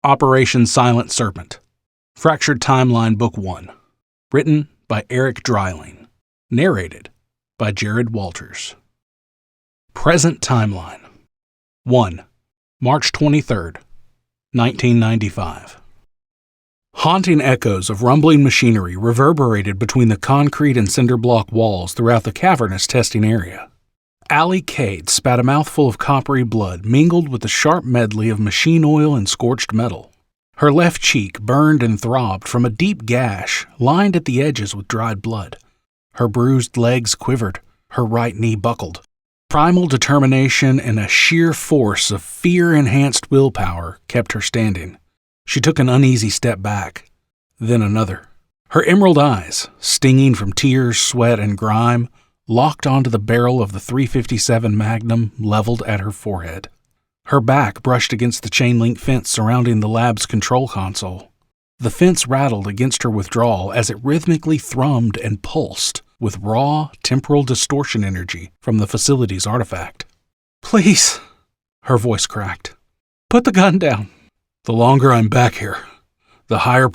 Operation Silent Serpent. Fractured Timeline Book 1. Written by Erik Dreiling. Narrated by Jared Walters. Present Timeline. 1. March 23rd, 1995. Haunting echoes of rumbling machinery reverberated between the concrete and cinder block walls throughout the cavernous testing area. Allison Cade spat a mouthful of coppery blood mingled with the sharp medley of machine oil and scorched metal. Her left cheek burned and throbbed from a deep gash lined at the edges with dried blood. Her bruised legs quivered, her right knee buckled. Primal determination and a sheer force of fear-enhanced willpower kept her standing. She took an uneasy step back, then another. Her emerald eyes, stinging from tears, sweat, and grime, locked onto the barrel of the .357 Magnum leveled at her forehead. Her back brushed against the chain-link fence surrounding the lab's control console. The fence rattled against her withdrawal as it rhythmically thrummed and pulsed with raw temporal distortion energy from the facility's artifact. "Please," her voice cracked. "Put the gun down." "The longer I'm back here, the higher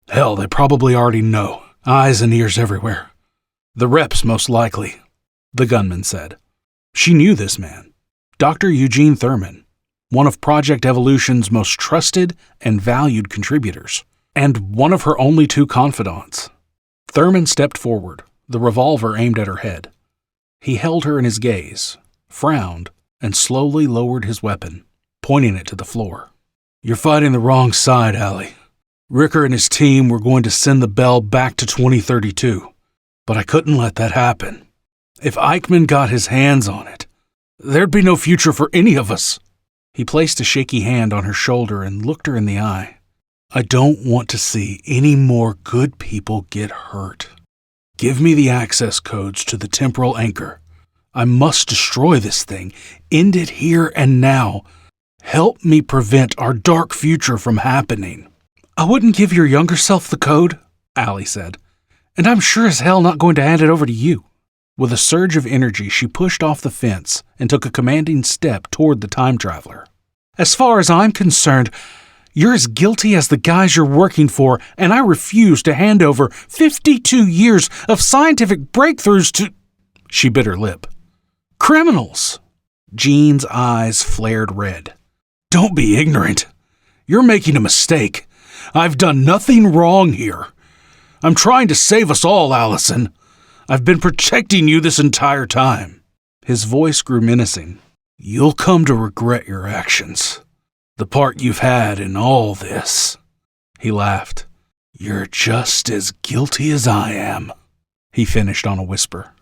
Hell, they probably already know. Eyes and ears everywhere. The reps, most likely," the gunman said. She knew this man, Dr. Eugene Thurman, one of Project Evolution's most trusted and valued contributors, and one of her only two confidants. Thurman stepped forward, the revolver aimed at her head. He held her in his gaze, frowned, and slowly lowered his weapon, pointing it to the floor. "You're fighting the wrong side, Allie. Ricker and his team were going to send the Bell back to 2032. But I couldn't let that happen. If Eichmann got his hands on it, there'd be no future for any of us." He placed a shaky hand on her shoulder and looked her in the eye. "I don't want to see any more good people get hurt. Give me the access codes to the temporal anchor. I must destroy this thing. End it here and now. Help me prevent our dark future from happening." "I wouldn't give your younger self the code," Allie said. "And I'm sure as hell not going to hand it over to you." With a surge of energy, she pushed off the fence and took a commanding step toward the time traveler. "As far as I'm concerned, you're as guilty as the guys you're working for, and I refuse to hand over 52 years of scientific breakthroughs to—" She bit her lip. "Criminals!" Jean's eyes flared red. "Don't be ignorant. You're making a mistake. I've done nothing wrong here. I'm trying to save us all, Allison. I've been protecting you this entire time." His voice grew menacing. "You'll come to regret your actions. The part you've had in all this." He laughed. "You're just as guilty as I am," he finished on a whisper.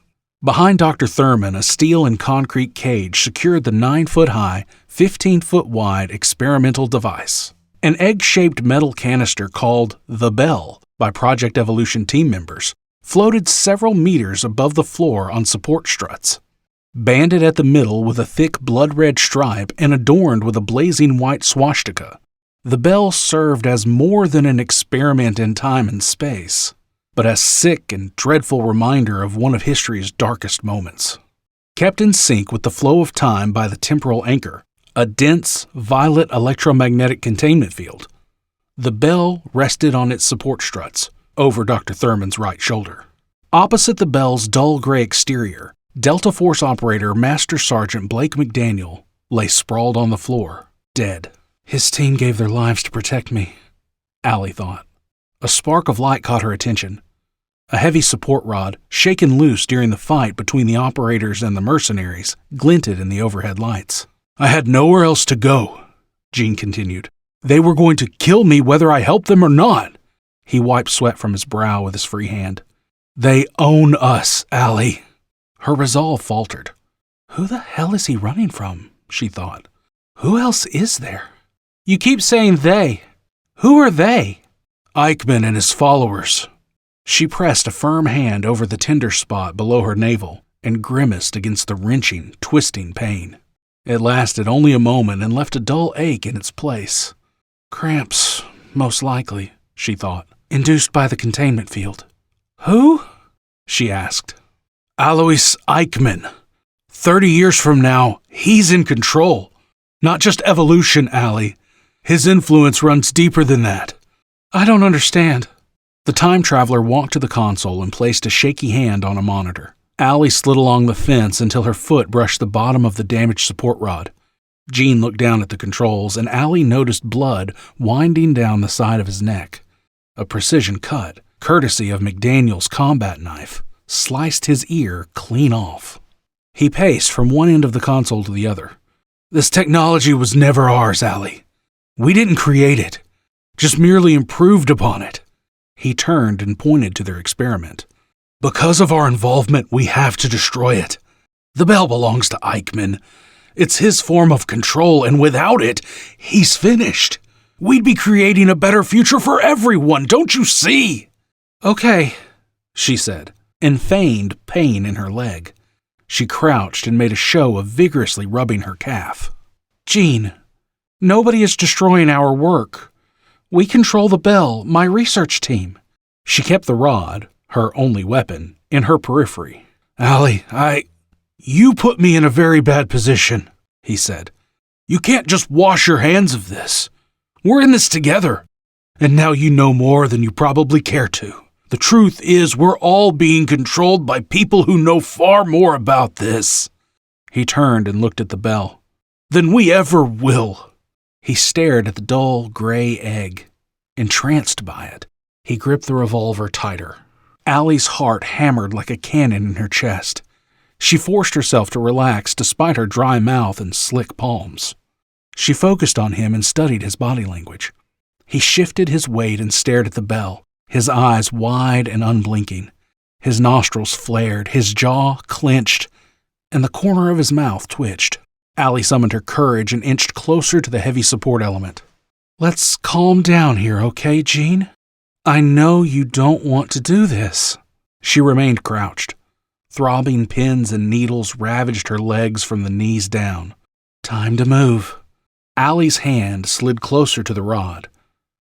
Behind Dr. Thurman, a steel and concrete cage secured the 9-foot-high, 15-foot-wide experimental device. An egg-shaped metal canister called the Bell by Project Evolution team members floated several meters above the floor on support struts. Banded at the middle with a thick blood-red stripe and adorned with a blazing white swastika, the Bell served as more than an experiment in time and space, but a sick and dreadful reminder of one of history's darkest moments. Kept in sync with the flow of time by the temporal anchor, a dense, violet electromagnetic containment field, the Bell rested on its support struts, over Dr. Thurman's right shoulder. Opposite the Bell's dull gray exterior, Delta Force operator Master Sergeant Blake McDaniel lay sprawled on the floor, dead. His team gave their lives to protect me, Allie thought. A spark of light caught her attention. A heavy support rod, shaken loose during the fight between the operators and the mercenaries, glinted in the overhead lights. "I had nowhere else to go," Jean continued. "They were going to kill me whether I helped them or not." He wiped sweat from his brow with his free hand. "They own us, Allie." Her resolve faltered. Who the hell is he running from? She thought. Who else is there? "You keep saying they. Who are they?" "Eichmann and his followers." She pressed a firm hand over the tender spot below her navel and grimaced against the wrenching, twisting pain. It lasted only a moment and left a dull ache in its place. Cramps, most likely, she thought, induced by the containment field. "Who?" she asked. "Alois Eichmann. 30 years from now, he's in control. Not just evolution, Allie. His influence runs deeper than that. I don't understand. The time traveler walked to the console and placed a shaky hand on a monitor. Allie slid along the fence until her foot brushed the bottom of the damaged support rod. Jean looked down at the controls, and Allie noticed blood winding down the side of his neck. A precision cut, courtesy of McDaniel's combat knife, sliced his ear clean off. He paced from one end of the console to the other. This technology was never ours, Allie. We didn't create it, just merely improved upon it. He turned and pointed to their experiment. Because of our involvement, we have to destroy it. The bell belongs to Eichmann. It's his form of control, and without it, he's finished. We'd be creating a better future for everyone, don't you see? Okay, she said, and feigned pain in her leg. She crouched and made a show of vigorously rubbing her calf. Jean, nobody is destroying our work. We control the bell, my research team. She kept the rod, her only weapon, in her periphery. Allie, You put me in a very bad position, he said. You can't just wash your hands of this. We're in this together. And now you know more than you probably care to. The truth is, we're all being controlled by people who know far more about this. He turned and looked at the bell. Than we ever will. He stared at the dull, gray egg. Entranced by it, he gripped the revolver tighter. Allie's heart hammered like a cannon in her chest. She forced herself to relax despite her dry mouth and slick palms. She focused on him and studied his body language. He shifted his weight and stared at the bell, his eyes wide and unblinking. His nostrils flared, his jaw clenched, and the corner of his mouth twitched. Allie summoned her courage and inched closer to the heavy support element. Let's calm down here, okay, Jean? I know you don't want to do this. She remained crouched. Throbbing pins and needles ravaged her legs from the knees down. Time to move. Allie's hand slid closer to the rod,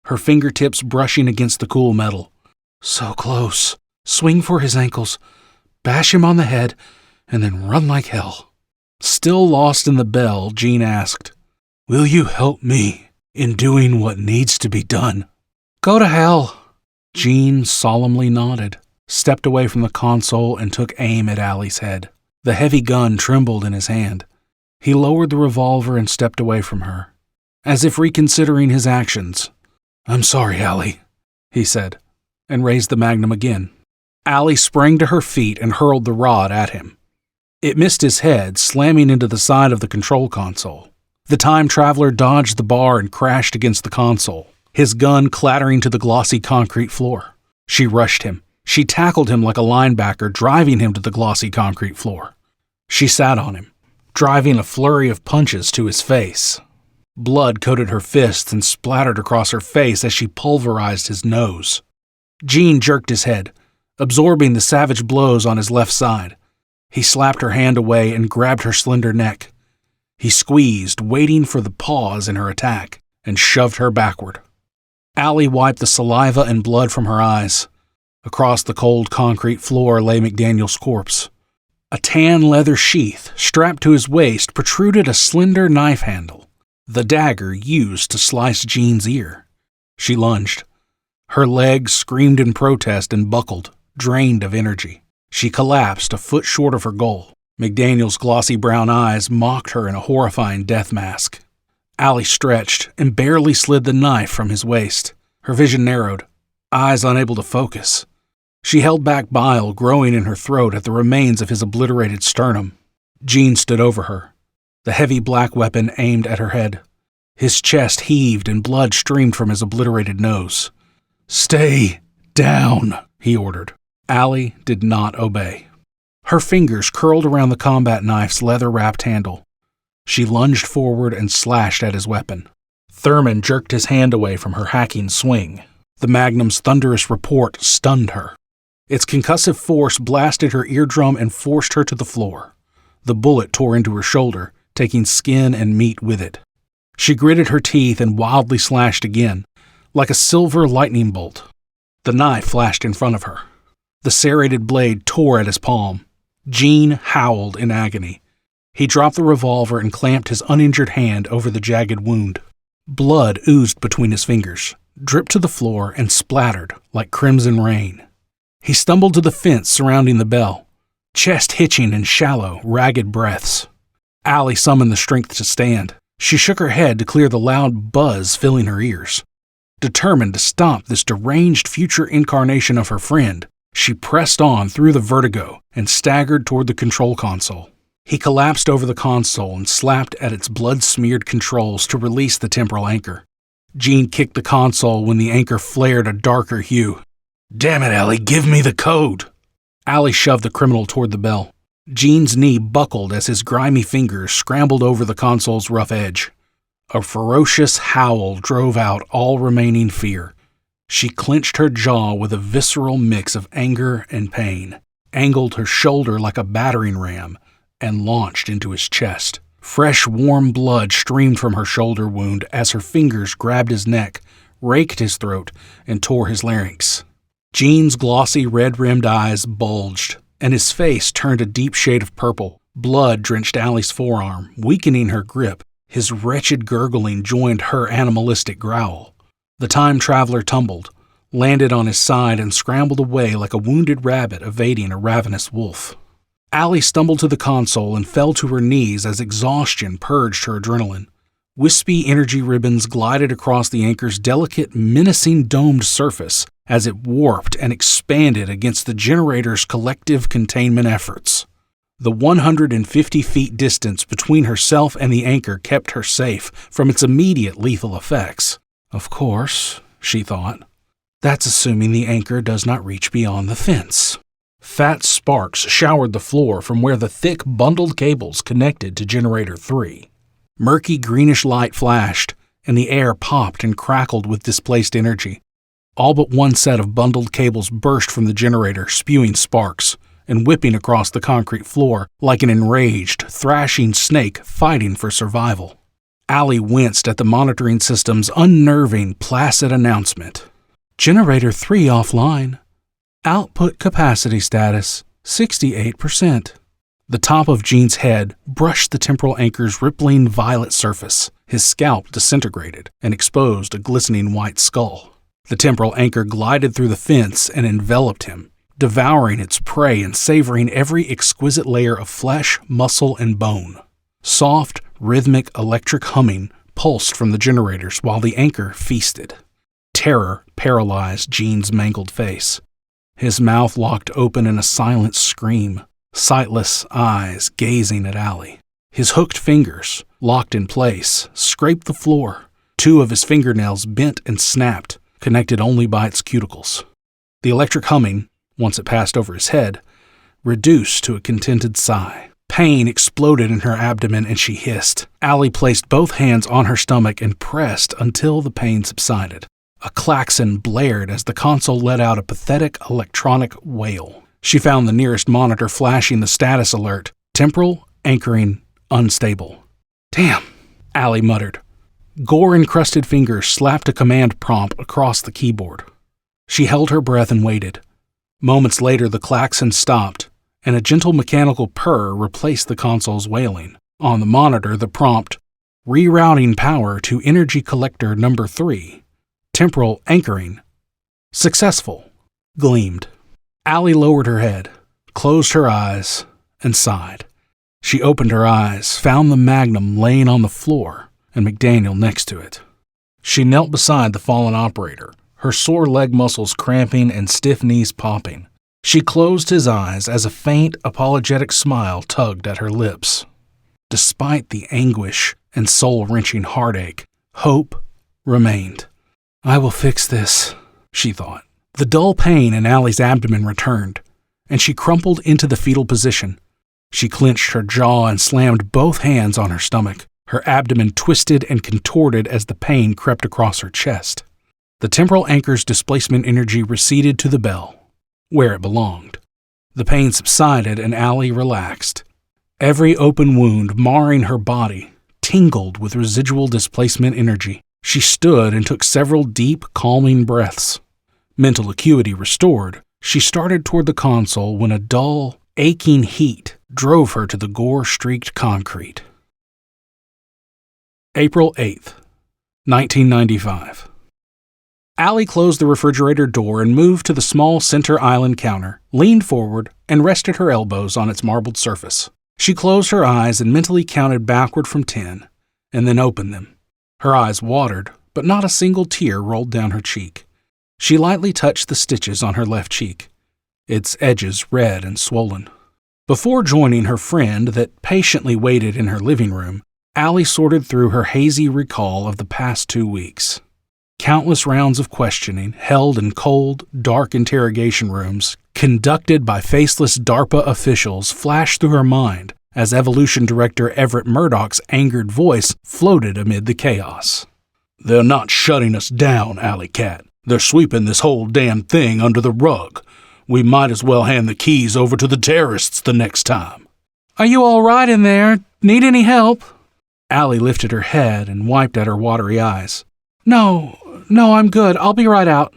her fingertips brushing against the cool metal. So close. Swing for his ankles, bash him on the head, and then run like hell. Still lost in the bell, Jean asked, Will you help me in doing what needs to be done? Go to hell. Jean solemnly nodded, stepped away from the console, and took aim at Allie's head. The heavy gun trembled in his hand. He lowered the revolver and stepped away from her, as if reconsidering his actions. I'm sorry, Allie, he said, and raised the magnum again. Allie sprang to her feet and hurled the rod at him. It missed his head, slamming into the side of the control console. The time traveler dodged the bar and crashed against the console, his gun clattering to the glossy concrete floor. She rushed him. She tackled him like a linebacker, driving him to the glossy concrete floor. She sat on him, driving a flurry of punches to his face. Blood coated her fists and splattered across her face as she pulverized his nose. Jean jerked his head, absorbing the savage blows on his left side. He slapped her hand away and grabbed her slender neck. He squeezed, waiting for the pause in her attack, and shoved her backward. Allie wiped the saliva and blood from her eyes. Across the cold concrete floor lay McDaniel's corpse. A tan leather sheath strapped to his waist protruded a slender knife handle, the dagger used to slice Jean's ear. She lunged. Her legs screamed in protest and buckled, drained of energy. She collapsed a foot short of her goal. McDaniel's glossy brown eyes mocked her in a horrifying death mask. Allie stretched and barely slid the knife from his waist. Her vision narrowed, eyes unable to focus. She held back bile growing in her throat at the remains of his obliterated sternum. Jean stood over her, the heavy black weapon aimed at her head. His chest heaved and blood streamed from his obliterated nose. Stay down, he ordered. Allie did not obey. Her fingers curled around the combat knife's leather-wrapped handle. She lunged forward and slashed at his weapon. Thurman jerked his hand away from her hacking swing. The magnum's thunderous report stunned her. Its concussive force blasted her eardrum and forced her to the floor. The bullet tore into her shoulder, taking skin and meat with it. She gritted her teeth and wildly slashed again, like a silver lightning bolt. The knife flashed in front of her. The serrated blade tore at his palm. Jean howled in agony. He dropped the revolver and clamped his uninjured hand over the jagged wound. Blood oozed between his fingers, dripped to the floor, and splattered like crimson rain. He stumbled to the fence surrounding the bell, chest hitching in shallow, ragged breaths. Allie summoned the strength to stand. She shook her head to clear the loud buzz filling her ears. Determined to stop this deranged future incarnation of her friend, she pressed on through the vertigo and staggered toward the control console. He collapsed over the console and slapped at its blood-smeared controls to release the temporal anchor. Jean kicked the console when the anchor flared a darker hue. "Damn it, Allie, give me the code!" Allie shoved the criminal toward the bell. Jean's knee buckled as his grimy fingers scrambled over the console's rough edge. A ferocious howl drove out all remaining fear. She clenched her jaw with a visceral mix of anger and pain, angled her shoulder like a battering ram, and launched into his chest. Fresh, warm blood streamed from her shoulder wound as her fingers grabbed his neck, raked his throat, and tore his larynx. Jean's glossy, red-rimmed eyes bulged, and his face turned a deep shade of purple. Blood drenched Allie's forearm, weakening her grip. His wretched gurgling joined her animalistic growl. The time traveler tumbled, landed on his side, and scrambled away like a wounded rabbit evading a ravenous wolf. Allie stumbled to the console and fell to her knees as exhaustion purged her adrenaline. Wispy energy ribbons glided across the anchor's delicate, menacing domed surface as it warped and expanded against the generator's collective containment efforts. The 150 feet distance between herself and the anchor kept her safe from its immediate lethal effects. Of course, she thought. That's assuming the anchor does not reach beyond the fence. Fat sparks showered the floor from where the thick, bundled cables connected to Generator 3. Murky greenish light flashed, and the air popped and crackled with displaced energy. All but one set of bundled cables burst from the generator, spewing sparks, and whipping across the concrete floor like an enraged, thrashing snake fighting for survival. Allie winced at the monitoring system's unnerving, placid announcement. Generator 3 offline. Output capacity status, 68%. The top of Jean's head brushed the temporal anchor's rippling violet surface. His scalp disintegrated and exposed a glistening white skull. The temporal anchor glided through the fence and enveloped him, devouring its prey and savoring every exquisite layer of flesh, muscle, and bone. Soft, rhythmic, electric humming pulsed from the generators while the anchor feasted. Terror paralyzed Jean's mangled face. His mouth locked open in a silent scream, sightless eyes gazing at Allie. His hooked fingers, locked in place, scraped the floor. Two of his fingernails bent and snapped, connected only by its cuticles. The electric humming, once it passed over his head, reduced to a contented sigh. Pain exploded in her abdomen and she hissed. Allie placed both hands on her stomach and pressed until the pain subsided. A klaxon blared as the console let out a pathetic electronic wail. She found the nearest monitor flashing the status alert. Temporal, anchoring, unstable. "Damn," Allie muttered. Gore-encrusted fingers slapped a command prompt across the keyboard. She held her breath and waited. Moments later, the klaxon stopped, and a gentle mechanical purr replaced the console's wailing. On the monitor, the prompt, "Rerouting power to energy collector number 3. Temporal anchoring. Successful," gleamed. Allie lowered her head, closed her eyes, and sighed. She opened her eyes, found the Magnum laying on the floor, and McDaniel next to it. She knelt beside the fallen operator, her sore leg muscles cramping and stiff knees popping. She closed his eyes as a faint, apologetic smile tugged at her lips. Despite the anguish and soul-wrenching heartache, hope remained. "I will fix this," she thought. The dull pain in Allie's abdomen returned, and she crumpled into the fetal position. She clenched her jaw and slammed both hands on her stomach. Her abdomen twisted and contorted as the pain crept across her chest. The temporal anchor's displacement energy receded to the bell, where it belonged. The pain subsided and Allie relaxed. Every open wound marring her body tingled with residual displacement energy. She stood and took several deep, calming breaths. Mental acuity restored, she started toward the console when a dull, aching heat drove her to the gore-streaked concrete. April 8th. 1995. Allie closed the refrigerator door and moved to the small center island counter, leaned forward, and rested her elbows on its marbled surface. She closed her eyes and mentally counted backward from 10, and then opened them. Her eyes watered, but not a single tear rolled down her cheek. She lightly touched the stitches on her left cheek, its edges red and swollen. Before joining her friend that patiently waited in her living room, Allie sorted through her hazy recall of the past 2 weeks. Countless rounds of questioning, held in cold, dark interrogation rooms, conducted by faceless DARPA officials, flashed through her mind as Evolution Director Everett Murdoch's angered voice floated amid the chaos. "They're not shutting us down, Alley Cat. They're sweeping this whole damn thing under the rug. We might as well hand the keys over to the terrorists the next time." "Are you all right in there? Need any help?" Allie lifted her head and wiped at her watery eyes. No, I'm good. I'll be right out."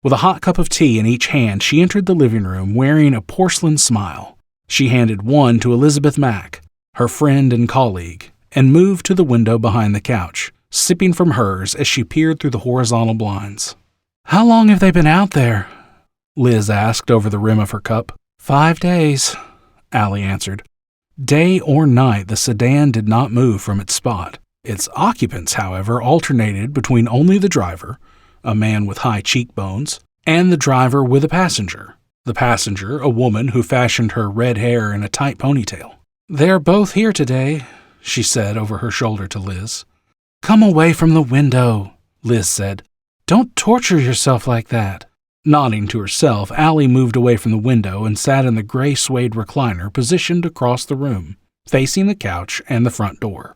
With a hot cup of tea in each hand, she entered the living room wearing a porcelain smile. She handed one to Elizabeth Mack, her friend and colleague, and moved to the window behind the couch, sipping from hers as she peered through the horizontal blinds. "How long have they been out there?" Liz asked over the rim of her cup. 5 days, Allie answered. Day or night, the sedan did not move from its spot. Its occupants, however, alternated between only the driver, a man with high cheekbones, and the driver with a passenger. The passenger, a woman who fashioned her red hair in a tight ponytail. "They're both here today," she said over her shoulder to Liz. "Come away from the window," Liz said. "Don't torture yourself like that." Nodding to herself, Allie moved away from the window and sat in the gray suede recliner positioned across the room, facing the couch and the front door.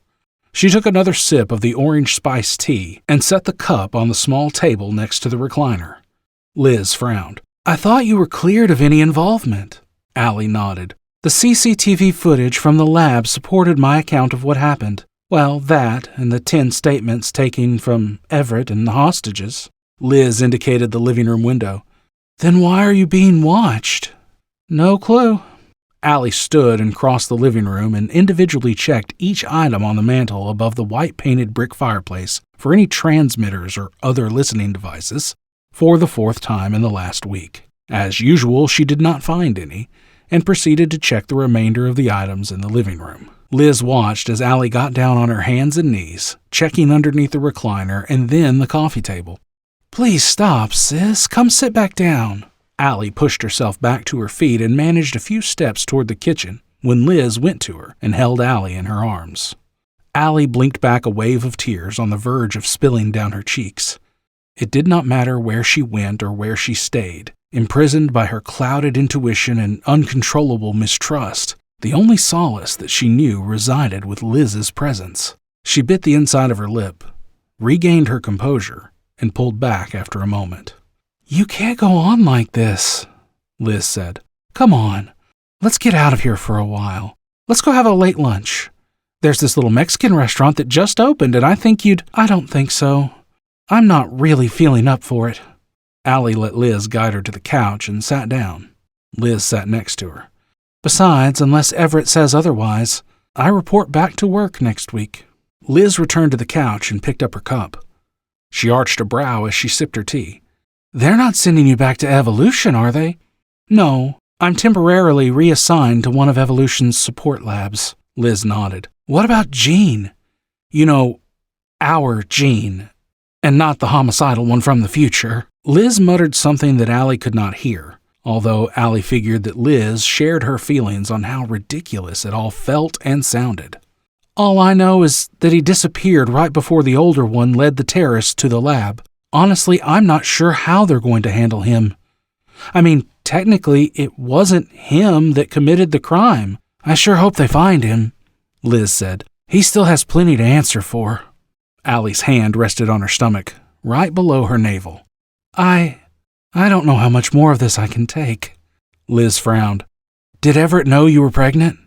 She took another sip of the orange spice tea and set the cup on the small table next to the recliner. Liz frowned. "I thought you were cleared of any involvement." Allie nodded. "The CCTV footage from the lab supported my account of what happened. Well, that and the 10 statements taken from Everett and the hostages." Liz indicated the living room window. "Then why are you being watched?" "No clue." Allie stood and crossed the living room and individually checked each item on the mantel above the white-painted brick fireplace for any transmitters or other listening devices for the 4th time in the last week. As usual, she did not find any, and proceeded to check the remainder of the items in the living room. Liz watched as Allie got down on her hands and knees, checking underneath the recliner and then the coffee table. "Please stop, sis. Come sit back down." Allie pushed herself back to her feet and managed a few steps toward the kitchen when Liz went to her and held Allie in her arms. Allie blinked back a wave of tears on the verge of spilling down her cheeks. It did not matter where she went or where she stayed, imprisoned by her clouded intuition and uncontrollable mistrust. The only solace that she knew resided with Liz's presence. She bit the inside of her lip, regained her composure, and pulled back after a moment. "You can't go on like this," Liz said. "Come on, let's get out of here for a while. Let's go have a late lunch. There's this little Mexican restaurant that just opened, and I think you'd—" "I don't think so. I'm not really feeling up for it." Allie let Liz guide her to the couch and sat down. Liz sat next to her. "Besides, unless Everett says otherwise, I report back to work next week." Liz returned to the couch and picked up her cup. She arched a brow as she sipped her tea. "They're not sending you back to Evolution, are they?" "No, I'm temporarily reassigned to one of Evolution's support labs." Liz nodded. "What about Jean? You know, our Jean, and not the homicidal one from the future." Liz muttered something that Allie could not hear, although Allie figured that Liz shared her feelings on how ridiculous it all felt and sounded. "All I know is that he disappeared right before the older one led the terrorists to the lab. Honestly, I'm not sure how they're going to handle him. I mean, technically, it wasn't him that committed the crime. I sure hope they find him," Liz said. "He still has plenty to answer for." Allie's hand rested on her stomach, right below her navel. I don't know how much more of this I can take." Liz frowned. "Did Everett know you were pregnant?"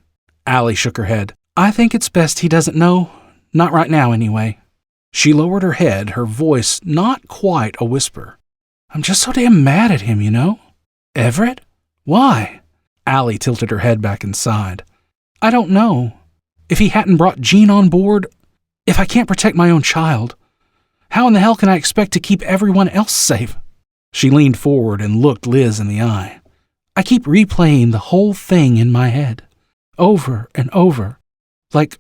Allie shook her head. "I think it's best he doesn't know. Not right now, anyway." She lowered her head, her voice not quite a whisper. "I'm just so damn mad at him, you know." "Everett? Why?" Allie tilted her head back and sighed. "I don't know. If he hadn't brought Jean on board, if I can't protect my own child, How in the hell can I expect to keep everyone else safe? She leaned forward and looked Liz in the eye. I keep replaying the whole thing in my head, over and over. Like,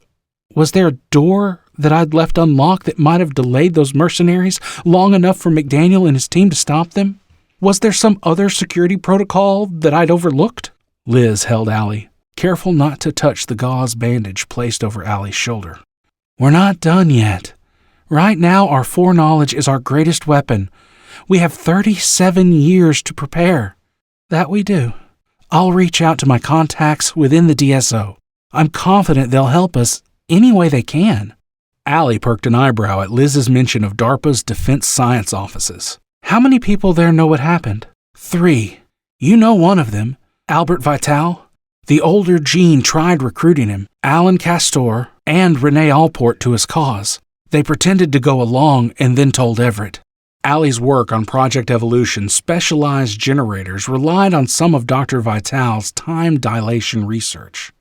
was there a door that I'd left unlocked that might have delayed those mercenaries long enough for McDaniel and his team to stop them? Was there some other security protocol that I'd overlooked? Liz held Allie, careful not to touch the gauze bandage placed over Allie's shoulder. We're not done yet. Right now, our foreknowledge is our greatest weapon. We have 37 years to prepare. That we do. I'll reach out to my contacts within the DSO. I'm confident they'll help us any way they can. Allie perked an eyebrow at Liz's mention of DARPA's Defense Science offices. How many people there know what happened? 3. You know one of them, Albert Vital. The older Gene tried recruiting him, Alan Castor, and Renee Allport to his cause. They pretended to go along and then told Everett. Allie's work on Project Evolution's specialized generators relied on some of Dr. Vital's time dilation research.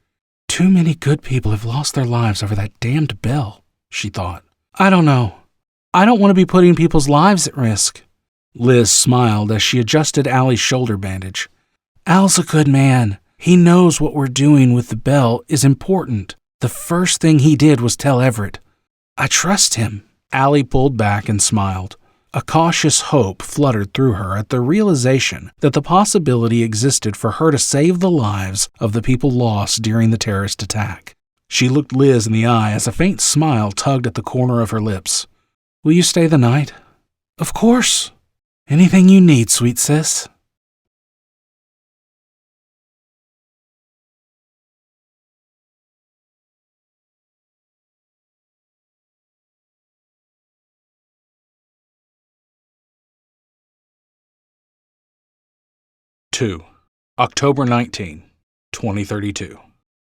Too many good people have lost their lives over that damned bell, she thought. I don't know. I don't want to be putting people's lives at risk. Liz smiled as she adjusted Allie's shoulder bandage. Al's a good man. He knows what we're doing with the bell is important. The first thing he did was tell Everett. I trust him. Allie pulled back and smiled. A cautious hope fluttered through her at the realization that the possibility existed for her to save the lives of the people lost during the terrorist attack. She looked Liz in the eye as a faint smile tugged at the corner of her lips. Will you stay the night? Of course. Anything you need, sweet sis. October 19, 2032.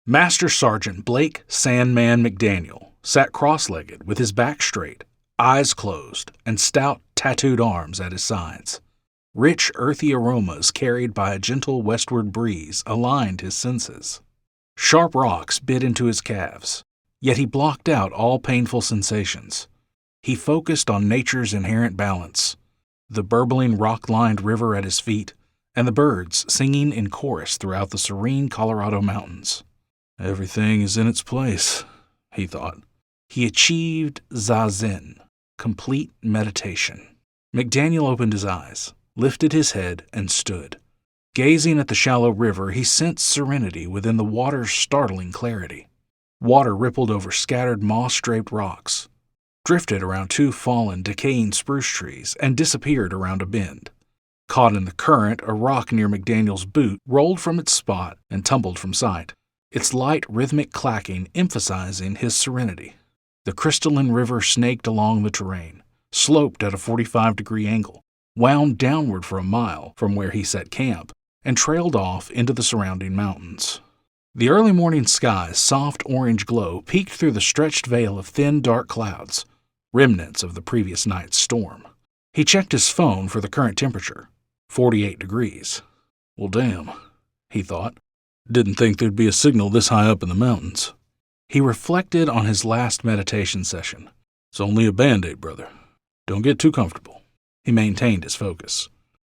Master Sergeant Blake Sandman McDaniel sat cross-legged with his back straight, eyes closed, and stout, tattooed arms at his sides. Rich, earthy aromas carried by a gentle westward breeze aligned his senses. Sharp rocks bit into his calves, yet he blocked out all painful sensations. He focused on nature's inherent balance, the burbling rock-lined river at his feet, and the birds singing in chorus throughout the serene Colorado mountains. Everything is in its place, he thought. He achieved zazen, complete meditation. McDaniel opened his eyes, lifted his head, and stood. Gazing at the shallow river, he sensed serenity within the water's startling clarity. Water rippled over scattered moss-draped rocks, drifted around 2 fallen, decaying spruce trees, and disappeared around a bend. Caught in the current, a rock near McDaniel's boot rolled from its spot and tumbled from sight, its light rhythmic clacking emphasizing his serenity. The crystalline river snaked along the terrain, sloped at a 45-degree angle, wound downward for a mile from where he set camp, and trailed off into the surrounding mountains. The early morning sky's soft orange glow peeked through the stretched veil of thin, dark clouds, remnants of the previous night's storm. He checked his phone for the current temperature. 48 degrees. Well, damn, he thought. Didn't think there'd be a signal this high up in the mountains. He reflected on his last meditation session. It's only a Band-Aid, brother. Don't get too comfortable. He maintained his focus.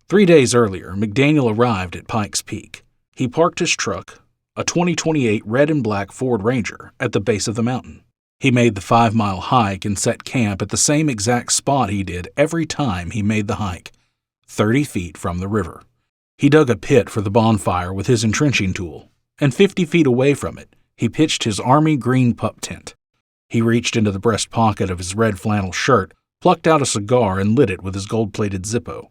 3 days earlier, McDaniel arrived at Pikes Peak. He parked his truck, a 2028 red and black Ford Ranger, at the base of the mountain. He made the 5-mile hike and set camp at the same exact spot he did every time he made the hike. 30 feet from the river. He dug a pit for the bonfire with his entrenching tool, and 50 feet away from it, he pitched his army green pup tent. He reached into the breast pocket of his red flannel shirt, plucked out a cigar, and lit it with his gold-plated Zippo.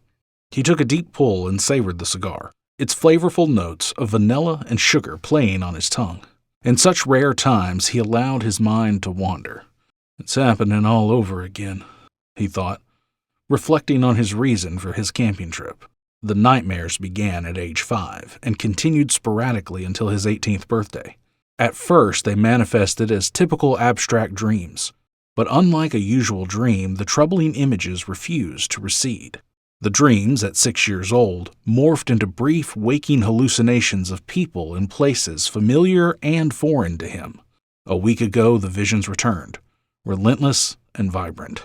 He took a deep pull and savored the cigar, its flavorful notes of vanilla and sugar playing on his tongue. In such rare times, he allowed his mind to wander. It's happening all over again, he thought, reflecting on his reason for his camping trip. The nightmares began at age 5 and continued sporadically until his 18th birthday. At first, they manifested as typical abstract dreams, but unlike a usual dream, the troubling images refused to recede. The dreams, at 6 years old, morphed into brief waking hallucinations of people and places familiar and foreign to him. A week ago, the visions returned, relentless and vibrant.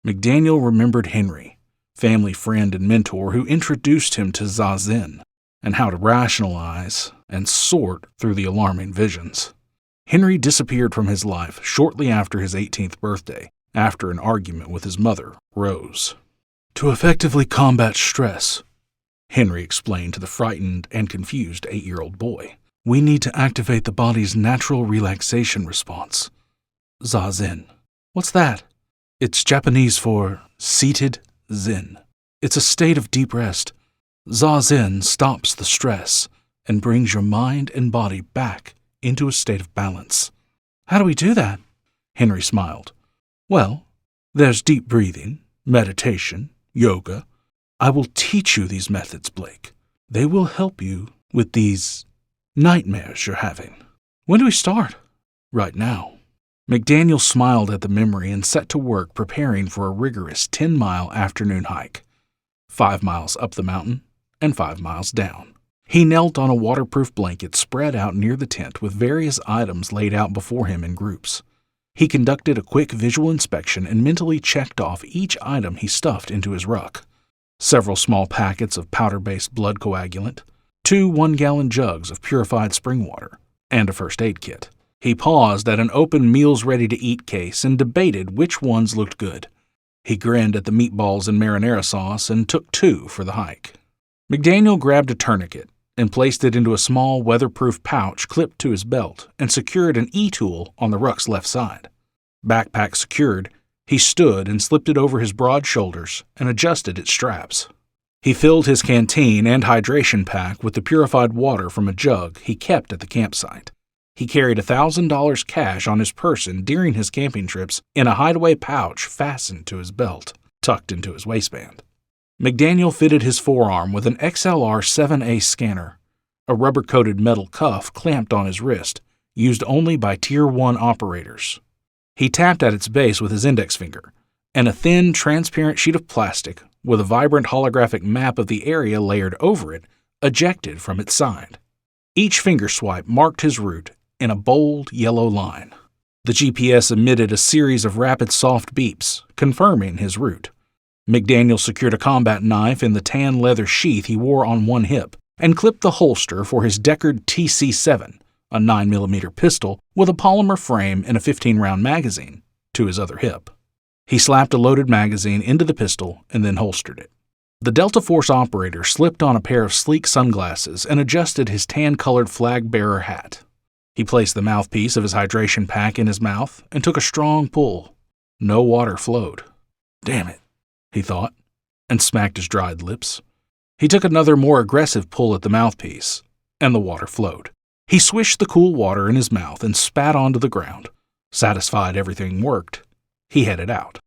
McDaniel remembered Henry, family friend and mentor who introduced him to Zazen, and how to rationalize and sort through the alarming visions. Henry disappeared from his life shortly after his 18th birthday, after an argument with his mother, Rose. "To effectively combat stress," Henry explained to the frightened and confused 8-year-old boy, "we need to activate the body's natural relaxation response. Zazen. What's that?" "It's Japanese for seated zen. It's a state of deep rest. Zazen stops the stress and brings your mind and body back into a state of balance." "How do we do that?" Henry smiled. "Well, there's deep breathing, meditation, yoga. I will teach you these methods, Blake. They will help you with these nightmares you're having." "When do we start?" "Right now." McDaniel smiled at the memory and set to work preparing for a rigorous 10-mile afternoon hike. 5 miles up the mountain and 5 miles down. He knelt on a waterproof blanket spread out near the tent with various items laid out before him in groups. He conducted a quick visual inspection and mentally checked off each item he stuffed into his ruck. Several small packets of powder-based blood coagulant, 2 one-gallon jugs of purified spring water, and a first aid kit. He paused at an open meals-ready-to-eat case and debated which ones looked good. He grinned at the meatballs and marinara sauce and took 2 for the hike. McDaniel grabbed a tourniquet and placed it into a small weatherproof pouch clipped to his belt and secured an e-tool on the ruck's left side. Backpack secured, he stood and slipped it over his broad shoulders and adjusted its straps. He filled his canteen and hydration pack with the purified water from a jug he kept at the campsite. He carried $1,000 cash on his person during his camping trips in a hideaway pouch fastened to his belt, tucked into his waistband. McDaniel fitted his forearm with an XLR 7A scanner, a rubber-coated metal cuff clamped on his wrist, used only by Tier 1 operators. He tapped at its base with his index finger, and a thin, transparent sheet of plastic with a vibrant holographic map of the area layered over it ejected from its side. Each finger swipe marked his route in a bold yellow line. The GPS emitted a series of rapid soft beeps, confirming his route. McDaniel secured a combat knife in the tan leather sheath he wore on one hip and clipped the holster for his Deckard TC-7, a 9mm pistol with a polymer frame and a 15-round magazine, to his other hip. He slapped a loaded magazine into the pistol and then holstered it. The Delta Force operator slipped on a pair of sleek sunglasses and adjusted his tan-colored flag-bearer hat. He placed the mouthpiece of his hydration pack in his mouth and took a strong pull. No water flowed. "Damn it," he thought, and smacked his dried lips. He took another more aggressive pull at the mouthpiece, and the water flowed. He swished the cool water in his mouth and spat onto the ground. Satisfied everything worked, he headed out.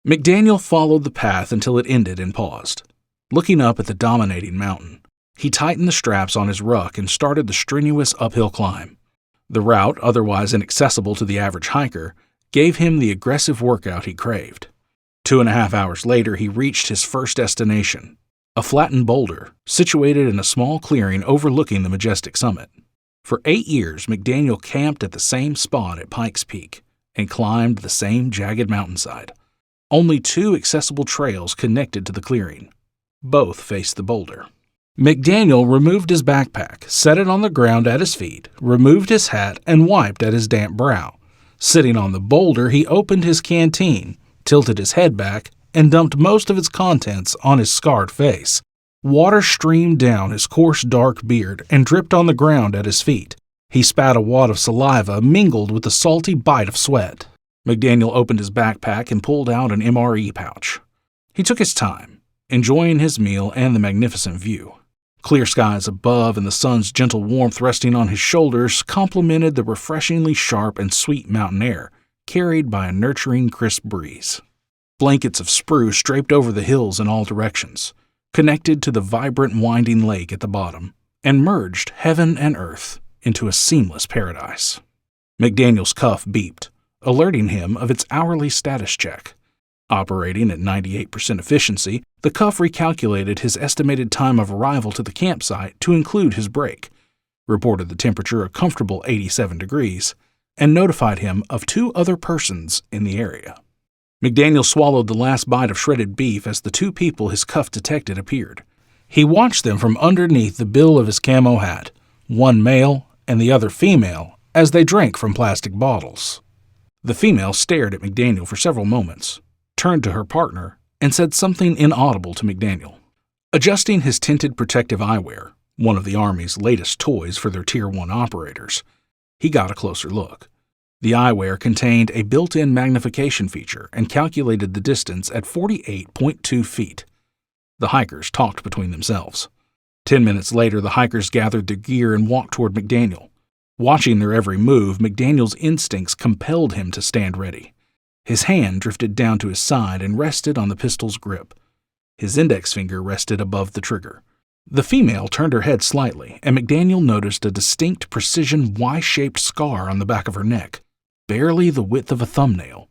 McDaniel followed the path until it ended and paused. Looking up at the dominating mountain, he tightened the straps on his ruck and started the strenuous uphill climb. The route, otherwise inaccessible to the average hiker, gave him the aggressive workout he craved. 2.5 hours later, he reached his first destination, a flattened boulder situated in a small clearing overlooking the majestic summit. For 8 years, McDaniel camped at the same spot at Pikes Peak and climbed the same jagged mountainside. Only 2 accessible trails connected to the clearing. Both faced the boulder. McDaniel removed his backpack, set it on the ground at his feet, removed his hat, and wiped at his damp brow. Sitting on the boulder, he opened his canteen, tilted his head back, and dumped most of its contents on his scarred face. Water streamed down his coarse, dark beard and dripped on the ground at his feet. He spat a wad of saliva mingled with the salty bite of sweat. McDaniel opened his backpack and pulled out an MRE pouch. He took his time, enjoying his meal and the magnificent view. Clear skies above and the sun's gentle warmth resting on his shoulders complemented the refreshingly sharp and sweet mountain air, carried by a nurturing, crisp breeze. Blankets of spruce draped over the hills in all directions, connected to the vibrant winding lake at the bottom, and merged heaven and earth into a seamless paradise. McDaniel's cuff beeped, alerting him of its hourly status check. Operating at 98% efficiency, the cuff recalculated his estimated time of arrival to the campsite to include his break, reported the temperature a comfortable 87 degrees, and notified him of 2 other persons in the area. McDaniel swallowed the last bite of shredded beef as the two people his cuff detected appeared. He watched them from underneath the bill of his camo hat, one male and the other female, as they drank from plastic bottles. The female stared at McDaniel for several moments, turned to her partner, and said something inaudible to McDaniel. Adjusting his tinted protective eyewear, one of the Army's latest toys for their Tier 1 operators, he got a closer look. The eyewear contained a built-in magnification feature and calculated the distance at 48.2 feet. The hikers talked between themselves. 10 minutes later, the hikers gathered their gear and walked toward McDaniel. Watching their every move, McDaniel's instincts compelled him to stand ready. His hand drifted down to his side and rested on the pistol's grip. His index finger rested above the trigger. The female turned her head slightly, and McDaniel noticed a distinct precision Y-shaped scar on the back of her neck, barely the width of a thumbnail.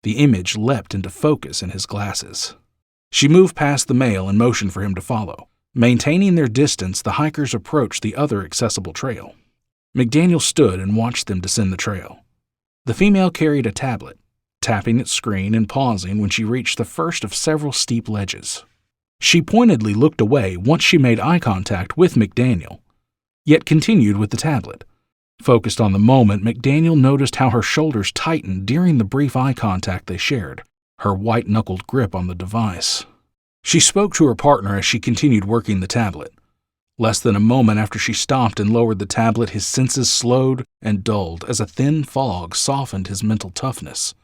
The image leapt into focus in his glasses. She moved past the male and motioned for him to follow. Maintaining their distance, the hikers approached the other accessible trail. McDaniel stood and watched them descend the trail. The female carried a tablet, tapping its screen and pausing when she reached the first of several steep ledges. She pointedly looked away once she made eye contact with McDaniel, yet continued with the tablet. Focused on the moment, McDaniel noticed how her shoulders tightened during the brief eye contact they shared, her white-knuckled grip on the device. She spoke to her partner as she continued working the tablet. Less than a moment after she stopped and lowered the tablet, his senses slowed and dulled as a thin fog softened his mental toughness.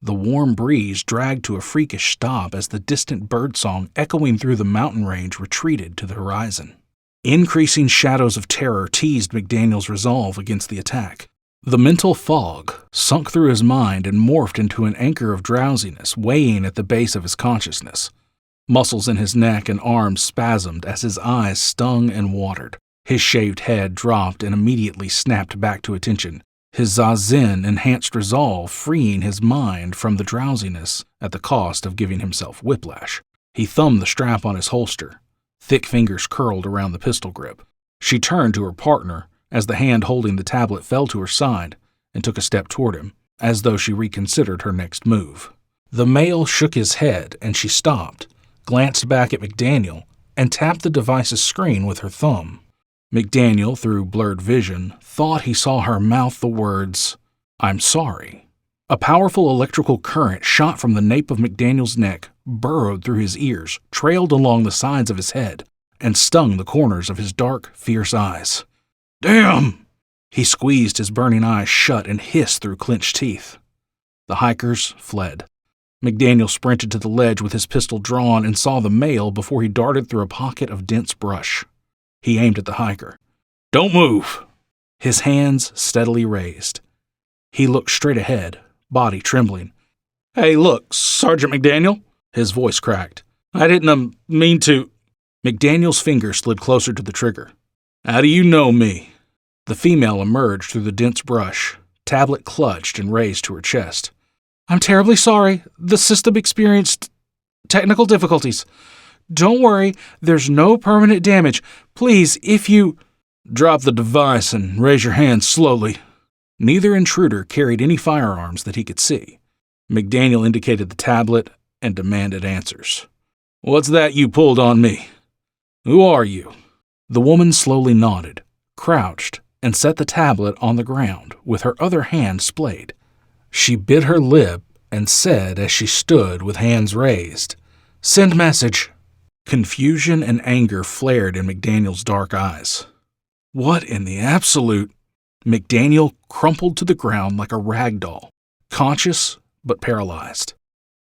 The warm breeze dragged to a freakish stop as the distant birdsong echoing through the mountain range retreated to the horizon. Increasing shadows of terror teased McDaniel's resolve against the attack. The mental fog sunk through his mind and morphed into an anchor of drowsiness weighing at the base of his consciousness. Muscles in his neck and arms spasmed as his eyes stung and watered. His shaved head dropped and immediately snapped back to attention, his zazen enhanced resolve freeing his mind from the drowsiness at the cost of giving himself whiplash. He thumbed the strap on his holster. Thick fingers curled around the pistol grip. She turned to her partner as the hand holding the tablet fell to her side and took a step toward him, as though she reconsidered her next move. The male shook his head and she stopped, glanced back at McDaniel, and tapped the device's screen with her thumb. McDaniel, through blurred vision, thought he saw her mouth the words, "I'm sorry." A powerful electrical current shot from the nape of McDaniel's neck, burrowed through his ears, trailed along the sides of his head, and stung the corners of his dark, fierce eyes. "Damn!" He squeezed his burning eyes shut and hissed through clenched teeth. The hikers fled. McDaniel sprinted to the ledge with his pistol drawn and saw the male before he darted through a pocket of dense brush. He aimed at the hiker. "Don't move!" His hands steadily raised. He looked straight ahead, body trembling. "Hey, look, Sergeant McDaniel," his voice cracked. "I didn't mean to—" McDaniel's finger slid closer to the trigger. "How do you know me?" The female emerged through the dense brush, tablet clutched and raised to her chest. "I'm terribly sorry. The system experienced technical difficulties. Don't worry, there's no permanent damage. Please, if you—" "Drop the device and raise your hands slowly." Neither intruder carried any firearms that he could see. McDaniel indicated the tablet and demanded answers. "What's that you pulled on me? Who are you?" The woman slowly nodded, crouched, and set the tablet on the ground with her other hand splayed. She bit her lip and said as she stood with hands raised, "Send message." Confusion and anger flared in McDaniel's dark eyes. What in the absolute? McDaniel crumpled to the ground like a rag doll, conscious but paralyzed.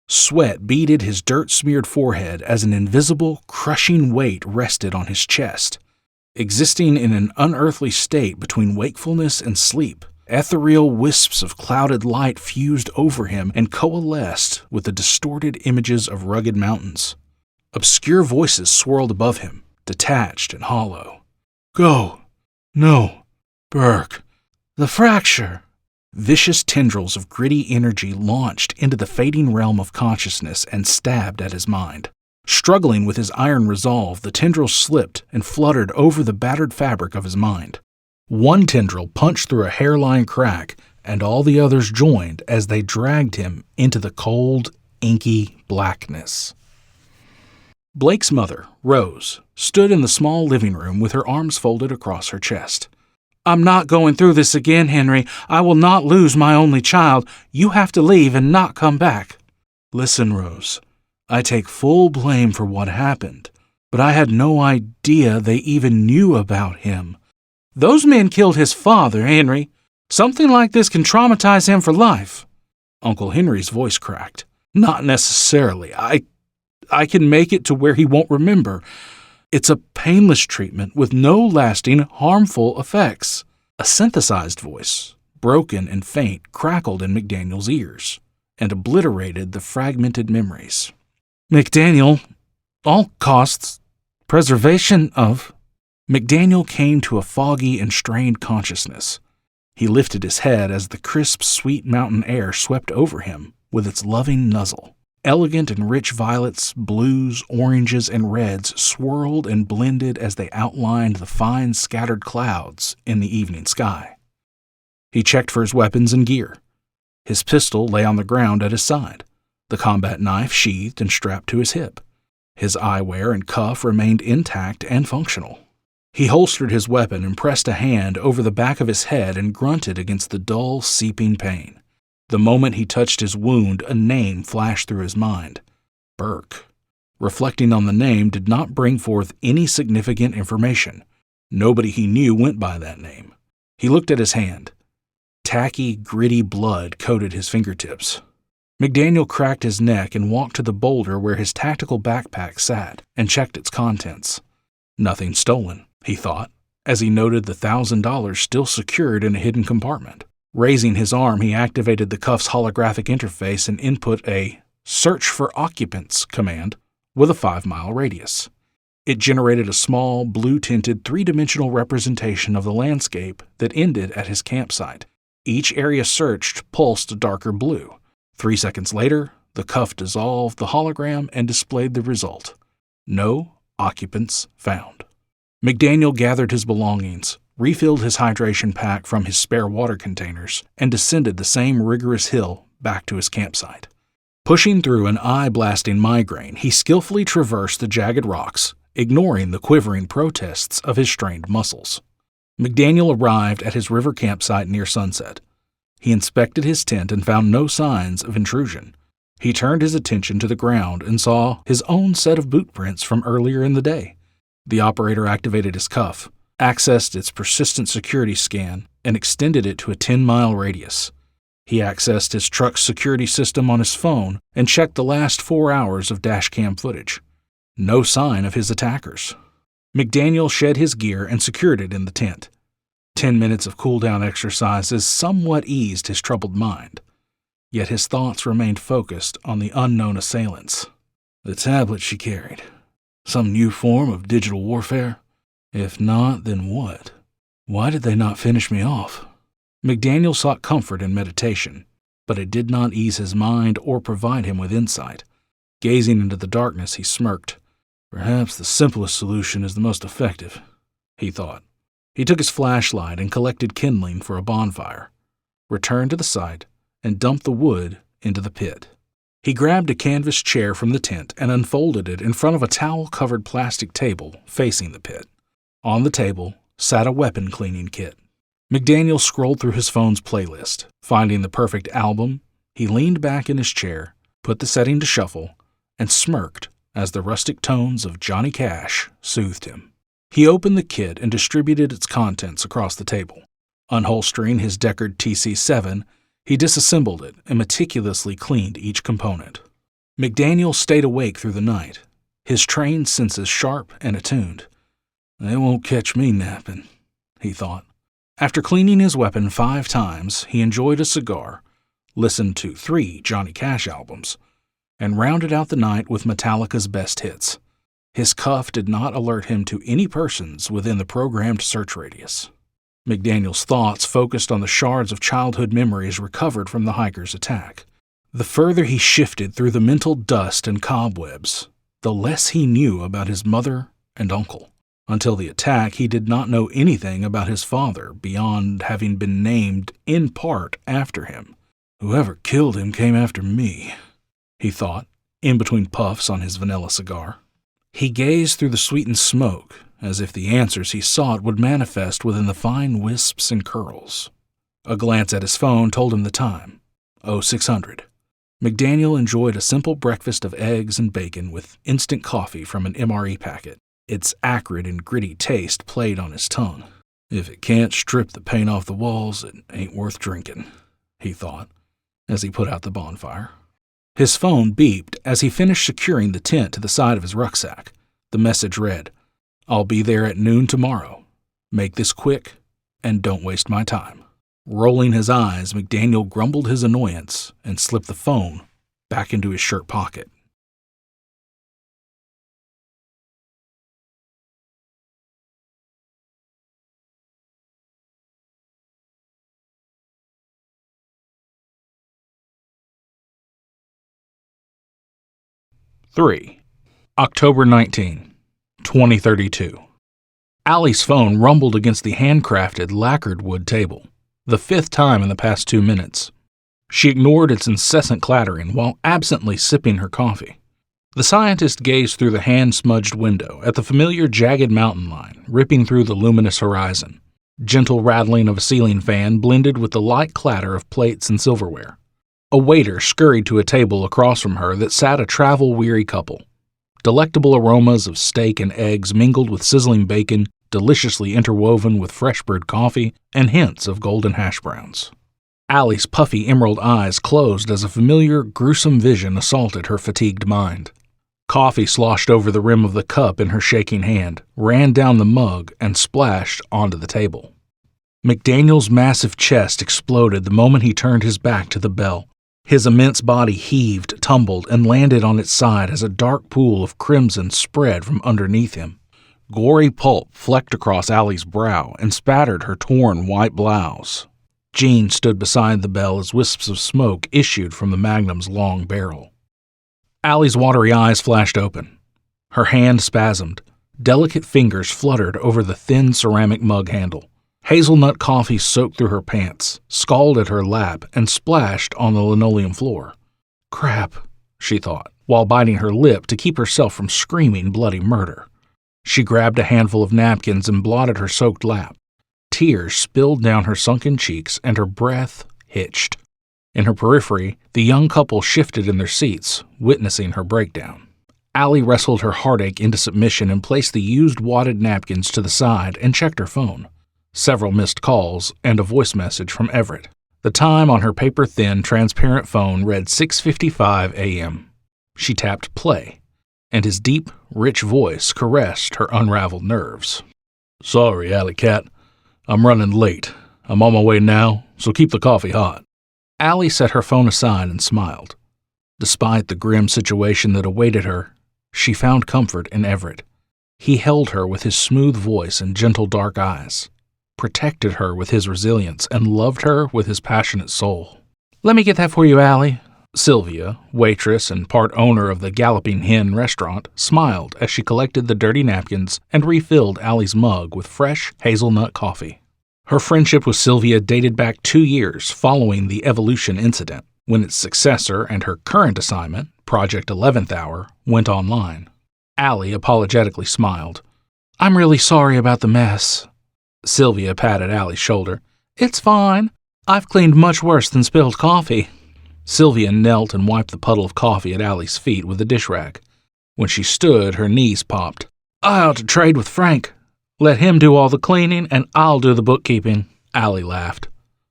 Sweat beaded his dirt-smeared forehead as an invisible, crushing weight rested on his chest. Existing in an unearthly state between wakefulness and sleep, ethereal wisps of clouded light fused over him and coalesced with the distorted images of rugged mountains. Obscure voices swirled above him, detached and hollow. "Go! No! Burke! The fracture!" Vicious tendrils of gritty energy launched into the fading realm of consciousness and stabbed at his mind. Struggling with his iron resolve, the tendrils slipped and fluttered over the battered fabric of his mind. One tendril punched through a hairline crack, and all the others joined as they dragged him into the cold, inky blackness. Blake's mother, Rose, stood in the small living room with her arms folded across her chest. "I'm not going through this again, Henry. I will not lose my only child. You have to leave and not come back." "Listen, Rose, I take full blame for what happened, but I had no idea they even knew about him." "Those men killed his father, Henry. Something like this can traumatize him for life." Uncle Henry's voice cracked. "Not necessarily. I can make it to where he won't remember. It's a painless treatment with no lasting harmful effects." A synthesized voice, broken and faint, crackled in McDaniel's ears and obliterated the fragmented memories. "McDaniel, all costs, preservation of..." McDaniel came to a foggy and strained consciousness. He lifted his head as the crisp, sweet mountain air swept over him with its loving nuzzle. Elegant and rich violets, blues, oranges, and reds swirled and blended as they outlined the fine scattered clouds in the evening sky. He checked for his weapons and gear. His pistol lay on the ground at his side, the combat knife sheathed and strapped to his hip. His eyewear and cuff remained intact and functional. He holstered his weapon and pressed a hand over the back of his head and grunted against the dull, seeping pain. The moment he touched his wound, a name flashed through his mind. Burke. Reflecting on the name did not bring forth any significant information. Nobody he knew went by that name. He looked at his hand. Tacky, gritty blood coated his fingertips. McDaniel cracked his neck and walked to the boulder where his tactical backpack sat and checked its contents. Nothing stolen, he thought, as he noted the $1,000 still secured in a hidden compartment. Raising his arm, he activated the cuff's holographic interface and input a "Search for Occupants" command with a 5-mile radius. It generated a small, blue-tinted, three-dimensional representation of the landscape that ended at his campsite. Each area searched pulsed a darker blue. 3 seconds later, the cuff dissolved the hologram and displayed the result. No occupants found. McDaniel gathered his belongings, refilled his hydration pack from his spare water containers, and descended the same rigorous hill back to his campsite. Pushing through an eye-blasting migraine, he skillfully traversed the jagged rocks, ignoring the quivering protests of his strained muscles. McDaniel arrived at his river campsite near sunset. He inspected his tent and found no signs of intrusion. He turned his attention to the ground and saw his own set of boot prints from earlier in the day. The operator activated his cuff, accessed its persistent security scan, and extended it to a 10-mile radius. He accessed his truck's security system on his phone and checked the last 4 hours of dashcam footage. No sign of his attackers. McDaniel shed his gear and secured it in the tent. 10 minutes of cool-down exercises somewhat eased his troubled mind, yet his thoughts remained focused on the unknown assailants. The tablet she carried. Some new form of digital warfare? If not, then what? Why did they not finish me off? McDaniel sought comfort in meditation, but it did not ease his mind or provide him with insight. Gazing into the darkness, he smirked. Perhaps the simplest solution is the most effective, he thought. He took his flashlight and collected kindling for a bonfire, returned to the site, and dumped the wood into the pit. He grabbed a canvas chair from the tent and unfolded it in front of a towel-covered plastic table facing the pit. On the table sat a weapon cleaning kit. McDaniel scrolled through his phone's playlist. Finding the perfect album, he leaned back in his chair, put the setting to shuffle, and smirked as the rustic tones of Johnny Cash soothed him. He opened the kit and distributed its contents across the table. Unholstering his Deckard TC-7, he disassembled it and meticulously cleaned each component. McDaniel stayed awake through the night, his trained senses sharp and attuned. They won't catch me napping, he thought. After cleaning his weapon 5 times, he enjoyed a cigar, listened to 3 Johnny Cash albums, and rounded out the night with Metallica's best hits. His cuff did not alert him to any persons within the programmed search radius. McDaniel's thoughts focused on the shards of childhood memories recovered from the hiker's attack. The further he shifted through the mental dust and cobwebs, the less he knew about his mother and uncle. Until the attack, he did not know anything about his father beyond having been named in part after him. Whoever killed him came after me, he thought, in between puffs on his vanilla cigar. He gazed through the sweetened smoke, as if the answers he sought would manifest within the fine wisps and curls. A glance at his phone told him the time, 0600. McDaniel enjoyed a simple breakfast of eggs and bacon with instant coffee from an MRE packet. Its acrid and gritty taste played on his tongue. If it can't strip the paint off the walls, it ain't worth drinking, he thought, as he put out the bonfire. His phone beeped as he finished securing the tent to the side of his rucksack. The message read, "I'll be there at noon tomorrow. Make this quick, and don't waste my time." Rolling his eyes, McDaniel grumbled his annoyance and slipped the phone back into his shirt pocket. October 19, 2032. Allie's phone rumbled against the handcrafted lacquered wood table, the 5th time in the past 2 minutes. She ignored its incessant clattering while absently sipping her coffee. The scientist gazed through the hand-smudged window at the familiar jagged mountain line ripping through the luminous horizon. Gentle rattling of a ceiling fan blended with the light clatter of plates and silverware. A waiter scurried to a table across from her that sat a travel-weary couple. Delectable aromas of steak and eggs mingled with sizzling bacon, deliciously interwoven with fresh-brewed coffee, and hints of golden hash browns. Allie's puffy emerald eyes closed as a familiar, gruesome vision assaulted her fatigued mind. Coffee sloshed over the rim of the cup in her shaking hand, ran down the mug, and splashed onto the table. McDaniel's massive chest exploded the moment he turned his back to the bell. His immense body heaved, tumbled, and landed on its side as a dark pool of crimson spread from underneath him. Gory pulp flecked across Allie's brow and spattered her torn white blouse. Jean stood beside the bell as wisps of smoke issued from the Magnum's long barrel. Allie's watery eyes flashed open. Her hand spasmed. Delicate fingers fluttered over the thin ceramic mug handle. Hazelnut coffee soaked through her pants, scalded her lap, and splashed on the linoleum floor. Crap, she thought, while biting her lip to keep herself from screaming bloody murder. She grabbed a handful of napkins and blotted her soaked lap. Tears spilled down her sunken cheeks and her breath hitched. In her periphery, the young couple shifted in their seats, witnessing her breakdown. Allie wrestled her heartache into submission and placed the used wadded napkins to the side and checked her phone. Several missed calls, and a voice message from Everett. The time on her paper-thin, transparent phone read 6:55 a.m. She tapped play, and his deep, rich voice caressed her unraveled nerves. "Sorry, Alley Cat. I'm running late. I'm on my way now, so keep the coffee hot." Allie set her phone aside and smiled. Despite the grim situation that awaited her, she found comfort in Everett. He held her with his smooth voice and gentle dark eyes, protected her with his resilience, and loved her with his passionate soul. "Let me get that for you, Allie." Sylvia, waitress and part owner of the Galloping Hen restaurant, smiled as she collected the dirty napkins and refilled Allie's mug with fresh hazelnut coffee. Her friendship with Sylvia dated back 2 years following the Evolution incident, when its successor and her current assignment, Project 11th Hour, went online. Allie apologetically smiled. "I'm really sorry about the mess." Sylvia patted Allie's shoulder. "It's fine. I've cleaned much worse than spilled coffee." Sylvia knelt and wiped the puddle of coffee at Allie's feet with a dish rag. When she stood, her knees popped. "I ought to trade with Frank. Let him do all the cleaning, and I'll do the bookkeeping." Allie laughed.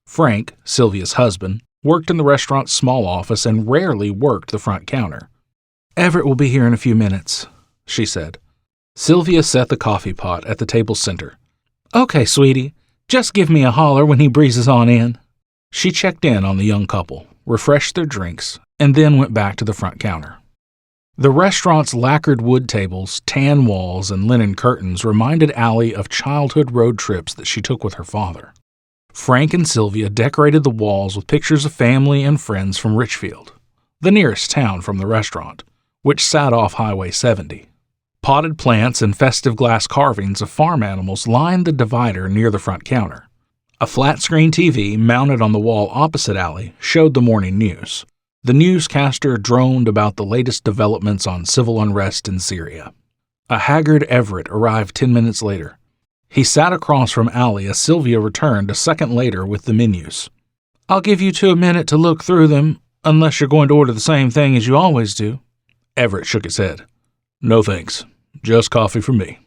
Frank, Sylvia's husband, worked in the restaurant's small office and rarely worked the front counter. "Everett will be here in a few minutes," she said. Sylvia set the coffee pot at the table's center. "Okay, sweetie, just give me a holler when he breezes on in." She checked in on the young couple, refreshed their drinks, and then went back to the front counter. The restaurant's lacquered wood tables, tan walls, and linen curtains reminded Allie of childhood road trips that she took with her father. Frank and Sylvia decorated the walls with pictures of family and friends from Richfield, the nearest town from the restaurant, which sat off Highway 70. Potted plants and festive glass carvings of farm animals lined the divider near the front counter. A flat-screen TV mounted on the wall opposite Allie showed the morning news. The newscaster droned about the latest developments on civil unrest in Syria. A haggard Everett arrived 10 minutes later. He sat across from Allie as Sylvia returned a second later with the menus. "I'll give you 2 minutes to look through them, unless you're going to order the same thing as you always do." Everett shook his head. "No thanks. Just coffee for me."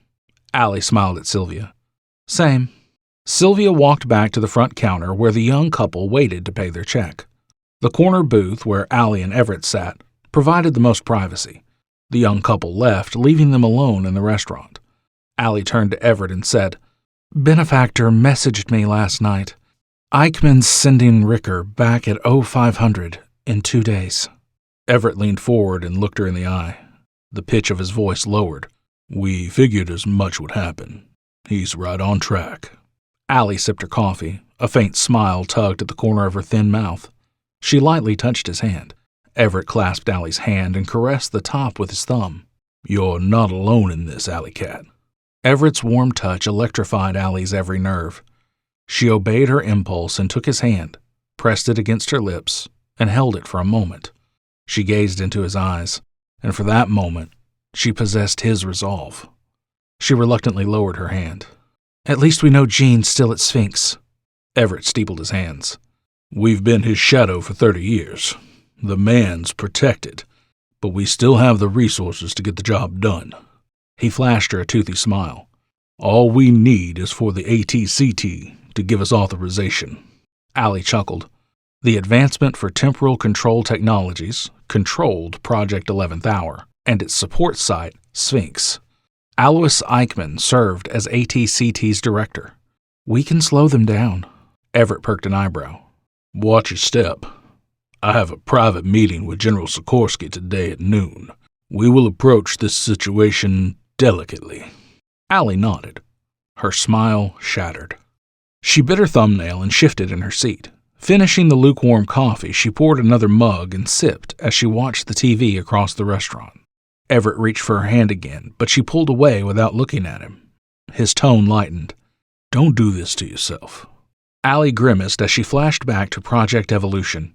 Allie smiled at Sylvia. "Same." Sylvia walked back to the front counter where the young couple waited to pay their check. The corner booth where Allie and Everett sat provided the most privacy. The young couple left, leaving them alone in the restaurant. Allie turned to Everett and said, "Benefactor messaged me last night. Eichmann's sending Ricker back at 0500 in 2 days." Everett leaned forward and looked her in the eye. The pitch of his voice lowered. "We figured as much would happen. He's right on track." Allie sipped her coffee. A faint smile tugged at the corner of her thin mouth. She lightly touched his hand. Everett clasped Allie's hand and caressed the top with his thumb. "You're not alone in this, Alley Cat." Everett's warm touch electrified Allie's every nerve. She obeyed her impulse and took his hand, pressed it against her lips, and held it for a moment. She gazed into his eyes, and for that moment, she possessed his resolve. She reluctantly lowered her hand. "At least we know Gene's still at Sphinx." Everett steepled his hands. "We've been his shadow for 30 years. The man's protected, but we still have the resources to get the job done." He flashed her a toothy smile. "All we need is for the ATCT to give us authorization." Allie chuckled. The Advancement for Temporal Control Technologies controlled Project 11th Hour and its support site, Sphinx. Alois Eichmann served as ATCT's director. "We can slow them down." Everett perked an eyebrow. "Watch your step. I have a private meeting with General Sikorsky today at noon. We will approach this situation delicately." Allie nodded. Her smile shattered. She bit her thumbnail and shifted in her seat. Finishing the lukewarm coffee, she poured another mug and sipped as she watched the TV across the restaurant. Everett reached for her hand again, but she pulled away without looking at him. His tone lightened. "Don't do this to yourself." Allie grimaced as she flashed back to Project Evolution.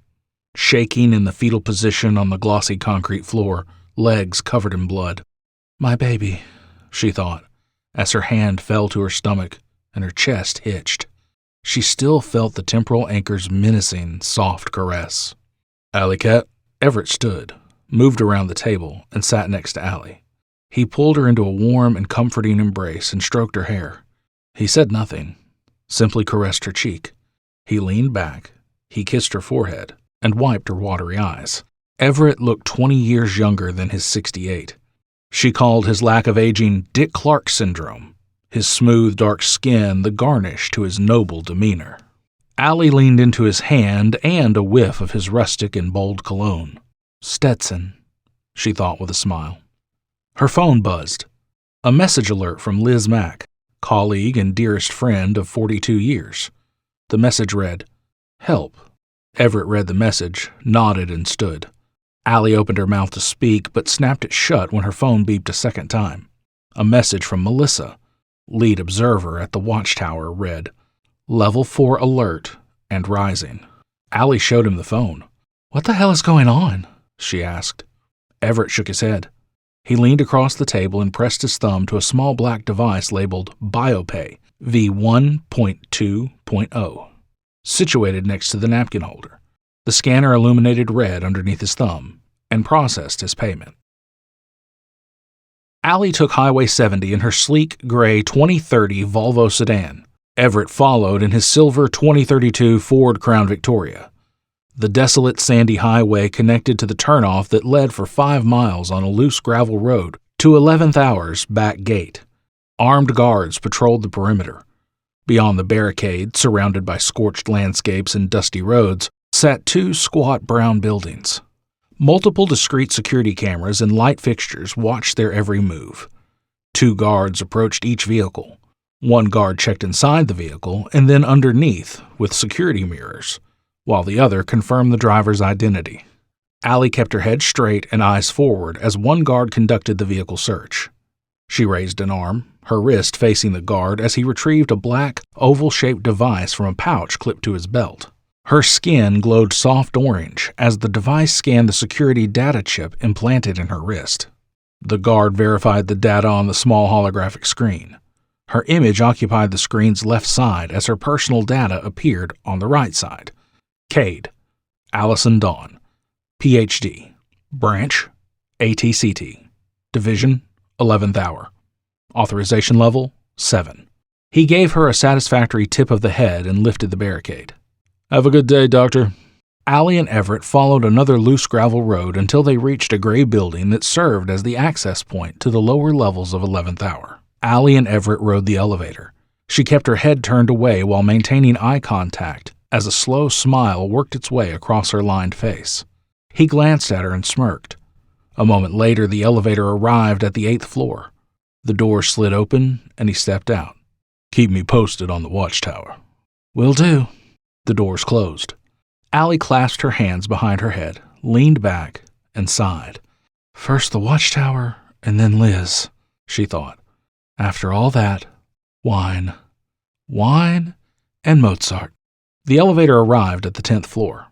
Shaking in the fetal position on the glossy concrete floor, legs covered in blood. "My baby," she thought, as her hand fell to her stomach and her chest hitched. She still felt the temporal anchor's menacing, soft caress. "Alley Cat." Everett stood, moved around the table, and sat next to Allie. He pulled her into a warm and comforting embrace and stroked her hair. He said nothing, simply caressed her cheek. He leaned back, he kissed her forehead, and wiped her watery eyes. Everett looked 20 years younger than his 68. She called his lack of aging Dick Clark syndrome, his smooth, dark skin the garnish to his noble demeanor. Allie leaned into his hand and a whiff of his rustic and bold cologne. "Stetson," she thought with a smile. Her phone buzzed. A message alert from Liz Mack, colleague and dearest friend of 42 years. The message read, "Help." Everett read the message, nodded, and stood. Allie opened her mouth to speak, but snapped it shut when her phone beeped a second time. A message from Melissa, lead observer at the watchtower, read, "Level 4 alert and rising." Allie showed him the phone. "What the hell is going on?" she asked. Everett shook his head. He leaned across the table and pressed his thumb to a small black device labeled BioPay V1.2.0, situated next to the napkin holder. The scanner illuminated red underneath his thumb and processed his payment. Allie took Highway 70 in her sleek, gray 2030 Volvo sedan. Everett followed in his silver 2032 Ford Crown Victoria. The desolate sandy highway connected to the turnoff that led for 5 miles on a loose gravel road to 11th Hour's back gate. Armed guards patrolled the perimeter. Beyond the barricade, surrounded by scorched landscapes and dusty roads, sat 2 squat brown buildings. Multiple discreet security cameras and light fixtures watched their every move. 2 guards approached each vehicle. 1 guard checked inside the vehicle and then underneath with security mirrors, while the other confirmed the driver's identity. Allie kept her head straight and eyes forward as 1 guard conducted the vehicle search. She raised an arm, her wrist facing the guard as he retrieved a black, oval-shaped device from a pouch clipped to his belt. Her skin glowed soft orange as the device scanned the security data chip implanted in her wrist. The guard verified the data on the small holographic screen. Her image occupied the screen's left side as her personal data appeared on the right side. Cade, Allison Dawn, Ph.D., Branch, ATCT, Division, 11th hour. Authorization level, 7. He gave her a satisfactory tip of the head and lifted the barricade. "Have a good day, Doctor." Allie and Everett followed another loose gravel road until they reached a gray building that served as the access point to the lower levels of 11th hour. Allie and Everett rode the elevator. She kept her head turned away while maintaining eye contact as a slow smile worked its way across her lined face. He glanced at her and smirked. A moment later, the elevator arrived at the 8th floor. The door slid open and he stepped out. "Keep me posted on the watchtower." "Will do." The doors closed. Allie clasped her hands behind her head, leaned back, and sighed. "First the watchtower, and then Liz," she thought. "After all that, wine. Wine and Mozart." The elevator arrived at the 10th floor.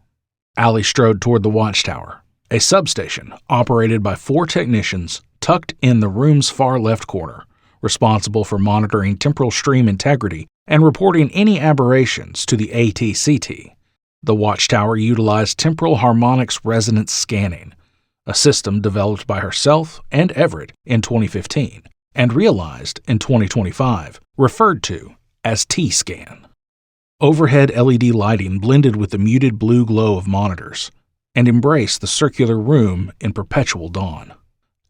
Allie strode toward the watchtower, a substation operated by 4 technicians tucked in the room's far left corner, responsible for monitoring temporal stream integrity and reporting any aberrations to the ATCT. The watchtower utilized temporal harmonics resonance scanning, a system developed by herself and Everett in 2015 and realized in 2025, referred to as T-scan. Overhead LED lighting blended with the muted blue glow of monitors and embraced the circular room in perpetual dawn.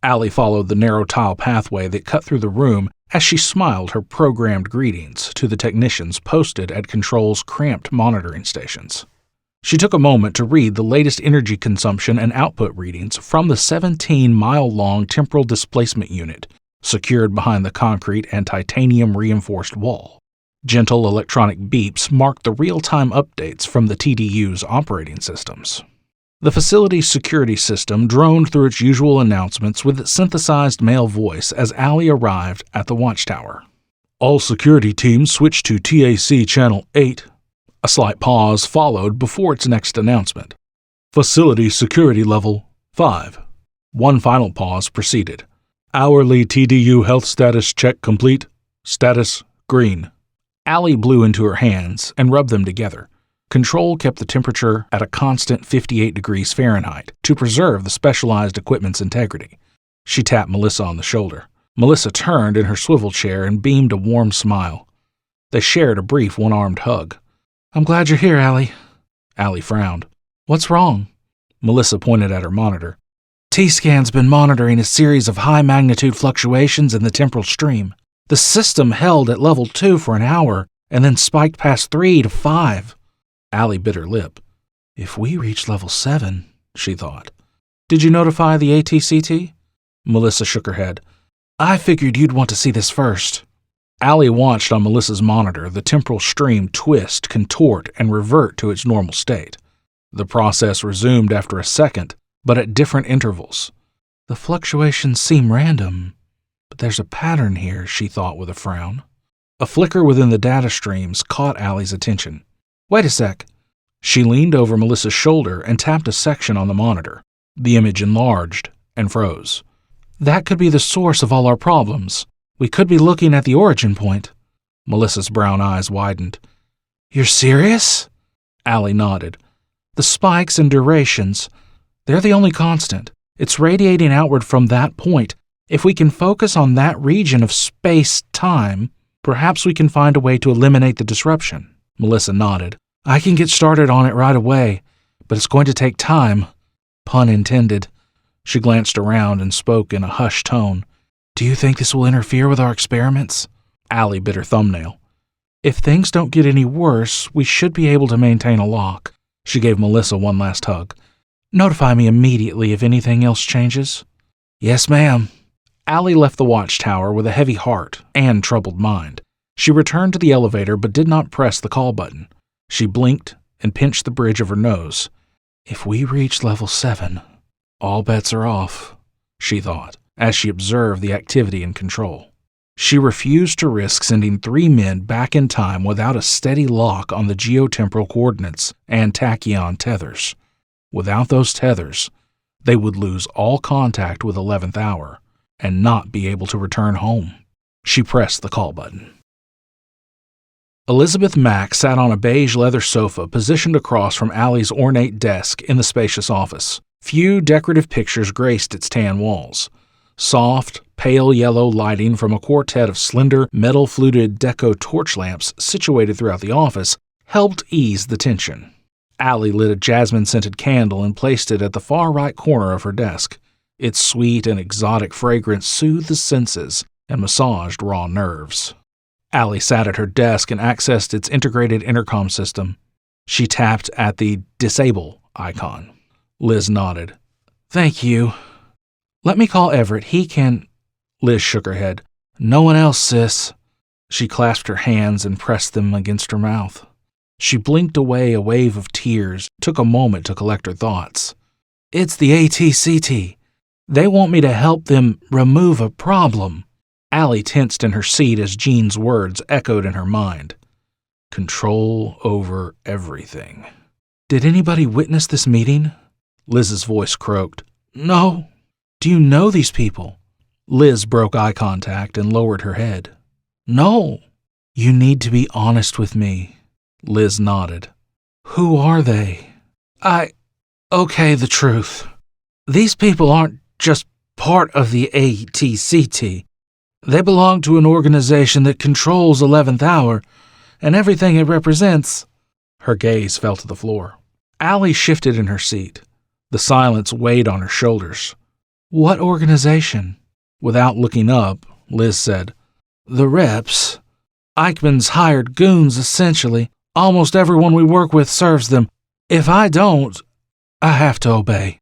Allie followed the narrow tile pathway that cut through the room as she smiled her programmed greetings to the technicians posted at Control's cramped monitoring stations. She took a moment to read the latest energy consumption and output readings from the 17-mile-long temporal displacement unit secured behind the concrete and titanium-reinforced wall. Gentle electronic beeps marked the real-time updates from the TDU's operating systems. The facility's security system droned through its usual announcements with its synthesized male voice as Allie arrived at the watchtower. "All security teams switch to TAC Channel 8. A slight pause followed before its next announcement. "Facility security level 5. One final pause preceded. "Hourly TDU health status check complete. Status green." Allie blew into her hands and rubbed them together. Control kept the temperature at a constant 58 degrees Fahrenheit to preserve the specialized equipment's integrity. She tapped Melissa on the shoulder. Melissa turned in her swivel chair and beamed a warm smile. They shared a brief one-armed hug. "I'm glad you're here, Allie." Allie frowned. "What's wrong?" Melissa pointed at her monitor. "T-scan's been monitoring a series of high-magnitude fluctuations in the temporal stream. The system held at level 2 for an hour and then spiked past 3 to 5. Allie bit her lip. "If we reach level 7, she thought. "Did you notify the ATCT?" Melissa shook her head. "I figured you'd want to see this first." Allie watched on Melissa's monitor the temporal stream twist, contort, and revert to its normal state. The process resumed after a second, but at different intervals. "The fluctuations seem random, but there's a pattern here," she thought with a frown. A flicker within the data streams caught Allie's attention. "Wait a sec." She leaned over Melissa's shoulder and tapped a section on the monitor. The image enlarged and froze. "That could be the source of all our problems. We could be looking at the origin point." Melissa's brown eyes widened. "You're serious?" Allie nodded. "The spikes and durations, they're the only constant. It's radiating outward from that point. If we can focus on that region of space-time, perhaps we can find a way to eliminate the disruption." Melissa nodded. "I can get started on it right away, but it's going to take time. Pun intended." She glanced around and spoke in a hushed tone. "Do you think this will interfere with our experiments?" Allie bit her thumbnail. "If things don't get any worse, we should be able to maintain a lock." She gave Melissa one last hug. "Notify me immediately if anything else changes." "Yes, ma'am." Allie left the watchtower with a heavy heart and troubled mind. She returned to the elevator but did not press the call button. She blinked and pinched the bridge of her nose. "If we reach level 7, all bets are off," she thought, as she observed the activity in Control. She refused to risk sending 3 men back in time without a steady lock on the geotemporal coordinates and tachyon tethers. Without those tethers, they would lose all contact with 11th Hour and not be able to return home. She pressed the call button. Elizabeth Mack sat on a beige leather sofa positioned across from Allie's ornate desk in the spacious office. Few decorative pictures graced its tan walls. Soft, pale yellow lighting from a quartet of slender, metal-fluted deco torch lamps situated throughout the office helped ease the tension. Allie lit a jasmine-scented candle and placed it at the far right corner of her desk. Its sweet and exotic fragrance soothed the senses and massaged raw nerves. Allie sat at her desk and accessed its integrated intercom system. She tapped at the Disable icon. Liz nodded. "Thank you. Let me call Everett. He can—" Liz shook her head. "No one else, sis." She clasped her hands and pressed them against her mouth. She blinked away a wave of tears, took a moment to collect her thoughts. "It's the ATCT. They want me to help them remove a problem." Allie tensed in her seat as Jean's words echoed in her mind. Control over everything. "Did anybody witness this meeting?" Liz's voice croaked. "No." "Do you know these people?" Liz broke eye contact and lowered her head. "No." "You need to be honest with me." Liz nodded. "Who are they?" Okay, the truth. These people aren't just part of the ATCT. They belong to an organization that controls 11th Hour and everything it represents." Her gaze fell to the floor. Allie shifted in her seat. The silence weighed on her shoulders. "What organization?" Without looking up, Liz said, "The reps. Eichmann's hired goons, essentially. Almost everyone we work with serves them. If I don't, I have to obey."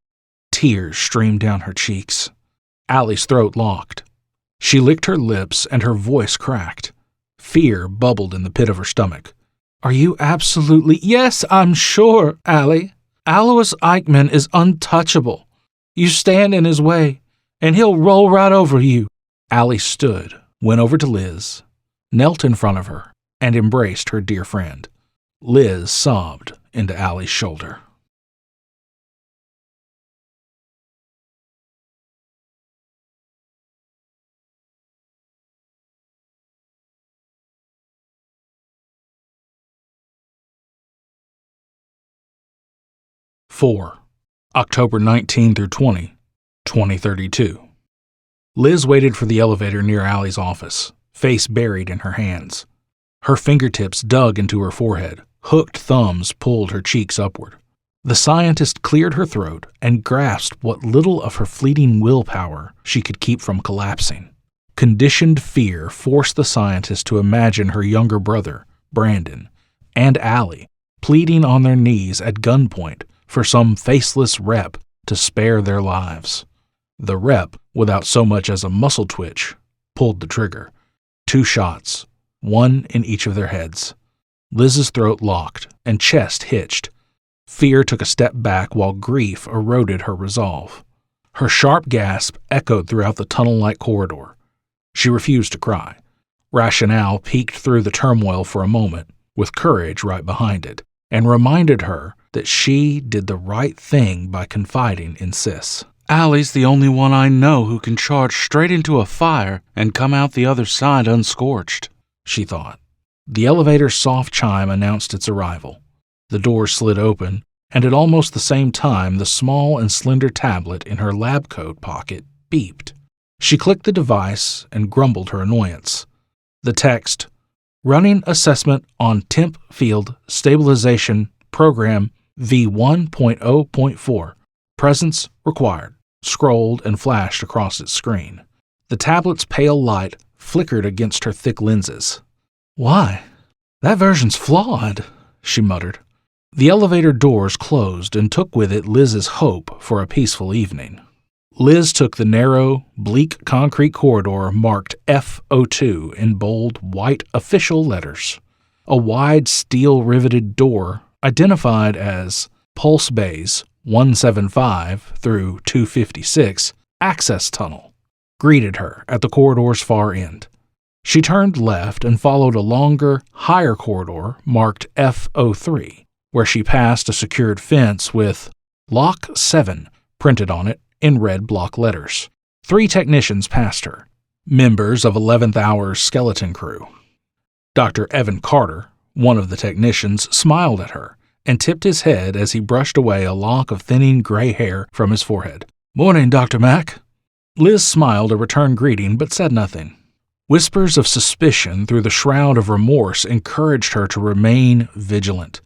Tears streamed down her cheeks. Allie's throat locked. She licked her lips and her voice cracked. Fear bubbled in the pit of her stomach. "Are you absolutely—" "Yes, I'm sure, Allie. Alois Eichmann is untouchable. You stand in his way, and he'll roll right over you." Allie stood, went over to Liz, knelt in front of her, and embraced her dear friend. Liz sobbed into Allie's shoulder. "4. October 19 through 20, 2032. Liz waited for the elevator near Allie's office, face buried in her hands. Her fingertips dug into her forehead, hooked thumbs pulled her cheeks upward. The scientist cleared her throat and grasped what little of her fleeting willpower she could keep from collapsing. Conditioned fear forced the scientist to imagine her younger brother, Brandon, and Allie pleading on their knees at gunpoint for some faceless rep to spare their lives. The rep, without so much as a muscle twitch, pulled the trigger. 2 shots, one in each of their heads. Liz's throat locked and chest hitched. Fear took a step back while grief eroded her resolve. Her sharp gasp echoed throughout the tunnel-like corridor. She refused to cry. Rationale peeked through the turmoil for a moment, with courage right behind it, and reminded her that she did the right thing by confiding in Sis. "Allie's the only one I know who can charge straight into a fire and come out the other side unscorched," she thought. The elevator's soft chime announced its arrival. The door slid open, and at almost the same time the small and slender tablet in her lab coat pocket beeped. She clicked the device and grumbled her annoyance. The text, "Running assessment on temp field stabilization program V1.0.4. Presence required," scrolled and flashed across its screen. The tablet's pale light flickered against her thick lenses. "Why? That version's flawed," she muttered. The elevator doors closed and took with it Liz's hope for a peaceful evening. Liz took the narrow, bleak concrete corridor marked F02 in bold, white official letters. A wide, steel-riveted door identified as Pulse Bays 175 through 256 Access Tunnel greeted her at the corridor's far end. She turned left and followed a longer, higher corridor marked F03, where she passed a secured fence with Lock 7 printed on it in red block letters. 3 technicians passed her, members of 11th Hour's skeleton crew. Dr. Evan Carter, one of the technicians, smiled at her and tipped his head as he brushed away a lock of thinning gray hair from his forehead. "Morning, Dr. Mack." Liz smiled a return greeting but said nothing. Whispers of suspicion through the shroud of remorse encouraged her to remain vigilant.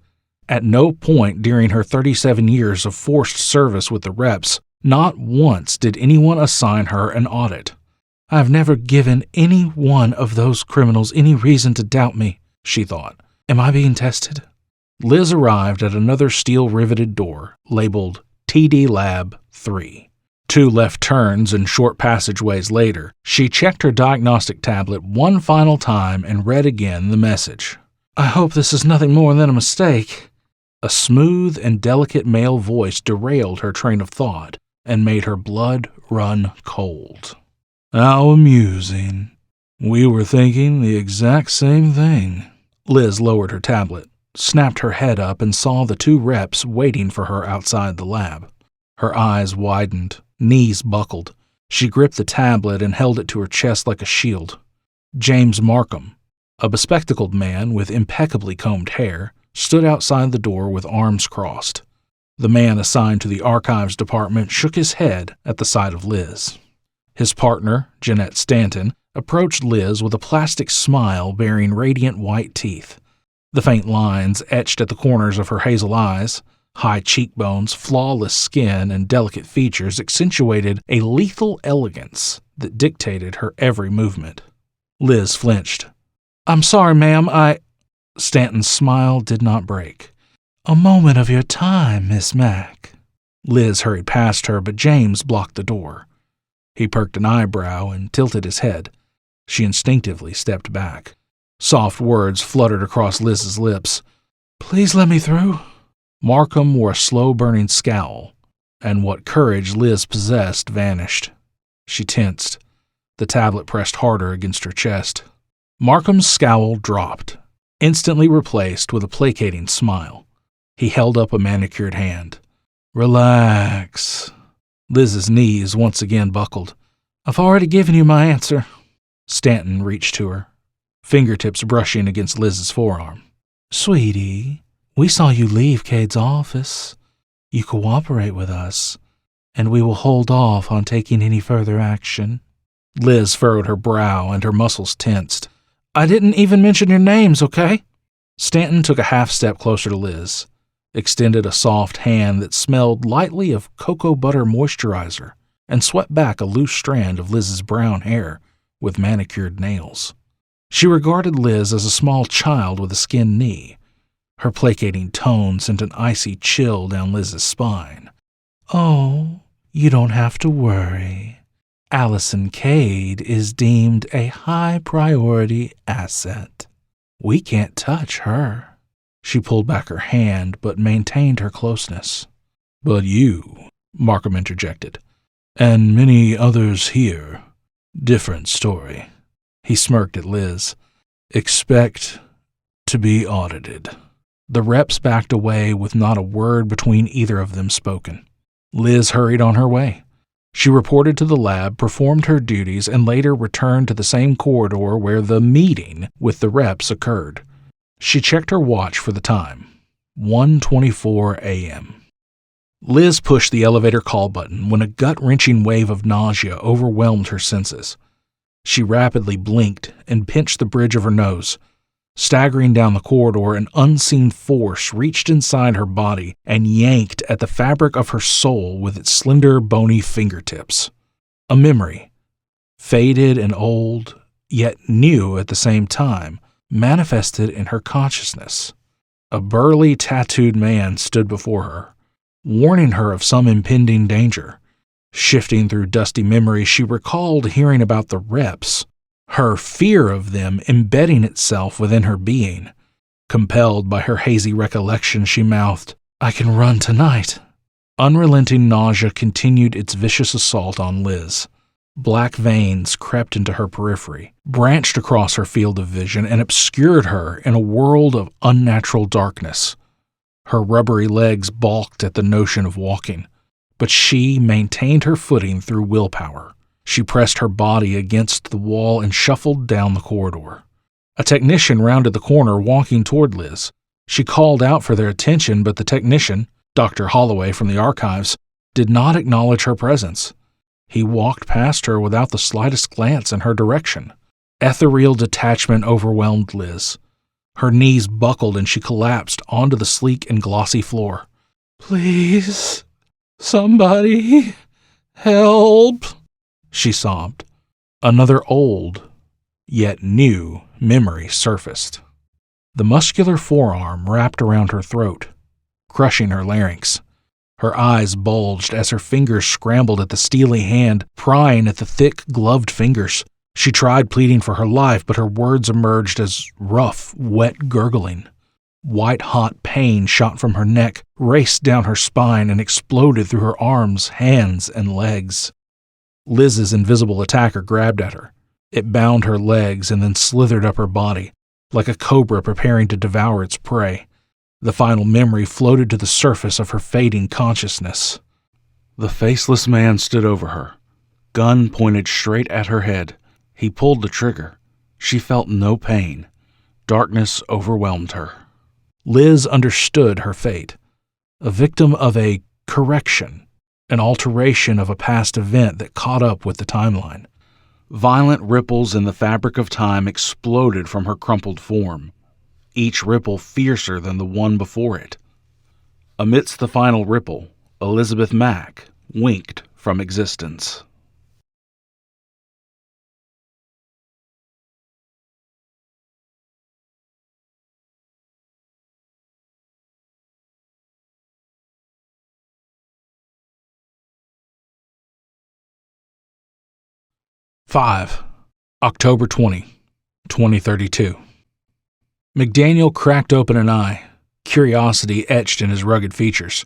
At no point during her 37 years of forced service with the reps, not once did anyone assign her an audit. "I have never given any one of those criminals any reason to doubt me," she thought. "Am I being tested?" Liz arrived at another steel-riveted door labeled TD Lab 3. 2 left turns and short passageways later, she checked her diagnostic tablet one final time and read again the message. "I hope this is nothing more than a mistake." A smooth and delicate male voice derailed her train of thought and made her blood run cold. "How amusing. We were thinking the exact same thing." Liz lowered her tablet, snapped her head up, and saw the 2 reps waiting for her outside the lab. Her eyes widened, knees buckled. She gripped the tablet and held it to her chest like a shield. James Markham, a bespectacled man with impeccably combed hair, stood outside the door with arms crossed. The man assigned to the archives department shook his head at the sight of Liz. His partner, Jeanette Stanton, approached Liz with a plastic smile bearing radiant white teeth. The faint lines etched at the corners of her hazel eyes, high cheekbones, flawless skin, and delicate features accentuated a lethal elegance that dictated her every movement. Liz flinched. "I'm sorry, ma'am, Stanton's smile did not break. "A moment of your time, Miss Mack." Liz hurried past her, but James blocked the door. He perked an eyebrow and tilted his head. She instinctively stepped back. Soft words fluttered across Liz's lips. "Please let me through." Markham wore a slow-burning scowl, and what courage Liz possessed vanished. She tensed. The tablet pressed harder against her chest. Markham's scowl dropped, instantly replaced with a placating smile. He held up a manicured hand. "Relax." Liz's knees once again buckled. "I've already given you my answer." Stanton reached to her, fingertips brushing against Liz's forearm. "Sweetie, we saw you leave Cade's office. You cooperate with us, and we will hold off on taking any further action." Liz furrowed her brow and her muscles tensed. "I didn't even mention your names, okay?" Stanton took a half step closer to Liz, extended a soft hand that smelled lightly of cocoa butter moisturizer, and swept back a loose strand of Liz's brown hair with manicured nails. She regarded Liz as a small child with a skinned knee. Her placating tone sent an icy chill down Liz's spine. "Oh, you don't have to worry. Allison Cade is deemed a high-priority asset. We can't touch her." She pulled back her hand but maintained her closeness. "But you," Markham interjected, "and many others here. Different story." He smirked at Liz. "Expect to be audited." The reps backed away with not a word between either of them spoken. Liz hurried on her way. She reported to the lab, performed her duties, and later returned to the same corridor where the meeting with the reps occurred. She checked her watch for the time. 1:24 a.m. Liz pushed the elevator call button when a gut-wrenching wave of nausea overwhelmed her senses. She rapidly blinked and pinched the bridge of her nose. Staggering down the corridor, an unseen force reached inside her body and yanked at the fabric of her soul with its slender, bony fingertips. A memory, faded and old, yet new at the same time, manifested in her consciousness. A burly, tattooed man stood before her, warning her of some impending danger. Shifting through dusty memories, she recalled hearing about the reps, her fear of them embedding itself within her being. Compelled by her hazy recollection, she mouthed, "I can run tonight." Unrelenting nausea continued its vicious assault on Liz. Black veins crept into her periphery, branched across her field of vision, and obscured her in a world of unnatural darkness. Her rubbery legs balked at the notion of walking, but she maintained her footing through willpower. She pressed her body against the wall and shuffled down the corridor. A technician rounded the corner, walking toward Liz. She called out for their attention, but the technician, Dr. Holloway from the archives, did not acknowledge her presence. He walked past her without the slightest glance in her direction. Ethereal detachment overwhelmed Liz. Her knees buckled and she collapsed onto the sleek and glossy floor. "Please, somebody, help," she sobbed. Another old, yet new, memory surfaced. The muscular forearm wrapped around her throat, crushing her larynx. Her eyes bulged as her fingers scrambled at the steely hand, prying at the thick, gloved fingers. She tried pleading for her life, but her words emerged as rough, wet gurgling. White-hot pain shot from her neck, raced down her spine, and exploded through her arms, hands, and legs. Liz's invisible attacker grabbed at her. It bound her legs and then slithered up her body, like a cobra preparing to devour its prey. The final memory floated to the surface of her fading consciousness. The faceless man stood over her, gun pointed straight at her head. He pulled the trigger. She felt no pain. Darkness overwhelmed her. Liz understood her fate. A victim of a correction, an alteration of a past event that caught up with the timeline. Violent ripples in the fabric of time exploded from her crumpled form, each ripple fiercer than the one before it. Amidst the final ripple, Elizabeth Mack winked from existence. October 20, 2032. McDaniel cracked open an eye, curiosity etched in his rugged features.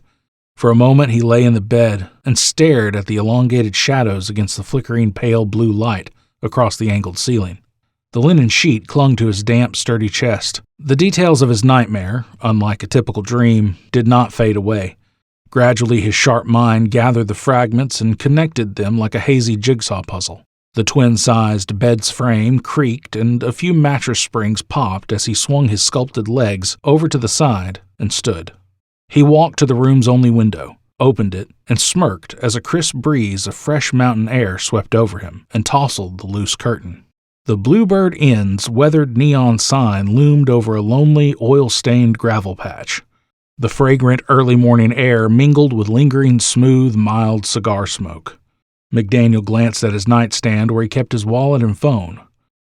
For a moment he lay in the bed and stared at the elongated shadows against the flickering pale blue light across the angled ceiling. The linen sheet clung to his damp, sturdy chest. The details of his nightmare, unlike a typical dream, did not fade away. Gradually his sharp mind gathered the fragments and connected them like a hazy jigsaw puzzle. The twin-sized bed's frame creaked and a few mattress springs popped as he swung his sculpted legs over to the side and stood. He walked to the room's only window, opened it, and smirked as a crisp breeze of fresh mountain air swept over him and tousled the loose curtain. The Bluebird Inn's weathered neon sign loomed over a lonely, oil-stained gravel patch. The fragrant early morning air mingled with lingering, smooth, mild cigar smoke. McDaniel glanced at his nightstand where he kept his wallet and phone.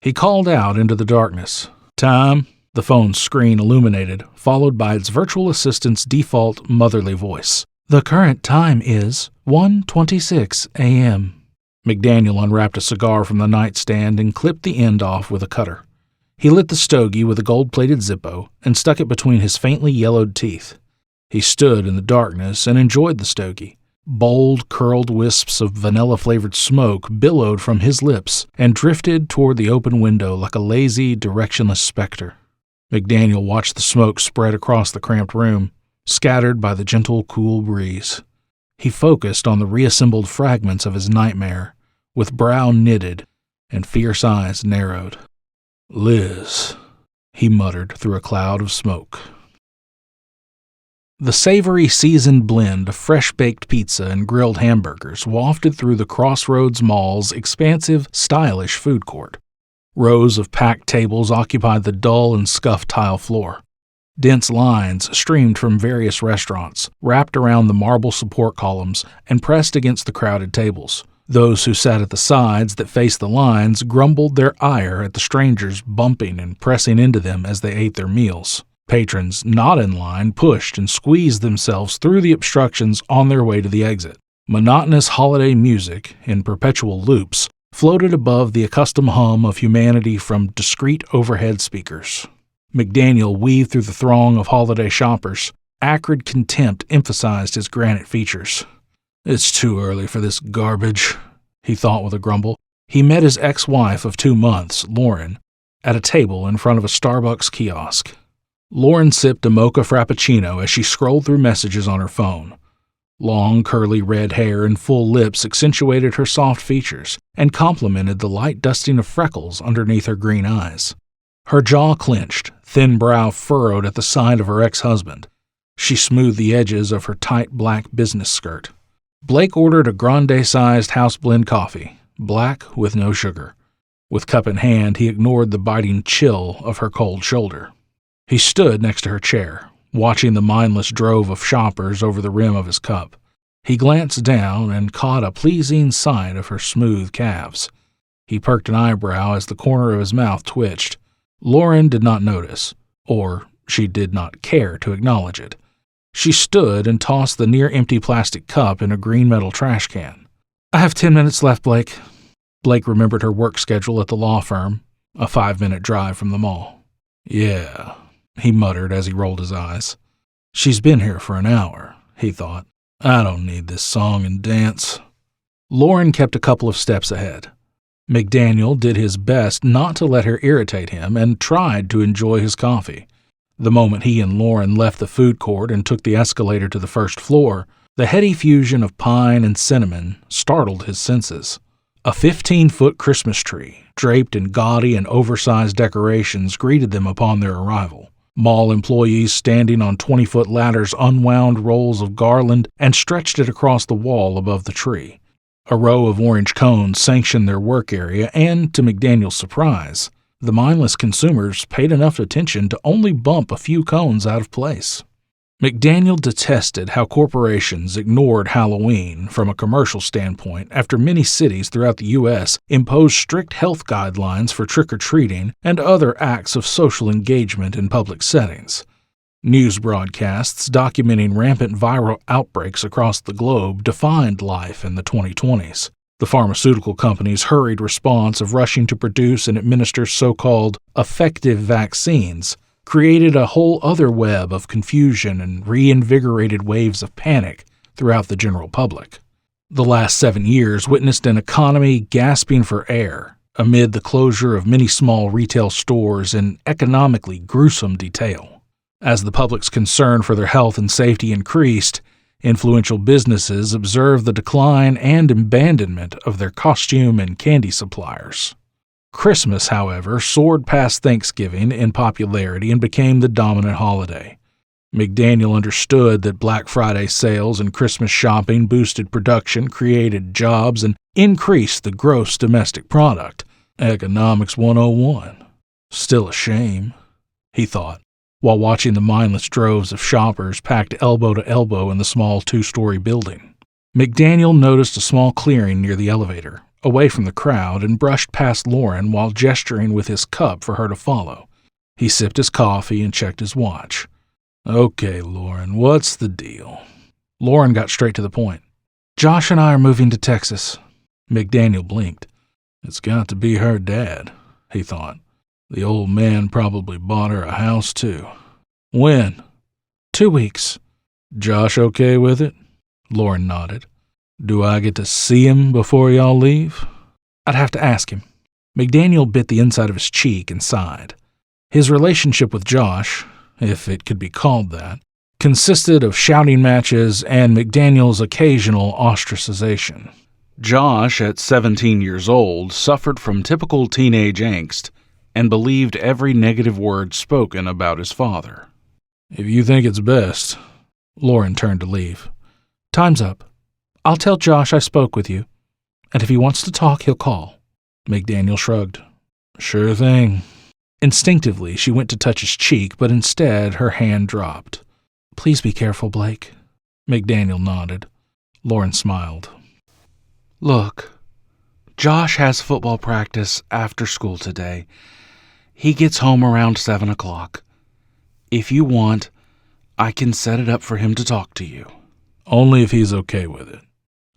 He called out into the darkness. "Time?" The phone's screen illuminated, followed by its virtual assistant's default motherly voice. "The current time is 1:26 a.m. McDaniel unwrapped a cigar from the nightstand and clipped the end off with a cutter. He lit the stogie with a gold-plated Zippo and stuck it between his faintly yellowed teeth. He stood in the darkness and enjoyed the stogie. Bold, curled wisps of vanilla-flavored smoke billowed from his lips and drifted toward the open window like a lazy, directionless specter. McDaniel watched the smoke spread across the cramped room, scattered by the gentle, cool breeze. He focused on the reassembled fragments of his nightmare, with brow knitted and fierce eyes narrowed. "Liz," he muttered through a cloud of smoke. The savory seasoned blend of fresh-baked pizza and grilled hamburgers wafted through the Crossroads Mall's expansive, stylish food court. Rows of packed tables occupied the dull and scuffed tile floor. Dense lines streamed from various restaurants, wrapped around the marble support columns and pressed against the crowded tables. Those who sat at the sides that faced the lines grumbled their ire at the strangers bumping and pressing into them as they ate their meals. Patrons not in line pushed and squeezed themselves through the obstructions on their way to the exit. Monotonous holiday music, in perpetual loops, floated above the accustomed hum of humanity from discreet overhead speakers. McDaniel weaved through the throng of holiday shoppers. Acrid contempt emphasized his granite features. "It's too early for this garbage," he thought with a grumble. He met his ex-wife of 2 months, Lauren, at a table in front of a Starbucks kiosk. Lauren sipped a mocha frappuccino as she scrolled through messages on her phone. Long, curly red hair and full lips accentuated her soft features and complemented the light dusting of freckles underneath her green eyes. Her jaw clenched, thin brow furrowed at the sight of her ex-husband. She smoothed the edges of her tight black business skirt. Blake ordered a grande-sized house blend coffee, black with no sugar. With cup in hand, he ignored the biting chill of her cold shoulder. He stood next to her chair, watching the mindless drove of shoppers over the rim of his cup. He glanced down and caught a pleasing sight of her smooth calves. He perked an eyebrow as the corner of his mouth twitched. Lauren did not notice, or she did not care to acknowledge it. She stood and tossed the near-empty plastic cup in a green metal trash can. "I have 10 minutes left, Blake." Blake remembered her work schedule at the law firm, a 5-minute drive from the mall. "Yeah," he muttered as he rolled his eyes. "She's been here for an hour," he thought. "I don't need this song and dance." Lauren kept a couple of steps ahead. McDaniel did his best not to let her irritate him and tried to enjoy his coffee. The moment he and Lauren left the food court and took the escalator to the first floor, the heady fusion of pine and cinnamon startled his senses. A 15-foot Christmas tree, draped in gaudy and oversized decorations, greeted them upon their arrival. Mall employees standing on 20-foot ladders unwound rolls of garland and stretched it across the wall above the tree. A row of orange cones sanctioned their work area, and, to McDaniel's surprise, the mindless consumers paid enough attention to only bump a few cones out of place. McDaniel detested how corporations ignored Halloween from a commercial standpoint after many cities throughout the U.S. imposed strict health guidelines for trick-or-treating and other acts of social engagement in public settings. News broadcasts documenting rampant viral outbreaks across the globe defined life in the 2020s. The pharmaceutical companies' hurried response of rushing to produce and administer so-called effective vaccines created a whole other web of confusion and reinvigorated waves of panic throughout the general public. The last 7 years witnessed an economy gasping for air amid the closure of many small retail stores in economically gruesome detail. As the public's concern for their health and safety increased, influential businesses observed the decline and abandonment of their costume and candy suppliers. Christmas, however, soared past Thanksgiving in popularity and became the dominant holiday. McDaniel understood that Black Friday sales and Christmas shopping boosted production, created jobs, and increased the gross domestic product. Economics 101. Still a shame, he thought, while watching the mindless droves of shoppers packed elbow to elbow in the small 2-story building. McDaniel noticed a small clearing near the elevator, away from the crowd, and brushed past Lauren while gesturing with his cup for her to follow. He sipped his coffee and checked his watch. "Okay, Lauren, what's the deal?" Lauren got straight to the point. "Josh and I are moving to Texas." McDaniel blinked. "It's got to be her dad," he thought. "The old man probably bought her a house, too." "When?" 2 weeks. "Josh okay with it?" Lauren nodded. "Do I get to see him before y'all leave?" "I'd have to ask him." McDaniel bit the inside of his cheek and sighed. His relationship with Josh, if it could be called that, consisted of shouting matches and McDaniel's occasional ostracization. Josh, at 17 years old, suffered from typical teenage angst and believed every negative word spoken about his father. "If you think it's best." Lauren turned to leave. "Time's up. I'll tell Josh I spoke with you, and if he wants to talk, he'll call." McDaniel shrugged. "Sure thing." Instinctively, she went to touch his cheek, but instead her hand dropped. "Please be careful, Blake." McDaniel nodded. Lauren smiled. "Look, Josh has football practice after school today. He gets home around 7 o'clock. If you want, I can set it up for him to talk to you." "Only if he's okay with it.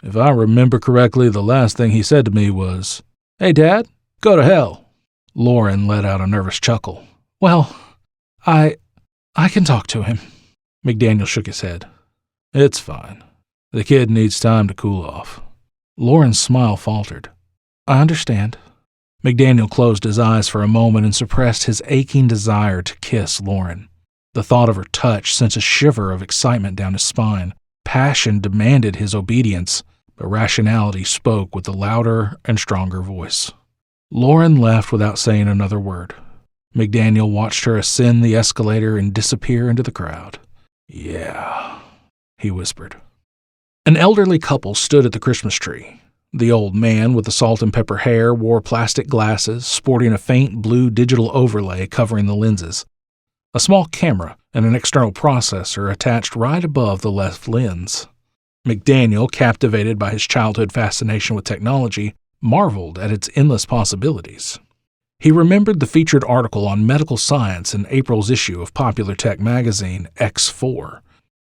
If I remember correctly, the last thing he said to me was, 'Hey, Dad, go to hell.'" Lauren let out a nervous chuckle. "Well, I can talk to him." McDaniel shook his head. "It's fine. The kid needs time to cool off." Lauren's smile faltered. "I understand." McDaniel closed his eyes for a moment and suppressed his aching desire to kiss Lauren. The thought of her touch sent a shiver of excitement down his spine. Passion demanded his obedience, but rationality spoke with a louder and stronger voice. Lauren left without saying another word. McDaniel watched her ascend the escalator and disappear into the crowd. "Yeah," he whispered. An elderly couple stood at the Christmas tree. The old man with the salt and pepper hair wore plastic glasses, sporting a faint blue digital overlay covering the lenses. A small camera and an external processor attached right above the left lens. McDaniel, captivated by his childhood fascination with technology, marveled at its endless possibilities. He remembered the featured article on medical science in April's issue of popular tech magazine X4.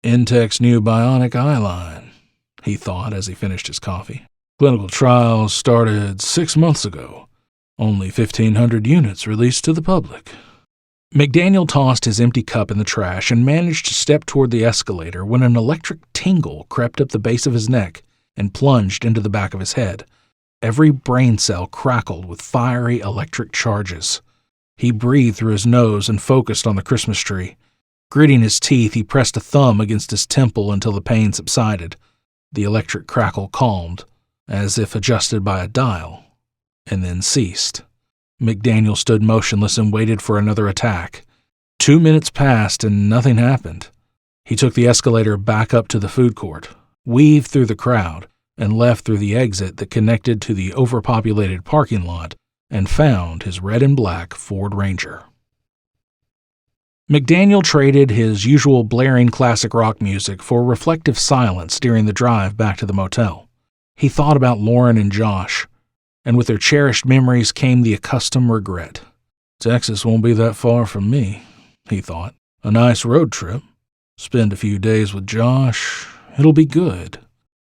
"Intech's new bionic eye line," he thought as he finished his coffee. "Clinical trials started 6 months ago. Only 1,500 units released to the public." McDaniel tossed his empty cup in the trash and managed to step toward the escalator when an electric tingle crept up the base of his neck and plunged into the back of his head. Every brain cell crackled with fiery electric charges. He breathed through his nose and focused on the Christmas tree. Gritting his teeth, he pressed a thumb against his temple until the pain subsided. The electric crackle calmed, as if adjusted by a dial, and then ceased. McDaniel stood motionless and waited for another attack. 2 minutes passed and nothing happened. He took the escalator back up to the food court, weaved through the crowd, and left through the exit that connected to the overpopulated parking lot and found his red and black Ford Ranger. McDaniel traded his usual blaring classic rock music for reflective silence during the drive back to the motel. He thought about Lauren and Josh, and with their cherished memories came the accustomed regret. "Texas won't be that far from me," he thought. "A nice road trip. Spend a few days with Josh. It'll be good."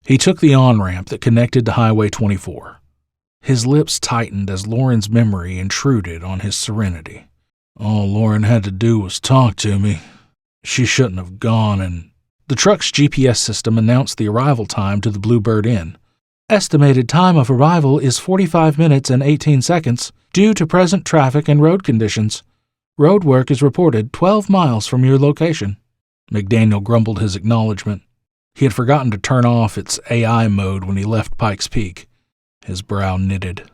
He took the on-ramp that connected to Highway 24. His lips tightened as Lauren's memory intruded on his serenity. All Lauren had to do was talk to me. She shouldn't have gone and... The truck's GPS system announced the arrival time to the Bluebird Inn. "Estimated time of arrival is 45 minutes and 18 seconds due to present traffic and road conditions. Road work is reported 12 miles from your location." McDaniel grumbled his acknowledgement. He had forgotten to turn off its AI mode when he left Pikes Peak. His brow knitted.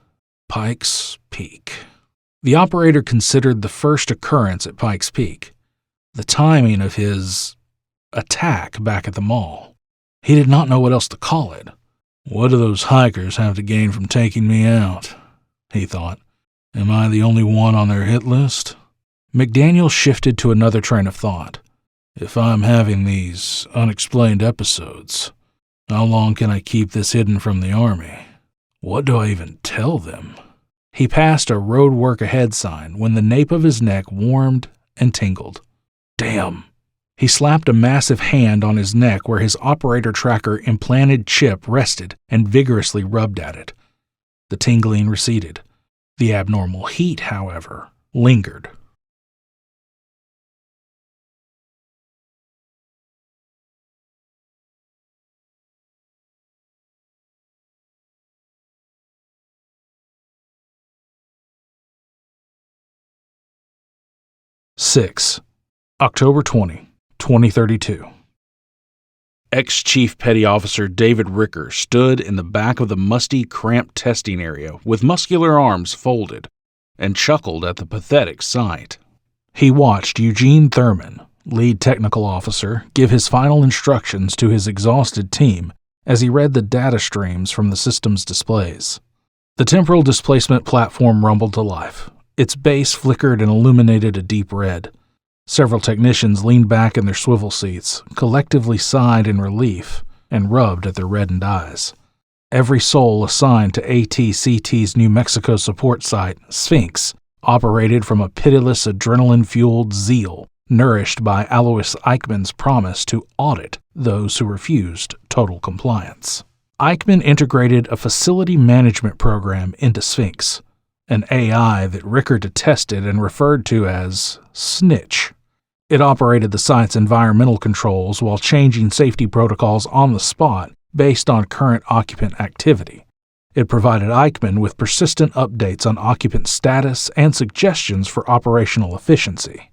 Pikes Peak. The operator considered the first occurrence at Pikes Peak, the timing of his attack back at the mall. He did not know what else to call it. "What do those hikers have to gain from taking me out?" he thought. "Am I the only one on their hit list?" McDaniel shifted to another train of thought. "If I'm having these unexplained episodes, how long can I keep this hidden from the Army? What do I even tell them?" He passed a road work ahead sign when the nape of his neck warmed and tingled. Damn. He slapped a massive hand on his neck where his operator tracker implanted chip rested and vigorously rubbed at it. The tingling receded. The abnormal heat, however, lingered. October 20, 2032. Ex-Chief Petty Officer David Ricker stood in the back of the musty, cramped testing area with muscular arms folded and chuckled at the pathetic sight. He watched Eugene Thurman, lead technical officer, give his final instructions to his exhausted team as he read the data streams from the system's displays. The temporal displacement platform rumbled to life. Its base flickered and illuminated a deep red. Several technicians leaned back in their swivel seats, collectively sighed in relief, and rubbed at their reddened eyes. Every soul assigned to ATCT's New Mexico support site, Sphinx, operated from a pitiless adrenaline-fueled zeal, nourished by Alois Eichmann's promise to audit those who refused total compliance. Eichmann integrated a facility management program into Sphinx, an AI that Ricker detested and referred to as Snitch. It operated the site's environmental controls while changing safety protocols on the spot based on current occupant activity. It provided Eichmann with persistent updates on occupant status and suggestions for operational efficiency.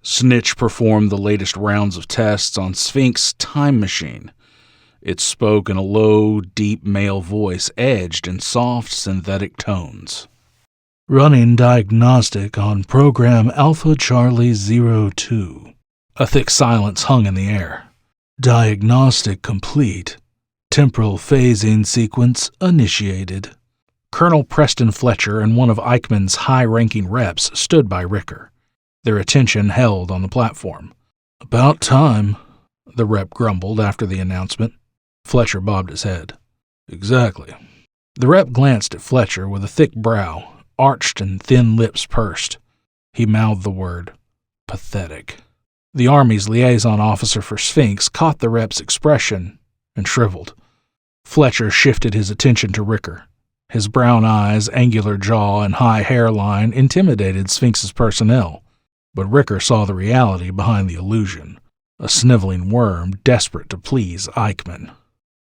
Snitch performed the latest rounds of tests on Sphinx time machine. It spoke in a low, deep male voice edged in soft, synthetic tones. Running diagnostic on program Alpha Charlie 02. A thick silence hung in the air. Diagnostic complete. Temporal phasing sequence initiated. Colonel Preston Fletcher and one of Eichmann's high-ranking reps stood by Ricker, their attention held on the platform. About time, the rep grumbled after the announcement. Fletcher bobbed his head. Exactly. The rep glanced at Fletcher with a thick brow, arched and thin lips pursed. He mouthed the word, pathetic. The Army's liaison officer for Sphinx caught the rep's expression and shriveled. Fletcher shifted his attention to Ricker. His brown eyes, angular jaw, and high hairline intimidated Sphinx's personnel, but Ricker saw the reality behind the illusion, a sniveling worm desperate to please Eichmann.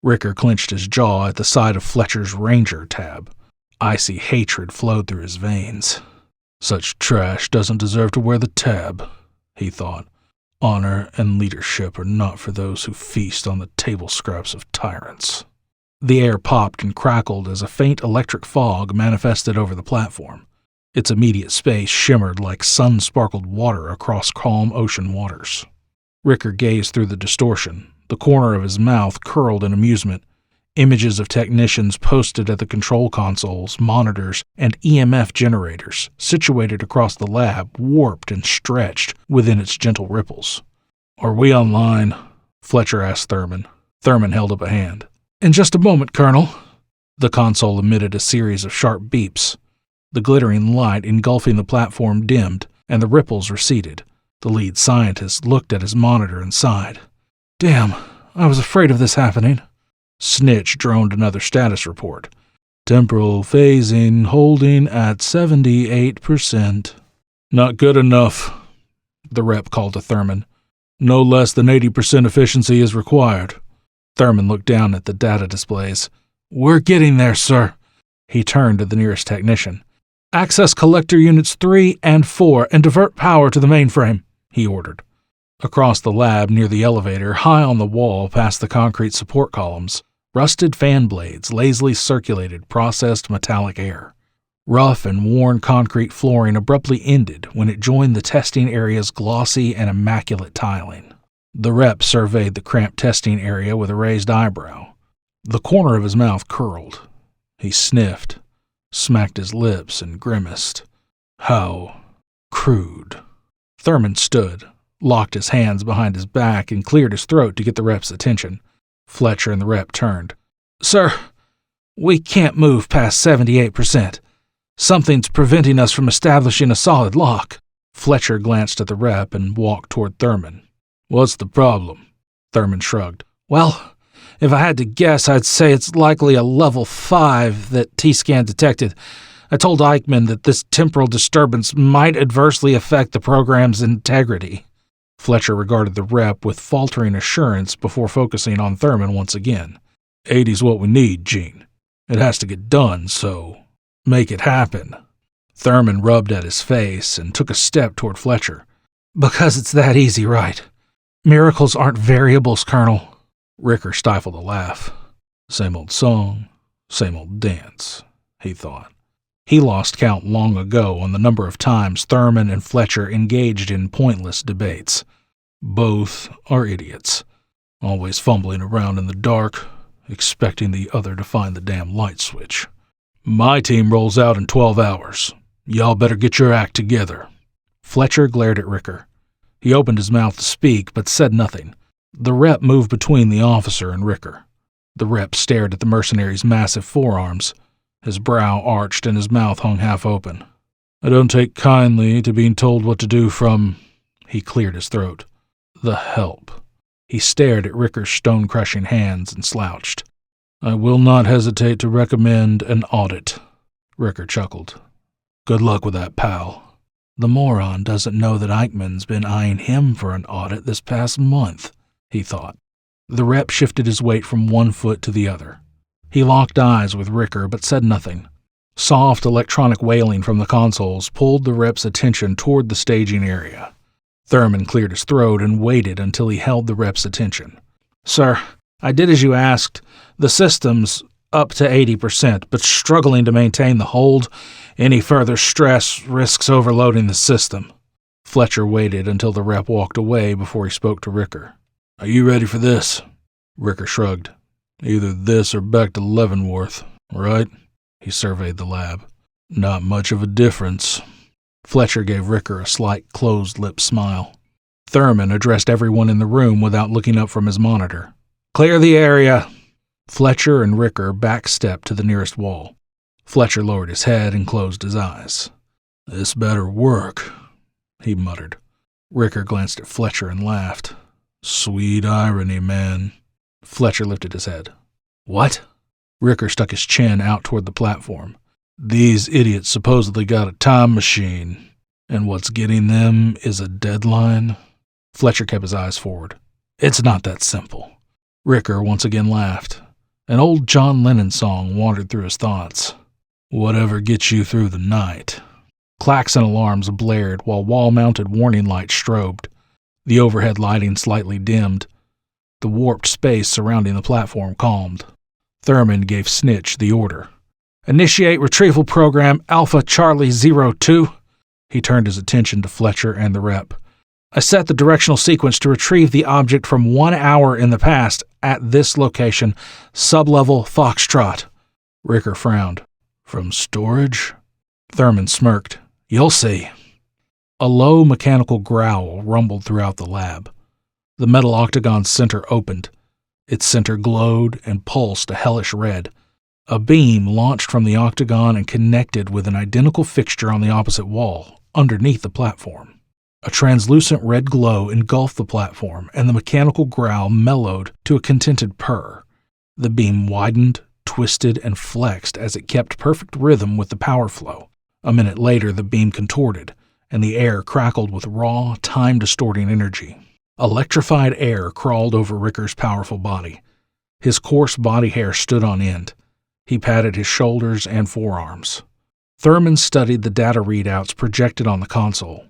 Ricker clenched his jaw at the sight of Fletcher's Ranger tab. Icy hatred flowed through his veins. Such trash doesn't deserve to wear the tab, he thought. Honor and leadership are not for those who feast on the table scraps of tyrants. The air popped and crackled as a faint electric fog manifested over the platform. Its immediate space shimmered like sun-sparkled water across calm ocean waters. Ricker gazed through the distortion. The corner of his mouth curled in amusement. Images of technicians posted at the control consoles, monitors, and EMF generators situated across the lab warped and stretched within its gentle ripples. Are we online? Fletcher asked Thurman. Thurman held up a hand. In just a moment, Colonel. The console emitted a series of sharp beeps. The glittering light engulfing the platform dimmed, and the ripples receded. The lead scientist looked at his monitor and sighed. Damn, I was afraid of this happening. Snitch droned another status report. Temporal phasing holding at 78%. Not good enough, the rep called to Thurman. No less than 80% efficiency is required. Thurman looked down at the data displays. We're getting there, sir. He turned to the nearest technician. Access collector units 3 and 4 and divert power to the mainframe, he ordered. Across the lab near the elevator, high on the wall past the concrete support columns, rusted fan blades lazily circulated processed metallic air. Rough and worn concrete flooring abruptly ended when it joined the testing area's glossy and immaculate tiling. The rep surveyed the cramped testing area with a raised eyebrow. The corner of his mouth curled. He sniffed, smacked his lips, and grimaced. How crude. Thurman stood, locked his hands behind his back, and cleared his throat to get the rep's attention. Fletcher and the rep turned. Sir, we can't move past 78%. Something's preventing us from establishing a solid lock. Fletcher glanced at the rep and walked toward Thurman. What's the problem? Thurman shrugged. Well, if I had to guess, I'd say it's likely a level 5 that T-Scan detected. I told Eichmann that this temporal disturbance might adversely affect the program's integrity. Fletcher regarded the rep with faltering assurance before focusing on Thurman once again. 80's what we need, Gene. It has to get done, so make it happen. Thurman rubbed at his face and took a step toward Fletcher. Because it's that easy, right? Miracles aren't variables, Colonel. Ricker stifled a laugh. Same old song, same old dance, he thought. He lost count long ago on the number of times Thurman and Fletcher engaged in pointless debates. Both are idiots, always fumbling around in the dark, expecting the other to find the damn light switch. My team rolls out in 12 hours. Y'all better get your act together. Fletcher glared at Ricker. He opened his mouth to speak, but said nothing. The rep moved between the officer and Ricker. The rep stared at the mercenary's massive forearms. His brow arched and his mouth hung half open. I don't take kindly to being told what to do from... He cleared his throat. The help. He stared at Ricker's stone-crushing hands and slouched. I will not hesitate to recommend an audit. Ricker chuckled. Good luck with that, pal. The moron doesn't know that Eichmann's been eyeing him for an audit this past month, he thought. The rep shifted his weight from one foot to the other. He locked eyes with Ricker but said nothing. Soft electronic wailing from the consoles pulled the rep's attention toward the staging area. Thurman cleared his throat and waited until he held the rep's attention. "Sir, I did as you asked. The system's up to 80%, but struggling to maintain the hold. Any further stress risks overloading the system." Fletcher waited until the rep walked away before he spoke to Ricker. "Are you ready for this?" Ricker shrugged. "Either this or back to Leavenworth, right?" He surveyed the lab. "Not much of a difference." Fletcher gave Ricker a slight closed-lip smile. Thurman addressed everyone in the room without looking up from his monitor. "Clear the area." Fletcher and Ricker backstepped to the nearest wall. Fletcher lowered his head and closed his eyes. "This better work," he muttered. Ricker glanced at Fletcher and laughed. "Sweet irony, man." Fletcher lifted his head. "What?" Ricker stuck his chin out toward the platform. "These idiots supposedly got a time machine, and what's getting them is a deadline." Fletcher kept his eyes forward. "It's not that simple." Ricker once again laughed. An old John Lennon song wandered through his thoughts. "Whatever gets you through the night." Klaxon alarms blared while wall-mounted warning lights strobed. The overhead lighting slightly dimmed. The warped space surrounding the platform calmed. Thurman gave Snitch the order. "Initiate retrieval program Alpha Charlie 02. He turned his attention to Fletcher and the rep. "I set the directional sequence to retrieve the object from 1 hour in the past at this location, sublevel Foxtrot." Ricker frowned. "From storage?" Thurman smirked. "You'll see." A low mechanical growl rumbled throughout the lab. The metal octagon's center opened. Its center glowed and pulsed a hellish red. A beam launched from the octagon and connected with an identical fixture on the opposite wall, underneath the platform. A translucent red glow engulfed the platform, and the mechanical growl mellowed to a contented purr. The beam widened, twisted, and flexed as it kept perfect rhythm with the power flow. A minute later, the beam contorted, and the air crackled with raw, time-distorting energy. Electrified air crawled over Ricker's powerful body. His coarse body hair stood on end. He patted his shoulders and forearms. Thurman studied the data readouts projected on the console.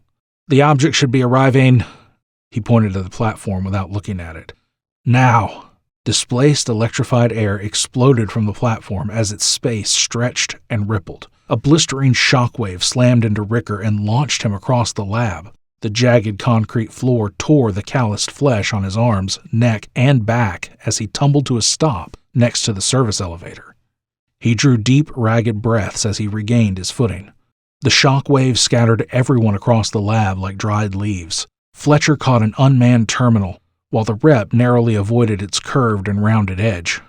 "The object should be arriving," he pointed to the platform without looking at it. "Now." Displaced electrified air exploded from the platform as its space stretched and rippled. A blistering shockwave slammed into Ricker and launched him across the lab. The jagged concrete floor tore the calloused flesh on his arms, neck, and back as he tumbled to a stop next to the service elevator. He drew deep, ragged breaths as he regained his footing. The shockwave scattered everyone across the lab like dried leaves. Fletcher caught an unmanned terminal, while the rep narrowly avoided its curved and rounded edge.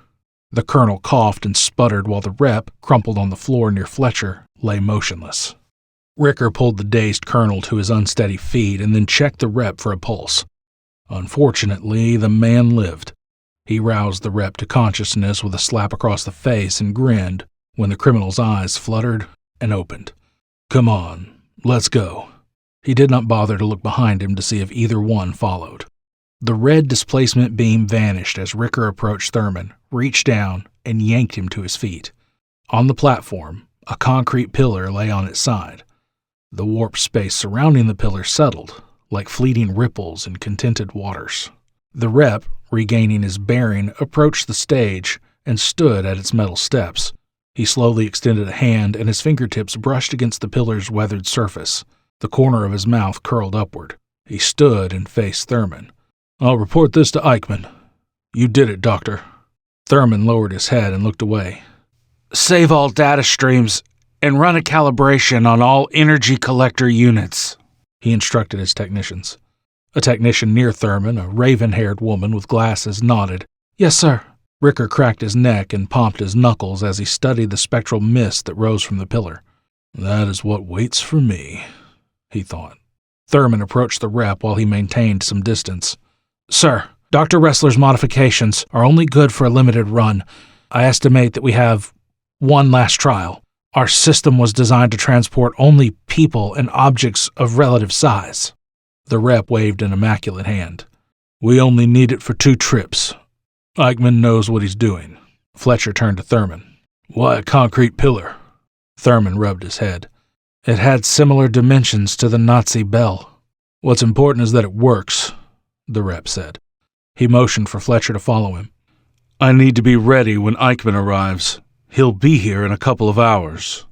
The colonel coughed and sputtered while the rep, crumpled on the floor near Fletcher, lay motionless. Ricker pulled the dazed colonel to his unsteady feet and then checked the rep for a pulse. Unfortunately, the man lived. He roused the rep to consciousness with a slap across the face and grinned when the criminal's eyes fluttered and opened. "Come on, let's go." He did not bother to look behind him to see if either one followed. The red displacement beam vanished as Ricker approached Thurman, reached down, and yanked him to his feet. On the platform, a concrete pillar lay on its side. The warped space surrounding the pillar settled, like fleeting ripples in contented waters. The rep, regaining his bearing, approached the stage and stood at its metal steps. He slowly extended a hand, and his fingertips brushed against the pillar's weathered surface. The corner of his mouth curled upward. He stood and faced Thurman. "I'll report this to Eichmann." "You did it, Doctor." Thurman lowered his head and looked away. "Save all data streams and run a calibration on all energy collector units," he instructed his technicians. A technician near Thurman, a raven-haired woman with glasses, nodded. "Yes, sir." Ricker cracked his neck and popped his knuckles as he studied the spectral mist that rose from the pillar. "That is what waits for me," he thought. Thurman approached the rep while he maintained some distance. "Sir, Dr. Ressler's modifications are only good for a limited run. I estimate that we have one last trial. Our system was designed to transport only people and objects of relative size." The rep waved an immaculate hand. "We only need it for 2 trips. Eichmann knows what he's doing. Fletcher turned to Thurman. Why a concrete pillar? Thurman rubbed his head. It had similar dimensions to the Nazi bell. What's important is that it works, the rep said. He motioned for Fletcher to follow him. I need to be ready when Eichmann arrives. He'll be here in a couple of hours.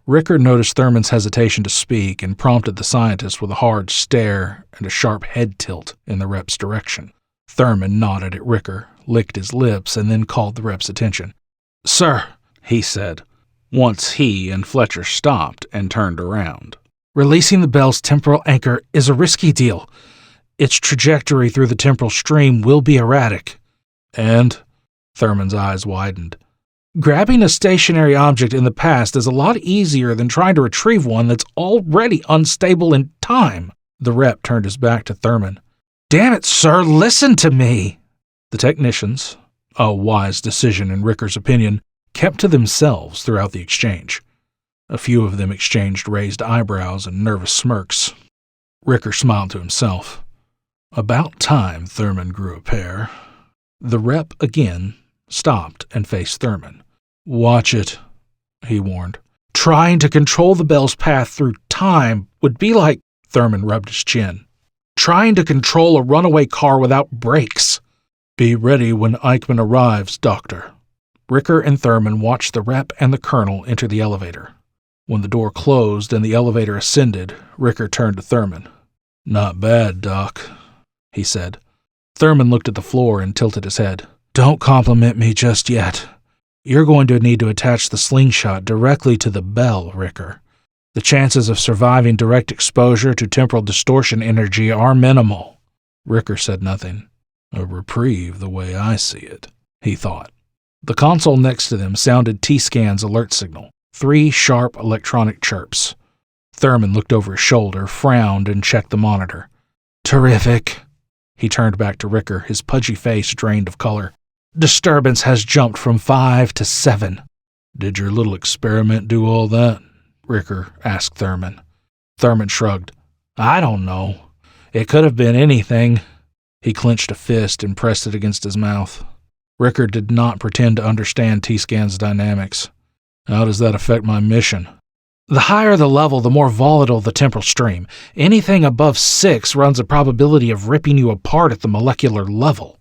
Ricker noticed Thurman's hesitation to speak and prompted the scientist with a hard stare and a sharp head tilt in the rep's direction. Thurman nodded at Ricker, licked his lips, and then called the rep's attention. Sir, he said, once he and Fletcher stopped and turned around. Releasing the bell's temporal anchor is a risky deal. Its trajectory through the temporal stream will be erratic. And? Thurman's eyes widened. Grabbing a stationary object in the past is a lot easier than trying to retrieve one that's already unstable in time. The rep turned his back to Thurman. Damn it, sir, listen to me. The technicians, a wise decision in Ricker's opinion, kept to themselves throughout the exchange. A few of them exchanged raised eyebrows and nervous smirks. Ricker smiled to himself. About time Thurman grew a pair. The rep again stopped and faced Thurman. Watch it, he warned. Trying to control the bell's path through time would be like, Thurman rubbed his chin, trying to control a runaway car without brakes. Be ready when Eichmann arrives, Doctor. Ricker and Thurman watched the rep and the colonel enter the elevator. When the door closed and the elevator ascended, Ricker turned to Thurman. Not bad, Doc, he said. Thurman looked at the floor and tilted his head. Don't compliment me just yet. You're going to need to attach the slingshot directly to the bell, Ricker. The chances of surviving direct exposure to temporal distortion energy are minimal. Ricker said nothing. A reprieve the way I see it, he thought. The console next to them sounded T-Scan's alert signal. 3 sharp electronic chirps. Thurman looked over his shoulder, frowned, and checked the monitor. Terrific. He turned back to Ricker, his pudgy face drained of color. Disturbance has jumped from 5 to 7. Did your little experiment do all that? Ricker asked Thurman. Thurman shrugged. I don't know. It could have been anything. He clenched a fist and pressed it against his mouth. Ricker did not pretend to understand T-Scan's dynamics. How does that affect my mission? The higher the level, the more volatile the temporal stream. Anything above 6 runs a probability of ripping you apart at the molecular level.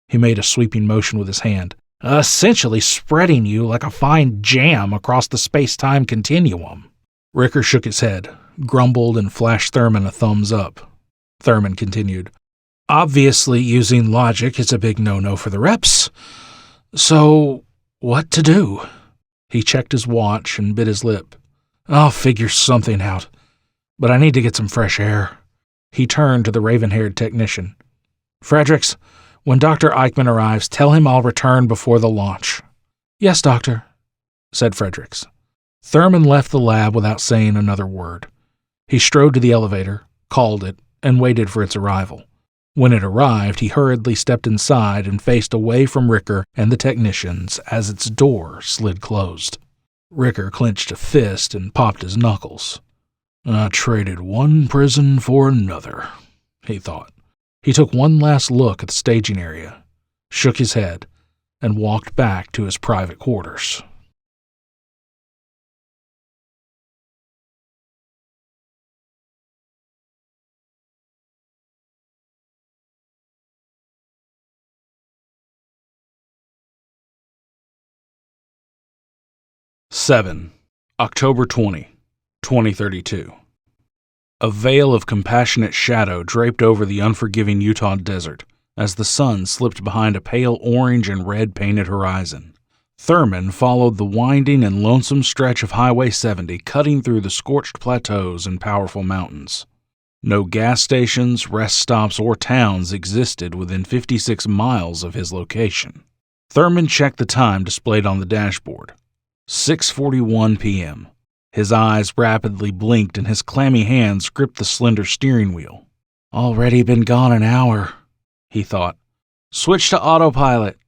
He made a sweeping motion with his hand, essentially spreading you like a fine jam across the space-time continuum. Ricker shook his head, grumbled, and flashed Thurman a thumbs up. Thurman continued. Obviously, using logic is a big no-no for the reps. So, what to do? He checked his watch and bit his lip. I'll figure something out, but I need to get some fresh air. He turned to the raven-haired technician. Fredericks, when Dr. Eichmann arrives, tell him I'll return before the launch. Yes, Doctor, said Fredericks. Thurman left the lab without saying another word. He strode to the elevator, called it, and waited for its arrival. When it arrived, he hurriedly stepped inside and faced away from Ricker and the technicians as its door slid closed. Ricker clenched a fist and popped his knuckles. I traded one prison for another, he thought. He took one last look at the staging area, shook his head, and walked back to his private quarters. October 20, 2032. A veil of compassionate shadow draped over the unforgiving Utah desert as the sun slipped behind a pale orange and red painted horizon. Thurman followed the winding and lonesome stretch of Highway 70 cutting through the scorched plateaus and powerful mountains. No gas stations, rest stops, or towns existed within 56 miles of his location. Thurman checked the time displayed on the dashboard. 6:41 p.m. His eyes rapidly blinked and his clammy hands gripped the slender steering wheel. Already been gone an hour, he thought. Switch to autopilot,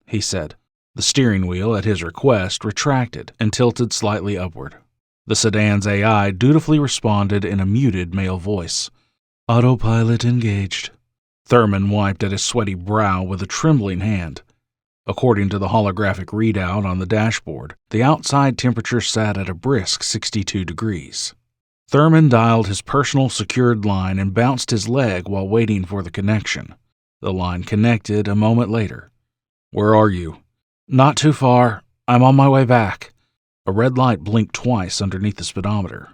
he said. The steering wheel, at his request, retracted and tilted slightly upward. The sedan's AI dutifully responded in a muted male voice. Autopilot engaged. Thurman wiped at his sweaty brow with a trembling hand. According to the holographic readout on the dashboard, the outside temperature sat at a brisk 62 degrees. Thurman dialed his personal secured line and bounced his leg while waiting for the connection. The line connected a moment later. "Where are you?" "Not too far. I'm on my way back." A red light blinked twice underneath the speedometer.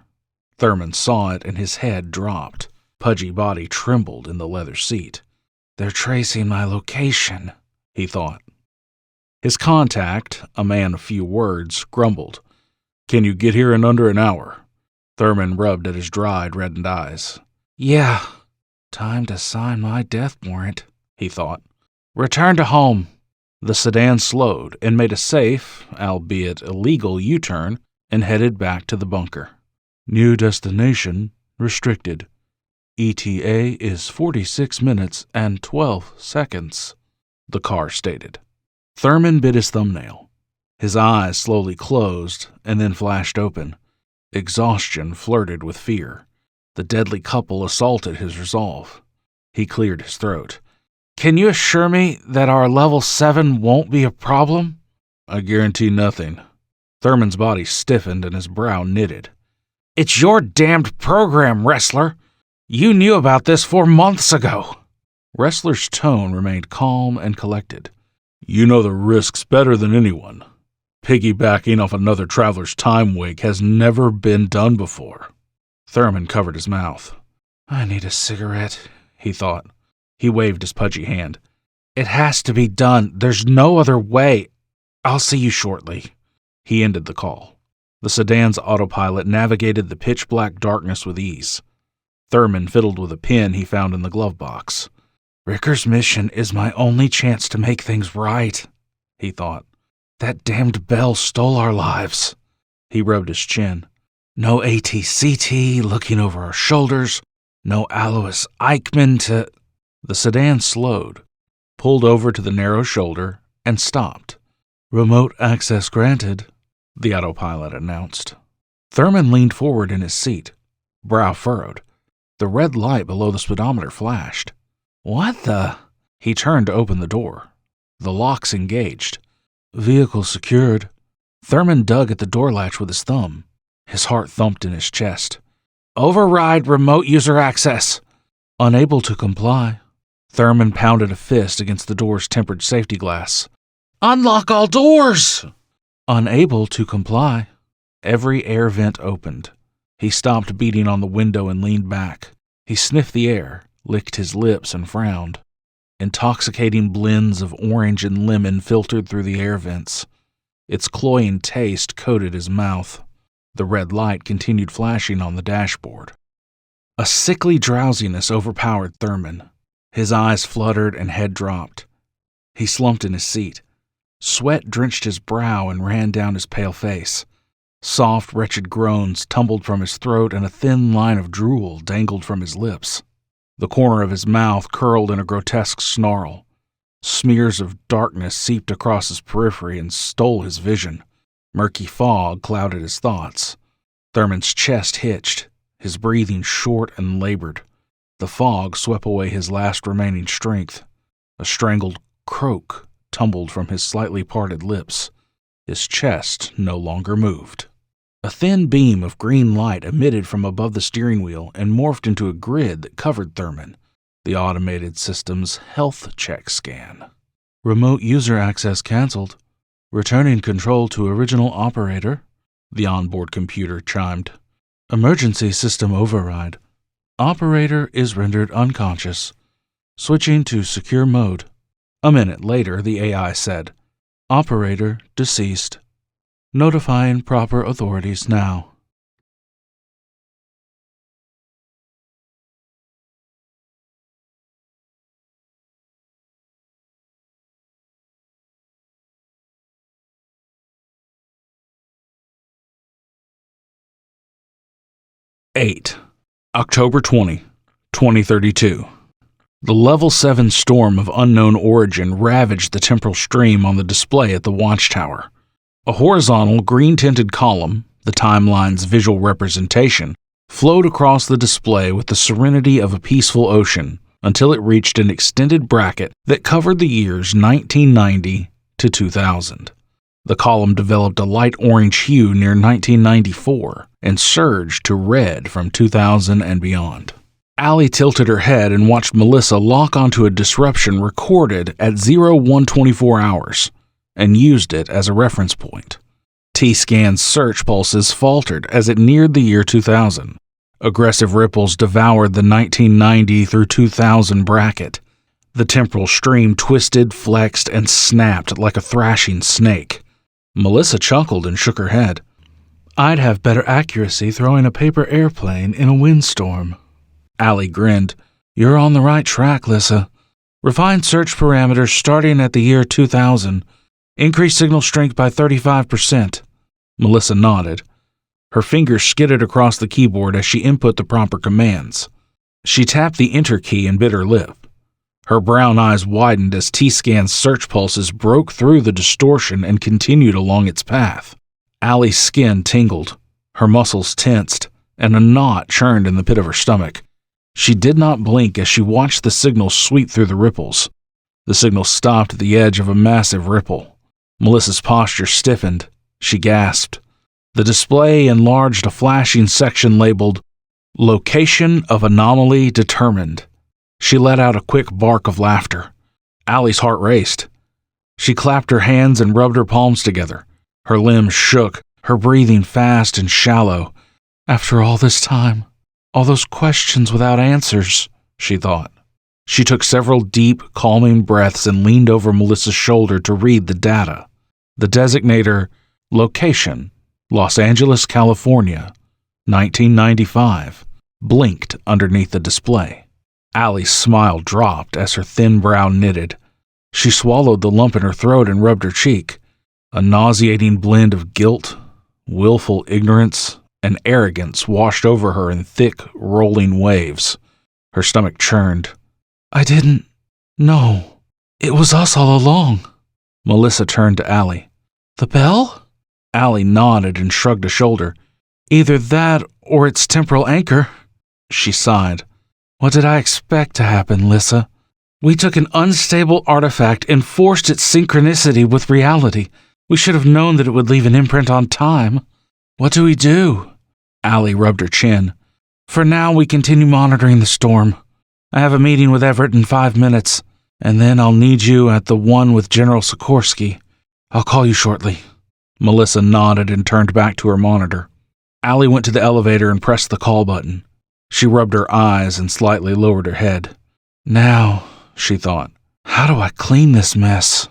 Thurman saw it and his head dropped. Pudgy body trembled in the leather seat. "They're tracing my location," he thought. His contact, a man of few words, grumbled. "Can you get here in under an hour?" Thurman rubbed at his dried, reddened eyes. "Yeah. Time to sign my death warrant," he thought. "Return to home." The sedan slowed and made a safe, albeit illegal, U-turn and headed back to the bunker. "New destination restricted. ETA is 46 minutes and 12 seconds, the car stated. Thurman bit his thumbnail. His eyes slowly closed and then flashed open. Exhaustion flirted with fear. The deadly couple assaulted his resolve. He cleared his throat. "Can you assure me that our level 7 won't be a problem?" "I guarantee nothing." Thurman's body stiffened and his brow knitted. "It's your damned program, Wrestler. You knew about this 4 months ago." Wrestler's tone remained calm and collected. "You know the risks better than anyone. Piggybacking off another traveler's time wake has never been done before." Thurman covered his mouth. "I need a cigarette," he thought. He waved his pudgy hand. "It has to be done. There's no other way. I'll see you shortly." He ended the call. The sedan's autopilot navigated the pitch-black darkness with ease. Thurman fiddled with a pen he found in the glove box. "Ricker's mission is my only chance to make things right," he thought. "That damned bell stole our lives." He rubbed his chin. "No ATCT looking over our shoulders. No Alois Eichmann to—" The sedan slowed, pulled over to the narrow shoulder, and stopped. "Remote access granted," the autopilot announced. Thurman leaned forward in his seat, brow furrowed. The red light below the speedometer flashed. "What the—" He turned to open the door. The locks engaged. "Vehicle secured." Thurman dug at the door latch with his thumb. His heart thumped in his chest. "Override remote user access." Unable to comply, Thurman pounded a fist against the door's tempered safety glass. "Unlock all doors!" Unable to comply, every air vent opened. He stopped beating on the window and leaned back. He sniffed the air, licked his lips, and frowned. Intoxicating blends of orange and lemon filtered through the air vents. Its cloying taste coated his mouth. The red light continued flashing on the dashboard. A sickly drowsiness overpowered Thurman. His eyes fluttered and head dropped. He slumped in his seat. Sweat drenched his brow and ran down his pale face. Soft, wretched groans tumbled from his throat and a thin line of drool dangled from his lips. The corner of his mouth curled in a grotesque snarl. Smears of darkness seeped across his periphery and stole his vision. Murky fog clouded his thoughts. Thurman's chest hitched, his breathing short and labored. The fog swept away his last remaining strength. A strangled croak tumbled from his slightly parted lips. His chest no longer moved. A thin beam of green light emitted from above the steering wheel and morphed into a grid that covered Thurman, the automated system's health check scan. "Remote user access canceled. Returning control to original operator," the onboard computer chimed. "Emergency system override. Operator is rendered unconscious. Switching to secure mode." A minute later, the AI said, "Operator deceased. Notifying proper authorities now." October 20, 2032. The Level 7 storm of unknown origin ravaged the temporal stream on the display at the watchtower. A horizontal, green-tinted column, the timeline's visual representation, flowed across the display with the serenity of a peaceful ocean until it reached an extended bracket that covered the years 1990 to 2000. The column developed a light orange hue near 1994 and surged to red from 2000 and beyond. Allie tilted her head and watched Melissa lock onto a disruption recorded at 0124 hours and used it as a reference point. T-Scan's search pulses faltered as it neared the year 2000. Aggressive ripples devoured the 1990 through 2000 bracket. The temporal stream twisted, flexed, and snapped like a thrashing snake. Melissa chuckled and shook her head. "I'd have better accuracy throwing a paper airplane in a windstorm." Allie grinned. "You're on the right track, Lissa. Refined search parameters starting at the year 2000. Increase signal strength by 35%. Melissa nodded. Her fingers skidded across the keyboard as she input the proper commands. She tapped the Enter key and bit her lip. Her brown eyes widened as T-Scan's search pulses broke through the distortion and continued along its path. Allie's skin tingled, her muscles tensed, and a knot churned in the pit of her stomach. She did not blink as she watched the signal sweep through the ripples. The signal stopped at the edge of a massive ripple. Melissa's posture stiffened. She gasped. The display enlarged a flashing section labeled, "Location of Anomaly Determined." She let out a quick bark of laughter. Allie's heart raced. She clapped her hands and rubbed her palms together. Her limbs shook, her breathing fast and shallow. After all this time, all those questions without answers, she thought. She took several deep, calming breaths and leaned over Melissa's shoulder to read the data. The designator, Location, Los Angeles, California, 1995, blinked underneath the display. Allie's smile dropped as her thin brow knitted. She swallowed the lump in her throat and rubbed her cheek. A nauseating blend of guilt, willful ignorance, and arrogance washed over her in thick, rolling waves. Her stomach churned. "I didn't know. It was us all along." Melissa turned to Allie. "The bell?" Allie nodded and shrugged a shoulder. "Either that or its temporal anchor." She sighed. "What did I expect to happen, Lissa? We took an unstable artifact and forced its synchronicity with reality. We should have known that it would leave an imprint on time. What do we do?" Allie rubbed her chin. "For now, we continue monitoring the storm. I have a meeting with Everett in 5 minutes, and then I'll need you at the one with General Sikorsky. I'll call you shortly." Melissa nodded and turned back to her monitor. Allie went to the elevator and pressed the call button. She rubbed her eyes and slightly lowered her head. "Now," she thought, "how do I clean this mess?"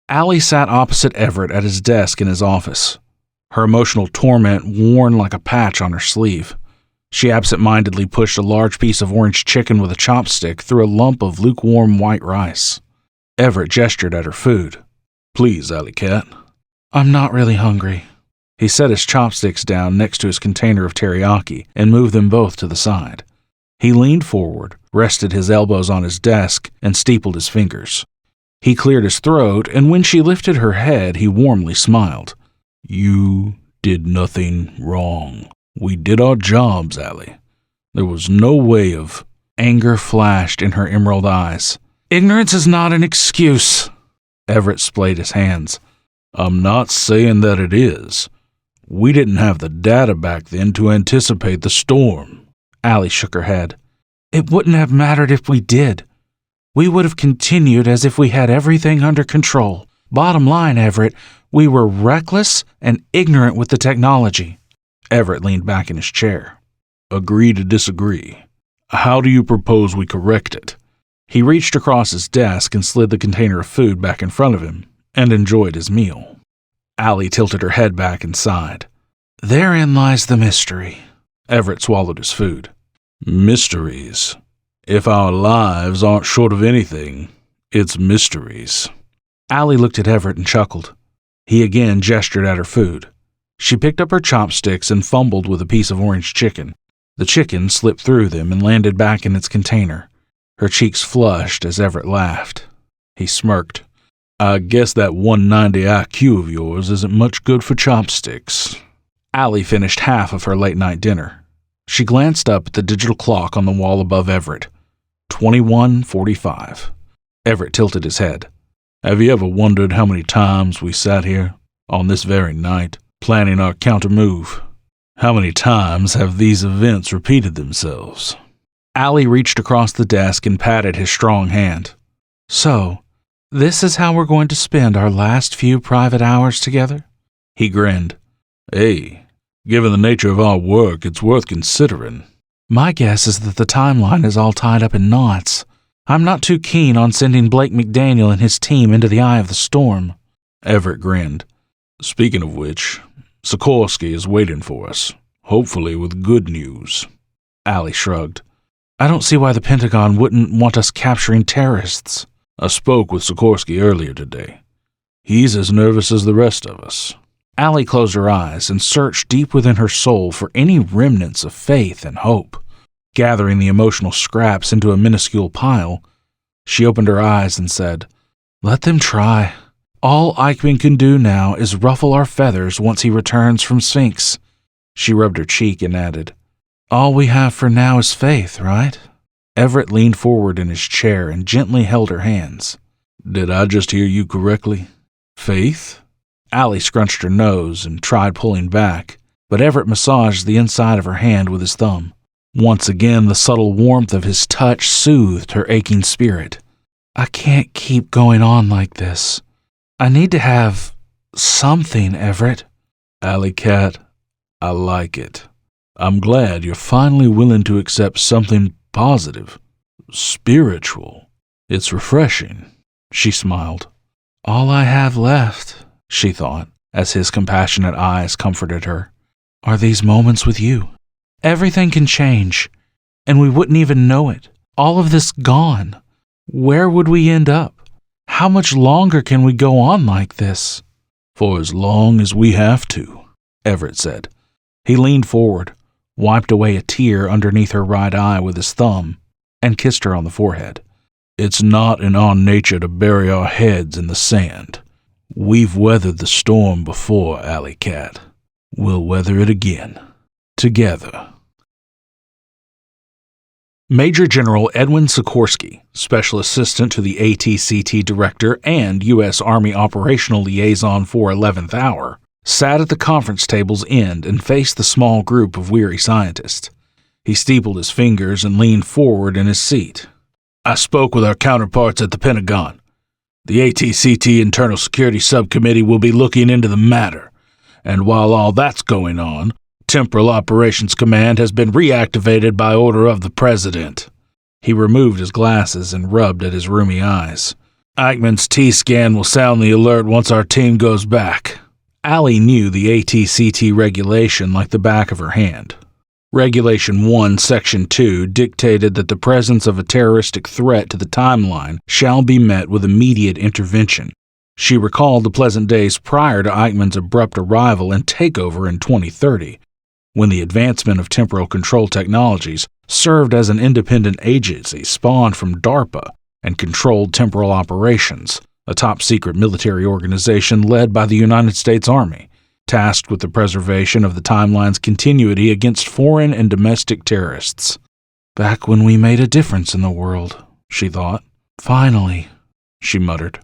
Allie sat opposite Everett at his desk in his office, her emotional torment worn like a patch on her sleeve. She absent-mindedly pushed a large piece of orange chicken with a chopstick through a lump of lukewarm white rice. Everett gestured at her food. "Please, Alley Cat." "I'm not really hungry." He set his chopsticks down next to his container of teriyaki and moved them both to the side. He leaned forward, rested his elbows on his desk, and steepled his fingers. He cleared his throat, and when she lifted her head, he warmly smiled. "You did nothing wrong. We did our jobs, Allie. There was no way of—" Anger flashed in her emerald eyes. "Ignorance is not an excuse." Everett splayed his hands. "I'm not saying that it is. We didn't have the data back then to anticipate the storm." Allie shook her head. "It wouldn't have mattered if we did. We would have continued as if we had everything under control. Bottom line, Everett, we were reckless and ignorant with the technology." Everett leaned back in his chair. "Agree to disagree. How do you propose we correct it?" He reached across his desk and slid the container of food back in front of him and enjoyed his meal. Allie tilted her head back and sighed. "Therein lies the mystery." Everett swallowed his food. "Mysteries. If our lives aren't short of anything, it's mysteries." Allie looked at Everett and chuckled. He again gestured at her food. She picked up her chopsticks and fumbled with a piece of orange chicken. The chicken slipped through them and landed back in its container. Her cheeks flushed as Everett laughed. He smirked. "I guess that 190 IQ of yours isn't much good for chopsticks." Allie finished half of her late-night dinner. She glanced up at the digital clock on the wall above Everett. 21:45. Everett tilted his head. Have you ever wondered how many times we sat here, on this very night, planning our counter-move? How many times have these events repeated themselves? Allie reached across the desk and patted his strong hand. So, this is how we're going to spend our last few private hours together? He grinned. Hey, given the nature of our work, it's worth considering. My guess is that the timeline is all tied up in knots. I'm not too keen on sending Blake McDaniel and his team into the eye of the storm. Everett grinned. Speaking of which, Sikorsky is waiting for us, hopefully with good news. Allie shrugged. I don't see why the Pentagon wouldn't want us capturing terrorists. I spoke with Sikorsky earlier today. He's as nervous as the rest of us. Allie closed her eyes and searched deep within her soul for any remnants of faith and hope. Gathering the emotional scraps into a minuscule pile, she opened her eyes and said, Let them try. All Eichmann can do now is ruffle our feathers once he returns from Sphinx. She rubbed her cheek and added, All we have for now is faith, right? Everett leaned forward in his chair and gently held her hands. Did I just hear you correctly? Faith? Allie scrunched her nose and tried pulling back, but Everett massaged the inside of her hand with his thumb. Once again, the subtle warmth of his touch soothed her aching spirit. I can't keep going on like this. I need to have something, Everett. Alley Cat, I like it. I'm glad you're finally willing to accept something positive, spiritual. It's refreshing. She smiled. All I have left, she thought, as his compassionate eyes comforted her, are these moments with you. Everything can change, and we wouldn't even know it. All of this gone. Where would we end up? How much longer can we go on like this? For as long as we have to, Everett said. He leaned forward, wiped away a tear underneath her right eye with his thumb, and kissed her on the forehead. It's not in our nature to bury our heads in the sand. We've weathered the storm before, Alley Cat. We'll weather it again. Together. Major General Edwin Sikorsky, Special Assistant to the ATCT Director and U.S. Army Operational Liaison for 11th Hour, sat at the conference table's end and faced the small group of weary scientists. He steepled his fingers and leaned forward in his seat. I spoke with our counterparts at the Pentagon. The ATCT Internal Security Subcommittee will be looking into the matter, and while all that's going on, Temporal Operations Command has been reactivated by order of the President. He removed his glasses and rubbed at his rheumy eyes. Eichmann's T-scan will sound the alert once our team goes back. Allie knew the ATCT regulation like the back of her hand. Regulation 1, Section 2 dictated that the presence of a terroristic threat to the timeline shall be met with immediate intervention. She recalled the pleasant days prior to Eichmann's abrupt arrival and takeover in 2030, when the advancement of temporal control technologies served as an independent agency spawned from DARPA and controlled Temporal Operations, a top-secret military organization led by the United States Army, tasked with the preservation of the timeline's continuity against foreign and domestic terrorists. Back when we made a difference in the world, she thought. Finally, she muttered.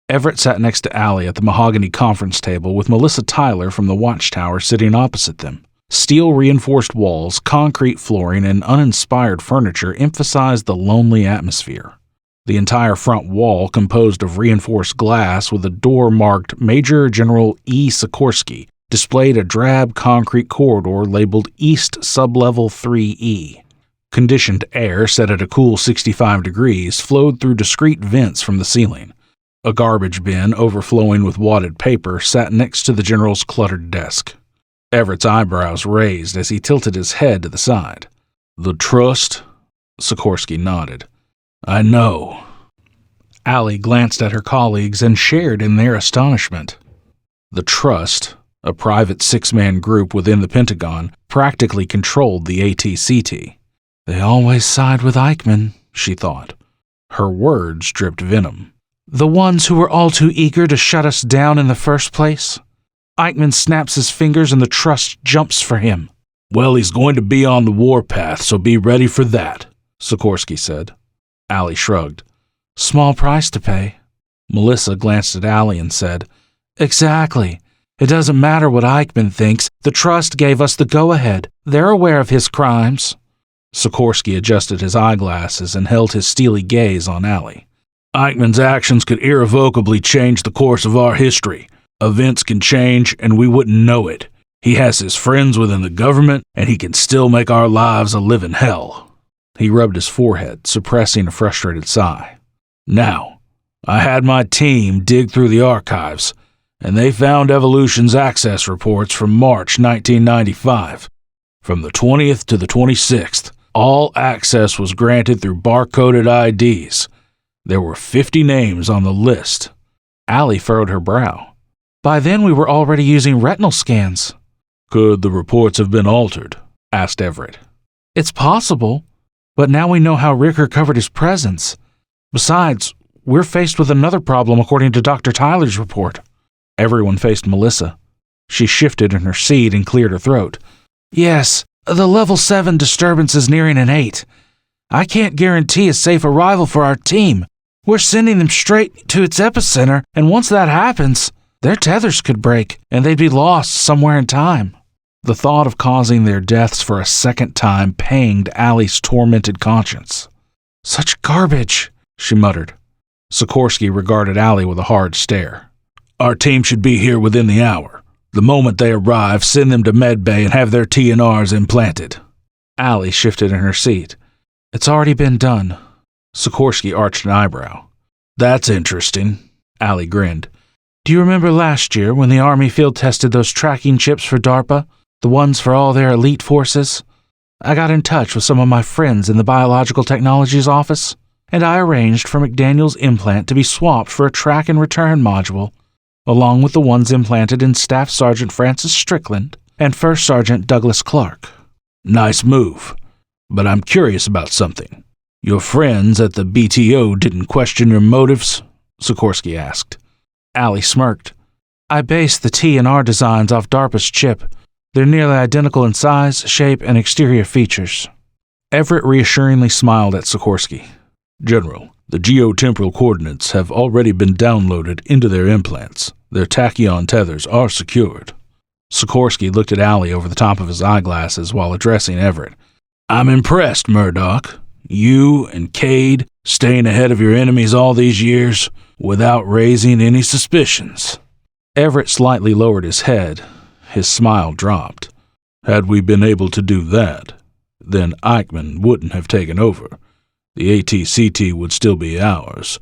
Everett sat next to Allie at the mahogany conference table with Melissa Tyler from the Watchtower sitting opposite them. Steel-reinforced walls, concrete flooring, and uninspired furniture emphasized the lonely atmosphere. The entire front wall, composed of reinforced glass with a door marked Major General E. Sikorsky, displayed a drab concrete corridor labeled East Sublevel 3E. Conditioned air, set at a cool 65 degrees, flowed through discrete vents from the ceiling. A garbage bin, overflowing with wadded paper, sat next to the general's cluttered desk. Everett's eyebrows raised as he tilted his head to the side. The trust? Sikorsky nodded. I know. Allie glanced at her colleagues and shared in their astonishment. The Trust, a private six-man group within the Pentagon, practically controlled the ATCT. They always side with Eichmann, she thought. Her words dripped venom. The ones who were all too eager to shut us down in the first place? Eichmann snaps his fingers and the Trust jumps for him. Well, he's going to be on the warpath, so be ready for that, Sikorsky said. Allie shrugged. Small price to pay. Melissa glanced at Allie and said, "Exactly. It doesn't matter what Eichmann thinks. The Trust gave us the go-ahead. They're aware of his crimes." Sikorsky adjusted his eyeglasses and held his steely gaze on Allie. "Eichmann's actions could irrevocably change the course of our history. Events can change, and we wouldn't know it. He has his friends within the government, and he can still make our lives a living hell." He rubbed his forehead, suppressing a frustrated sigh. "Now, I had my team dig through the archives, and they found Evolution's access reports from March 1995. From the 20th to the 26th, all access was granted through barcoded IDs. There were 50 names on the list." Allie furrowed her brow. "By then we were already using retinal scans." "Could the reports have been altered?" asked Everett. "It's possible, but now we know how Ricker covered his presence. Besides, we're faced with another problem according to Dr. Tyler's report." Everyone faced Melissa. She shifted in her seat and cleared her throat. "Yes, the level 7 disturbance is nearing an 8. I can't guarantee a safe arrival for our team. We're sending them straight to its epicenter, and once that happens, their tethers could break, and they'd be lost somewhere in time." The thought of causing their deaths for a second time panged Allie's tormented conscience. "Such garbage," she muttered. Sikorsky regarded Allie with a hard stare. "Our team should be here within the hour. The moment they arrive, send them to medbay and have their TNRs implanted." Allie shifted in her seat. "It's already been done." Sikorsky arched an eyebrow. "That's interesting." Allie grinned. "Do you remember last year when the Army field tested those tracking chips for DARPA, the ones for all their elite forces? I got in touch with some of my friends in the Biological Technologies office, and I arranged for McDaniel's implant to be swapped for a track and return module, along with the ones implanted in Staff Sergeant Francis Strickland and First Sergeant Douglas Clark." "Nice move, but I'm curious about something. Your friends at the BTO didn't question your motives?" Sikorsky asked. Allie smirked. "I based the T&R designs off DARPA's chip. They're nearly identical in size, shape, and exterior features." Everett reassuringly smiled at Sikorsky. "General, the geotemporal coordinates have already been downloaded into their implants. Their tachyon tethers are secured." Sikorsky looked at Allie over the top of his eyeglasses while addressing Everett. "I'm impressed, Murdoch. You and Cade staying ahead of your enemies all these years without raising any suspicions." Everett slightly lowered his head. His smile dropped. "Had we been able to do that, then Eichmann wouldn't have taken over. The ATCT would still be ours,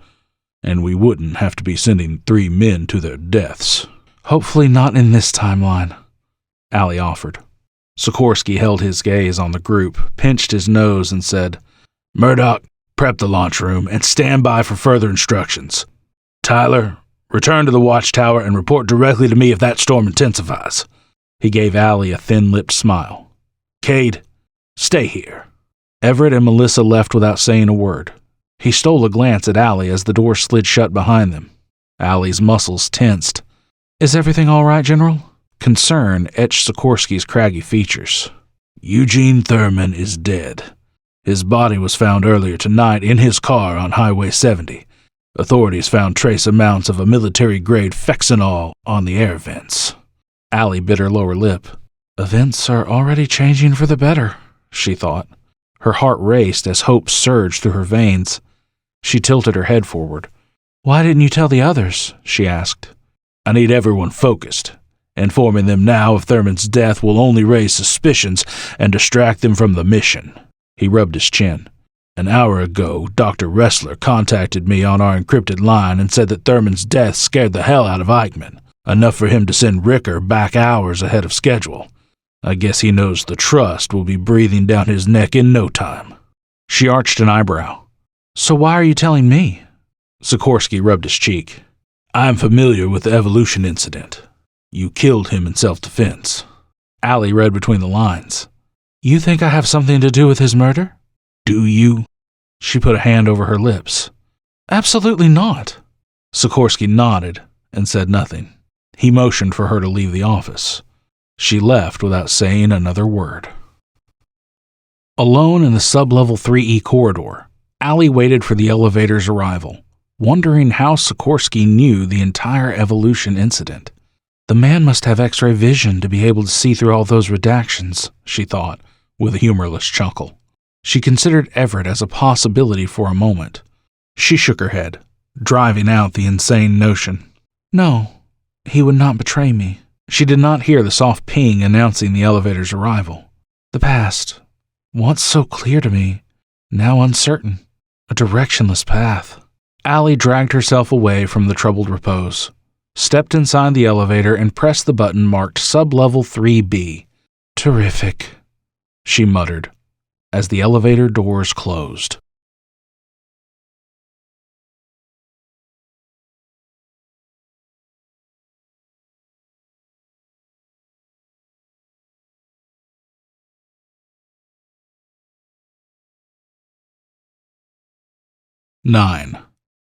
and we wouldn't have to be sending 3 men to their deaths." "Hopefully not in this timeline," Allie offered. Sikorsky held his gaze on the group, pinched his nose, and said, "Murdoch, prep the launch room and stand by for further instructions. Tyler, return to the watchtower and report directly to me if that storm intensifies." He gave Allie a thin-lipped smile. "Cade, stay here." Everett and Melissa left without saying a word. He stole a glance at Allie as the door slid shut behind them. Allie's muscles tensed. "Is everything all right, General?" Concern etched Sikorsky's craggy features. "Eugene Thurman is dead. His body was found earlier tonight in his car on Highway 70. Authorities found trace amounts of a military-grade fexinol on the air vents." Allie bit her lower lip. "Events are already changing for the better," she thought. Her heart raced as hope surged through her veins. She tilted her head forward. "Why didn't you tell the others?" she asked. "I need everyone focused. Informing them now of Thurman's death will only raise suspicions and distract them from the mission." He rubbed his chin. "An hour ago, Dr. Ressler contacted me on our encrypted line and said that Thurman's death scared the hell out of Eichmann, enough for him to send Ricker back hours ahead of schedule. I guess he knows the Trust will be breathing down his neck in no time." She arched an eyebrow. "So why are you telling me?" Sikorsky rubbed his cheek. "I'm familiar with the Evolution incident. You killed him in self-defense." Allie read between the lines. "You think I have something to do with his murder?" "Do you?" She put a hand over her lips. "Absolutely not." Sikorsky nodded and said nothing. He motioned for her to leave the office. She left without saying another word. Alone in the sub-level 3E corridor, Allie waited for the elevator's arrival. wondering how Sikorsky knew the entire evolution incident. The man must have X-ray vision to be able to see through all those redactions, she thought, with a humorless chuckle. She considered Everett as a possibility for a moment. She shook her head, driving out the insane notion. No, he would not betray me. She did not hear the soft ping announcing the elevator's arrival. The past, once so clear to me, now uncertain, a directionless path. Allie dragged herself away from the troubled repose, stepped inside the elevator, and pressed the button marked Sublevel 3B. Terrific, she muttered, as the elevator doors closed.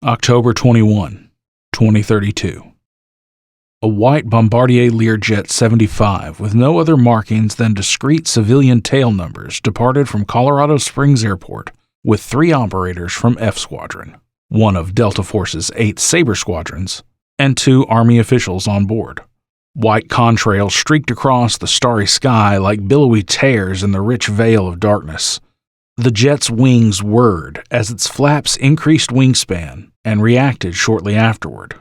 October 21, 2032. A white Bombardier Learjet 75 with no other markings than discrete civilian tail numbers departed from Colorado Springs Airport with 3 operators from F Squadron, one of Delta Force's 8 Sabre squadrons, and 2 Army officials on board. White contrails streaked across the starry sky like billowy tears in the rich veil of darkness. The jet's wings whirred as its flaps increased wingspan and reacted shortly afterward.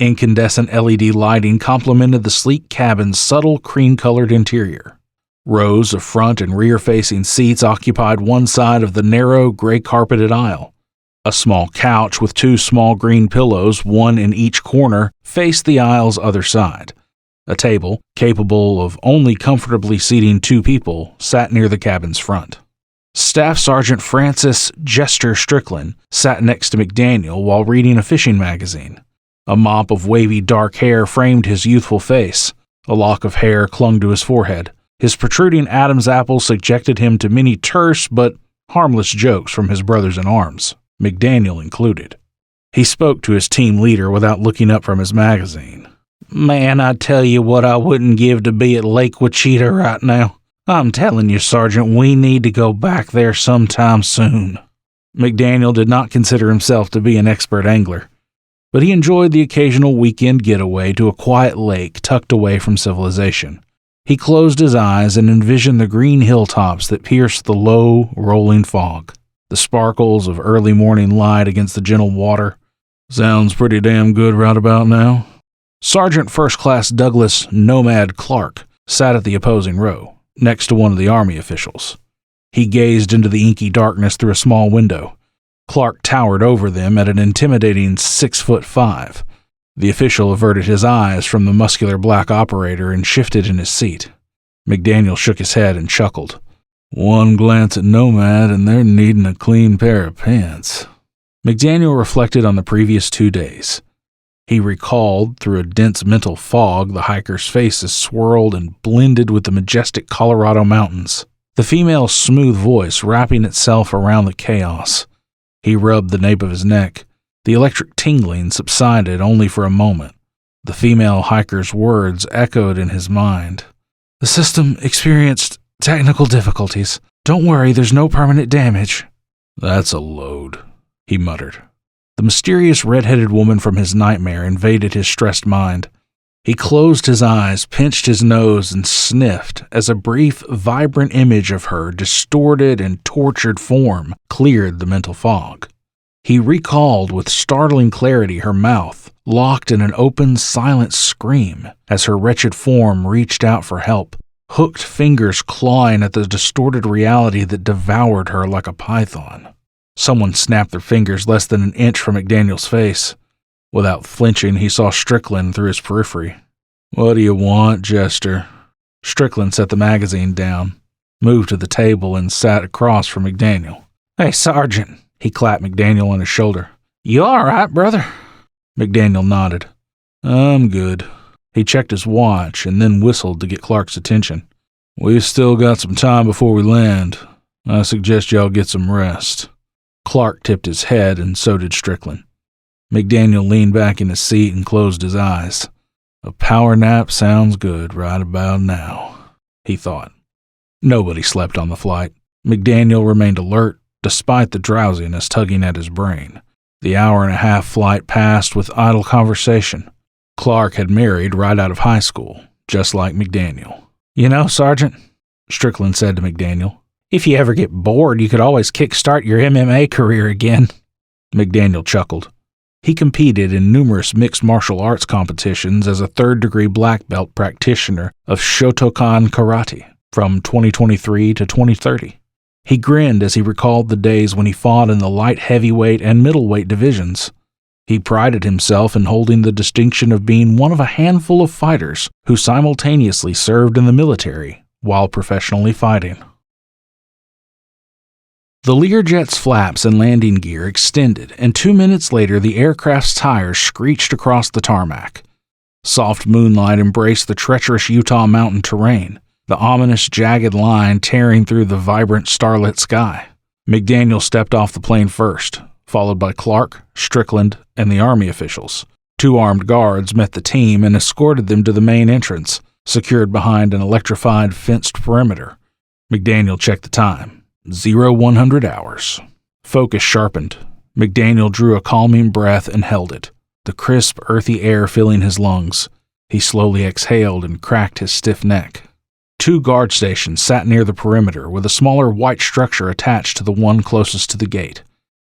Incandescent LED lighting complemented the sleek cabin's subtle cream-colored interior. Rows of front and rear-facing seats occupied one side of the narrow, gray-carpeted aisle. A small couch with 2 small green pillows, one in each corner, faced the aisle's other side. A table, capable of only comfortably seating 2 people, sat near the cabin's front. Staff Sergeant Francis Jester Strickland sat next to McDaniel while reading a fishing magazine. A mop of wavy dark hair framed his youthful face. A lock of hair clung to his forehead. His protruding Adam's apple subjected him to many terse but harmless jokes from his brothers-in-arms, McDaniel included. He spoke to his team leader without looking up from his magazine. Man, I tell you what I wouldn't give to be at Lake Wichita right now. I'm telling you, Sergeant, we need to go back there sometime soon. McDaniel did not consider himself to be an expert angler, but he enjoyed the occasional weekend getaway to a quiet lake tucked away from civilization. He closed his eyes and envisioned the green hilltops that pierced the low, rolling fog, the sparkles of early morning light against the gentle water. Sounds pretty damn good right about now. Sergeant First Class Douglas Nomad Clark sat at the opposing row, next to one of the Army officials. He gazed into the inky darkness through a small window. Clark towered over them at an intimidating 6'5". The official averted his eyes from the muscular black operator and shifted in his seat. McDaniel shook his head and chuckled. One glance at Nomad and they're needing a clean pair of pants. McDaniel reflected on the previous 2 days. He recalled, through a dense mental fog, the hikers' faces swirled and blended with the majestic Colorado mountains, the female's smooth voice wrapping itself around the chaos. He rubbed the nape of his neck. The electric tingling subsided only for a moment. The female hiker's words echoed in his mind. The system experienced technical difficulties. Don't worry, there's no permanent damage. That's a load, he muttered. The mysterious red-headed woman from his nightmare invaded his stressed mind. He closed his eyes, pinched his nose, and sniffed as a brief, vibrant image of her distorted and tortured form cleared the mental fog. He recalled with startling clarity her mouth, locked in an open, silent scream as her wretched form reached out for help, hooked fingers clawing at the distorted reality that devoured her like a python. Someone snapped their fingers less than an inch from McDaniel's face. Without flinching, he saw Strickland through his periphery. What do you want, Jester? Strickland set the magazine down, moved to the table, and sat across from McDaniel. Hey, Sergeant, he clapped McDaniel on his shoulder. You all right, brother? McDaniel nodded. I'm good. He checked his watch and then whistled to get Clark's attention. We've still got some time before we land. I suggest y'all get some rest. Clark tipped his head, and so did Strickland. McDaniel leaned back in his seat and closed his eyes. A power nap sounds good right about now, he thought. Nobody slept on the flight. McDaniel remained alert, despite the drowsiness tugging at his brain. The hour-and-a-half flight passed with idle conversation. Clark had married right out of high school, just like McDaniel. "You know, Sergeant," Strickland said to McDaniel, "if you ever get bored, you could always kickstart your MMA career again." McDaniel chuckled. He competed in numerous mixed martial arts competitions as a third-degree black belt practitioner of Shotokan Karate from 2023 to 2030. He grinned as he recalled the days when he fought in the light heavyweight and middleweight divisions. He prided himself in holding the distinction of being one of a handful of fighters who simultaneously served in the military while professionally fighting. The Learjet's flaps and landing gear extended, and 2 minutes later the aircraft's tires screeched across the tarmac. Soft moonlight embraced the treacherous Utah mountain terrain, the ominous jagged line tearing through the vibrant starlit sky. McDaniel stepped off the plane first, followed by Clark, Strickland, and the Army officials. 2 armed guards met the team and escorted them to the main entrance, secured behind an electrified fenced perimeter. McDaniel checked the time. 0100 hours. Focus sharpened. McDaniel drew a calming breath and held it, the crisp, earthy air filling his lungs. He slowly exhaled and cracked his stiff neck. 2 guard stations sat near the perimeter, with a smaller white structure attached to the one closest to the gate.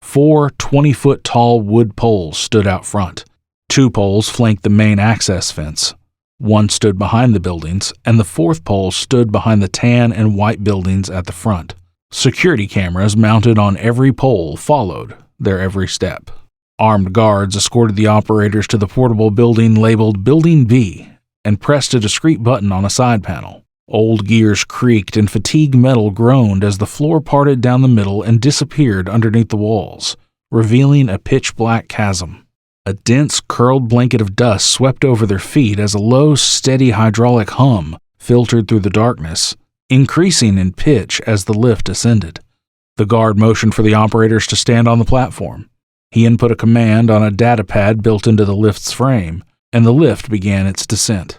4 20-foot-tall wood poles stood out front. 2 poles flanked the main access fence. 1 stood behind the buildings, and the 4th pole stood behind the tan and white buildings at the front. Security cameras mounted on every pole followed their every step. Armed guards escorted the operators to the portable building labeled Building B and pressed a discreet button on a side panel. Old gears creaked and fatigue metal groaned as the floor parted down the middle and disappeared underneath the walls, revealing a pitch-black chasm. A dense, curled blanket of dust swept over their feet as a low, steady hydraulic hum filtered through the darkness, increasing in pitch as the lift ascended. The guard motioned for the operators to stand on the platform. He input a command on a datapad built into the lift's frame, and the lift began its descent.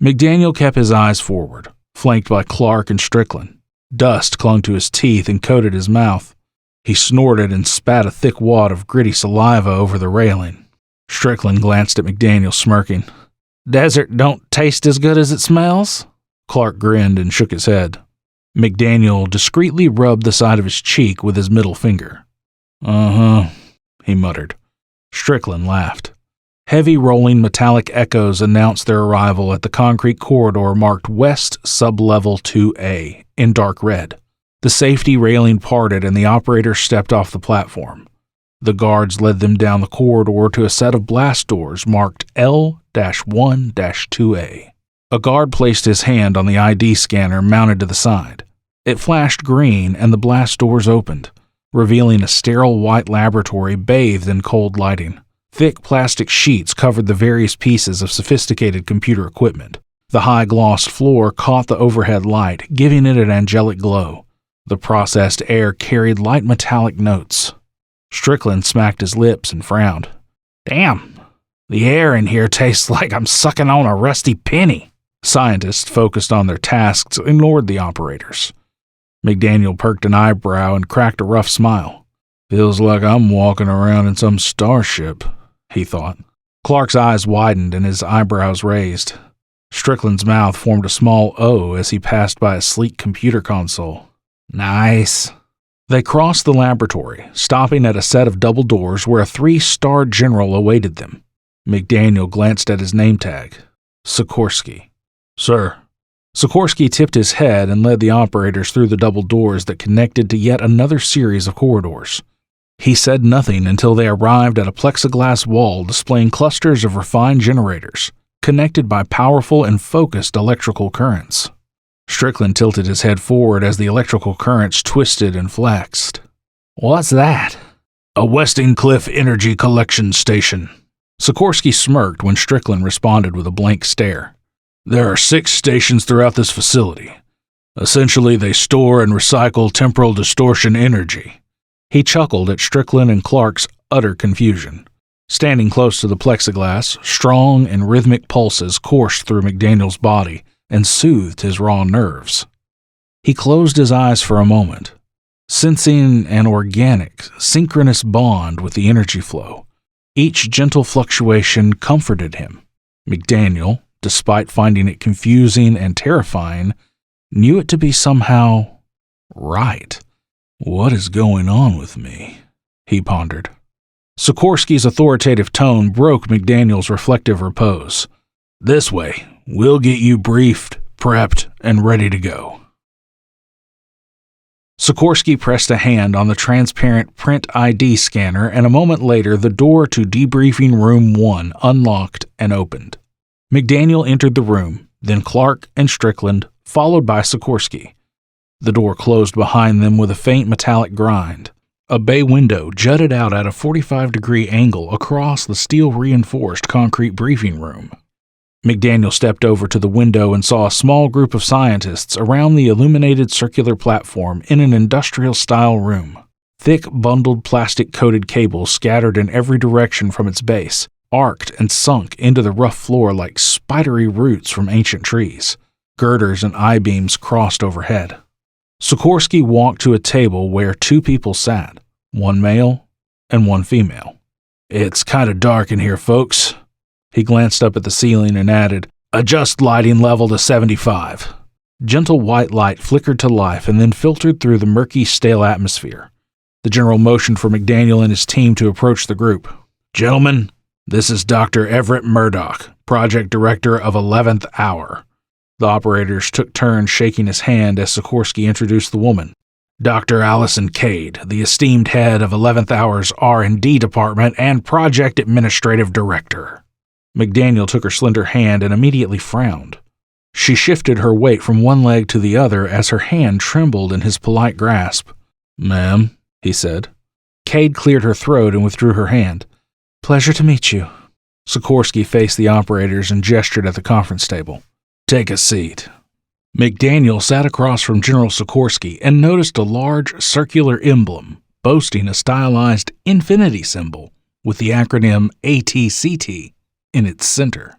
McDaniel kept his eyes forward, flanked by Clark and Strickland. Dust clung to his teeth and coated his mouth. He snorted and spat a thick wad of gritty saliva over the railing. Strickland glanced at McDaniel, smirking. "Desert don't taste as good as it smells?" Clark grinned and shook his head. McDaniel discreetly rubbed the side of his cheek with his middle finger. "Uh-huh," he muttered. Strickland laughed. Heavy rolling metallic echoes announced their arrival at the concrete corridor marked West Sublevel 2A in dark red. The safety railing parted and the operators stepped off the platform. The guards led them down the corridor to a set of blast doors marked L-1-2A. A guard placed his hand on the ID scanner mounted to the side. It flashed green and the blast doors opened, revealing a sterile white laboratory bathed in cold lighting. Thick plastic sheets covered the various pieces of sophisticated computer equipment. The high-glossed floor caught the overhead light, giving it an angelic glow. The processed air carried light metallic notes. Strickland smacked his lips and frowned. "Damn, the air in here tastes like I'm sucking on a rusty penny." Scientists focused on their tasks ignored the operators. McDaniel perked an eyebrow and cracked a rough smile. "Feels like I'm walking around in some starship," he thought. Clark's eyes widened and his eyebrows raised. Strickland's mouth formed a small O as he passed by a sleek computer console. "Nice." They crossed the laboratory, stopping at a set of double doors where a 3-star general awaited them. McDaniel glanced at his name tag. Sikorsky. "Sir." Sikorsky tipped his head and led the operators through the double doors that connected to yet another series of corridors. He said nothing until they arrived at a plexiglass wall displaying clusters of refined generators, connected by powerful and focused electrical currents. Strickland tilted his head forward as the electrical currents twisted and flexed. "What's that?" "A Westing Cliff Energy Collection Station." Sikorsky smirked when Strickland responded with a blank stare. "There are 6 stations throughout this facility. Essentially, they store and recycle temporal distortion energy." He chuckled at Strickland and Clark's utter confusion. Standing close to the plexiglass, strong and rhythmic pulses coursed through McDaniel's body and soothed his raw nerves. He closed his eyes for a moment. sensing an organic, synchronous bond with the energy flow. Each gentle fluctuation comforted him. McDaniel, despite finding it confusing and terrifying, knew it to be somehow right. "What is going on with me?" he pondered. Sikorsky's authoritative tone broke McDaniel's reflective repose. "This way. We'll get you briefed, prepped, and ready to go." Sikorsky pressed a hand on the transparent print ID scanner, and a moment later the door to debriefing room 1 unlocked and opened. McDaniel entered the room, then Clark and Strickland, followed by Sikorsky. The door closed behind them with a faint metallic grind. A bay window jutted out at a 45-degree angle across the steel-reinforced concrete briefing room. McDaniel stepped over to the window and saw a small group of scientists around the illuminated circular platform in an industrial-style room. Thick, bundled plastic-coated cables scattered in every direction from its base, arced and sunk into the rough floor like spidery roots from ancient trees. Girders and I-beams crossed overhead. Sikorsky walked to a table where 2 people sat, one male and one female. "It's kind of dark in here, folks." He glanced up at the ceiling and added, "Adjust lighting level to 75. Gentle white light flickered to life and then filtered through the murky, stale atmosphere. The general motioned for McDaniel and his team to approach the group. "Gentlemen, this is Dr. Everett Murdoch, Project Director of 11th Hour." The operators took turns shaking his hand as Sikorsky introduced the woman. "Dr. Allison Cade, the esteemed head of 11th Hour's R&D Department and Project Administrative Director." McDaniel took her slender hand and immediately frowned. She shifted her weight from one leg to the other as her hand trembled in his polite grasp. "Ma'am," he said. Cade cleared her throat and withdrew her hand. "Pleasure to meet you." Sikorsky faced the operators and gestured at the conference table. "Take a seat." McDaniel sat across from General Sikorsky and noticed a large circular emblem boasting a stylized infinity symbol with the acronym ATCT in its center.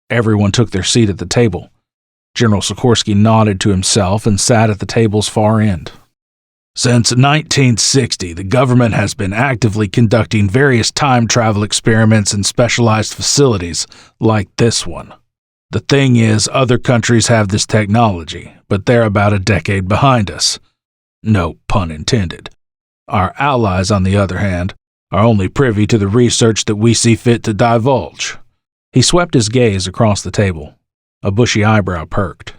Everyone took their seat at the table. General Sikorsky nodded to himself and sat at the table's far end. "Since 1960, the government has been actively conducting various time travel experiments in specialized facilities like this one. The thing is, other countries have this technology, but they're about a decade behind us. No pun intended. Our allies, on the other hand, are only privy to the research that we see fit to divulge." He swept his gaze across the table. A bushy eyebrow perked.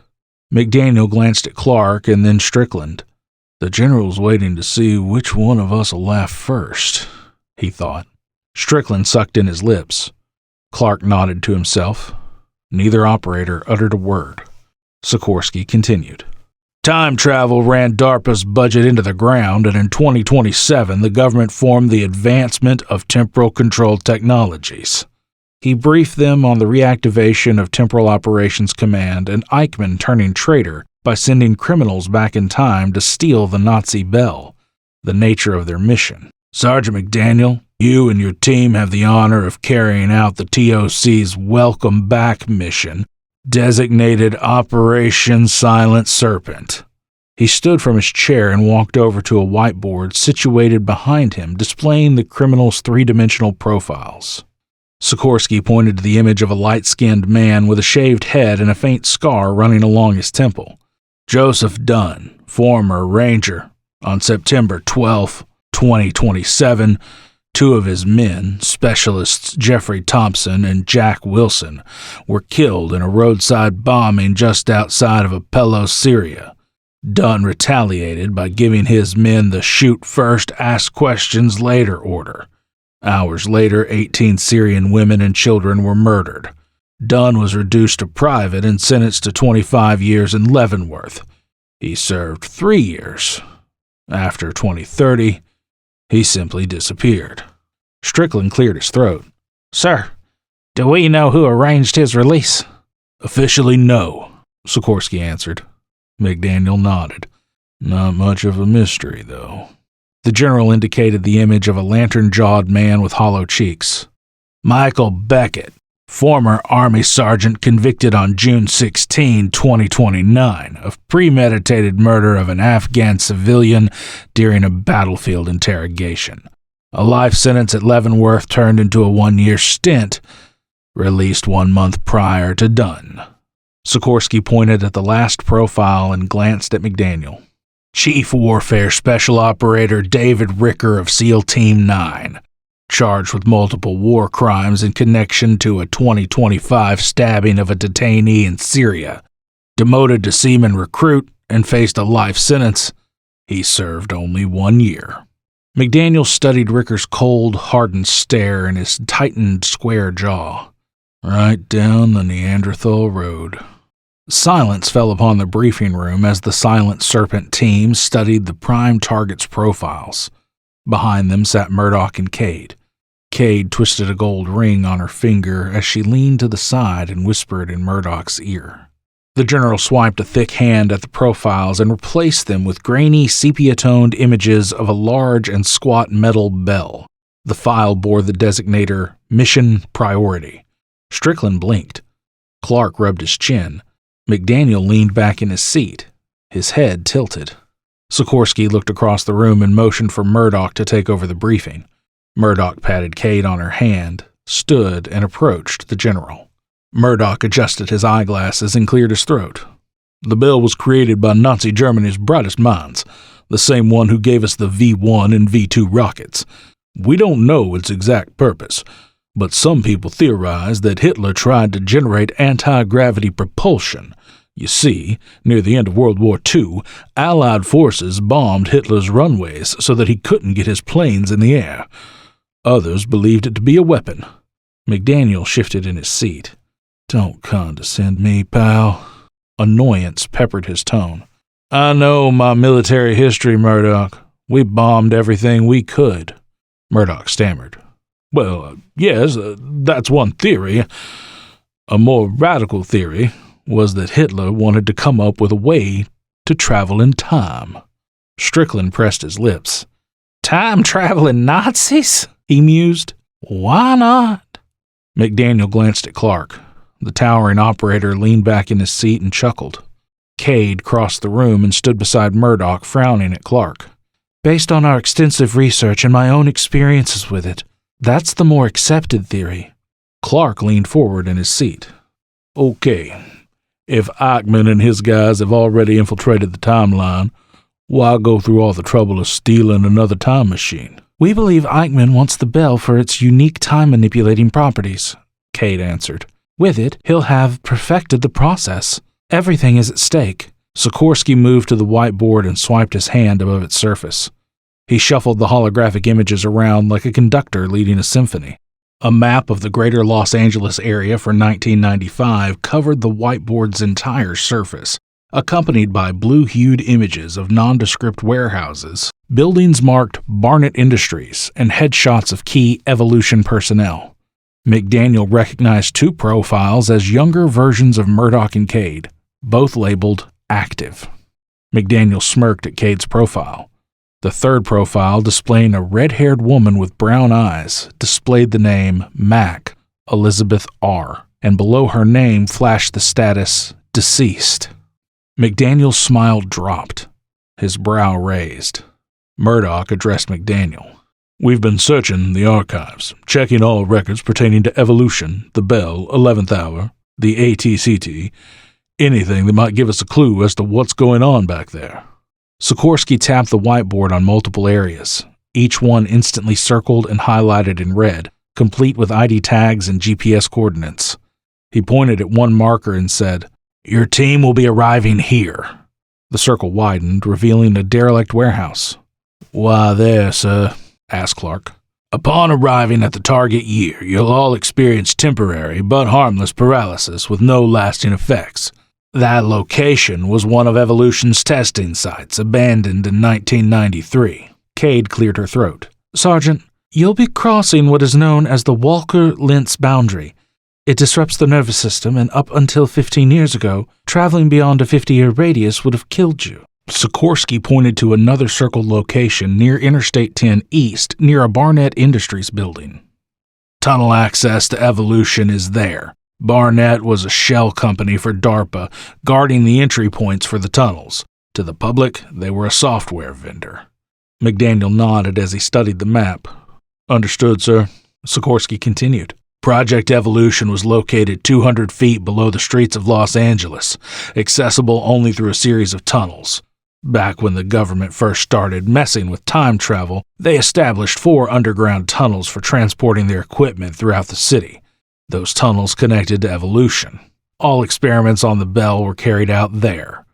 McDaniel glanced at Clark and then Strickland. "The general's waiting to see which one of us will laugh first," he thought. Strickland sucked in his lips. Clark nodded to himself. Neither operator uttered a word. Sikorsky continued. "Time travel ran DARPA's budget into the ground, and in 2027 the government formed the Advancement of Temporal Control Technologies." He briefed them on the reactivation of Temporal Operations Command and Eichmann turning traitor by sending criminals back in time to steal the Nazi bell, the nature of their mission. "Sergeant McDaniel, you and your team have the honor of carrying out the TOC's Welcome Back mission, designated Operation Silent Serpent." He stood from his chair and walked over to a whiteboard situated behind him, displaying the criminals' 3-dimensional profiles. Sikorsky pointed to the image of a light-skinned man with a shaved head and a faint scar running along his temple. "Joseph Dunn, former Ranger. On September 12, 2027, 2 of his men, specialists Jeffrey Thompson and Jack Wilson, were killed in a roadside bombing just outside of Apello, Syria. Dunn retaliated by giving his men the shoot first, ask questions later order. Hours later, 18 Syrian women and children were murdered. Dunn was reduced to private and sentenced to 25 years in Leavenworth. He served 3 years. After 2030, he simply disappeared." Strickland cleared his throat. "Sir, do we know who arranged his release?" "Officially, no," Sikorsky answered. McDaniel nodded. "Not much of a mystery, though." The general indicated the image of a lantern-jawed man with hollow cheeks. "Michael Beckett, Former Army Sergeant convicted on June 16, 2029 of premeditated murder of an Afghan civilian during a battlefield interrogation. A life sentence at Leavenworth turned into a 1-year stint, released 1 month prior to done. Sikorsky pointed at the last profile and glanced at McDaniel. Chief Warfare Special Operator David Ricker of SEAL Team 9, charged with multiple war crimes in connection to a 2025 stabbing of a detainee in Syria. Demoted to seaman recruit and faced a life sentence, he served only 1 year. McDaniel studied Ricker's cold, hardened stare and his tightened, square jaw. Right down the Neanderthal road. Silence fell upon the briefing room as the silent Serpent team studied the prime targets' profiles. Behind them sat Murdoch and Cade. Cade twisted a gold ring on her finger as she leaned to the side and whispered in Murdoch's ear. The general swiped a thick hand at the profiles and replaced them with grainy, sepia-toned images of a large and squat metal bell. The file bore the designator Mission Priority. Strickland blinked. Clark rubbed his chin. McDaniel leaned back in his seat, his head tilted. Sikorsky looked across the room and motioned for Murdoch to take over the briefing. Murdoch patted Cade on her hand, stood, and approached the general. Murdoch adjusted his eyeglasses and cleared his throat. The bell was created by Nazi Germany's brightest minds, the same one who gave us the V-1 and V-2 rockets. We don't know its exact purpose, but some people theorize that Hitler tried to generate anti-gravity propulsion. You see, near the end of World War II, Allied forces bombed Hitler's runways so that he couldn't get his planes in the air. Others believed it to be a weapon. McDaniel shifted in his seat. Don't condescend me, pal. Annoyance peppered his tone. I know my military history, Murdoch. We bombed everything we could. Murdoch stammered. Well, yes, that's one theory. A more radical theory was that Hitler wanted to come up with a way to travel in time. Strickland pressed his lips. Time-traveling Nazis? He mused. Why not? McDaniel glanced at Clark. The towering operator leaned back in his seat and chuckled. Cade crossed the room and stood beside Murdoch, frowning at Clark. Based on our extensive research and my own experiences with it, that's the more accepted theory. Clark leaned forward in his seat. Okay, if Eichmann and his guys have already infiltrated the timeline, why go through all the trouble of stealing another time machine? We believe Eichmann wants the bell for its unique time-manipulating properties, Cade answered. With it, he'll have perfected the process. Everything is at stake. Sikorsky moved to the whiteboard and swiped his hand above its surface. He shuffled the holographic images around like a conductor leading a symphony. A map of the greater Los Angeles area for 1995 covered the whiteboard's entire surface, accompanied by blue-hued images of nondescript warehouses, buildings marked Barnett Industries, and headshots of key Evolution personnel. McDaniel recognized 2 profiles as younger versions of Murdoch and Cade, both labeled active. McDaniel smirked at Cade's profile. The third profile, displaying a red-haired woman with brown eyes, displayed the name Mac Elizabeth R., and below her name flashed the status deceased. McDaniel's smile dropped, his brow raised. Murdoch addressed McDaniel. We've been searching the archives, checking all records pertaining to Evolution, the Bell, 11th Hour, the ATCT, anything that might give us a clue as to what's going on back there. Sikorsky tapped the whiteboard on multiple areas, each one instantly circled and highlighted in red, complete with ID tags and GPS coordinates. He pointed at one marker and said, Your team will be arriving here. The circle widened, revealing a derelict warehouse. Why there, sir? Asked Clark. Upon arriving at the target year, you'll all experience temporary but harmless paralysis with no lasting effects. That location was one of Evolution's testing sites, abandoned in 1993. Cade cleared her throat. Sergeant, you'll be crossing what is known as the Walker-Lentz boundary. It disrupts the nervous system, and up until 15 years ago, traveling beyond a 50-year radius would have killed you. Sikorsky pointed to another circled location near Interstate 10 East, near a Barnett Industries building. Tunnel access to evolution is there. Barnett was a shell company for DARPA, guarding the entry points for the tunnels. To the public, they were a software vendor. McDaniel nodded as he studied the map. Understood, sir. Sikorsky continued. Project Evolution was located 200 feet below the streets of Los Angeles, accessible only through a series of tunnels. Back when the government first started messing with time travel, they established 4 underground tunnels for transporting their equipment throughout the city. Those tunnels connected to Evolution. All experiments on the Bell were carried out there.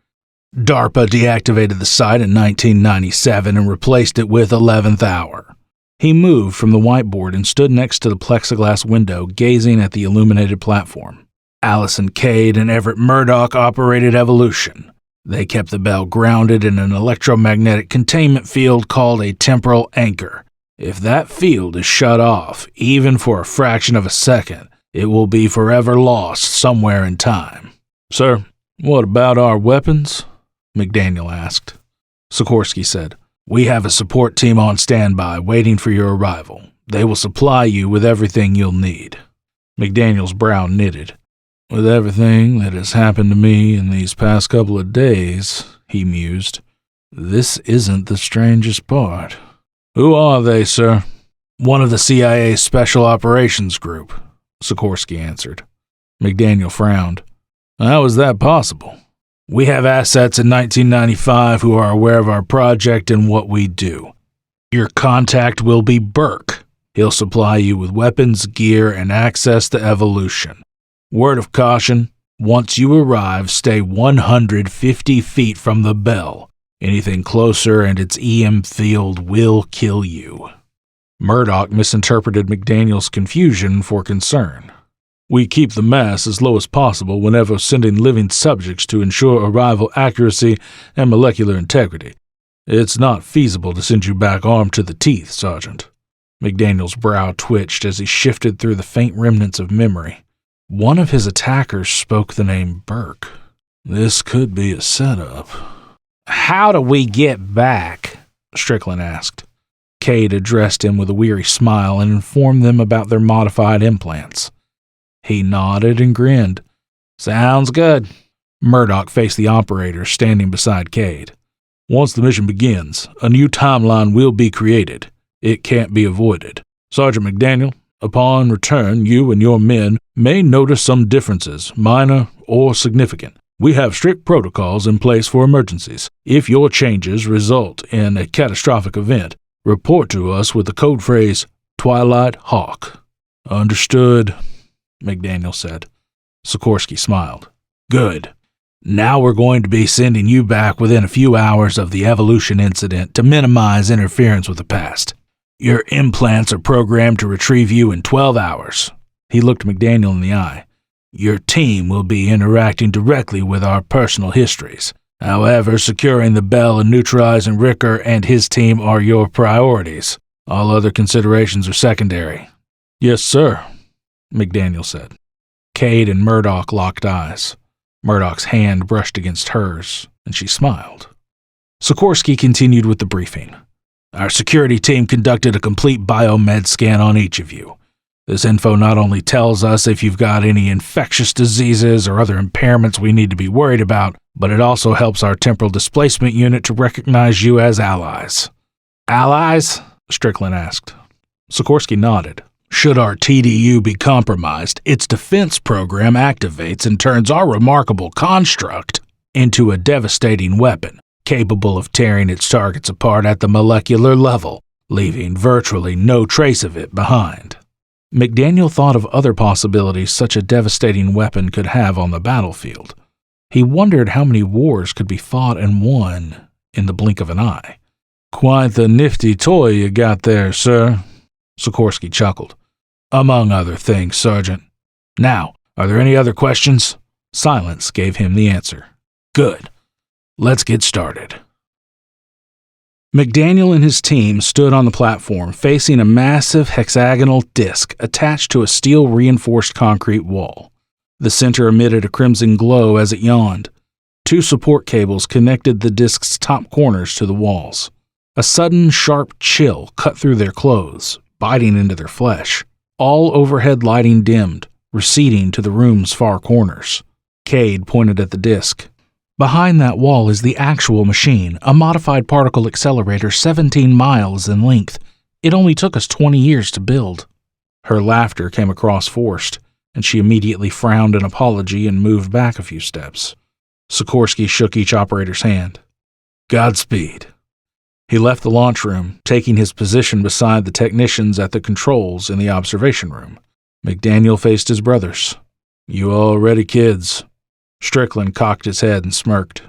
DARPA deactivated the site in 1997 and replaced it with 11th Hour. He moved from the whiteboard and stood next to the plexiglass window, gazing at the illuminated platform. Allison Cade and Everett Murdoch operated Evolution. They kept the Bell grounded in an electromagnetic containment field called a temporal anchor. If that field is shut off, even for a fraction of a second, it will be forever lost somewhere in time. Sir, what about our weapons? McDaniel asked. Sikorsky said, We have a support team on standby waiting for your arrival. They will supply you with everything you'll need. McDaniel's brow knitted. With everything that has happened to me in these past couple of days, he mused, this isn't the strangest part. Who are they, sir? One of the CIA Special Operations Group, Sikorsky answered. McDaniel frowned. How is that possible? We have assets in 1995 who are aware of our project and what we do. Your contact will be Burke. He'll supply you with weapons, gear, and access to Evolution. Word of caution, once you arrive, stay 150 feet from the Bell. Anything closer and its EM field will kill you. Murdoch misinterpreted McDaniel's confusion for concern. We keep the mass as low as possible whenever sending living subjects to ensure arrival accuracy and molecular integrity. It's not feasible to send you back armed to the teeth, Sergeant. McDaniel's brow twitched as he shifted through the faint remnants of memory. One of his attackers spoke the name Burke. This could be a setup. How do we get back? Strickland asked. Cade addressed him with a weary smile and informed them about their modified implants. He nodded and grinned. Sounds good. Murdoch faced the operator standing beside Cade. Once the mission begins, a new timeline will be created. It can't be avoided. Sergeant McDaniel, upon return, you and your men may notice some differences, minor or significant. We have strict protocols in place for emergencies. If your changes result in a catastrophic event, report to us with the code phrase, Twilight Hawk. Understood, McDaniel said. Sikorsky smiled. Good. Now we're going to be sending you back within a few hours of the Evolution incident to minimize interference with the past. Your implants are programmed to retrieve you in 12 hours. He looked McDaniel in the eye. Your team will be interacting directly with our personal histories. However, securing the Bell and neutralizing Ricker and his team are your priorities. All other considerations are secondary. Yes, sir, McDaniel said. Cade and Murdoch locked eyes. Murdoch's hand brushed against hers, and she smiled. Sikorsky continued with the briefing. Our security team conducted a complete biomed scan on each of you. This info not only tells us if you've got any infectious diseases or other impairments we need to be worried about, but it also helps our temporal displacement unit to recognize you as allies. Allies? Strickland asked. Sikorsky nodded. Should our TDU be compromised, its defense program activates and turns our remarkable construct into a devastating weapon, capable of tearing its targets apart at the molecular level, leaving virtually no trace of it behind. McDaniel thought of other possibilities such a devastating weapon could have on the battlefield. He wondered how many wars could be fought and won in the blink of an eye. Quite the nifty toy you got there, sir, Sikorsky chuckled. Among other things, Sergeant. Now, are there any other questions? Silence gave him the answer. Good. Let's get started. McDaniel and his team stood on the platform facing a massive hexagonal disc attached to a steel-reinforced concrete wall. The center emitted a crimson glow as it yawned. 2 support cables connected the disc's top corners to the walls. A sudden, sharp chill cut through their clothes, biting into their flesh. All overhead lighting dimmed, receding to the room's far corners. Cade pointed at the disk. Behind that wall is the actual machine, a modified particle accelerator 17 miles in length. It only took us 20 years to build. Her laughter came across forced, and she immediately frowned an apology and moved back a few steps. Sikorsky shook each operator's hand. Godspeed. He left the launch room, taking his position beside the technicians at the controls in the observation room. McDaniel faced his brothers. You all ready, kids? Strickland cocked his head and smirked.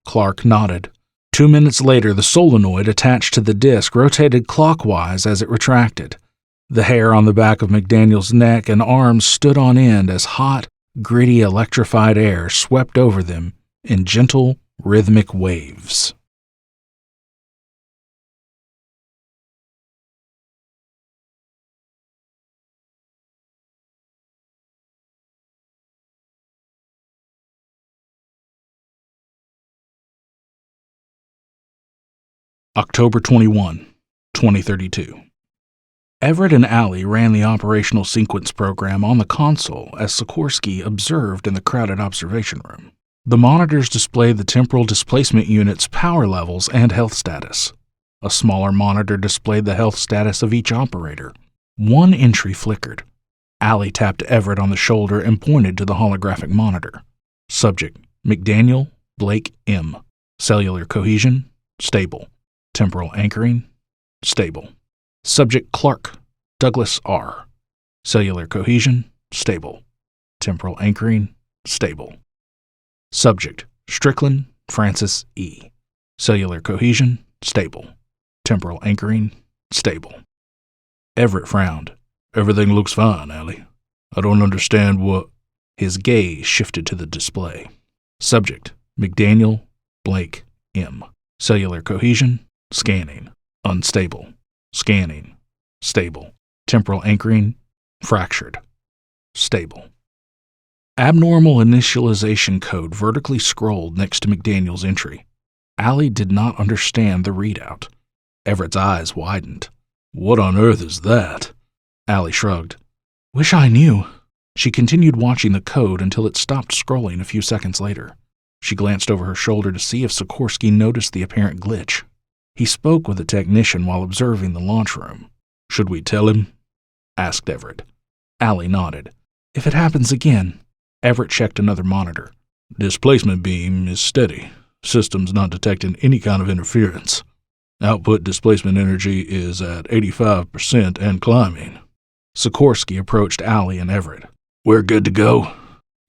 Clark nodded. 2 minutes later, the solenoid attached to the disk rotated clockwise as it retracted. The hair on the back of McDaniel's neck and arms stood on end as hot, gritty, electrified air swept over them in gentle, rhythmic waves. October 21, 2032. Everett and Allie ran the operational sequence program on the console as Sikorsky observed in the crowded observation room. The monitors displayed the temporal displacement unit's power levels and health status. A smaller monitor displayed the health status of each operator. One entry flickered. Allie tapped Everett on the shoulder and pointed to the holographic monitor. Subject: McDaniel, Blake M. Cellular cohesion: stable. Temporal anchoring: stable. Subject: Clark, Douglas R. Cellular cohesion: stable. Temporal anchoring: stable. Subject: Strickland, Francis E. Cellular cohesion: stable. Temporal anchoring: stable. Everett frowned. Everything looks fine, Allie. I don't understand what... His gaze shifted to the display. Subject: McDaniel, Blake M. Cellular cohesion: scanning. Unstable. Scanning. Stable. Temporal anchoring: fractured. Stable. Abnormal initialization code vertically scrolled next to McDaniel's entry. Allie did not understand the readout. Everett's eyes widened. What on earth is that? Allie shrugged. Wish I knew. She continued watching the code until it stopped scrolling a few seconds later. She glanced over her shoulder to see if Sikorsky noticed the apparent glitch. He spoke with a technician while observing the launch room. Should we tell him? Asked Everett. Allie nodded. If it happens again. Everett checked another monitor. Displacement beam is steady. System's not detecting any kind of interference. Output displacement energy is at 85% and climbing. Sikorsky approached Allie and Everett. We're good to go?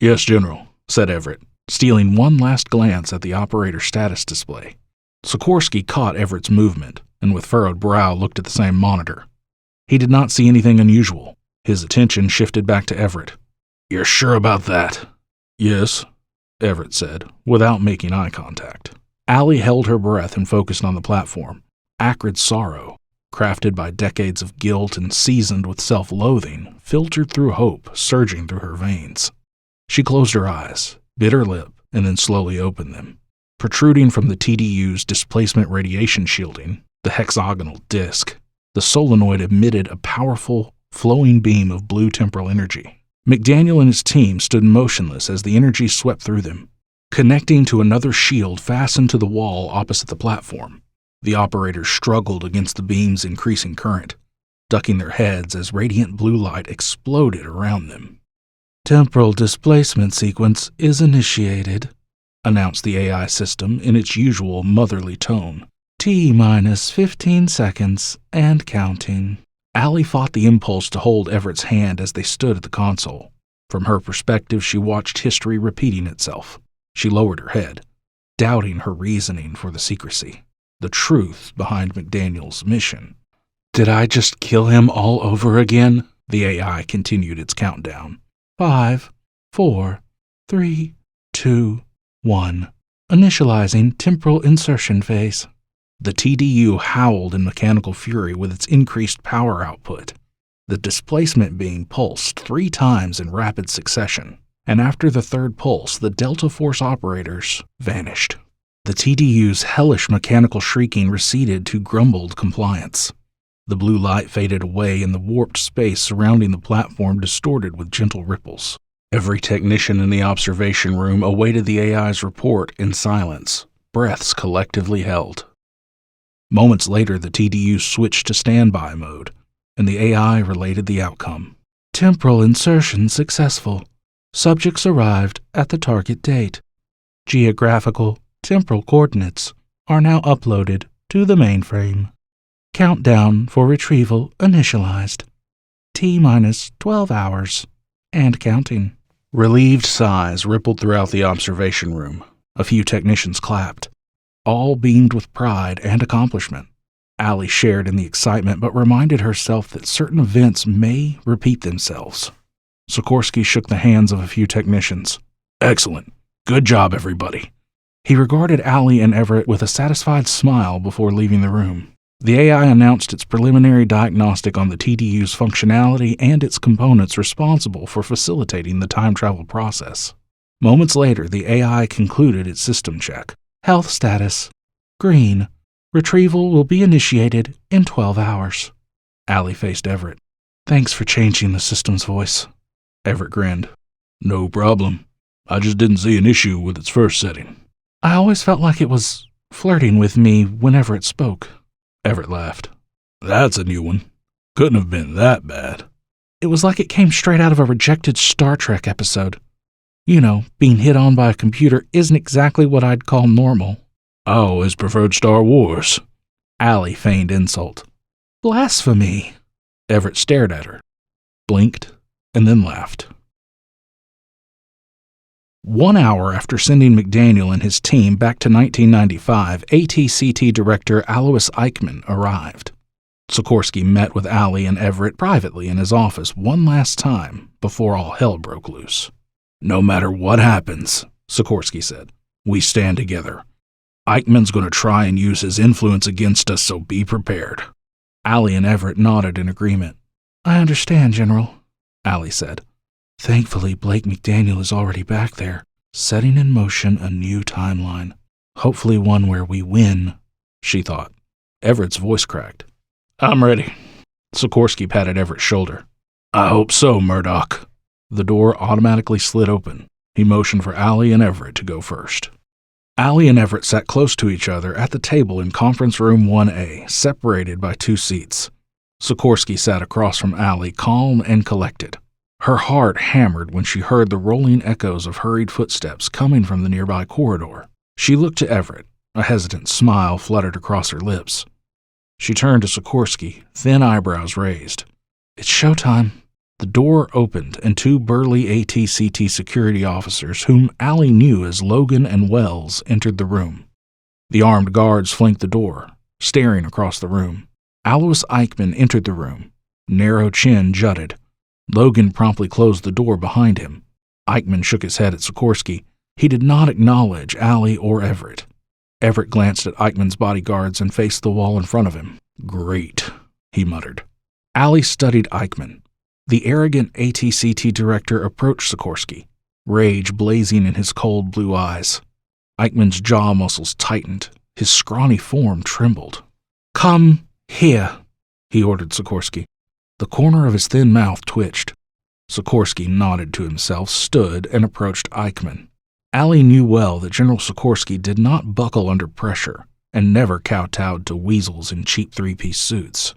Yes, General, said Everett, stealing one last glance at the operator status display. Sikorsky caught Everett's movement, and with furrowed brow looked at the same monitor. He did not see anything unusual. His attention shifted back to Everett. You're sure about that? Yes, Everett said, without making eye contact. Allie held her breath and focused on the platform. Acrid sorrow, crafted by decades of guilt and seasoned with self-loathing, filtered through hope, surging through her veins. She closed her eyes, bit her lip, and then slowly opened them. Protruding from the TDU's displacement radiation shielding, the hexagonal disk, the solenoid emitted a powerful, flowing beam of blue temporal energy. McDaniel and his team stood motionless as the energy swept through them, connecting to another shield fastened to the wall opposite the platform. The operators struggled against the beam's increasing current, ducking their heads as radiant blue light exploded around them. Temporal displacement sequence is initiated, announced the AI system in its usual motherly tone. T-minus 15 seconds and counting. Allie fought the impulse to hold Everett's hand as they stood at the console. From her perspective, she watched history repeating itself. She lowered her head, doubting her reasoning for the secrecy, the truth behind McDaniel's mission. Did I just kill him all over again? The AI continued its countdown. 5, 4, 3, 2, 1. Initializing temporal insertion phase. The TDU howled in mechanical fury with its increased power output. The displacement beam pulsed 3 times in rapid succession, and after the third pulse, the Delta Force operators vanished. The TDU's hellish mechanical shrieking receded to grumbled compliance. The blue light faded away and the warped space surrounding the platform distorted with gentle ripples. Every technician in the observation room awaited the AI's report in silence, breaths collectively held. Moments later, the TDU switched to standby mode, and the AI related the outcome. Temporal insertion successful. Subjects arrived at the target date. Geographical, temporal coordinates are now uploaded to the mainframe. Countdown for retrieval initialized. T-minus 12 hours. And counting. Relieved sighs rippled throughout the observation room. A few technicians clapped. All beamed with pride and accomplishment. Allie shared in the excitement but reminded herself that certain events may repeat themselves. Sikorsky shook the hands of a few technicians. Excellent. Good job, everybody. He regarded Allie and Everett with a satisfied smile before leaving the room. The AI announced its preliminary diagnostic on the TDU's functionality and its components responsible for facilitating the time travel process. Moments later, the AI concluded its system check. Health status: green. Retrieval will be initiated in 12 hours. Allie faced Everett. Thanks for changing the system's voice. Everett grinned. No problem. I just didn't see an issue with its first setting. I always felt like it was flirting with me whenever it spoke. Everett laughed. That's a new one. Couldn't have been that bad. It was like it came straight out of a rejected Star Trek episode. You know, being hit on by a computer isn't exactly what I'd call normal. I always preferred Star Wars. Allie feigned insult. Blasphemy. Everett stared at her, blinked, and then laughed. 1 hour after sending McDaniel and his team back to 1995, ATCT Director Alois Eichmann arrived. Sikorsky met with Allie and Everett privately in his office one last time before all hell broke loose. No matter what happens, Sikorsky said, we stand together. Eichmann's going to try and use his influence against us, so be prepared. Allie and Everett nodded in agreement. I understand, General, Allie said. Thankfully, Blake McDaniel is already back there, setting in motion a new timeline. Hopefully one where we win, she thought. Everett's voice cracked. I'm ready. Sikorsky patted Everett's shoulder. I hope so, Murdoch. The door automatically slid open. He motioned for Allie and Everett to go first. Allie and Everett sat close to each other at the table in Conference Room 1A, separated by 2 seats. Sikorsky sat across from Allie, calm and collected. Her heart hammered when she heard the rolling echoes of hurried footsteps coming from the nearby corridor. She looked to Everett. A hesitant smile fluttered across her lips. She turned to Sikorsky, thin eyebrows raised. It's showtime. The door opened, and 2 burly ATCT security officers, whom Allie knew as Logan and Wells, entered the room. The armed guards flanked the door, staring across the room. Alois Eichmann entered the room. Narrow chin jutted. Logan promptly closed the door behind him. Eichmann shook his head at Sikorsky. He did not acknowledge Allie or Everett. Everett glanced at Eichmann's bodyguards and faced the wall in front of him. Great, he muttered. Allie studied Eichmann. The arrogant ATCT director approached Sikorsky, rage blazing in his cold blue eyes. Eichmann's jaw muscles tightened. His scrawny form trembled. Come here, he ordered Sikorsky. The corner of his thin mouth twitched. Sikorsky nodded to himself, stood, and approached Eichmann. Allie knew well that General Sikorsky did not buckle under pressure and never kowtowed to weasels in cheap 3-piece suits.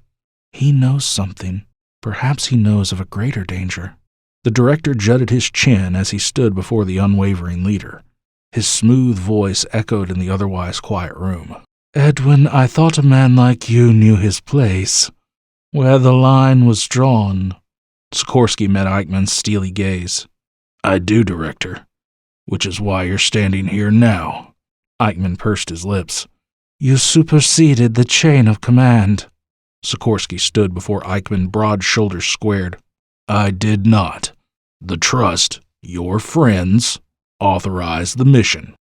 He knows something. Perhaps he knows of a greater danger. The director jutted his chin as he stood before the unwavering leader. His smooth voice echoed in the otherwise quiet room. Edwin, I thought a man like you knew his place. Where the line was drawn. Sikorsky met Eichmann's steely gaze. I do, Director. Which is why you're standing here now. Eichmann pursed his lips. You superseded the chain of command. Sikorsky stood before Eichmann, broad shoulders squared. I did not. The Trust, your friends, authorized the mission.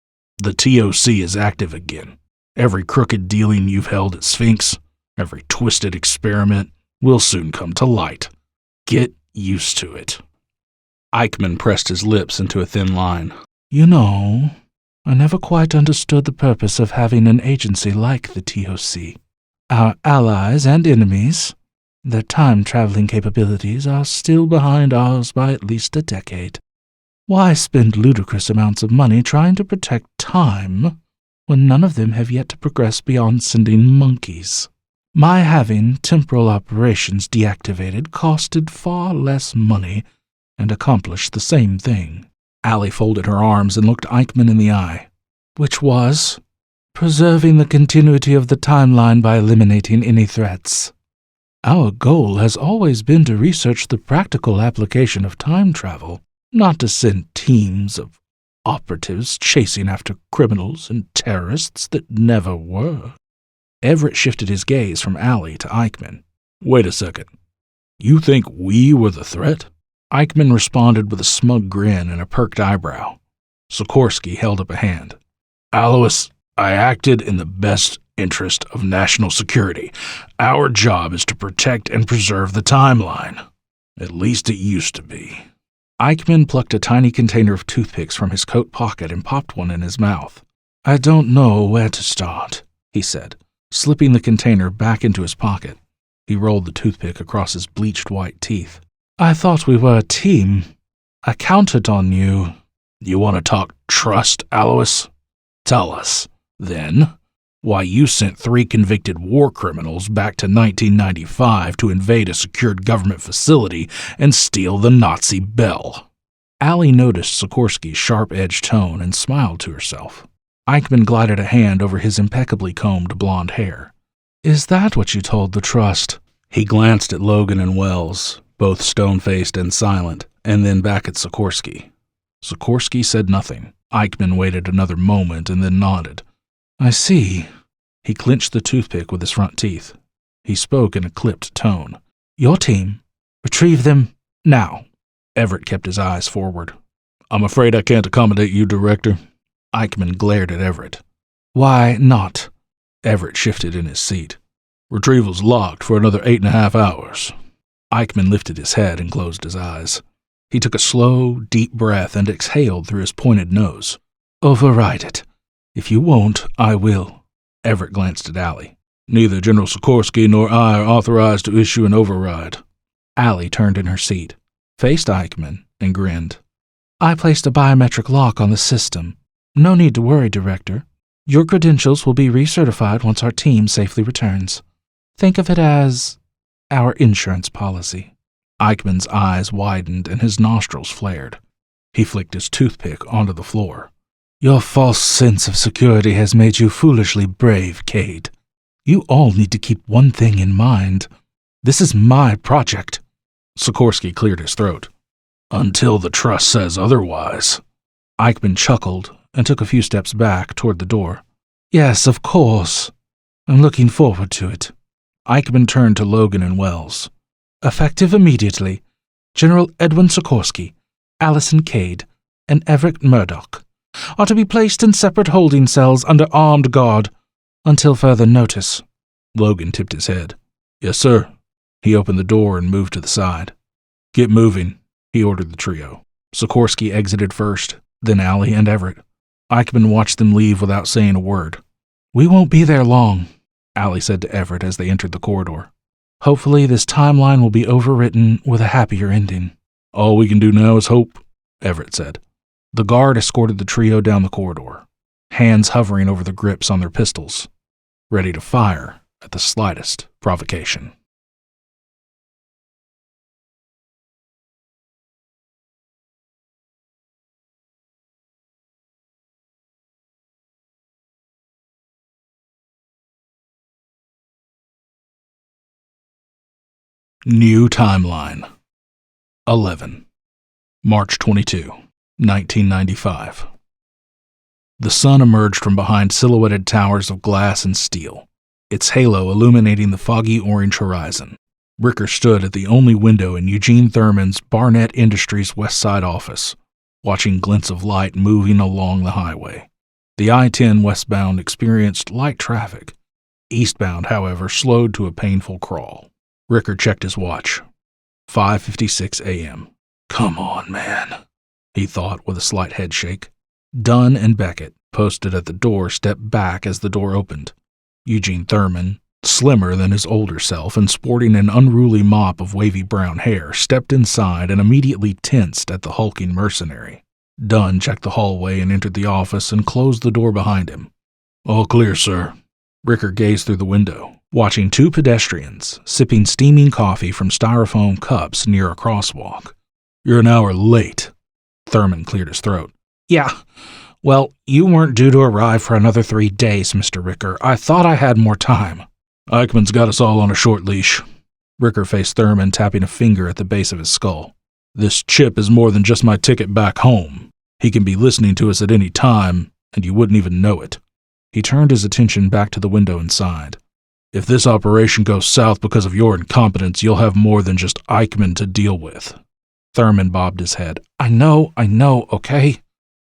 The TOC is active again. Every crooked dealing you've held at Sphinx, every twisted experiment, will soon come to light. Get used to it. Eichmann pressed his lips into a thin line. You know, I never quite understood the purpose of having an agency like the TOC. Our allies and enemies, Their time-traveling capabilities are still behind ours by at least a decade. Why spend ludicrous amounts of money trying to protect time when none of them have yet to progress beyond sending monkeys? My having temporal operations deactivated costed far less money and accomplished the same thing. Allie folded her arms and looked Eichmann in the eye. Which was? Preserving the continuity of the timeline by eliminating any threats. Our goal has always been to research the practical application of time travel, not to send teams of operatives chasing after criminals and terrorists that never were. Everett shifted his gaze from Allie to Eichmann. Wait a second. You think we were the threat? Eichmann responded with a smug grin and a perked eyebrow. Sikorsky held up a hand. Alois, I acted in the best interest of national security. Our job is to protect and preserve the timeline. At least it used to be. Eichmann plucked a tiny container of toothpicks from his coat pocket and popped one in his mouth. I don't know where to start, he said, slipping the container back into his pocket. He rolled the toothpick across his bleached white teeth. I thought we were a team. I counted on you. You want to talk trust, Alois? Tell us, then, why you sent 3 convicted war criminals back to 1995 to invade a secured government facility and steal the Nazi bell. Allie noticed Sikorsky's sharp-edged tone and smiled to herself. Eichmann glided a hand over his impeccably combed blonde hair. Is that what you told the trust? He glanced at Logan and Wells, both stone-faced and silent, and then back at Sikorsky. Sikorsky said nothing. Eichmann waited another moment and then nodded. I see. He clenched the toothpick with his front teeth. He spoke in a clipped tone. Your team. Retrieve them now. Everett kept his eyes forward. I'm afraid I can't accommodate you, Director. Eichmann glared at Everett. Why not? Everett shifted in his seat. Retrieval's locked for another 8.5 hours. Eichmann lifted his head and closed his eyes. He took a slow, deep breath and exhaled through his pointed nose. Override it. If you won't, I will. Everett glanced at Allie. Neither General Sikorsky nor I are authorized to issue an override. Allie turned in her seat, faced Eichmann, and grinned. I placed a biometric lock on the system. No need to worry, Director. Your credentials will be recertified once our team safely returns. Think of it as our insurance policy. Eichmann's eyes widened and his nostrils flared. He flicked his toothpick onto the floor. Your false sense of security has made you foolishly brave, Cade. You all need to keep one thing in mind. This is my project. Sikorsky cleared his throat. Until the trust says otherwise. Eichmann chuckled and took a few steps back toward the door. Yes, of course. I'm looking forward to it. Eichmann turned to Logan and Wells. Effective immediately, General Edwin Sikorsky, Allison Cade, and Erik Murdoch are to be placed in separate holding cells under armed guard until further notice. Logan tipped his head. Yes, sir. He opened the door and moved to the side. Get moving, he ordered the trio. Sikorsky exited first, then Allie and Everett. Eichmann watched them leave without saying a word. We won't be there long, Allie said to Everett as they entered the corridor. Hopefully this timeline will be overwritten with a happier ending. All we can do now is hope, Everett said. The guard escorted the trio down the corridor, hands hovering over the grips on their pistols, ready to fire at the slightest provocation. New Timeline 11. March 22, 1995. The sun emerged from behind silhouetted towers of glass and steel, its halo illuminating the foggy orange horizon. Ricker stood at the only window in Eugene Thurman's Barnett Industries West Side office, watching glints of light moving along the highway. The I-10 westbound experienced light traffic. Eastbound, however, slowed to a painful crawl. Ricker checked his watch. 5:56 a.m. Come on, man, he thought with a slight headshake. Dunn and Beckett, posted at the door, stepped back as the door opened. Eugene Thurman, slimmer than his older self and sporting an unruly mop of wavy brown hair, stepped inside and immediately tensed at the hulking mercenary. Dunn checked the hallway and entered the office and closed the door behind him. "All clear, sir." Ricker gazed through the window, watching two pedestrians sipping steaming coffee from styrofoam cups near a crosswalk. "You're an hour late." Thurman cleared his throat. "Yeah. Well, you weren't due to arrive for another 3 days, Mr. Ricker. I thought I had more time." "Eichmann's got us all on a short leash." Ricker faced Thurman, tapping a finger at the base of his skull. "This chip is more than just my ticket back home. He can be listening to us at any time, and you wouldn't even know it." He turned his attention back to the window inside. "If this operation goes south because of your incompetence, you'll have more than just Eichmann to deal with." Thurman bobbed his head. I know, okay?"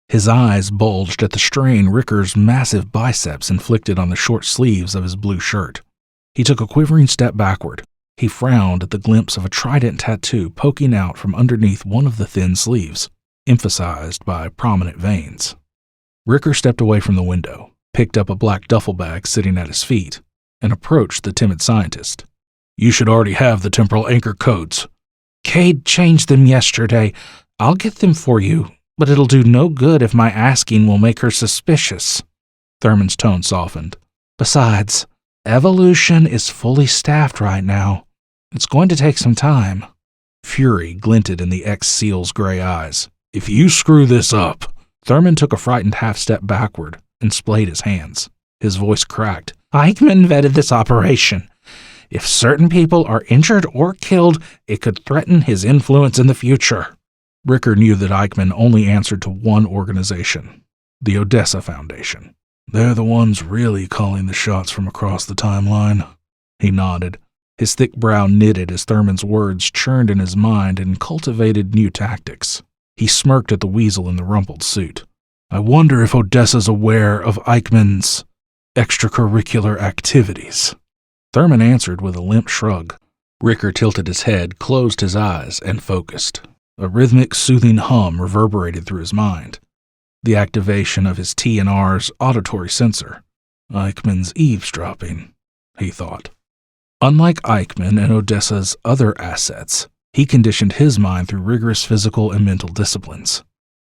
His eyes bulged at the strain Ricker's massive biceps inflicted on the short sleeves of his blue shirt. He took a quivering step backward. He frowned at the glimpse of a trident tattoo poking out from underneath one of the thin sleeves, emphasized by prominent veins. Ricker stepped away from the window, picked up a black duffel bag sitting at his feet, and approached the timid scientist. "You should already have the temporal anchor codes." "Cade changed them yesterday. I'll get them for you, but it'll do no good if my asking will make her suspicious." Thurman's tone softened. "Besides, evolution is fully staffed right now. It's going to take some time." Fury glinted in the ex-SEAL's gray eyes. "If you screw this up..." Thurman took a frightened half-step backward and splayed his hands. His voice cracked. "Eichmann vetted this operation. If certain people are injured or killed, it could threaten his influence in the future." Ricker knew that Eichmann only answered to one organization, the Odessa Foundation. "They're the ones really calling the shots from across the timeline." He nodded. His thick brow knitted as Thurman's words churned in his mind and cultivated new tactics. He smirked at the weasel in the rumpled suit. "I wonder if Odessa's aware of Eichmann's extracurricular activities." Thurman answered with a limp shrug. Ricker tilted his head, closed his eyes, and focused. A rhythmic, soothing hum reverberated through his mind. The activation of his T&R's auditory sensor. "Eichmann's eavesdropping," he thought. Unlike Eichmann and Odessa's other assets, he conditioned his mind through rigorous physical and mental disciplines.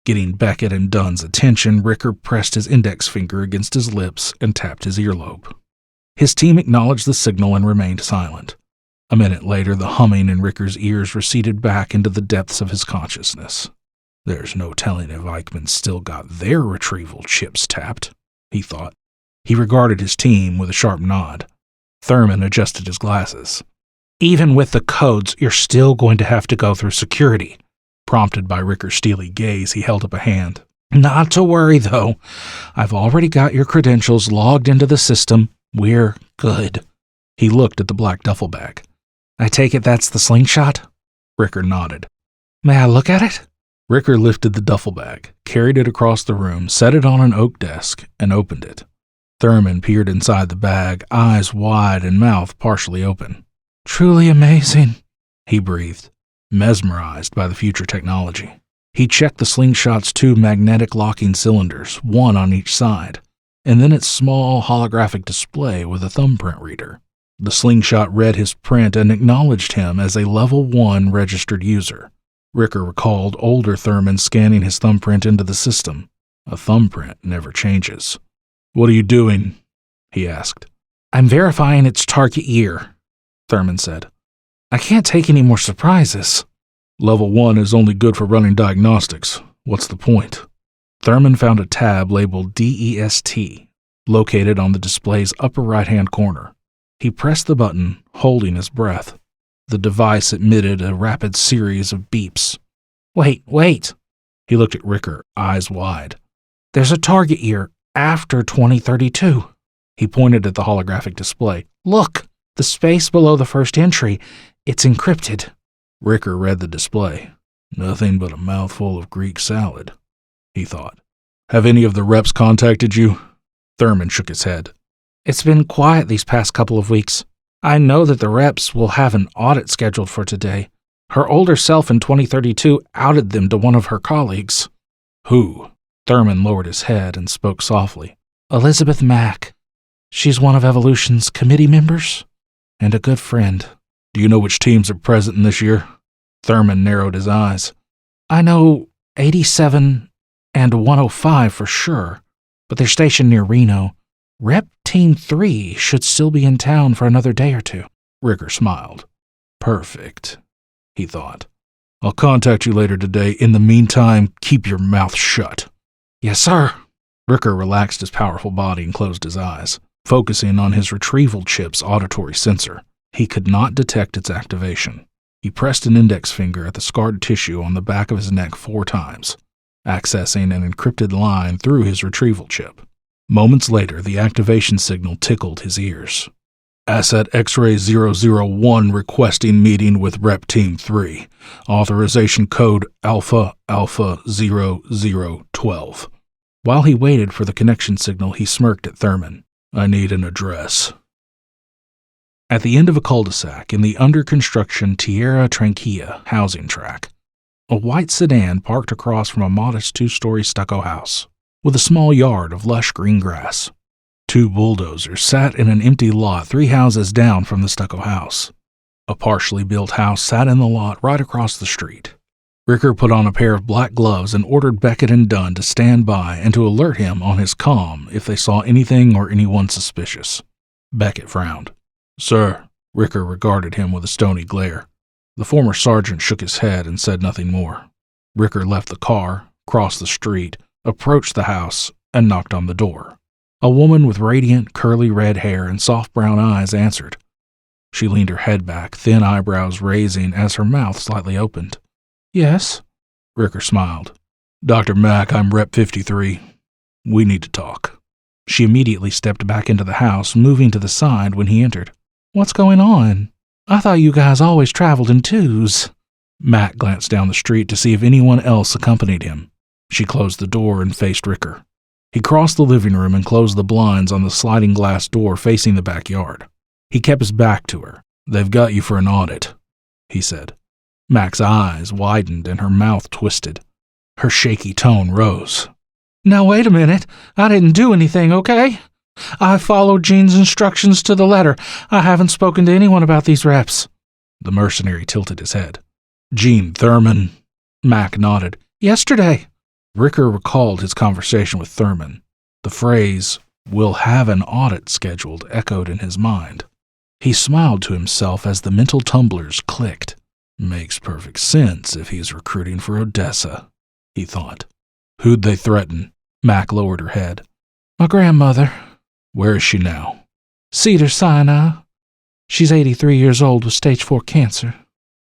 Getting Beckett and Dunn's attention, Ricker pressed his index finger against his lips and tapped his earlobe. His team acknowledged the signal and remained silent. A minute later, the humming in Ricker's ears receded back into the depths of his consciousness. "There's no telling if Eichmann still got their retrieval chips tapped," he thought. He regarded his team with a sharp nod. Thurman adjusted his glasses. "Even with the codes, you're still going to have to go through security." Prompted by Ricker's steely gaze, he held up a hand. "Not to worry, though. I've already got your credentials logged into the system. We're good." He looked at the black duffel bag. "I take it that's the Slingshot?" Ricker nodded. "May I look at it?" Ricker lifted the duffel bag, carried it across the room, set it on an oak desk, and opened it. Thurman peered inside the bag, eyes wide and mouth partially open. "Truly amazing," he breathed, mesmerized by the future technology. He checked the Slingshot's 2 magnetic locking cylinders, one on each side, and then its small holographic display with a thumbprint reader. The Slingshot read his print and acknowledged him as a Level 1 registered user. Ricker recalled older Thurman scanning his thumbprint into the system. A thumbprint never changes. "What are you doing?" he asked. "I'm verifying its target year," Thurman said. "I can't take any more surprises." "Level 1 is only good for running diagnostics. What's the point?" Thurman found a tab labeled DEST, located on the display's upper right-hand corner. He pressed the button, holding his breath. The device emitted a rapid series of beeps. Wait. He looked at Ricker, eyes wide. "There's a target year after 2032. He pointed at the holographic display. "Look, the space below the first entry. It's encrypted." Ricker read the display. "Nothing but a mouthful of Greek salad," he thought. "Have any of the reps contacted you?" Thurman shook his head. "It's been quiet these past couple of weeks. I know that the reps will have an audit scheduled for today. Her older self in 2032 outed them to one of her colleagues." "Who?" Thurman lowered his head and spoke softly. "Elizabeth Mack. She's one of Evolution's committee members and a good friend. Do you know which teams are present in this year? Thurman narrowed his eyes. I know 87 and 105 for sure, but they're stationed near Reno. Rep Team 3 should still be in town for another day or two. Ricker smiled. Perfect, he thought. I'll contact you later today. In the meantime, keep your mouth shut. Yes, sir. Ricker relaxed his powerful body and closed his eyes, focusing on his retrieval chip's auditory sensor. He could not detect its activation. He pressed an index finger at the scarred tissue on the back of his neck 4 times, accessing an encrypted line through his retrieval chip. Moments later, the activation signal tickled his ears. Asset X-Ray 001 requesting meeting with Rep Team 3. Authorization code Alpha Alpha 0012. While he waited for the connection signal, he smirked at Thurman. I need an address. At the end of a cul-de-sac in the under-construction Tierra Tranquilla housing tract, a white sedan parked across from a modest 2-story stucco house, with a small yard of lush green grass. 2 bulldozers sat in an empty lot 3 houses down from the stucco house. A partially built house sat in the lot right across the street. Ricker put on a pair of black gloves and ordered Beckett and Dunn to stand by and to alert him on his comm if they saw anything or anyone suspicious. Beckett frowned. Sir, Ricker regarded him with a stony glare. The former sergeant shook his head and said nothing more. Ricker left the car, crossed the street, approached the house, and knocked on the door. A woman with radiant, curly red hair and soft brown eyes answered. She leaned her head back, thin eyebrows raising as her mouth slightly opened. Yes? Ricker smiled. Dr. Mack, I'm Rep 53. We need to talk. She immediately stepped back into the house, moving to the side when he entered. What's going on? I thought you guys always traveled in 2s. Mack glanced down the street to see if anyone else accompanied him. She closed the door and faced Ricker. He crossed the living room and closed the blinds on the sliding glass door facing the backyard. He kept his back to her. They've got you for an audit, he said. Mack's eyes widened and her mouth twisted. Her shaky tone rose. Now wait a minute. I didn't do anything, okay? I followed Gene's instructions to the letter. I haven't spoken to anyone about these reps. The mercenary tilted his head. Gene Thurman. Mack nodded. Yesterday. Ricker recalled his conversation with Thurman. The phrase, "we'll have an audit scheduled," echoed in his mind. He smiled to himself as the mental tumblers clicked. Makes perfect sense if he's recruiting for Odessa, he thought. Who'd they threaten? Mack lowered her head. My grandmother. Where is she now? Cedars-Sinai. She's 83 years old with stage 4 cancer.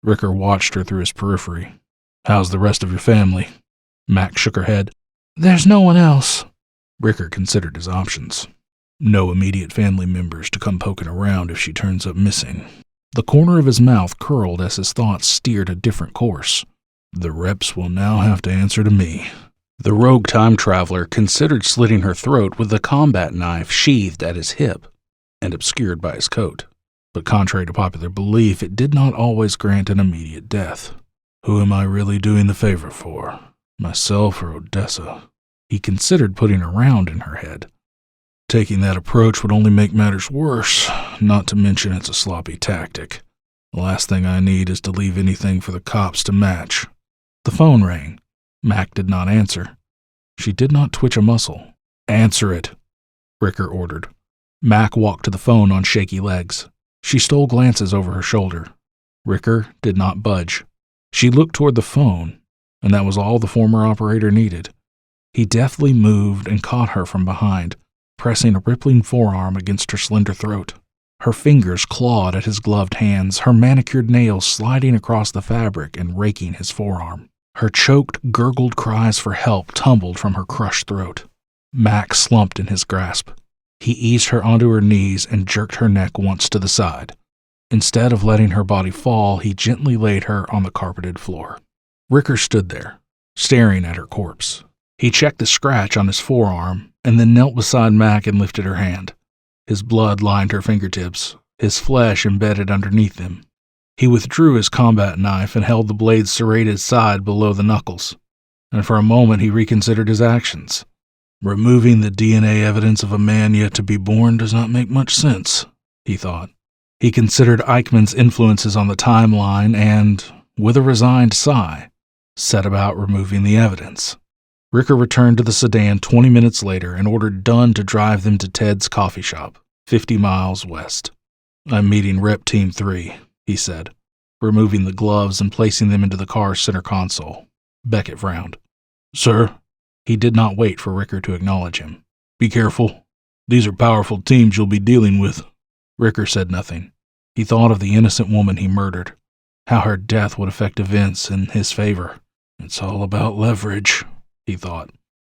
Ricker watched her through his periphery. How's the rest of your family? Mack shook her head. There's no one else. Ricker considered his options. No immediate family members to come poking around if she turns up missing. The corner of his mouth curled as his thoughts steered a different course. The reps will now have to answer to me. The rogue time traveler considered slitting her throat with the combat knife sheathed at his hip and obscured by his coat. But contrary to popular belief, it did not always grant an immediate death. Who am I really doing the favor for? Myself or Odessa? He considered putting a round in her head. Taking that approach would only make matters worse, not to mention it's a sloppy tactic. The last thing I need is to leave anything for the cops to match. The phone rang. Mack did not answer. She did not twitch a muscle. Answer it, Ricker ordered. Mack walked to the phone on shaky legs. She stole glances over her shoulder. Ricker did not budge. She looked toward the phone, and that was all the former operator needed. He deftly moved and caught her from behind, pressing a rippling forearm against her slender throat. Her fingers clawed at his gloved hands, her manicured nails sliding across the fabric and raking his forearm. Her choked, gurgled cries for help tumbled from her crushed throat. Mack slumped in his grasp. He eased her onto her knees and jerked her neck once to the side. Instead of letting her body fall, he gently laid her on the carpeted floor. Ricker stood there, staring at her corpse. He checked the scratch on his forearm and then knelt beside Mack and lifted her hand. His blood lined her fingertips, his flesh embedded underneath them. He withdrew his combat knife and held the blade's serrated side below the knuckles, and for a moment he reconsidered his actions. Removing the DNA evidence of a man yet to be born does not make much sense, he thought. He considered Eichmann's influences on the timeline and, with a resigned sigh, set about removing the evidence. Ricker returned to the sedan 20 minutes later and ordered Dunn to drive them to Ted's coffee shop, 50 miles west. "I'm meeting Rep Team 3, he said, removing the gloves and placing them into the car's center console. Beckett frowned. "Sir?" He did not wait for Ricker to acknowledge him. "Be careful. These are powerful teams you'll be dealing with." Ricker said nothing. He thought of the innocent woman he murdered, how her death would affect events in his favor. "It's all about leverage," he thought.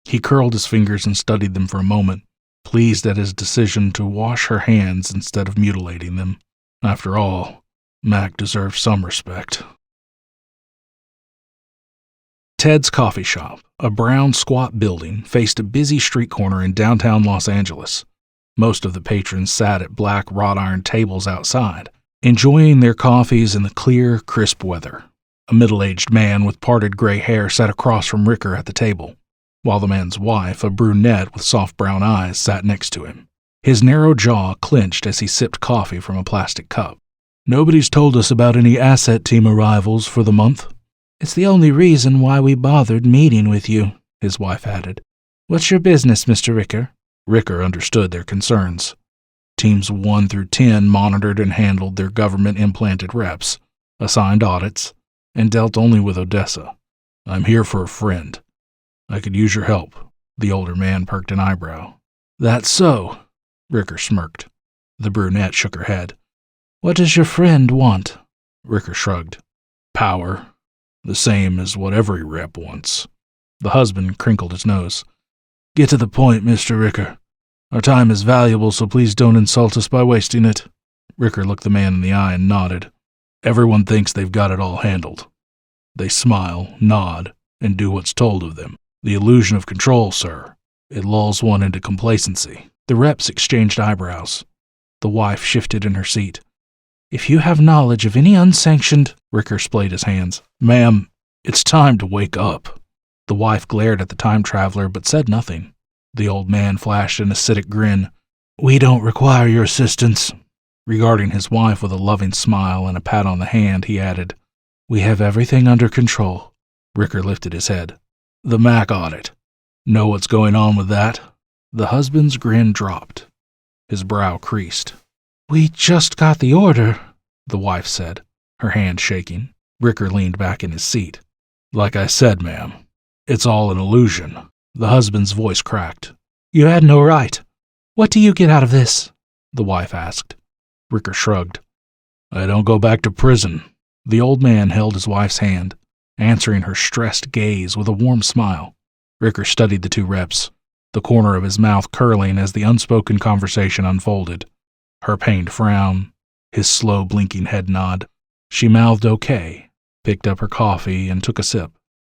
He curled his fingers and studied them for a moment, pleased at his decision to wash her hands instead of mutilating them. After all, Mac deserves some respect. Ted's coffee shop, a brown, squat building, faced a busy street corner in downtown Los Angeles. Most of the patrons sat at black wrought-iron tables outside, enjoying their coffees in the clear, crisp weather. A middle-aged man with parted gray hair sat across from Ricker at the table, while the man's wife, a brunette with soft brown eyes, sat next to him. His narrow jaw clenched as he sipped coffee from a plastic cup. "Nobody's told us about any asset team arrivals for the month." "It's the only reason why we bothered meeting with you," his wife added. "What's your business, Mr. Ricker?" Ricker understood their concerns. Teams 1 through 10 monitored and handled their government-implanted reps, assigned audits, and dealt only with Odessa. "I'm here for a friend. I could use your help." The older man perked an eyebrow. "That's so," Ricker smirked. The brunette shook her head. "What does your friend want?" Ricker shrugged. "Power. The same as what every rep wants." The husband crinkled his nose. "Get to the point, Mr. Ricker. Our time is valuable, so please don't insult us by wasting it." Ricker looked the man in the eye and nodded. "Everyone thinks they've got it all handled. They smile, nod, and do what's told of them. The illusion of control, sir. It lulls one into complacency." The reps exchanged eyebrows. The wife shifted in her seat. "If you have knowledge of any unsanctioned—" Ricker splayed his hands. "Ma'am, it's time to wake up." The wife glared at the time traveler but said nothing. The old man flashed an acidic grin. "We don't require your assistance." Regarding his wife with a loving smile and a pat on the hand, he added, "We have everything under control." Ricker lifted his head. "The Mac audit. Know what's going on with that?" The husband's grin dropped. His brow creased. "We just got the order," the wife said, her hand shaking. Ricker leaned back in his seat. "Like I said, ma'am, it's all an illusion." The husband's voice cracked. "You had no right. What do you get out of this?" the wife asked. Ricker shrugged. "I don't go back to prison." The old man held his wife's hand, answering her stressed gaze with a warm smile. Ricker studied the two reps, the corner of his mouth curling as the unspoken conversation unfolded. Her pained frown, his slow blinking head nod. She mouthed okay, picked up her coffee, and took a sip.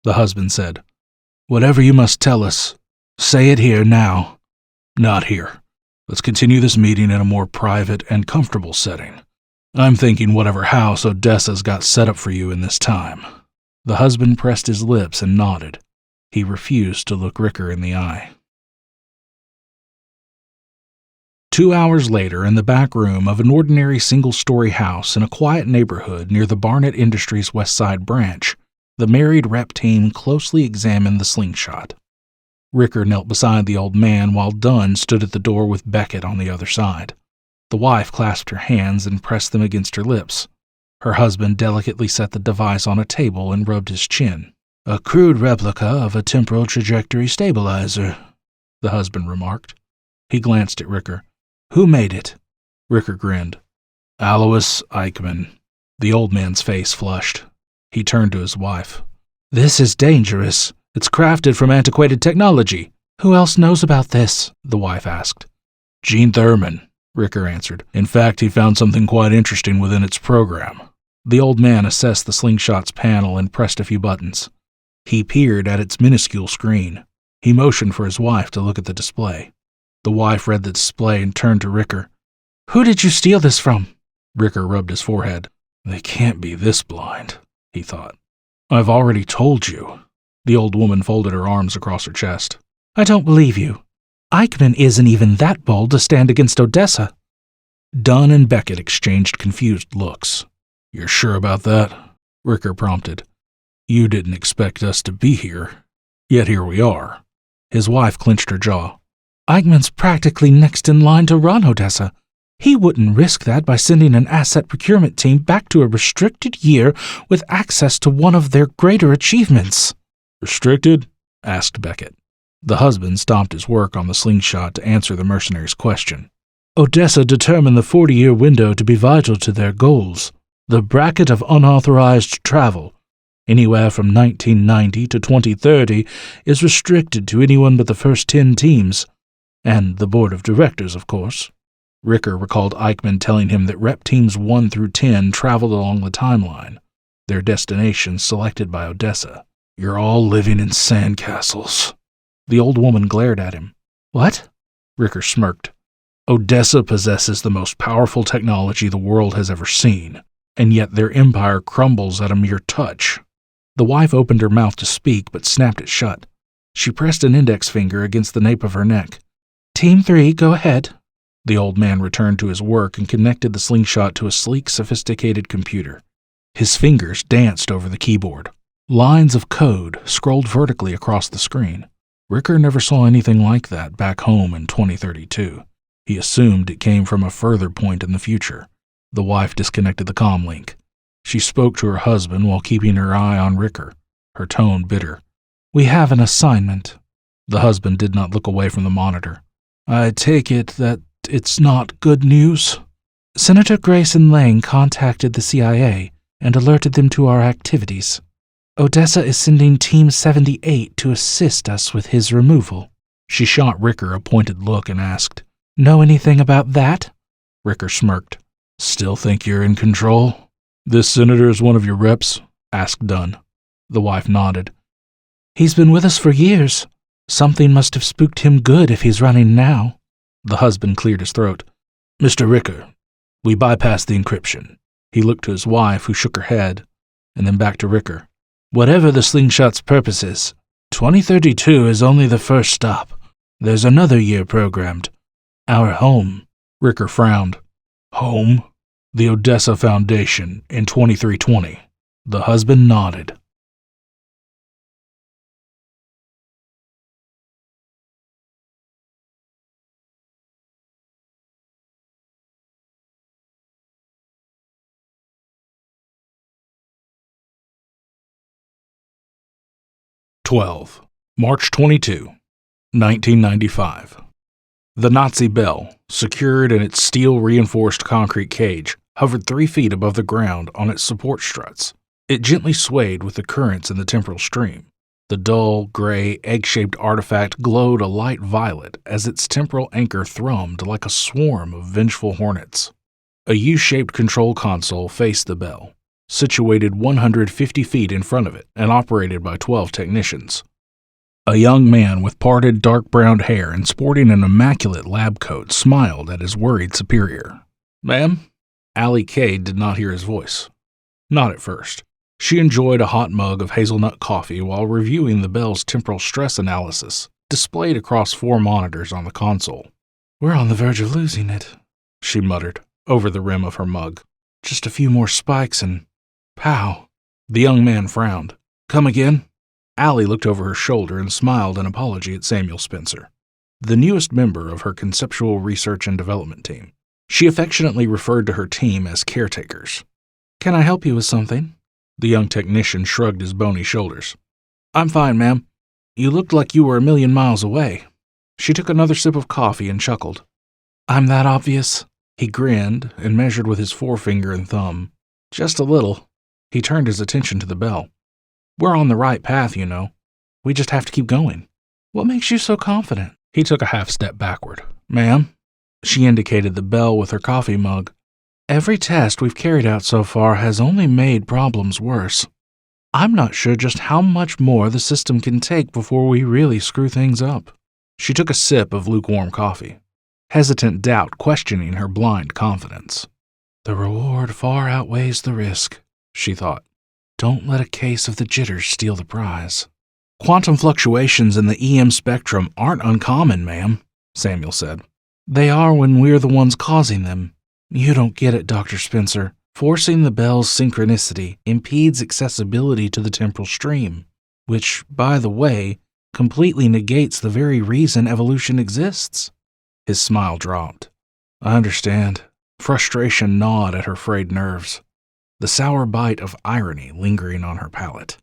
The husband said, "Whatever you must tell us, say it here now." "Not here. Let's continue this meeting in a more private and comfortable setting. I'm thinking whatever house Odessa's got set up for you in this time." The husband pressed his lips and nodded. He refused to look Ricker in the eye. 2 hours later, in the back room of an ordinary single-story house in a quiet neighborhood near the Barnett Industries West Side branch, the married rep team closely examined the Slingshot. Ricker knelt beside the old man while Dunn stood at the door with Beckett on the other side. The wife clasped her hands and pressed them against her lips. Her husband delicately set the device on a table and rubbed his chin. "A crude replica of a temporal trajectory stabilizer," the husband remarked. He glanced at Ricker. "Who made it?" Ricker grinned. "Alois Eichmann." The old man's face flushed. He turned to his wife. "This is dangerous. It's crafted from antiquated technology." "Who else knows about this?" the wife asked. "Gene Thurman," Ricker answered. "In fact, he found something quite interesting within its program." The old man assessed the Slingshot's panel and pressed a few buttons. He peered at its minuscule screen. He motioned for his wife to look at the display. The wife read the display and turned to Ricker. "Who did you steal this from?" Ricker rubbed his forehead. "They can't be this blind," he thought. "I've already told you." The old woman folded her arms across her chest. I don't believe you. Eichmann isn't even that bold to stand against Odessa. Dunn and Beckett exchanged confused looks. You're sure about that? Ricker prompted. You didn't expect us to be here, yet here we are. His wife clenched her jaw. Eichmann's practically next in line to run Odessa. He wouldn't risk that by sending an asset procurement team back to a restricted year with access to one of their greater achievements. Restricted? Asked Beckett. The husband stopped his work on the slingshot to answer the mercenary's question. Odessa determined the 40-year window to be vital to their goals. The bracket of unauthorized travel, anywhere from 1990 to 2030, is restricted to anyone but the first 10 teams. And the board of directors, of course. Ricker recalled Eichmann telling him that Rep Teams 1 through 10 traveled along the timeline, their destinations selected by Odessa. You're all living in sandcastles. The old woman glared at him. What? Ricker smirked. Odessa possesses the most powerful technology the world has ever seen, and yet their empire crumbles at a mere touch. The wife opened her mouth to speak, but snapped it shut. She pressed an index finger against the nape of her neck. Team 3, go ahead. The old man returned to his work and connected the slingshot to a sleek, sophisticated computer. His fingers danced over the keyboard. Lines of code scrolled vertically across the screen. Ricker never saw anything like that back home in 2032. He assumed it came from a further point in the future. The wife disconnected the comm link. She spoke to her husband while keeping her eye on Ricker, her tone bitter. We have an assignment. The husband did not look away from the monitor. I take it that it's not good news? Senator Grayson Lang contacted the CIA and alerted them to our activities. Odessa is sending Team 78 to assist us with his removal. She shot Ricker a pointed look and asked, Know anything about that? Ricker smirked. Still think you're in control? This senator is one of your reps? Asked Dunn. The wife nodded. He's been with us for years. Something must have spooked him good if he's running now. The husband cleared his throat. Mr. Ricker, we bypassed the encryption. He looked to his wife, who shook her head, and then back to Ricker. Whatever the slingshot's purpose is, 2032 is only the first stop. There's another year programmed. Our home. Ricker frowned. Home? The Odessa Foundation in 2320. The husband nodded. March 22, 1995. The Nazi Bell, secured in its steel-reinforced concrete cage, hovered 3 feet above the ground on its support struts. It gently swayed with the currents in the temporal stream. The dull, gray, egg-shaped artifact glowed a light violet as its temporal anchor thrummed like a swarm of vengeful hornets. A U-shaped control console faced the bell, situated 150 feet in front of it and operated by 12 technicians. A young man with parted dark-brown hair and sporting an immaculate lab coat smiled at his worried superior. Ma'am? Allison Cade did not hear his voice. Not at first. She enjoyed a hot mug of hazelnut coffee while reviewing the bell's temporal stress analysis, displayed across 4 monitors on the console. We're on the verge of losing it, she muttered, over the rim of her mug. Just a few more spikes and... pow. The young man frowned. Come again? Allie looked over her shoulder and smiled an apology at Samuel Spencer, the newest member of her conceptual research and development team. She affectionately referred to her team as caretakers. Can I help you with something? The young technician shrugged his bony shoulders. I'm fine, ma'am. You looked like you were a million miles away. She took another sip of coffee and chuckled. I'm that obvious? He grinned and measured with his forefinger and thumb. Just a little. He turned his attention to the bell. We're on the right path, you know. We just have to keep going. What makes you so confident? He took a half step backward. Ma'am? She indicated the bell with her coffee mug. Every test we've carried out so far has only made problems worse. I'm not sure just how much more the system can take before we really screw things up. She took a sip of lukewarm coffee, hesitant doubt questioning her blind confidence. The reward far outweighs the risk, she thought. Don't let a case of the jitters steal the prize. Quantum fluctuations in the EM spectrum aren't uncommon, ma'am, Samuel said. They are when we're the ones causing them. You don't get it, Dr. Spencer. Forcing the bell's synchronicity impedes accessibility to the temporal stream, which, by the way, completely negates the very reason evolution exists. His smile dropped. I understand. Frustration gnawed at her frayed nerves, the sour bite of irony lingering on her palate.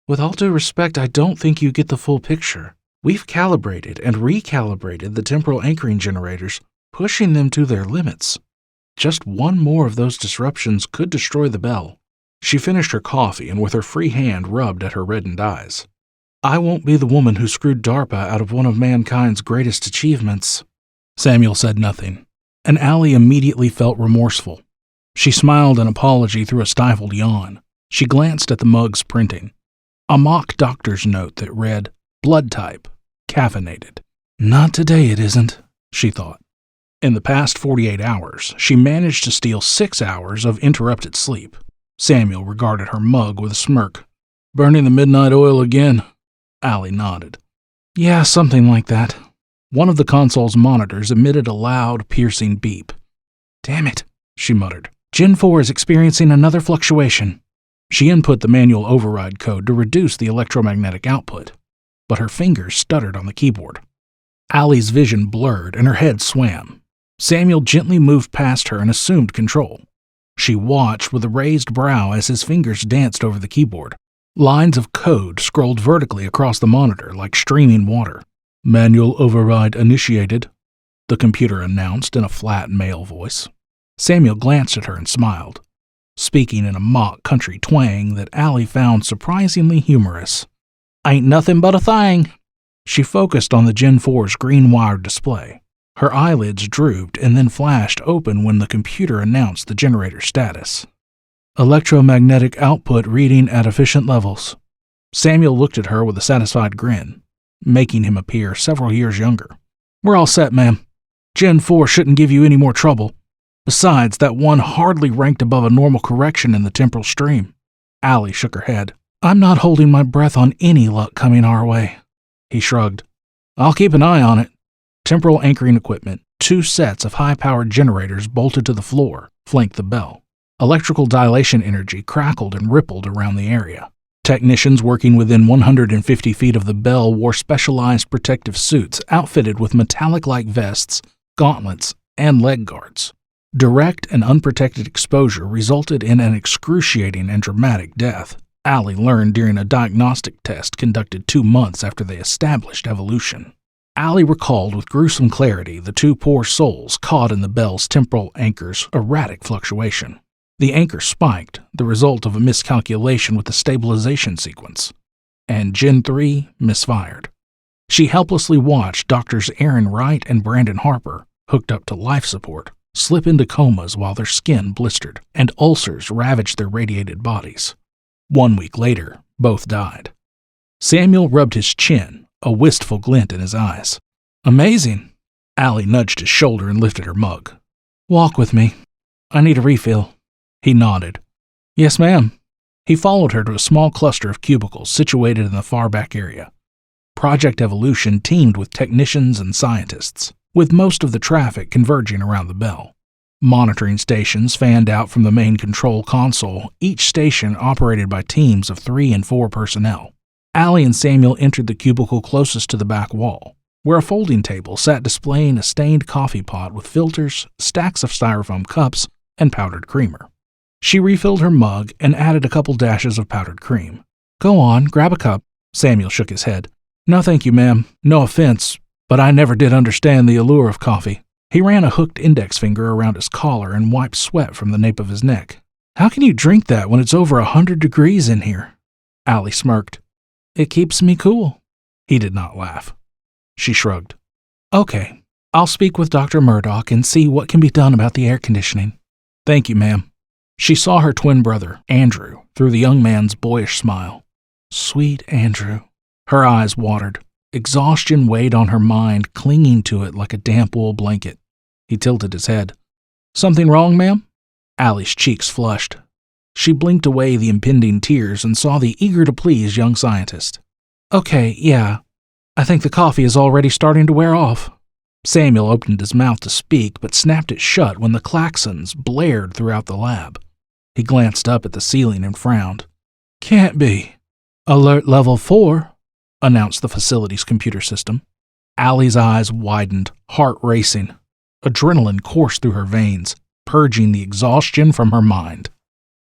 With all due respect, I don't think you get the full picture. We've calibrated and recalibrated the temporal anchoring generators, pushing them to their limits. Just one more of those disruptions could destroy the bell. She finished her coffee and with her free hand rubbed at her reddened eyes. I won't be the woman who screwed DARPA out of one of mankind's greatest achievements. Samuel said nothing, and Allie immediately felt remorseful. She smiled an apology through a stifled yawn. She glanced at the mug's printing. A mock doctor's note that read, blood type, caffeinated. Not today it isn't, she thought. In the past 48 hours, she managed to steal 6 hours of interrupted sleep. Samuel regarded her mug with a smirk. Burning the midnight oil again? Allie nodded. Yeah, something like that. One of the console's monitors emitted a loud, piercing beep. Damn it, she muttered. Gen 4 is experiencing another fluctuation. She input the manual override code to reduce the electromagnetic output, but her fingers stuttered on the keyboard. Allie's vision blurred and her head swam. Samuel gently moved past her and assumed control. She watched with a raised brow as his fingers danced over the keyboard. Lines of code scrolled vertically across the monitor like streaming water. Manual override initiated, the computer announced in a flat male voice. Samuel glanced at her and smiled, speaking in a mock country twang that Allie found surprisingly humorous. Ain't nothing but a thing. She focused on the Gen 4's green-wired display. Her eyelids drooped and then flashed open when the computer announced the generator status. Electromagnetic output reading at efficient levels. Samuel looked at her with a satisfied grin, making him appear several years younger. We're all set, ma'am. Gen 4 shouldn't give you any more trouble. Besides, that one hardly ranked above a normal correction in the temporal stream. Allie shook her head. I'm not holding my breath on any luck coming our way. He shrugged. I'll keep an eye on it. Temporal anchoring equipment, 2 sets of high-powered generators bolted to the floor, flanked the bell. Electrical dilation energy crackled and rippled around the area. Technicians working within 150 feet of the bell wore specialized protective suits outfitted with metallic-like vests, gauntlets, and leg guards. Direct and unprotected exposure resulted in an excruciating and dramatic death, Allie learned during a diagnostic test conducted 2 months after they established evolution. Allie recalled with gruesome clarity the 2 poor souls caught in the bell's temporal anchor's erratic fluctuation. The anchor spiked, the result of a miscalculation with the stabilization sequence, and Gen 3 misfired. She helplessly watched Doctors Aaron Wright and Brandon Harper, hooked up to life support, slip into comas while their skin blistered and ulcers ravaged their radiated bodies. 1 week later, both died. Samuel rubbed his chin, a wistful glint in his eyes. Amazing. Allie nudged his shoulder and lifted her mug. Walk with me. I need a refill. He nodded. Yes, ma'am. He followed her to a small cluster of cubicles situated in the far back area. Project Evolution teamed with technicians and scientists, with most of the traffic converging around the bell. Monitoring stations fanned out from the main control console, each station operated by teams of 3 and 4 personnel. Allie and Samuel entered the cubicle closest to the back wall, where a folding table sat displaying a stained coffee pot with filters, stacks of styrofoam cups, and powdered creamer. She refilled her mug and added a couple dashes of powdered cream. Go on, grab a cup. Samuel shook his head. No thank you, ma'am. No offense, but I never did understand the allure of coffee. He ran a hooked index finger around his collar and wiped sweat from the nape of his neck. How can you drink that when it's over 100 degrees in here? Allie smirked. It keeps me cool. He did not laugh. She shrugged. Okay, I'll speak with Dr. Murdoch and see what can be done about the air conditioning. Thank you, ma'am. She saw her twin brother, Andrew, through the young man's boyish smile. Sweet Andrew. Her eyes watered. Exhaustion weighed on her mind, clinging to it like a damp wool blanket. He tilted his head. Something wrong, ma'am? Allie's cheeks flushed. She blinked away the impending tears and saw the eager-to-please young scientist. Okay, yeah. I think the coffee is already starting to wear off. Samuel opened his mouth to speak, but snapped it shut when the klaxons blared throughout the lab. He glanced up at the ceiling and frowned. Can't be. Alert level 4, announced the facility's computer system. Allie's eyes widened, heart racing. Adrenaline coursed through her veins, purging the exhaustion from her mind.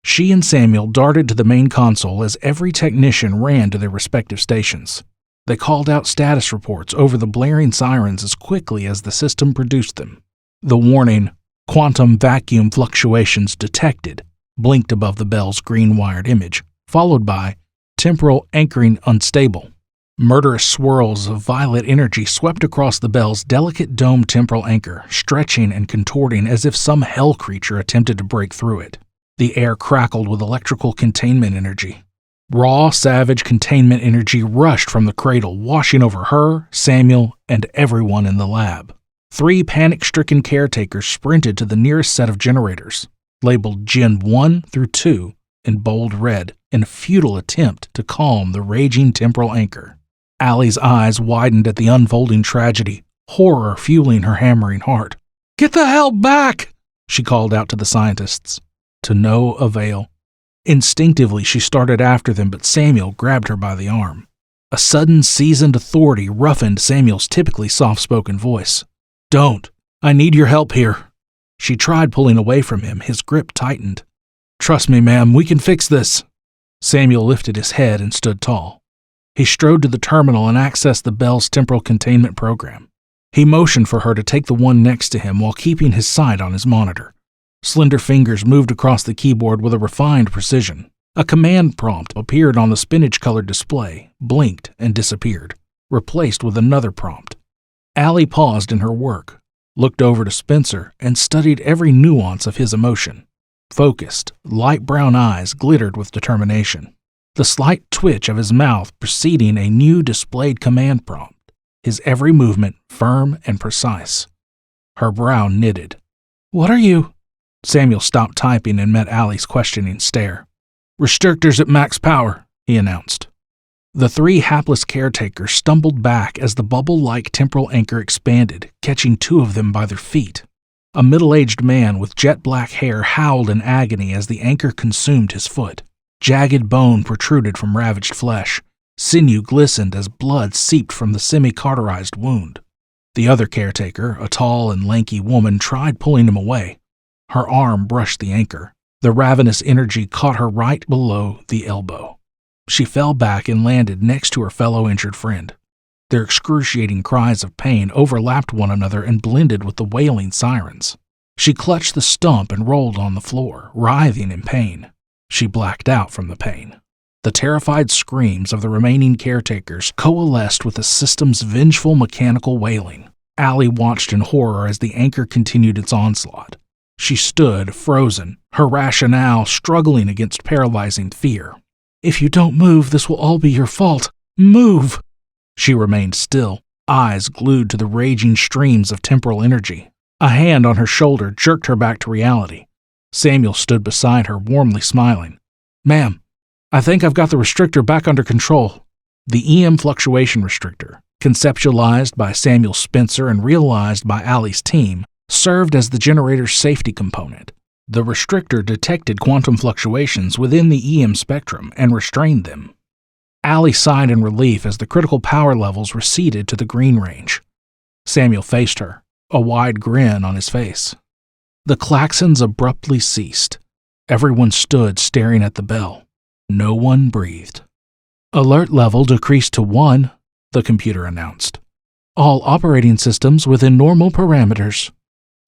She and Samuel darted to the main console as every technician ran to their respective stations. They called out status reports over the blaring sirens as quickly as the system produced them. The warning, "Quantum vacuum fluctuations detected," blinked above the bell's green-wired image, followed by "Temporal anchoring unstable." Murderous swirls of violet energy swept across the bell's delicate domed temporal anchor, stretching and contorting as if some hell creature attempted to break through it. The air crackled with electrical containment energy. Raw, savage containment energy rushed from the cradle, washing over her, Samuel, and everyone in the lab. 3 panic-stricken caretakers sprinted to the nearest set of generators, labeled Gen 1 through 2 in bold red, in a futile attempt to calm the raging temporal anchor. Allie's eyes widened at the unfolding tragedy, horror fueling her hammering heart. "Get the hell back!" she called out to the scientists. To no avail. Instinctively, she started after them, but Samuel grabbed her by the arm. A sudden, seasoned authority roughened Samuel's typically soft-spoken voice. "Don't. I need your help here." She tried pulling away from him, his grip tightened. "Trust me, ma'am, we can fix this." Samuel lifted his head and stood tall. He strode to the terminal and accessed the bell's temporal containment program. He motioned for her to take the one next to him while keeping his sight on his monitor. Slender fingers moved across the keyboard with a refined precision. A command prompt appeared on the spinach-colored display, blinked, and disappeared, replaced with another prompt. Allie paused in her work, looked over to Spencer, and studied every nuance of his emotion. Focused, light brown eyes glittered with determination. The slight twitch of his mouth preceding a new displayed command prompt, his every movement firm and precise. Her brow knitted. "What are you?" Samuel stopped typing and met Allie's questioning stare. "Restrictors at max power," he announced. The 3 hapless caretakers stumbled back as the bubble-like temporal anchor expanded, catching 2 of them by their feet. A middle-aged man with jet-black hair howled in agony as the anchor consumed his foot. Jagged bone protruded from ravaged flesh. Sinew glistened as blood seeped from the semi-cauterized wound. The other caretaker, a tall and lanky woman, tried pulling him away. Her arm brushed the anchor. The ravenous energy caught her right below the elbow. She fell back and landed next to her fellow injured friend. Their excruciating cries of pain overlapped one another and blended with the wailing sirens. She clutched the stump and rolled on the floor, writhing in pain. She blacked out from the pain. The terrified screams of the remaining caretakers coalesced with the system's vengeful mechanical wailing. Allie watched in horror as the anchor continued its onslaught. She stood, frozen, her rationale struggling against paralyzing fear. "If you don't move, this will all be your fault. Move!" She remained still, eyes glued to the raging streams of temporal energy. A hand on her shoulder jerked her back to reality. Samuel stood beside her, warmly smiling. "Ma'am, I think I've got the restrictor back under control." The EM fluctuation restrictor, conceptualized by Samuel Spencer and realized by Allie's team, served as the generator's safety component. The restrictor detected quantum fluctuations within the EM spectrum and restrained them. Allie sighed in relief as the critical power levels receded to the green range. Samuel faced her, a wide grin on his face. The klaxons abruptly ceased. Everyone stood staring at the bell. No one breathed. "Alert level decreased to 1, the computer announced. "All operating systems within normal parameters."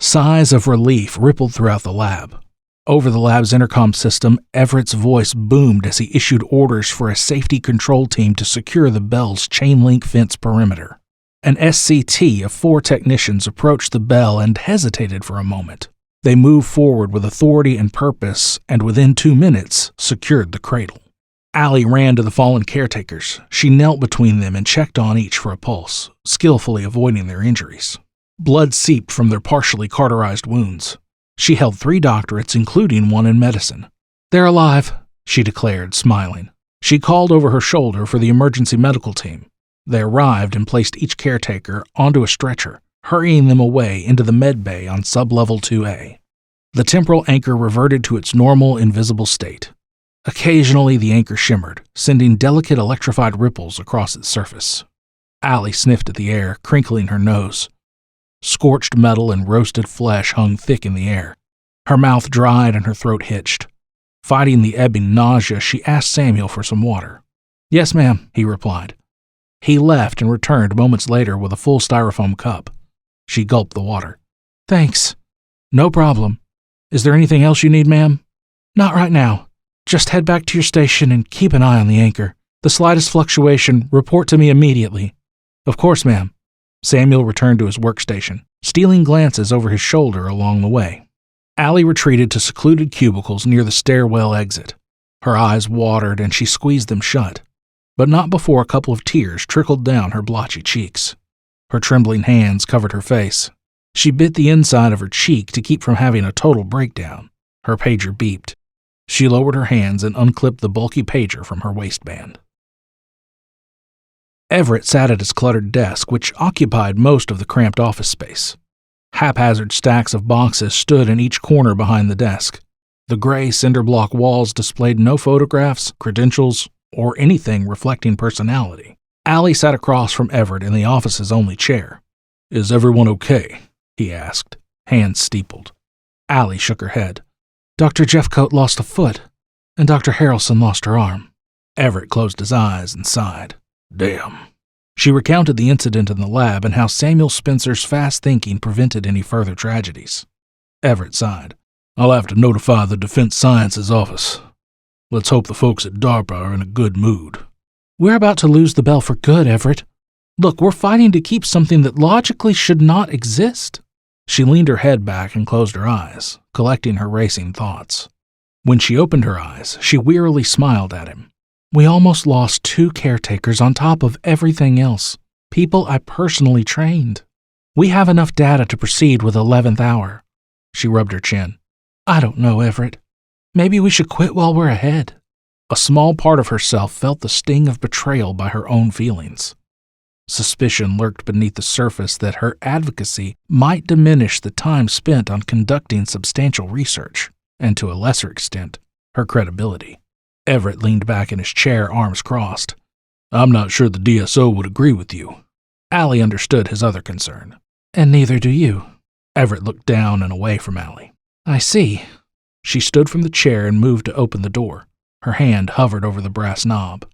Sighs of relief rippled throughout the lab. Over the lab's intercom system, Everett's voice boomed as he issued orders for a safety control team to secure the bell's chain-link fence perimeter. An SCT of 4 technicians approached the bell and hesitated for a moment. They moved forward with authority and purpose, and within 2 minutes, secured the cradle. Allie ran to the fallen caretakers. She knelt between them and checked on each for a pulse, skillfully avoiding their injuries. Blood seeped from their partially cauterized wounds. She held 3 doctorates, including one in medicine. "They're alive," she declared, smiling. She called over her shoulder for the emergency medical team. They arrived and placed each caretaker onto a stretcher, hurrying them away into the med bay on sublevel 2A. The temporal anchor reverted to its normal, invisible state. Occasionally, the anchor shimmered, sending delicate electrified ripples across its surface. Allie sniffed at the air, crinkling her nose. Scorched metal and roasted flesh hung thick in the air. Her mouth dried and her throat hitched. Fighting the ebbing nausea, she asked Samuel for some water. "Yes, ma'am," he replied. He left and returned moments later with a full styrofoam cup. She gulped the water. "Thanks." "No problem. Is there anything else you need, ma'am?" "Not right now. Just head back to your station and keep an eye on the anchor. The slightest fluctuation, report to me immediately." "Of course, ma'am." Samuel returned to his workstation, stealing glances over his shoulder along the way. Allie retreated to secluded cubicles near the stairwell exit. Her eyes watered and she squeezed them shut, but not before a couple of tears trickled down her blotchy cheeks. Her trembling hands covered her face. She bit the inside of her cheek to keep from having a total breakdown. Her pager beeped. She lowered her hands and unclipped the bulky pager from her waistband. Everett sat at his cluttered desk, which occupied most of the cramped office space. Haphazard stacks of boxes stood in each corner behind the desk. The gray cinder-block walls displayed no photographs, credentials, or anything reflecting personality. Allie sat across from Everett in the office's only chair. "Is everyone okay?" he asked, hands steepled. Allie shook her head. "Dr. Jeffcoat lost a foot, and Dr. Harrelson lost her arm." Everett closed his eyes and sighed. "Damn." She recounted the incident in the lab and how Samuel Spencer's fast thinking prevented any further tragedies. Everett sighed. "I'll have to notify the Defense Sciences office. Let's hope the folks at DARPA are in a good mood." "We're about to lose the bell for good, Everett. Look, we're fighting to keep something that logically should not exist." She leaned her head back and closed her eyes, collecting her racing thoughts. When she opened her eyes, she wearily smiled at him. "We almost lost 2 caretakers on top of everything else, people I personally trained. We have enough data to proceed with 11th hour." She rubbed her chin. "I don't know, Everett. Maybe we should quit while we're ahead." A small part of herself felt the sting of betrayal by her own feelings. Suspicion lurked beneath the surface that her advocacy might diminish the time spent on conducting substantial research, and to a lesser extent, her credibility. Everett leaned back in his chair, arms crossed. "I'm not sure the DSO would agree with you." Allie understood his other concern. "And neither do you." Everett looked down and away from Allie. "I see." She stood from the chair and moved to open the door. Her hand hovered over the brass knob.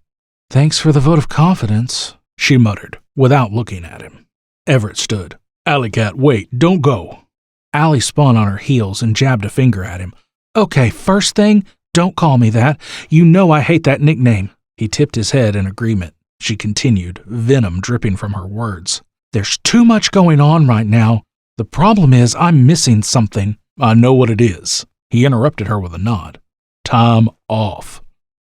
"Thanks for the vote of confidence," she muttered, without looking at him. Everett stood. "Alley cat, wait, don't go." Allie spun on her heels and jabbed a finger at him. "Okay, first thing, don't call me that. You know I hate that nickname." He tipped his head in agreement. She continued, venom dripping from her words. "There's too much going on right now. The problem is I'm missing something." "I know what it is." He interrupted her with a nod. "Time off.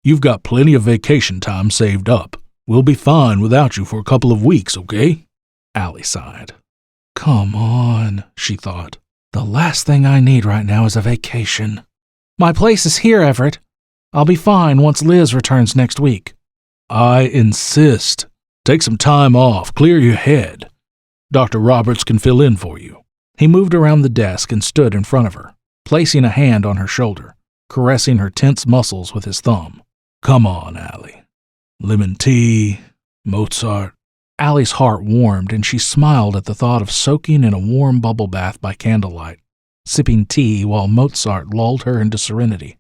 You've got plenty of vacation time saved up. We'll be fine without you for a couple of weeks, okay?" Allie sighed. "Come on," she thought. "The last thing I need right now is a vacation." "My place is here, Everett. I'll be fine once Liz returns next week." "I insist. Take some time off, clear your head. Dr. Roberts can fill in for you." He moved around the desk and stood in front of her, placing a hand on her shoulder, caressing her tense muscles with his thumb. "Come on, Allie. Lemon tea, Mozart." Allie's heart warmed and she smiled at the thought of soaking in a warm bubble bath by candlelight, sipping tea while Mozart lulled her into serenity.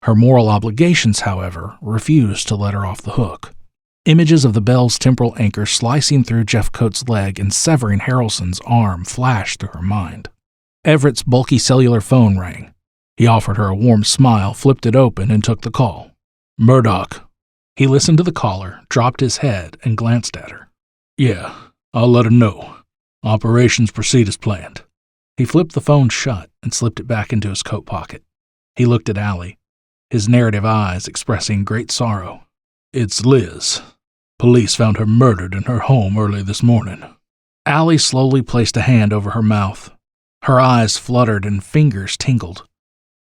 Her moral obligations, however, refused to let her off the hook. Images of the bell's temporal anchor slicing through Jeffcoat's leg and severing Harrelson's arm flashed through her mind. Everett's bulky cellular phone rang. He offered her a warm smile, flipped it open, and took the call. "Murdoch." He listened to the caller, dropped his head, and glanced at her. "Yeah, I'll let her know. Operations proceed as planned." He flipped the phone shut and slipped it back into his coat pocket. He looked at Allie, his narrative eyes expressing great sorrow. "It's Liz. Police found her murdered in her home early this morning." Allie slowly placed a hand over her mouth. Her eyes fluttered and fingers tingled.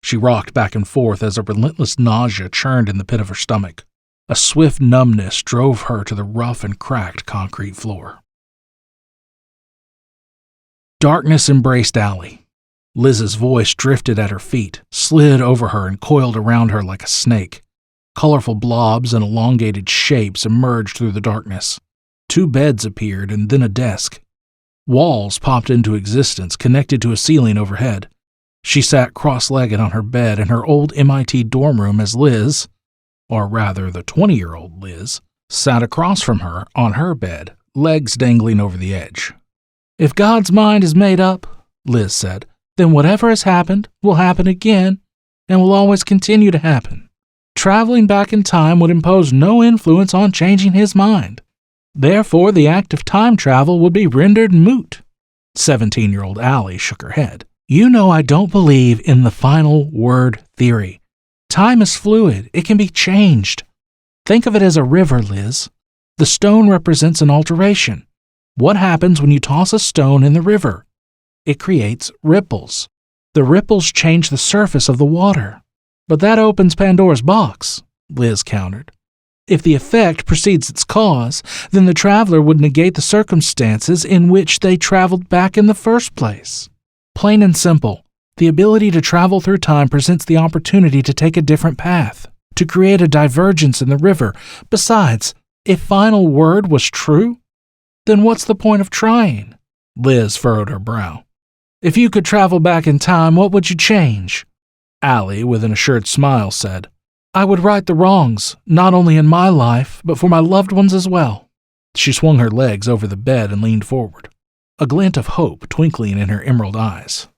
She rocked back and forth as a relentless nausea churned in the pit of her stomach. A swift numbness drove her to the rough and cracked concrete floor. Darkness embraced Allie. Liz's voice drifted at her feet, slid over her, and coiled around her like a snake. Colorful blobs and elongated shapes emerged through the darkness. 2 beds appeared and then a desk. Walls popped into existence, connected to a ceiling overhead. She sat cross-legged on her bed in her old MIT dorm room as Liz, or rather the 20-year-old Liz, sat across from her on her bed, legs dangling over the edge. "If God's mind is made up," Liz said, "then whatever has happened will happen again and will always continue to happen. Traveling back in time would impose no influence on changing his mind. Therefore, the act of time travel would be rendered moot." 17-year-old Allie shook her head. "You know I don't believe in the final word theory. Time is fluid. It can be changed. Think of it as a river, Liz. The stone represents an alteration. What happens when you toss a stone in the river? It creates ripples. The ripples change the surface of the water. But that opens Pandora's box," Liz countered. "If the effect precedes its cause, then the traveler would negate the circumstances in which they traveled back in the first place. Plain and simple, the ability to travel through time presents the opportunity to take a different path, to create a divergence in the river. Besides, if final word was true, then what's the point of trying?" Liz furrowed her brow. "If you could travel back in time, what would you change?" Allie, with an assured smile, said, "I would right the wrongs, not only in my life, but for my loved ones as well." She swung her legs over the bed and leaned forward, a glint of hope twinkling in her emerald eyes.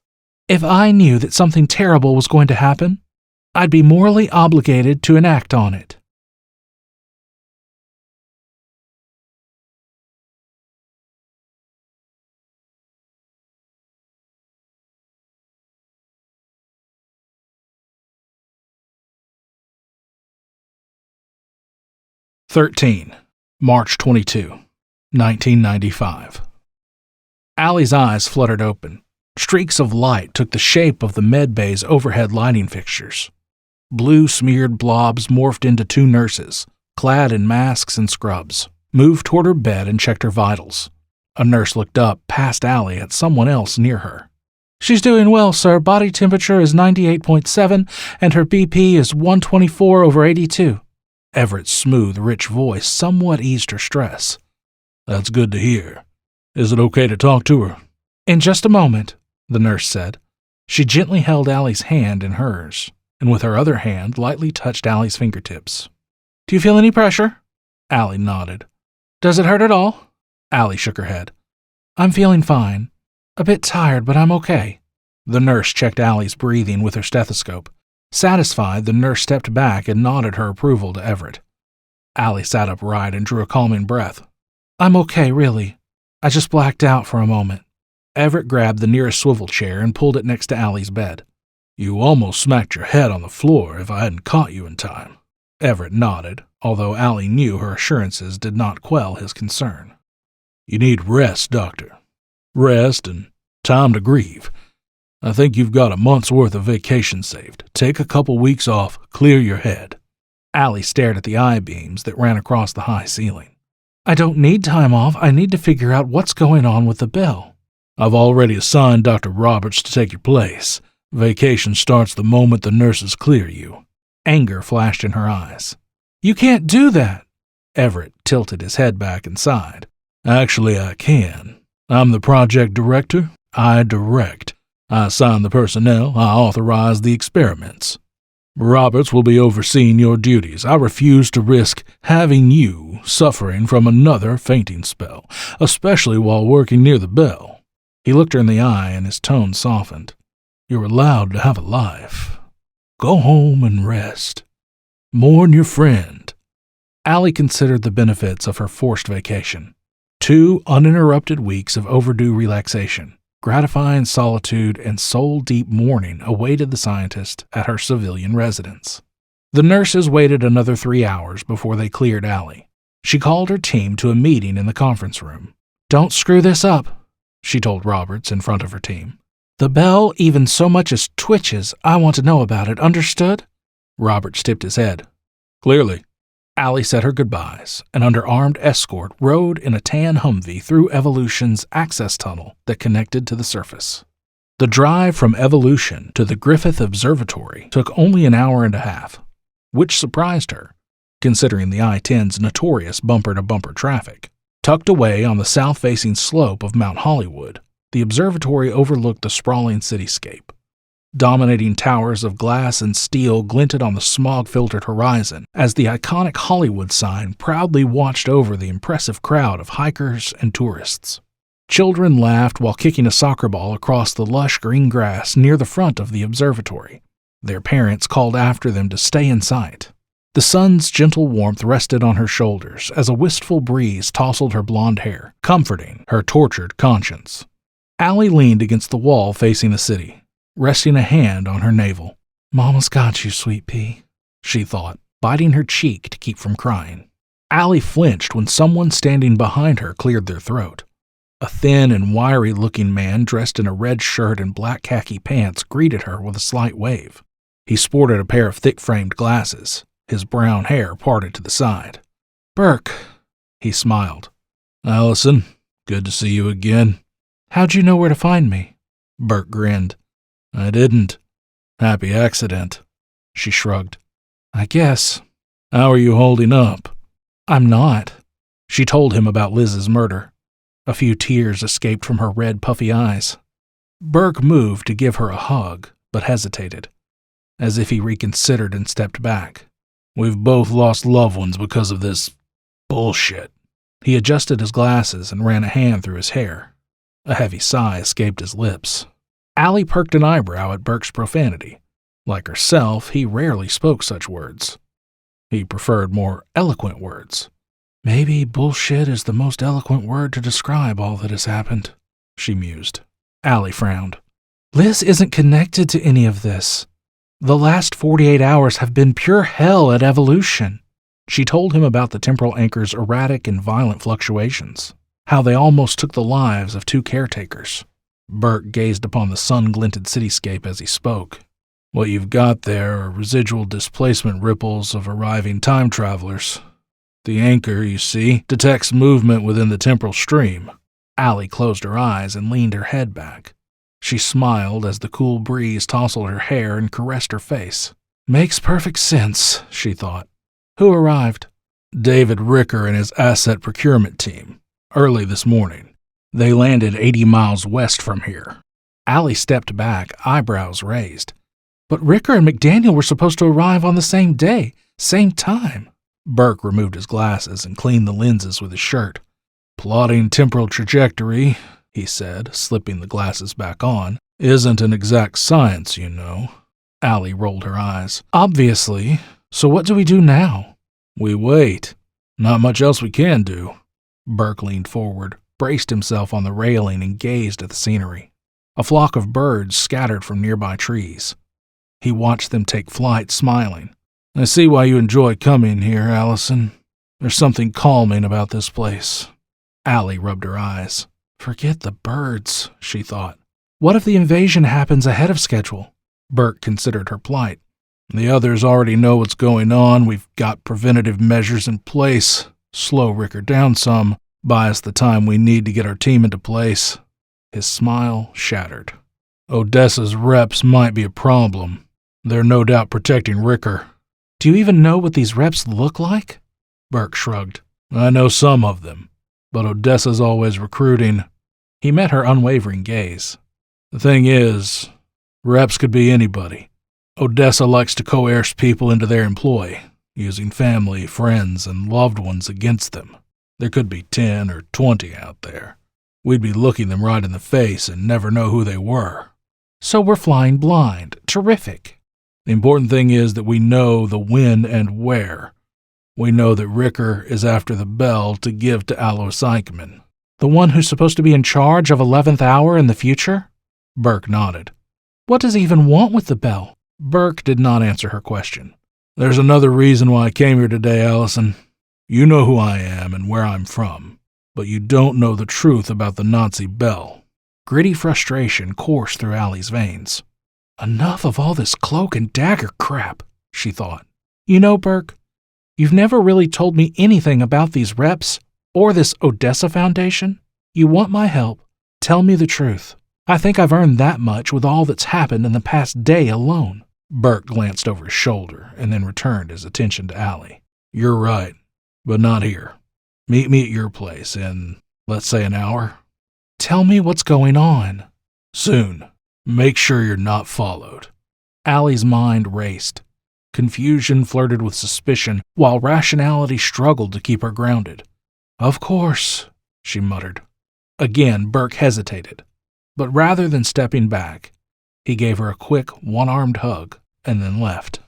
"If I knew that something terrible was going to happen, I'd be morally obligated to enact on it." March 22, 1995. Allie's eyes fluttered open. Streaks of light took the shape of the med bay's overhead lighting fixtures. Blue smeared blobs morphed into 2 nurses, clad in masks and scrubs, moved toward her bed and checked her vitals. A nurse looked up past Allie at someone else near her. "She's doing well, sir. Body temperature is 98.7 and her BP is 124/82. Everett's smooth, rich voice somewhat eased her stress. "That's good to hear. Is it okay to talk to her?" "In just a moment," the nurse said. She gently held Allie's hand in hers, and with her other hand lightly touched Allie's fingertips. "Do you feel any pressure?" Allie nodded. "Does it hurt at all?" Allie shook her head. "I'm feeling fine. A bit tired, but I'm okay." The nurse checked Allie's breathing with her stethoscope. Satisfied, the nurse stepped back and nodded her approval to Everett. Allie sat upright and drew a calming breath. "I'm okay, really. I just blacked out for a moment." Everett grabbed the nearest swivel chair and pulled it next to Allie's bed. "You almost smacked your head on the floor if I hadn't caught you in time." Everett nodded, although Allie knew her assurances did not quell his concern. "You need rest, Doctor. Rest and time to grieve. I think you've got a month's worth of vacation saved. Take a couple weeks off, clear your head." Allie stared at the I-beams that ran across the high ceiling. "I don't need time off. I need to figure out what's going on with the bell." "I've already assigned Dr. Roberts to take your place. Vacation starts the moment the nurses clear you." Anger flashed in her eyes. "You can't do that." Everett tilted his head back and sighed. "Actually, I can. I'm the project director. I direct. I assign the personnel. I authorize the experiments. Roberts will be overseeing your duties. I refuse to risk having you suffering from another fainting spell, especially while working near the bell." He looked her in the eye and his tone softened. "You're allowed to have a life. Go home and rest. Mourn your friend." Allie considered the benefits of her forced vacation. 2 uninterrupted weeks of overdue relaxation, gratifying solitude, and soul-deep mourning awaited the scientist at her civilian residence. The nurses waited another 3 hours before they cleared Allie. She called her team to a meeting in the conference room. "Don't screw this up," she told Roberts in front of her team. "The bell even so much as twitches, I want to know about it, understood?" Roberts tipped his head. "Clearly. Allie said her goodbyes and under armed escort rode in a tan Humvee through Evolution's access tunnel that connected to the surface. The drive from Evolution to the Griffith Observatory took only an hour and a half, which surprised her, considering the I-10's notorious bumper-to-bumper traffic. Tucked away on the south-facing slope of Mount Hollywood, the observatory overlooked the sprawling cityscape. Dominating towers of glass and steel glinted on the smog-filtered horizon as the iconic Hollywood sign proudly watched over the impressive crowd of hikers and tourists. Children laughed while kicking a soccer ball across the lush green grass near the front of the observatory. Their parents called after them to stay in sight. The sun's gentle warmth rested on her shoulders as a wistful breeze tousled her blonde hair, comforting her tortured conscience. Allie leaned against the wall facing the city, resting a hand on her navel. "Mama's got you, sweet pea," she thought, biting her cheek to keep from crying. Allie flinched when someone standing behind her cleared their throat. A thin and wiry-looking man dressed in a red shirt and black khaki pants greeted her with a slight wave. He sported a pair of thick-framed glasses, his brown hair parted to the side. "Burke," he smiled. "Allison, good to see you again." "How'd you know where to find me?" Burke grinned. "I didn't. Happy accident." She shrugged. "I guess." "How are you holding up?" "I'm not." She told him about Liz's murder. A few tears escaped from her red, puffy eyes. Burke moved to give her a hug, but hesitated, as if he reconsidered and stepped back. "We've both lost loved ones because of this bullshit." He adjusted his glasses and ran a hand through his hair. A heavy sigh escaped his lips. Allie perked an eyebrow at Burke's profanity. Like herself, he rarely spoke such words. He preferred more eloquent words. "Maybe bullshit is the most eloquent word to describe all that has happened," she mused. Allie frowned. "Liz isn't connected to any of this. The last 48 hours have been pure hell at Evolution." She told him about the temporal anchor's erratic and violent fluctuations, how they almost took the lives of 2 caretakers. Burke gazed upon the sun-glinted cityscape as he spoke. "What you've got there are residual displacement ripples of arriving time travelers. The anchor, you see, detects movement within the temporal stream." Allie closed her eyes and leaned her head back. She smiled as the cool breeze tousled her hair and caressed her face. "Makes perfect sense," she thought. "Who arrived?" "David Ricker and his asset procurement team. Early this morning. They landed 80 miles west from here." Allie stepped back, eyebrows raised. "But Ricker and McDaniel were supposed to arrive on the same day, same time." Burke removed his glasses and cleaned the lenses with his shirt. "Plotting temporal trajectory," he said, slipping the glasses back on, "isn't an exact science, you know." Allie rolled her eyes. "Obviously. So what do we do now?" "We wait. Not much else we can do." Burke leaned forward, braced himself on the railing, and gazed at the scenery. A flock of birds scattered from nearby trees. He watched them take flight, smiling. "I see why you enjoy coming here, Allison. There's something calming about this place." Allie rubbed her eyes. "Forget the birds," she thought. "What if the invasion happens ahead of schedule?" Burke considered her plight. "The others already know what's going on. We've got preventative measures in place. Slow Ricker down some, buy us the time we need to get our team into place." His smile shattered. "Odessa's reps might be a problem. They're no doubt protecting Ricker." "Do you even know what these reps look like?" Burke shrugged. "I know some of them, but Odessa's always recruiting." He met her unwavering gaze. "The thing is, reps could be anybody. Odessa likes to coerce people into their employ, using family, friends, and loved ones against them. There could be 10 or 20 out there. We'd be looking them right in the face and never know who they were." "So we're flying blind. Terrific." "The important thing is that we know the when and where. We know that Ricker is after the bell to give to Alois Eichmann." "The one who's supposed to be in charge of 11th Hour in the future?" Burke nodded. "What does he even want with the bell?" Burke did not answer her question. "There's another reason why I came here today, Allison. You know who I am and where I'm from, but you don't know the truth about the Nazi bell." Gritty frustration coursed through Allie's veins. "Enough of all this cloak and dagger crap," she thought. "You know, Burke, You've never really told me anything about these reps or this Odessa Foundation. You want my help? Tell me the truth. I think I've earned that much with all that's happened in the past day alone." Burke glanced over his shoulder and then returned his attention to Allie. "You're right, but not here. Meet me at your place in, let's say, an hour." "Tell me what's going on." "Soon. Make sure you're not followed." Allie's mind raced. Confusion flirted with suspicion, while rationality struggled to keep her grounded. "Of course," she muttered. Again, Burke hesitated, but rather than stepping back, he gave her a quick, one-armed hug and then left.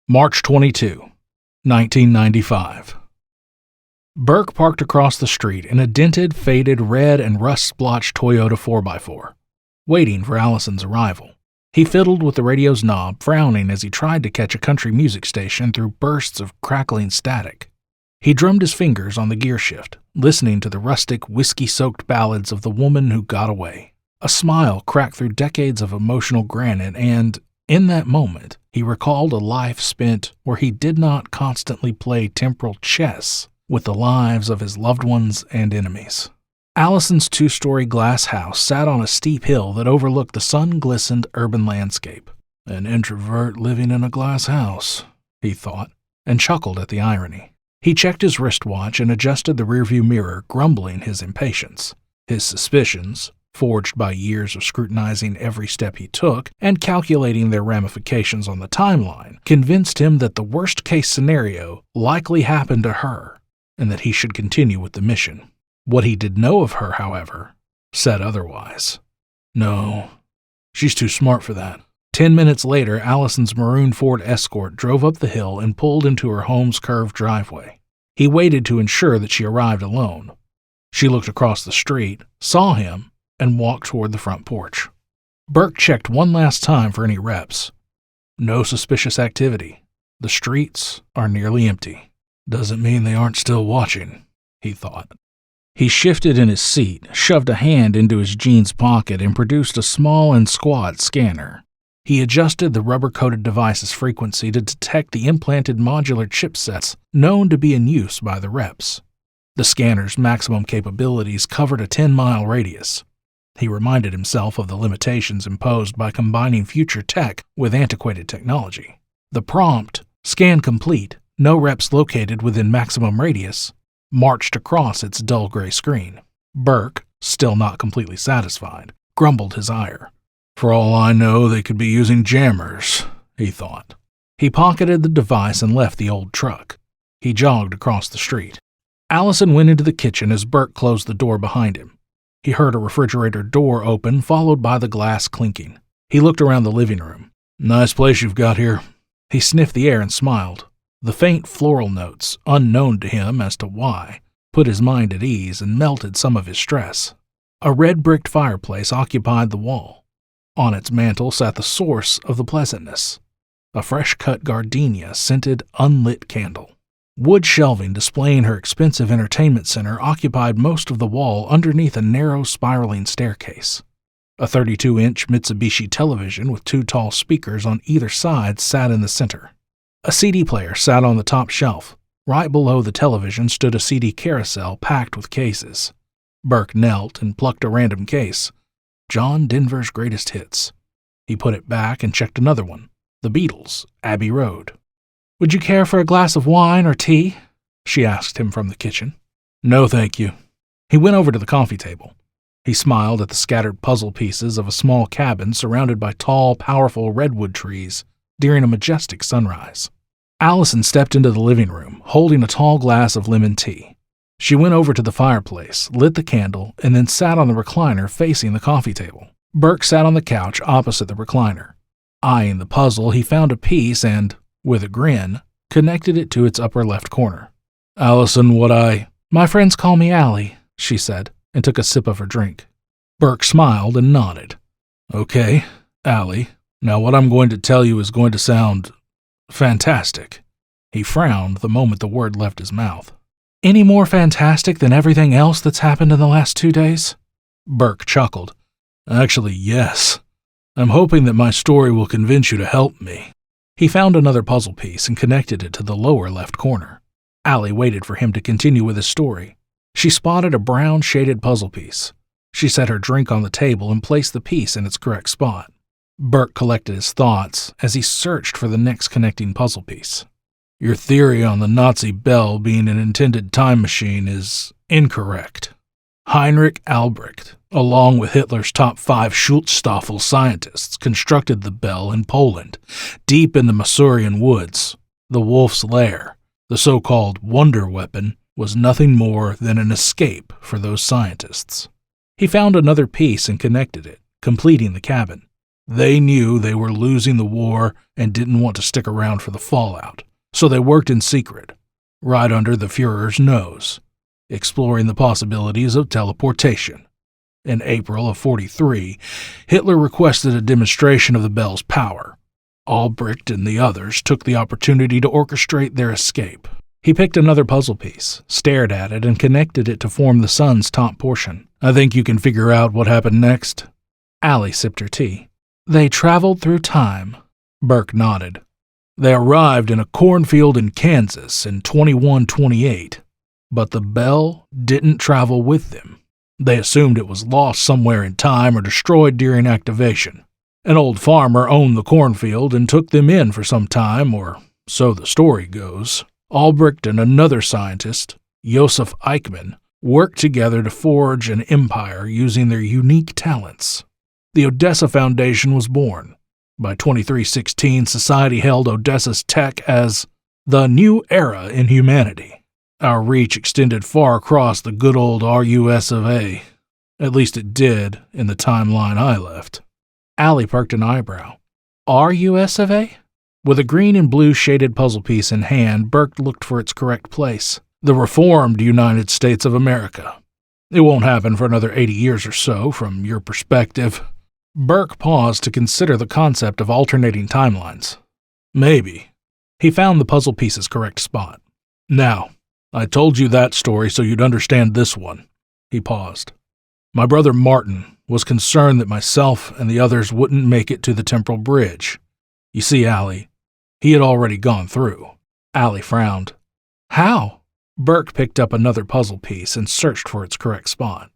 March 22, 1995. Burke parked across the street in a dented, faded, red and rust-splotched Toyota 4x4, waiting for Allison's arrival. He fiddled with the radio's knob, frowning as he tried to catch a country music station through bursts of crackling static. He drummed his fingers on the gear shift, listening to the rustic, whiskey-soaked ballads of the woman who got away. A smile cracked through decades of emotional granite, and, in that moment, he recalled a life spent where he did not constantly play temporal chess with the lives of his loved ones and enemies. Allison's two-story glass house sat on a steep hill that overlooked the sun-glistened urban landscape. "An introvert living in a glass house," he thought, and chuckled at the irony. He checked his wristwatch and adjusted the rearview mirror, grumbling his impatience. His suspicions, forged by years of scrutinizing every step he took and calculating their ramifications on the timeline, convinced him that the worst-case scenario likely happened to her, and that he should continue with the mission. What he did know of her, however, said otherwise. No, she's too smart for that. 10 minutes later, Allison's maroon Ford Escort drove up the hill and pulled into her home's curved driveway. He waited to ensure that she arrived alone. She looked across the street, saw him, and walked toward the front porch. Burke checked one last time for any reps. No suspicious activity. The streets are nearly empty. Doesn't mean they aren't still watching, he thought. He shifted in his seat, shoved a hand into his jeans pocket, and produced a small and squat scanner. He adjusted the rubber-coated device's frequency to detect the implanted modular chipsets known to be in use by the reps. The scanner's maximum capabilities covered a 10-mile radius. He reminded himself of the limitations imposed by combining future tech with antiquated technology. The prompt, "Scan complete, no reps located within maximum radius," marched across its dull gray screen. Burke, still not completely satisfied, grumbled his ire. For all I know, they could be using jammers, he thought. He pocketed the device and left the old truck. He jogged across the street. Allison went into the kitchen as Burke closed the door behind him. He heard a refrigerator door open, followed by the glass clinking. He looked around the living room. Nice place you've got here. He sniffed the air and smiled. The faint floral notes, unknown to him as to why, put his mind at ease and melted some of his stress. A red-bricked fireplace occupied the wall. On its mantel sat the source of the pleasantness, a fresh-cut gardenia-scented, unlit candle. Wood shelving displaying her expensive entertainment center occupied most of the wall underneath a narrow spiraling staircase. A 32-inch Mitsubishi television with two tall speakers on either side sat in the center. A CD player sat on the top shelf. Right below the television stood a CD carousel packed with cases. Burke knelt and plucked a random case. John Denver's Greatest Hits. He put it back and checked another one. The Beatles, Abbey Road. Would you care for a glass of wine or tea? She asked him from the kitchen. No, thank you. He went over to the coffee table. He smiled at the scattered puzzle pieces of a small cabin surrounded by tall, powerful redwood trees during a majestic sunrise. Allison stepped into the living room, holding a tall glass of lemon tea. She went over to the fireplace, lit the candle, and then sat on the recliner facing the coffee table. Burke sat on the couch opposite the recliner. Eyeing the puzzle, he found a piece and, with a grin, connected it to its upper left corner. Allison, My friends call me Allie, she said, and took a sip of her drink. Burke smiled and nodded. Okay, Allie, Now, what I'm going to tell you is going to sound fantastic. He frowned the moment the word left his mouth. Any more fantastic than everything else that's happened in the last 2 days? Burke chuckled. Actually, yes. I'm hoping that my story will convince you to help me. He found another puzzle piece and connected it to the lower left corner. Allie waited for him to continue with his story. She spotted a brown shaded puzzle piece. She set her drink on the table and placed the piece in its correct spot. Burke collected his thoughts as he searched for the next connecting puzzle piece. Your theory on the Nazi bell being an intended time machine is incorrect. Heinrich Albrecht, along with Hitler's top 5 Schutzstaffel scientists, constructed the bell in Poland, deep in the Masurian woods. The Wolf's Lair, the so-called wonder weapon, was nothing more than an escape for those scientists. He found another piece and connected it, completing the cabin. They knew they were losing the war and didn't want to stick around for the fallout, so they worked in secret, right under the Führer's nose, exploring the possibilities of teleportation. In April of '43, Hitler requested a demonstration of the bell's power. Albrecht and the others took the opportunity to orchestrate their escape. He picked another puzzle piece, stared at it, and connected it to form the sun's top portion. I think you can figure out what happened next. Allie sipped her tea. They traveled through time. Burke nodded. They arrived in a cornfield in Kansas in 2128, but the bell didn't travel with them. They assumed it was lost somewhere in time or destroyed during activation. An old farmer owned the cornfield and took them in for some time, or so the story goes. Albrecht and another scientist, Josef Eichmann, worked together to forge an empire using their unique talents. The Odessa Foundation was born. By 2316, society held Odessa's tech as the new era in humanity. Our reach extended far across the good old RUS of A. At least it did in the timeline I left. Allie perked an eyebrow. RUS of A? With a green and blue shaded puzzle piece in hand, Burke looked for its correct place. The reformed United States of America. It won't happen for another 80 years or so, from your perspective. Burke paused to consider the concept of alternating timelines. Maybe. He found the puzzle piece's correct spot. Now, I told you that story so you'd understand this one. He paused. My brother Martin was concerned that myself and the others wouldn't make it to the temporal bridge. You see, Allie, he had already gone through. Allie frowned. How? Burke picked up another puzzle piece and searched for its correct spot.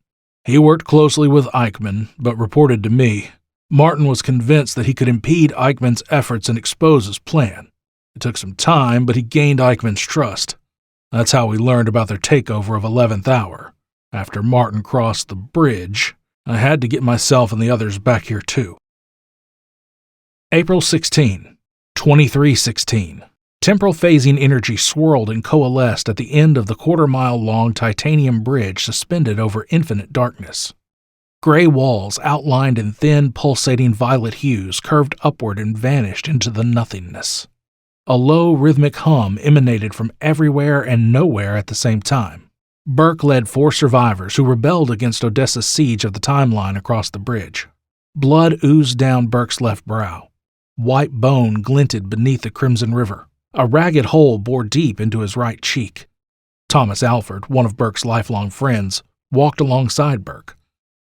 He worked closely with Eichmann, but reported to me. Martin was convinced that he could impede Eichmann's efforts and expose his plan. It took some time, but he gained Eichmann's trust. That's how we learned about their takeover of 11th Hour. After Martin crossed the bridge, I had to get myself and the others back here too. April 16, 2316. Temporal phasing energy swirled and coalesced at the end of the quarter-mile-long titanium bridge suspended over infinite darkness. Gray walls outlined in thin, pulsating violet hues curved upward and vanished into the nothingness. A low, rhythmic hum emanated from everywhere and nowhere at the same time. Burke led 4 survivors who rebelled against Odessa's siege of the timeline across the bridge. Blood oozed down Burke's left brow. White bone glinted beneath the crimson river. A ragged hole bore deep into his right cheek. Thomas Alford, one of Burke's lifelong friends, walked alongside Burke.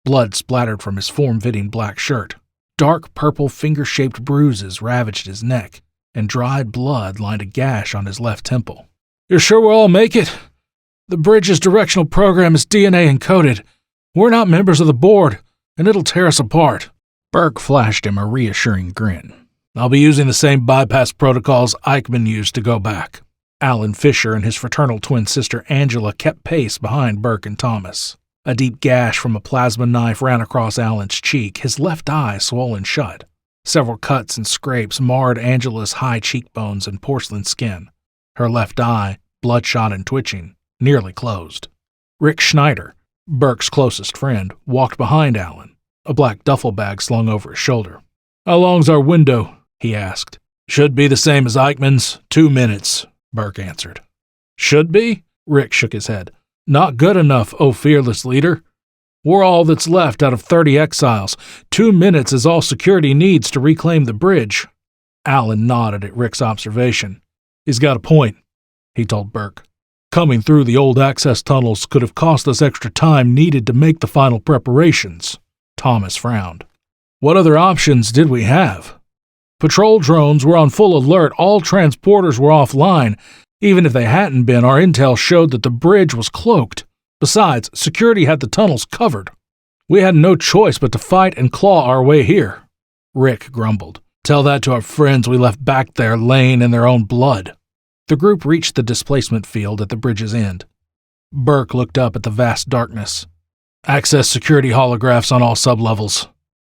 Blood splattered from his form-fitting black shirt. Dark purple finger-shaped bruises ravaged his neck, and dried blood lined a gash on his left temple. You're sure we'll all make it? The bridge's directional program is DNA encoded. We're not members of the board, and it'll tear us apart. Burke flashed him a reassuring grin. I'll be using the same bypass protocols Eichmann used to go back. Alan Fisher and his fraternal twin sister Angela kept pace behind Burke and Thomas. A deep gash from a plasma knife ran across Alan's cheek, his left eye swollen shut. Several cuts and scrapes marred Angela's high cheekbones and porcelain skin. Her left eye, bloodshot and twitching, nearly closed. Rick Schneider, Burke's closest friend, walked behind Alan, a black duffel bag slung over his shoulder. How long's our window? He asked. Should be the same as Eichmann's, 2 minutes, Burke answered. Should be? Rick shook his head. Not good enough, O fearless leader. We're all that's left out of 30 exiles. 2 minutes is all security needs to reclaim the bridge. Allen nodded at Rick's observation. He's got a point, he told Burke. Coming through the old access tunnels could have cost us extra time needed to make the final preparations. Thomas frowned. What other options did we have? Patrol drones were on full alert. All transporters were offline. Even if they hadn't been, our intel showed that the bridge was cloaked. Besides, security had the tunnels covered. We had no choice but to fight and claw our way here. Rick grumbled. Tell that to our friends we left back there laying in their own blood. The group reached the displacement field at the bridge's end. Burke looked up at the vast darkness. Access security holographs on all sublevels.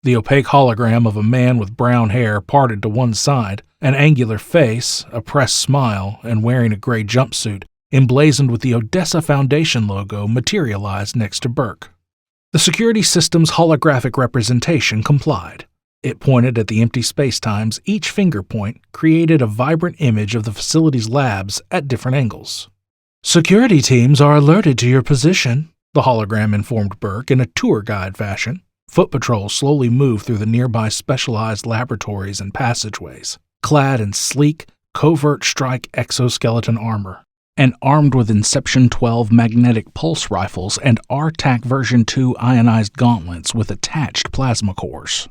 The opaque hologram of a man with brown hair parted to one side, an angular face, a pressed smile, and wearing a gray jumpsuit, emblazoned with the Odessa Foundation logo, materialized next to Burke. The security system's holographic representation complied. It pointed at the empty spacetimes. Each finger point created a vibrant image of the facility's labs at different angles. Security teams are alerted to your position, the hologram informed Burke in a tour guide fashion. Foot patrols slowly moved through the nearby specialized laboratories and passageways, clad in sleek, covert strike exoskeleton armor, and armed with Inception 12 magnetic pulse rifles and RTAC version 2 ionized gauntlets with attached plasma cores.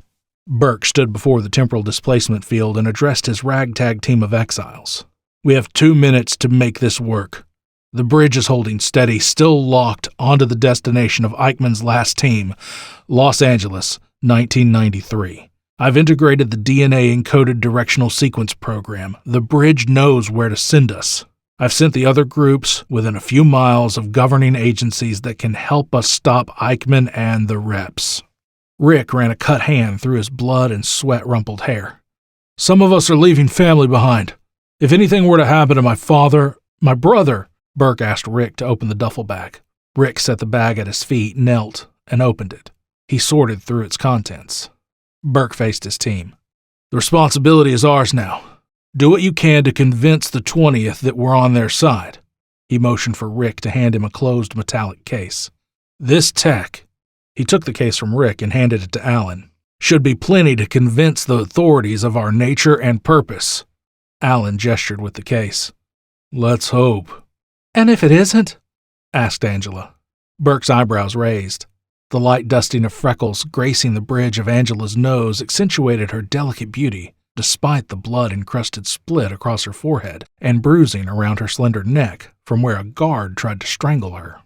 Burke stood before the temporal displacement field and addressed his ragtag team of exiles. We have 2 minutes to make this work. The bridge is holding steady, still locked onto the destination of Eichmann's last team, Los Angeles, 1993. I've integrated the DNA-encoded directional sequence program. The bridge knows where to send us. I've sent the other groups within a few miles of governing agencies that can help us stop Eichmann and the reps. Rick ran a cut hand through his blood and sweat-rumpled hair. Some of us are leaving family behind. If anything were to happen to my brother, Burke asked Rick to open the duffel bag. Rick set the bag at his feet, knelt, and opened it. He sorted through its contents. Burke faced his team. The responsibility is ours now. Do what you can to convince the 20th that we're on their side. He motioned for Rick to hand him a closed metallic case. This tech, he took the case from Rick and handed it to Allen, should be plenty to convince the authorities of our nature and purpose. Allen gestured with the case. Let's hope. And if it isn't? Asked Angela. Burke's eyebrows raised. The light dusting of freckles gracing the bridge of Angela's nose accentuated her delicate beauty, despite the blood-encrusted split across her forehead and bruising around her slender neck from where a guard tried to strangle her.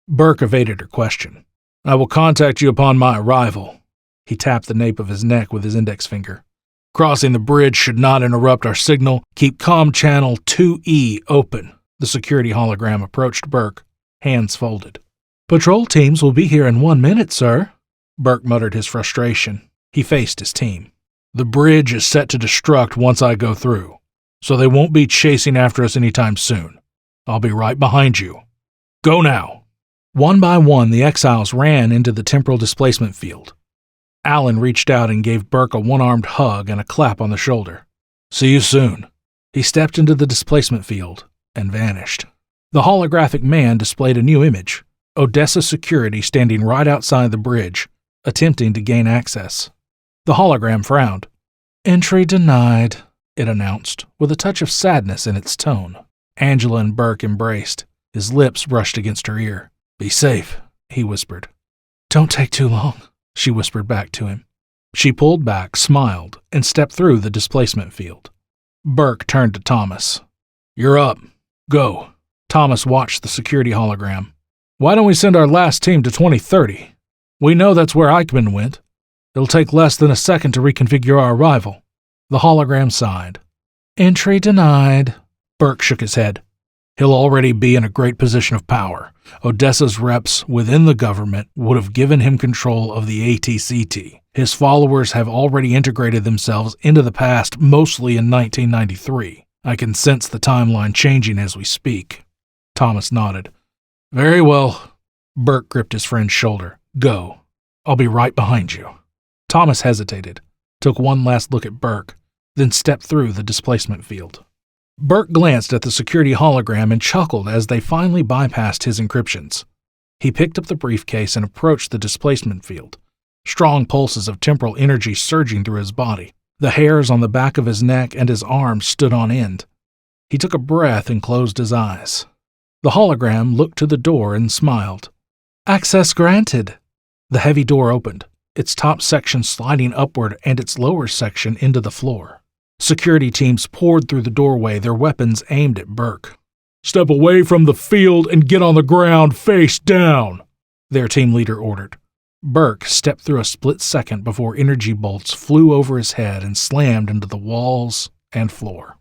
Burke evaded her question. I will contact you upon my arrival. He tapped the nape of his neck with his index finger. Crossing the bridge should not interrupt our signal. Keep comm channel 2E open. The security hologram approached Burke, hands folded. Patrol teams will be here in 1 minute, sir. Burke muttered his frustration. He faced his team. The bridge is set to destruct once I go through, so they won't be chasing after us anytime soon. I'll be right behind you. Go now. One by one, the exiles ran into the temporal displacement field. Allen reached out and gave Burke a one-armed hug and a clap on the shoulder. See you soon. He stepped into the displacement field and vanished. The holographic man displayed a new image, Odessa security standing right outside the bridge, attempting to gain access. The hologram frowned. Entry denied, it announced, with a touch of sadness in its tone. Angela and Burke embraced. His lips brushed against her ear. Be safe, he whispered. Don't take too long, she whispered back to him. She pulled back, smiled, and stepped through the displacement field. Burke turned to Thomas. You're up. Go. Thomas watched the security hologram. Why don't we send our last team to 2030? We know that's where Eichmann went. It'll take less than a second to reconfigure our arrival. The hologram sighed. Entry denied. Burke shook his head. He'll already be in a great position of power. Odessa's reps within the government would have given him control of the ATCT. His followers have already integrated themselves into the past, mostly in 1993. I can sense the timeline changing as we speak. Thomas nodded. Very well. Burke gripped his friend's shoulder. Go. I'll be right behind you. Thomas hesitated, took one last look at Burke, then stepped through the displacement field. Burke glanced at the security hologram and chuckled as they finally bypassed his encryptions. He picked up the briefcase and approached the displacement field. Strong pulses of temporal energy surging through his body. The hairs on the back of his neck and his arms stood on end. He took a breath and closed his eyes. The hologram looked to the door and smiled. "Access granted." The heavy door opened, its top section sliding upward and its lower section into the floor. Security teams poured through the doorway, their weapons aimed at Burke. "Step away from the field and get on the ground face down," their team leader ordered. Burke stepped through a split second before energy bolts flew over his head and slammed into the walls and floor.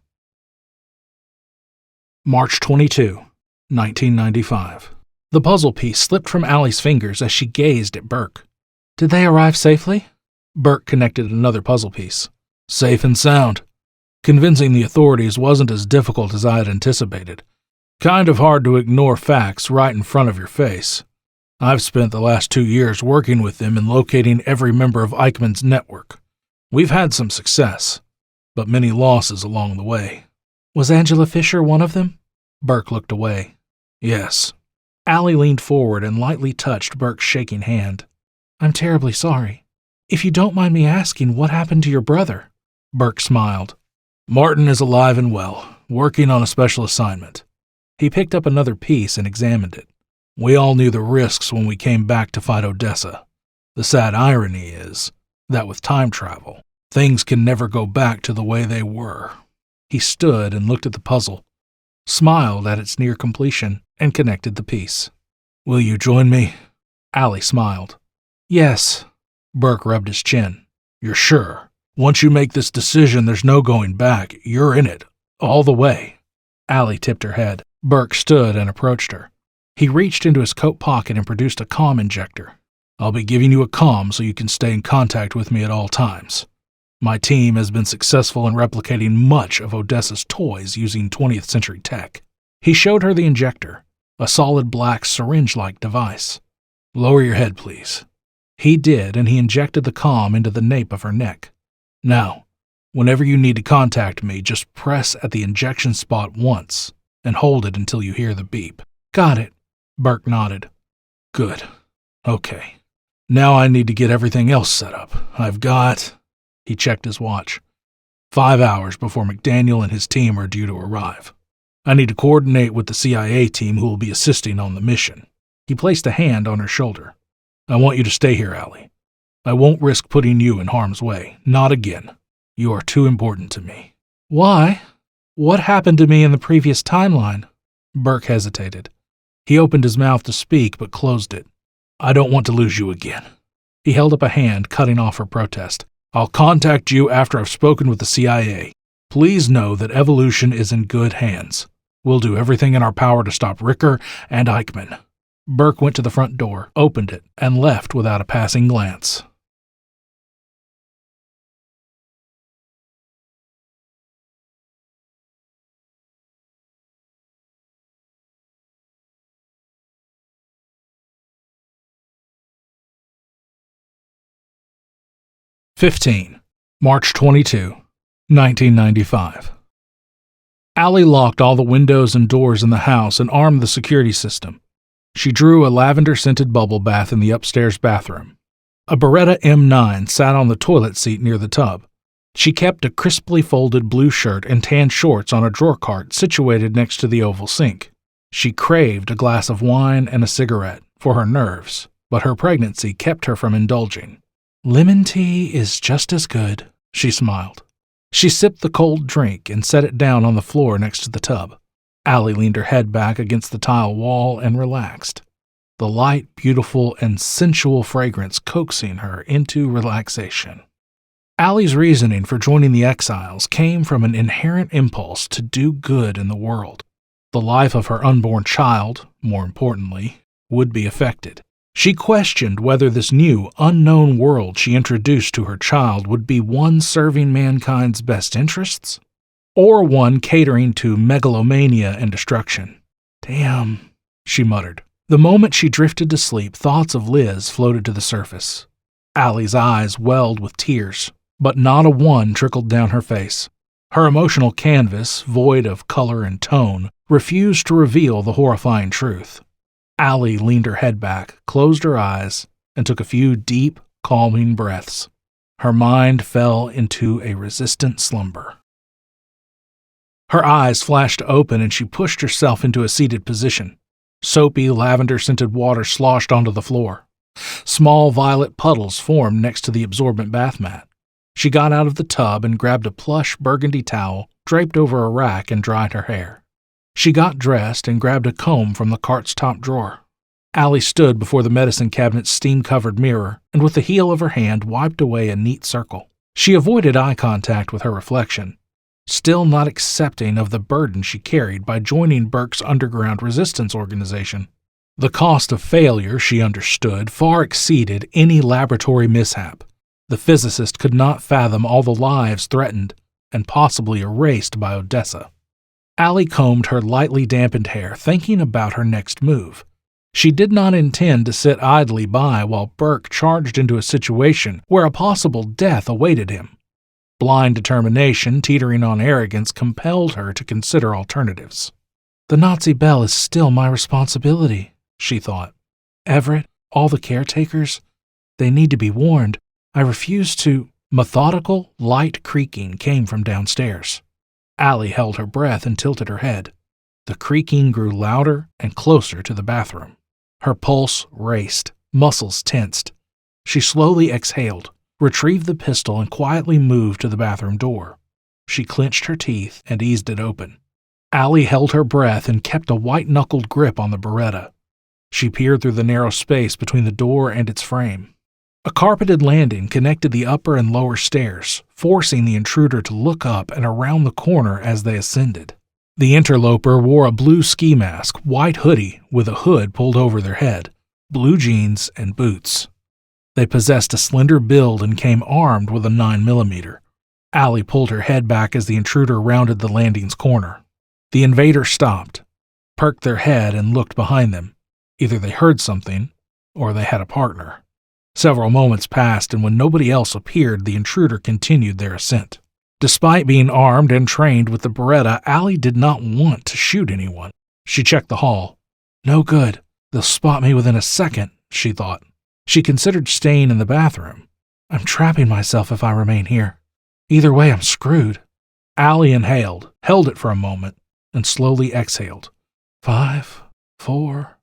March 22, 1995. The puzzle piece slipped from Allie's fingers as she gazed at Burke. "Did they arrive safely?" Burke connected another puzzle piece. "Safe and sound. Convincing the authorities wasn't as difficult as I had anticipated. Kind of hard to ignore facts right in front of your face. I've spent the last 2 years working with them and locating every member of Eichmann's network. We've had some success, but many losses along the way." "Was Angela Fisher one of them?" Burke looked away. "Yes." Allie leaned forward and lightly touched Burke's shaking hand. "I'm terribly sorry. If you don't mind me asking, what happened to your brother?" Burke smiled. "Martin is alive and well, working on a special assignment." He picked up another piece and examined it. "We all knew the risks when we came back to fight Odessa. The sad irony is that with time travel, things can never go back to the way they were." He stood and looked at the puzzle, smiled at its near completion, and connected the piece. "Will you join me?" Allie smiled. "Yes." Burke rubbed his chin. "You're sure? Once you make this decision, there's no going back. You're in it, all the way." Allie tipped her head. Burke stood and approached her. He reached into his coat pocket and produced a comm injector. "I'll be giving you a comm so you can stay in contact with me at all times. My team has been successful in replicating much of Odessa's toys using 20th century tech." He showed her the injector, a solid black syringe-like device. "Lower your head, please." He did, and he injected the comm into the nape of her neck. "Now, whenever you need to contact me, just press at the injection spot once and hold it until you hear the beep." "Got it." Burke nodded. "Good. Okay. Now I need to get everything else set up. I've got..." He checked his watch. 5 hours before McDaniel and his team are due to arrive. I need to coordinate with the CIA team who will be assisting on the mission." He placed a hand on her shoulder. "I want you to stay here, Allie. I won't risk putting you in harm's way. Not again. You are too important to me." "Why? What happened to me in the previous timeline?" Burke hesitated. He opened his mouth to speak, but closed it. "I don't want to lose you again." He held up a hand, cutting off her protest. "I'll contact you after I've spoken with the CIA. Please know that evolution is in good hands. We'll do everything in our power to stop Ricker and Eichmann." Burke went to the front door, opened it, and left without a passing glance. March 22, 1995. Allie locked all the windows and doors in the house and armed the security system. She drew a lavender-scented bubble bath in the upstairs bathroom. A Beretta M9 sat on the toilet seat near the tub. She kept a crisply folded blue shirt and tan shorts on a drawer cart situated next to the oval sink. She craved a glass of wine and a cigarette for her nerves, but her pregnancy kept her from indulging. "Lemon tea is just as good," she smiled. She sipped the cold drink and set it down on the floor next to the tub. Allie leaned her head back against the tile wall and relaxed, the light, beautiful, and sensual fragrance coaxing her into relaxation. Allie's reasoning for joining the Exiles came from an inherent impulse to do good in the world. The life of her unborn child, more importantly, would be affected. She questioned whether this new, unknown world she introduced to her child would be one serving mankind's best interests, or one catering to megalomania and destruction. "Damn," she muttered. The moment she drifted to sleep, thoughts of Liz floated to the surface. Allie's eyes welled with tears, but not a one trickled down her face. Her emotional canvas, void of color and tone, refused to reveal the horrifying truth. Allie leaned her head back, closed her eyes, and took a few deep, calming breaths. Her mind fell into a resistant slumber. Her eyes flashed open and she pushed herself into a seated position. Soapy, lavender-scented water sloshed onto the floor. Small violet puddles formed next to the absorbent bath mat. She got out of the tub and grabbed a plush burgundy towel, draped over a rack, and dried her hair. She got dressed and grabbed a comb from the cart's top drawer. Allie stood before the medicine cabinet's steam-covered mirror and with the heel of her hand wiped away a neat circle. She avoided eye contact with her reflection, still not accepting of the burden she carried by joining Burke's underground resistance organization. The cost of failure, she understood, far exceeded any laboratory mishap. The physicist could not fathom all the lives threatened and possibly erased by Odessa. Allie combed her lightly dampened hair, thinking about her next move. She did not intend to sit idly by while Burke charged into a situation where a possible death awaited him. Blind determination, teetering on arrogance, compelled her to consider alternatives. "The Nazi bell is still my responsibility," she thought. "Everett, all the caretakers, they need to be warned. I refuse to—" Methodical, light creaking came from downstairs. Allie held her breath and tilted her head. The creaking grew louder and closer to the bathroom. Her pulse raced, muscles tensed. She slowly exhaled, retrieved the pistol, and quietly moved to the bathroom door. She clenched her teeth and eased it open. Allie held her breath and kept a white-knuckled grip on the Beretta. She peered through the narrow space between the door and its frame. A carpeted landing connected the upper and lower stairs, forcing the intruder to look up and around the corner as they ascended. The interloper wore a blue ski mask, white hoodie with a hood pulled over their head, blue jeans, and boots. They possessed a slender build and came armed with a 9mm. Allie pulled her head back as the intruder rounded the landing's corner. The invader stopped, perked their head, and looked behind them. Either they heard something, or they had a partner. Several moments passed, and when nobody else appeared, the intruder continued their ascent. Despite being armed and trained with the Beretta, Allie did not want to shoot anyone. She checked the hall. No good. They'll spot me within a second, she thought. She considered staying in the bathroom. I'm trapping myself if I remain here. Either way, I'm screwed. Allie inhaled, held it for a moment, and slowly exhaled. 5, 4,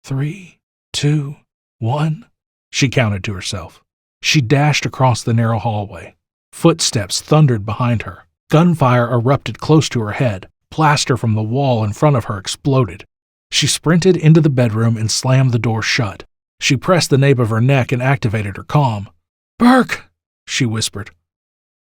3, 2, 1, she counted to herself. She dashed across the narrow hallway. Footsteps thundered behind her. Gunfire erupted close to her head. Plaster from the wall in front of her exploded. She sprinted into the bedroom and slammed the door shut. She pressed the nape of her neck and activated her comm. "Burke!" she whispered.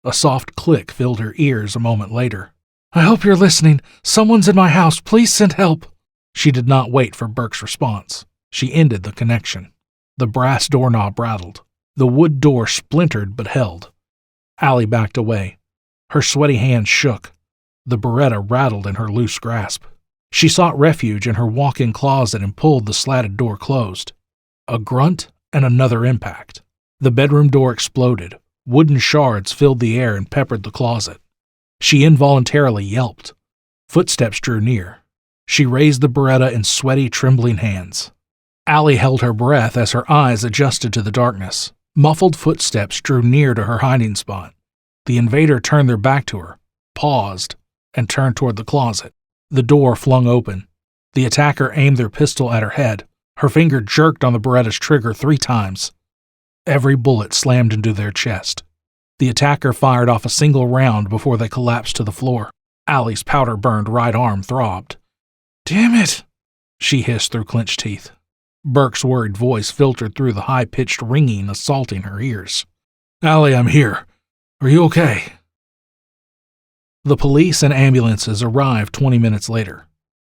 A soft click filled her ears a moment later. "I hope you're listening. Someone's in my house. Please send help." She did not wait for Burke's response. She ended the connection. The brass doorknob rattled. The wood door splintered but held. Allie backed away. Her sweaty hands shook. The Beretta rattled in her loose grasp. She sought refuge in her walk-in closet and pulled the slatted door closed. A grunt and another impact. The bedroom door exploded. Wooden shards filled the air and peppered the closet. She involuntarily yelped. Footsteps drew near. She raised the Beretta in sweaty, trembling hands. Allie held her breath as her eyes adjusted to the darkness. Muffled footsteps drew near to her hiding spot. The invader turned their back to her, paused, and turned toward the closet. The door flung open. The attacker aimed their pistol at her head. Her finger jerked on the Beretta's trigger 3 times. Every bullet slammed into their chest. The attacker fired off a single round before they collapsed to the floor. Allie's powder-burned right arm throbbed. "Damn it!" she hissed through clenched teeth. Burke's worried voice filtered through the high-pitched ringing assaulting her ears. "Allie, I'm here. Are you okay?" The police and ambulances arrived 20 minutes later.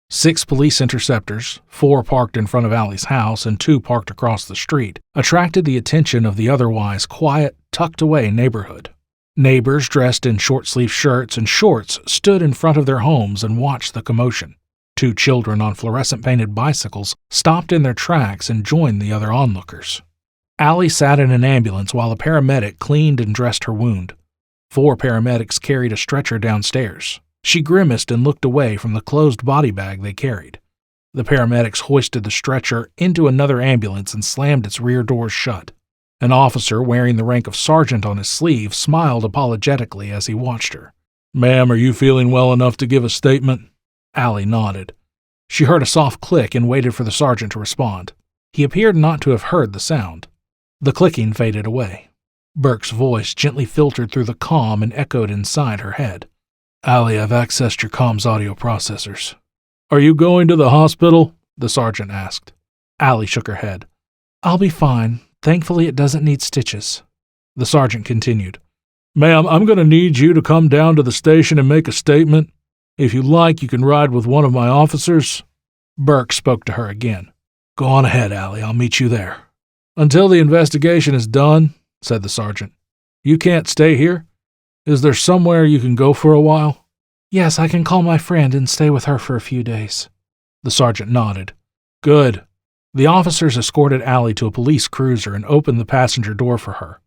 6 police interceptors, 4 parked in front of Allie's house and 2 parked across the street, attracted the attention of the otherwise quiet, tucked-away neighborhood. Neighbors dressed in short-sleeved shirts and shorts stood in front of their homes and watched the commotion. 2 children on fluorescent-painted bicycles stopped in their tracks and joined the other onlookers. Allie sat in an ambulance while a paramedic cleaned and dressed her wound. 4 paramedics carried a stretcher downstairs. She grimaced and looked away from the closed body bag they carried. The paramedics hoisted the stretcher into another ambulance and slammed its rear doors shut. An officer wearing the rank of sergeant on his sleeve smiled apologetically as he watched her. "Ma'am, are you feeling well enough to give a statement?" Allie nodded. She heard a soft click and waited for the sergeant to respond. He appeared not to have heard the sound. The clicking faded away. Burke's voice gently filtered through the comm and echoed inside her head. "Allie, I've accessed your comm's audio processors." "Are you going to the hospital?" the sergeant asked. Allie shook her head. "I'll be fine. Thankfully, it doesn't need stitches." The sergeant continued. "Ma'am, I'm going to need you to come down to the station and make a statement. If you like, you can ride with one of my officers." Burke spoke to her again. "Go on ahead, Allie. I'll meet you there." "Until the investigation is done," said the sergeant. "You can't stay here? Is there somewhere you can go for a while?" "Yes, I can call my friend and stay with her for a few days." The sergeant nodded. "Good." The officers escorted Allie to a police cruiser and opened the passenger door for her.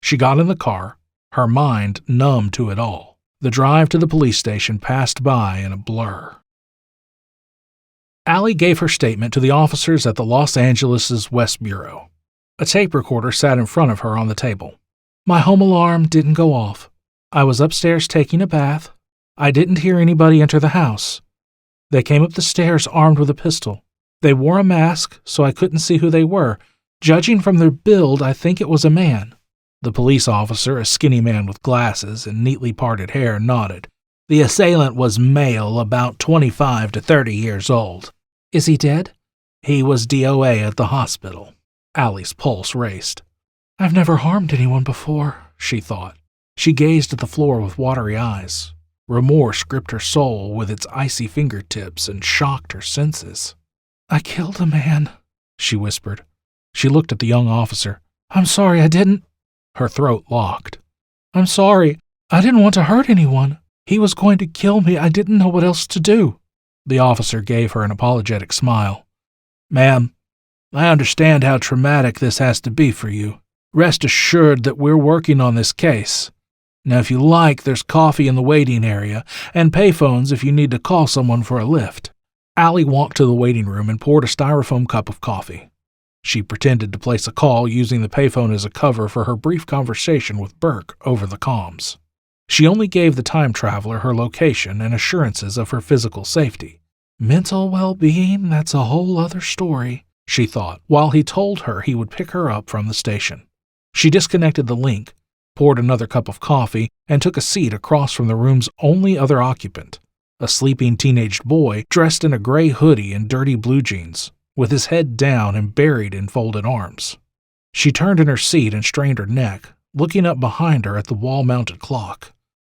She got in the car, her mind numb to it all. The drive to the police station passed by in a blur. Allie gave her statement to the officers at the Los Angeles' West Bureau. A tape recorder sat in front of her on the table. "My home alarm didn't go off. I was upstairs taking a bath. I didn't hear anybody enter the house. They came up the stairs armed with a pistol. They wore a mask, so I couldn't see who they were. Judging from their build, I think it was a man." The police officer, a skinny man with glasses and neatly parted hair, nodded. "The assailant was male, about 25 to 30 years old." "Is he dead?" "He was DOA at the hospital." Allie's pulse raced. "I've never harmed anyone before," she thought. She gazed at the floor with watery eyes. Remorse gripped her soul with its icy fingertips and shocked her senses. "I killed a man," she whispered. She looked at the young officer. "I'm sorry, I didn't—" Her throat locked. "I'm sorry. I didn't want to hurt anyone. He was going to kill me. I didn't know what else to do." The officer gave her an apologetic smile. "Ma'am, I understand how traumatic this has to be for you. Rest assured that we're working on this case. Now, if you like, there's coffee in the waiting area, and payphones if you need to call someone for a lift." Allie walked to the waiting room and poured a styrofoam cup of coffee. She pretended to place a call using the payphone as a cover for her brief conversation with Burke over the comms. She only gave the time traveler her location and assurances of her physical safety. Mental well-being, that's a whole other story, she thought, while he told her he would pick her up from the station. She disconnected the link, poured another cup of coffee, and took a seat across from the room's only other occupant, a sleeping teenaged boy dressed in a gray hoodie and dirty blue jeans, with his head down and buried in folded arms. She turned in her seat and strained her neck, looking up behind her at the wall-mounted clock.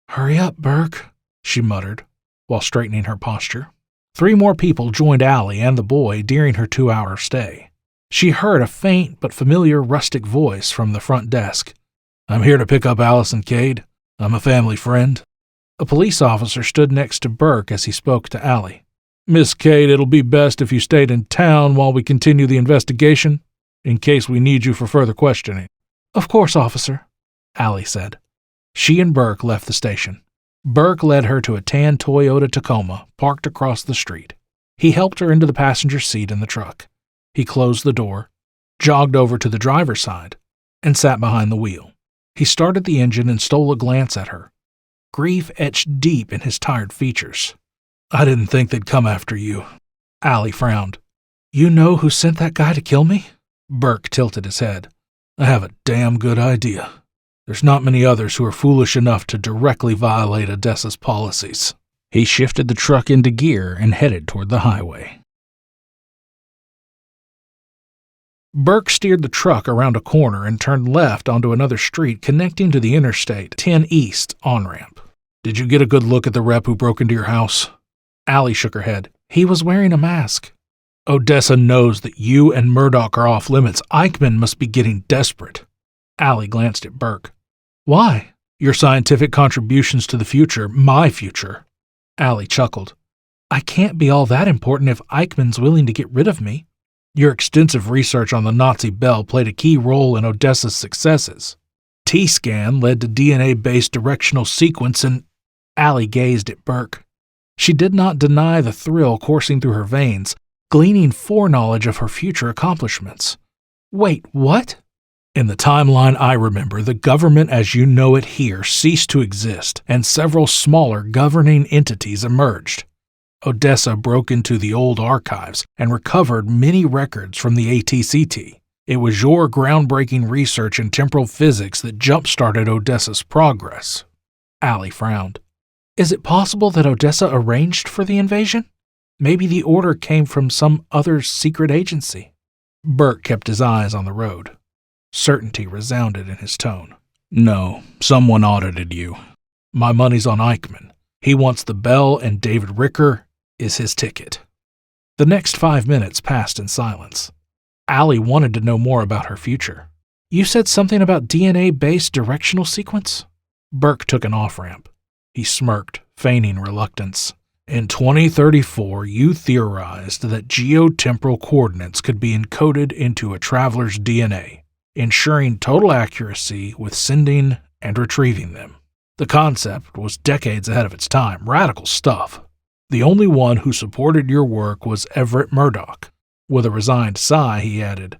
"Hurry up, Burke," she muttered, while straightening her posture. 3 more people joined Allie and the boy during her 2-hour stay. She heard a faint but familiar rustic voice from the front desk. "I'm here to pick up Allison Cade. I'm a family friend." A police officer stood next to Burke as he spoke to Allie. "Miss Cade, it'll be best if you stayed in town while we continue the investigation, in case we need you for further questioning." "Of course, officer," Allie said. She and Burke left the station. Burke led her to a tan Toyota Tacoma parked across the street. He helped her into the passenger seat in the truck. He closed the door, jogged over to the driver's side, and sat behind the wheel. He started the engine and stole a glance at her. Grief etched deep in his tired features. "I didn't think they'd come after you." Allie frowned. "You know who sent that guy to kill me?" Burke tilted his head. "I have a damn good idea. There's not many others who are foolish enough to directly violate Odessa's policies." He shifted the truck into gear and headed toward the highway. Burke steered the truck around a corner and turned left onto another street connecting to the Interstate 10 East on-ramp. "Did you get a good look at the rep who broke into your house?" Allie shook her head. "He was wearing a mask." "Odessa knows that you and Murdoch are off limits. Eichmann must be getting desperate." Allie glanced at Burke. "Why?" "Your scientific contributions to the future, my future." Allie chuckled. "I can't be all that important if Eichmann's willing to get rid of me. Your extensive research on the Nazi Bell played a key role in Odessa's successes. T-scan led to DNA-based directional sequence and—" Allie gazed at Burke. She did not deny the thrill coursing through her veins, gleaning foreknowledge of her future accomplishments. Wait, what? In the timeline I remember, the government as you know it here ceased to exist, and several smaller governing entities emerged. Odessa broke into the old archives and recovered many records from the ATCT. It was your groundbreaking research in temporal physics that jump-started Odessa's progress. Allie frowned. Is it possible that Odessa arranged for the invasion? Maybe the order came from some other secret agency. Burke kept his eyes on the road. Certainty resounded in his tone. No, someone audited you. My money's on Eichmann. He wants the bell, and David Ricker is his ticket. The next 5 minutes passed in silence. Allie wanted to know more about her future. You said something about DNA-based directional sequence? Burke took an off-ramp. He smirked, feigning reluctance. In 2034, you theorized that geotemporal coordinates could be encoded into a traveler's DNA, ensuring total accuracy with sending and retrieving them. The concept was decades ahead of its time, radical stuff. The only one who supported your work was Everett Murdoch. With a resigned sigh, he added,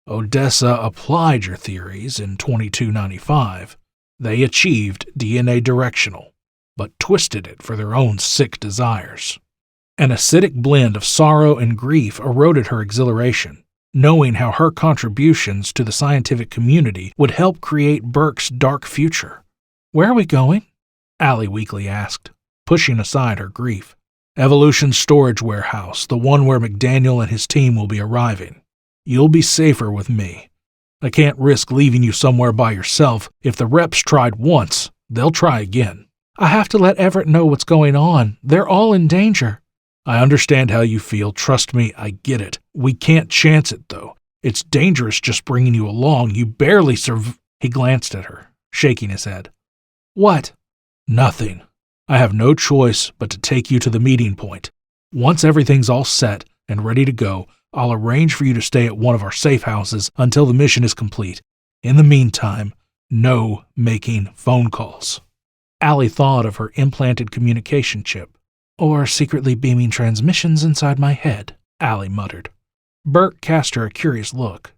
Odessa applied your theories in 2295. They achieved DNA directional, but twisted it for their own sick desires. An acidic blend of sorrow and grief eroded her exhilaration, knowing how her contributions to the scientific community would help create Burke's dark future. Where are we going? Allie weakly asked, pushing aside her grief. Evolution Storage Warehouse, the one where McDaniel and his team will be arriving. You'll be safer with me. I can't risk leaving you somewhere by yourself. If the reps tried once, they'll try again. I have to let Everett know what's going on. They're all in danger. I understand how you feel. Trust me, I get it. We can't chance it, though. It's dangerous just bringing you along. You barely He glanced at her, shaking his head. What? Nothing. I have no choice but to take you to the meeting point. Once everything's all set and ready to go, I'll arrange for you to stay at one of our safe houses until the mission is complete. In the meantime, no making phone calls. Allie thought of her implanted communication chip. Or secretly beaming transmissions inside my head, Allie muttered. Burke cast her a curious look,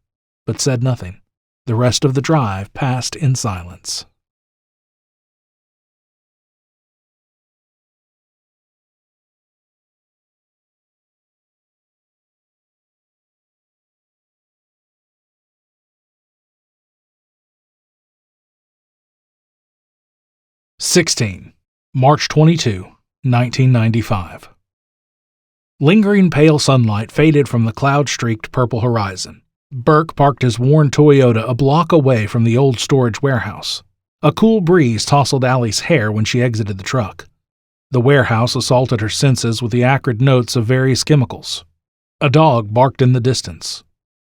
but said nothing. The rest of the drive passed in silence. March 22, 1995. Lingering pale sunlight faded from the cloud-streaked purple horizon. Burke parked his worn Toyota a block away from the old storage warehouse. A cool breeze tousled Allie's hair when she exited the truck. The warehouse assaulted her senses with the acrid notes of various chemicals. A dog barked in the distance.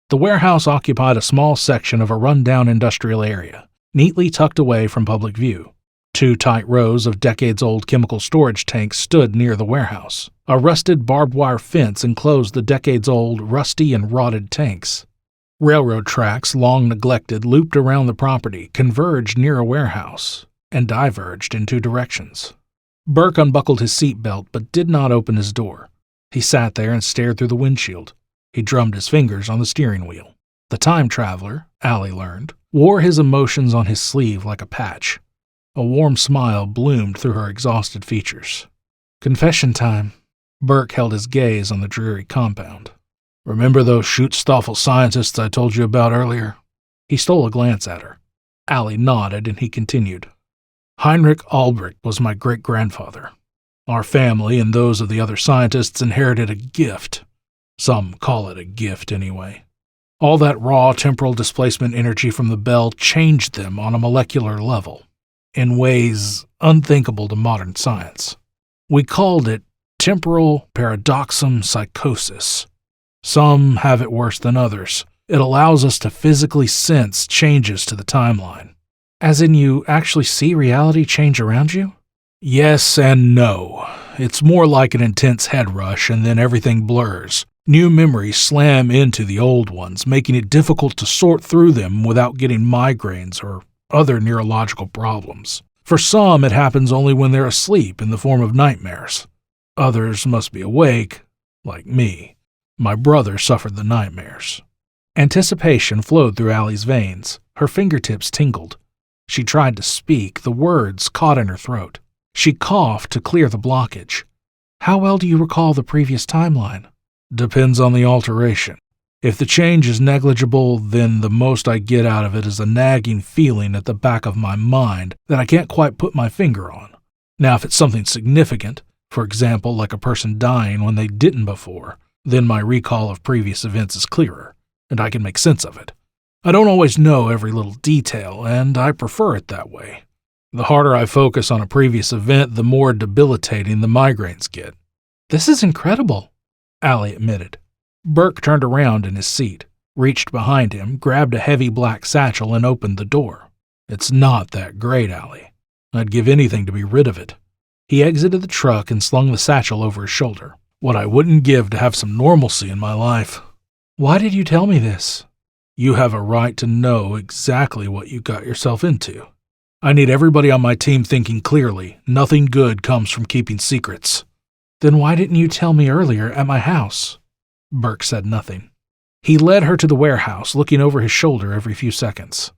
The warehouse occupied a small section of a run-down industrial area, neatly tucked away from public view. 2 tight rows of decades-old chemical storage tanks stood near the warehouse. A rusted barbed wire fence enclosed the decades-old, rusty and rotted tanks. Railroad tracks, long neglected, looped around the property, converged near a warehouse, and diverged in 2 directions. Burke unbuckled his seatbelt but did not open his door. He sat there and stared through the windshield. He drummed his fingers on the steering wheel. The time traveler, Allie learned, wore his emotions on his sleeve like a patch. A warm smile bloomed through her exhausted features. Confession time. Burke held his gaze on the dreary compound. Remember those Schutzstaffel scientists I told you about earlier? He stole a glance at her. Allie nodded and he continued. Heinrich Albrecht was my great-grandfather. Our family and those of the other scientists inherited a gift. Some call it a gift anyway. All that raw temporal displacement energy from the bell changed them on a molecular level, in ways unthinkable to modern science. We called it temporal paradoxum psychosis. Some have it worse than others. It allows us to physically sense changes to the timeline. As in you actually see reality change around you? Yes and no. It's more like an intense head rush and then everything blurs. New memories slam into the old ones, making it difficult to sort through them without getting migraines or other neurological problems. For some, it happens only when they're asleep in the form of nightmares. Others must be awake, like me. My brother suffered the nightmares. Anticipation flowed through Allie's veins. Her fingertips tingled. She tried to speak. The words caught in her throat. She coughed to clear the blockage. How well do you recall the previous timeline? Depends on the alteration. If the change is negligible, then the most I get out of it is a nagging feeling at the back of my mind that I can't quite put my finger on. Now, if it's something significant, for example, like a person dying when they didn't before, then my recall of previous events is clearer, and I can make sense of it. I don't always know every little detail, and I prefer it that way. The harder I focus on a previous event, the more debilitating the migraines get. This is incredible, Allie admitted. Burke turned around in his seat, reached behind him, grabbed a heavy black satchel, and opened the door. It's not that great, Allie. I'd give anything to be rid of it. He exited the truck and slung the satchel over his shoulder. What I wouldn't give to have some normalcy in my life. Why did you tell me this? You have a right to know exactly what you got yourself into. I need everybody on my team thinking clearly. Nothing good comes from keeping secrets. Then why didn't you tell me earlier at my house? Burke said nothing. He led her to the warehouse, looking over his shoulder every few seconds.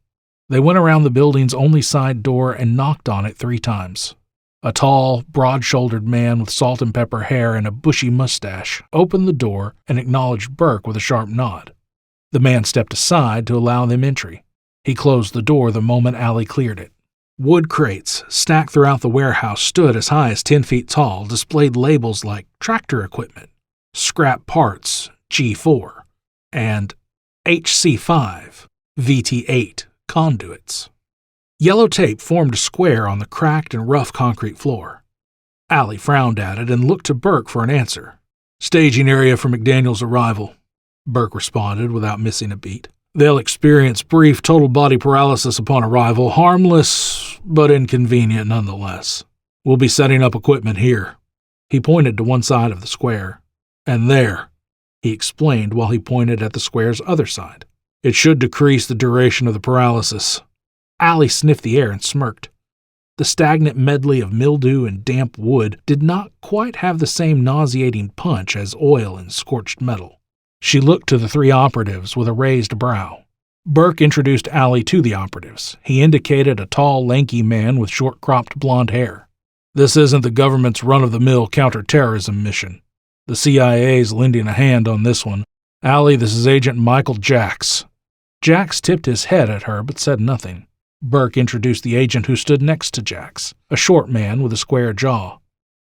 They went around the building's only side door and knocked on it 3 times. A tall, broad-shouldered man with salt and pepper hair and a bushy mustache opened the door and acknowledged Burke with a sharp nod. The man stepped aside to allow them entry. He closed the door the moment Allie cleared it. Wood crates, stacked throughout the warehouse, stood as high as 10 feet tall, displayed labels like tractor equipment, scrap parts, G4, and HC5, VT8 conduits. Yellow tape formed a square on the cracked and rough concrete floor. Allie frowned at it and looked to Burke for an answer. Staging area for McDaniel's arrival, Burke responded without missing a beat. They'll experience brief total body paralysis upon arrival, harmless but inconvenient nonetheless. We'll be setting up equipment here. He pointed to one side of the square. And there, he explained while he pointed at the square's other side. It should decrease the duration of the paralysis. Allie sniffed the air and smirked. The stagnant medley of mildew and damp wood did not quite have the same nauseating punch as oil and scorched metal. She looked to the 3 operatives with a raised brow. Burke introduced Allie to the operatives. He indicated a tall, lanky man with short-cropped blonde hair. This isn't the government's run-of-the-mill counterterrorism mission. The CIA's lending a hand on this one. Allie, this is Agent Michael Jacks. Jacks tipped his head at her but said nothing. Burke introduced the agent who stood next to Jacks, a short man with a square jaw.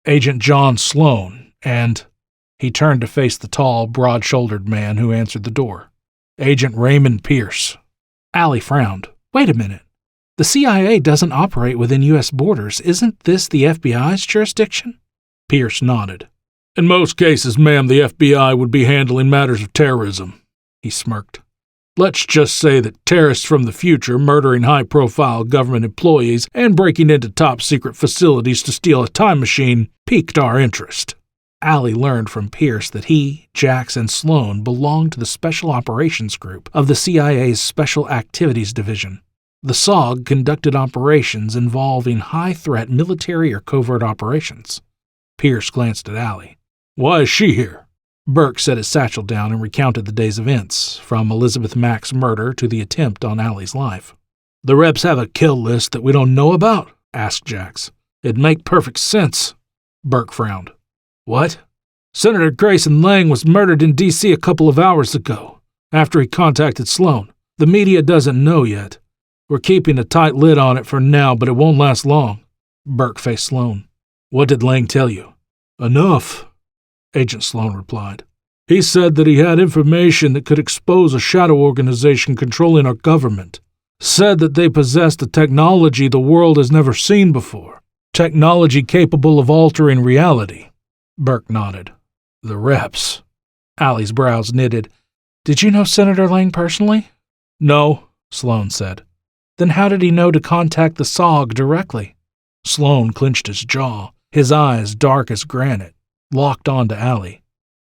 Agent John Sloan, and... He turned to face the tall, broad-shouldered man who answered the door. Agent Raymond Pierce. Allie frowned. Wait a minute. The CIA doesn't operate within U.S. borders. Isn't this the FBI's jurisdiction? Pierce nodded. In most cases, ma'am, the FBI would be handling matters of terrorism. He smirked. Let's just say that terrorists from the future murdering high-profile government employees and breaking into top-secret facilities to steal a time machine piqued our interest. Allie learned from Pierce that he, Jacks, and Sloan belonged to the Special Operations Group of the CIA's Special Activities Division. The SOG conducted operations involving high-threat military or covert operations. Pierce glanced at Allie. Why is she here? Burke set his satchel down and recounted the day's events, from Elizabeth Mack's murder to the attempt on Allie's life. The reps have a kill list that we don't know about? Asked Jacks. It'd make perfect sense. Burke frowned. What? Senator Grayson Lang was murdered in D.C. a couple of hours ago, after he contacted Sloan. The media doesn't know yet. We're keeping a tight lid on it for now, but it won't last long. Burke faced Sloan. What did Lang tell you? Enough, Agent Sloan replied. He said that he had information that could expose a shadow organization controlling our government. Said that they possessed a technology the world has never seen before. Technology capable of altering reality. Burke nodded. The reps. Allie's brows knitted. Did you know Senator Lang personally? No, Sloan said. Then how did he know to contact the SOG directly? Sloan clenched his jaw, his eyes dark as granite, locked on to Allie.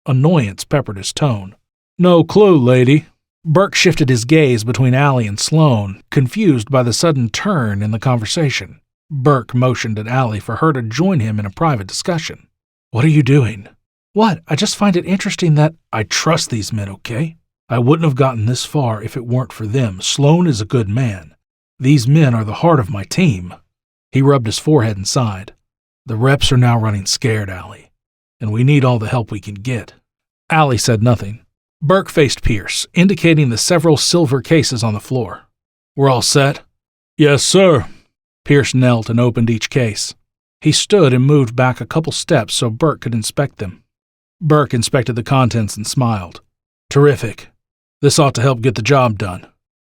Annoyance peppered his tone. No clue, lady. Burke shifted his gaze between Allie and Sloan, confused by the sudden turn in the conversation. Burke motioned at Allie for her to join him in a private discussion. What are you doing? What? I just find it interesting that I trust these men, okay? I wouldn't have gotten this far if it weren't for them. Sloan is a good man. These men are the heart of my team. He rubbed his forehead and sighed. The reps are now running scared, Allie, and we need all the help we can get. Allie said nothing. Burke faced Pierce, indicating the several silver cases on the floor. We're all set? Yes, sir. Pierce knelt and opened each case. He stood and moved back a couple steps so Burke could inspect them. Burke inspected the contents and smiled. Terrific. This ought to help get the job done.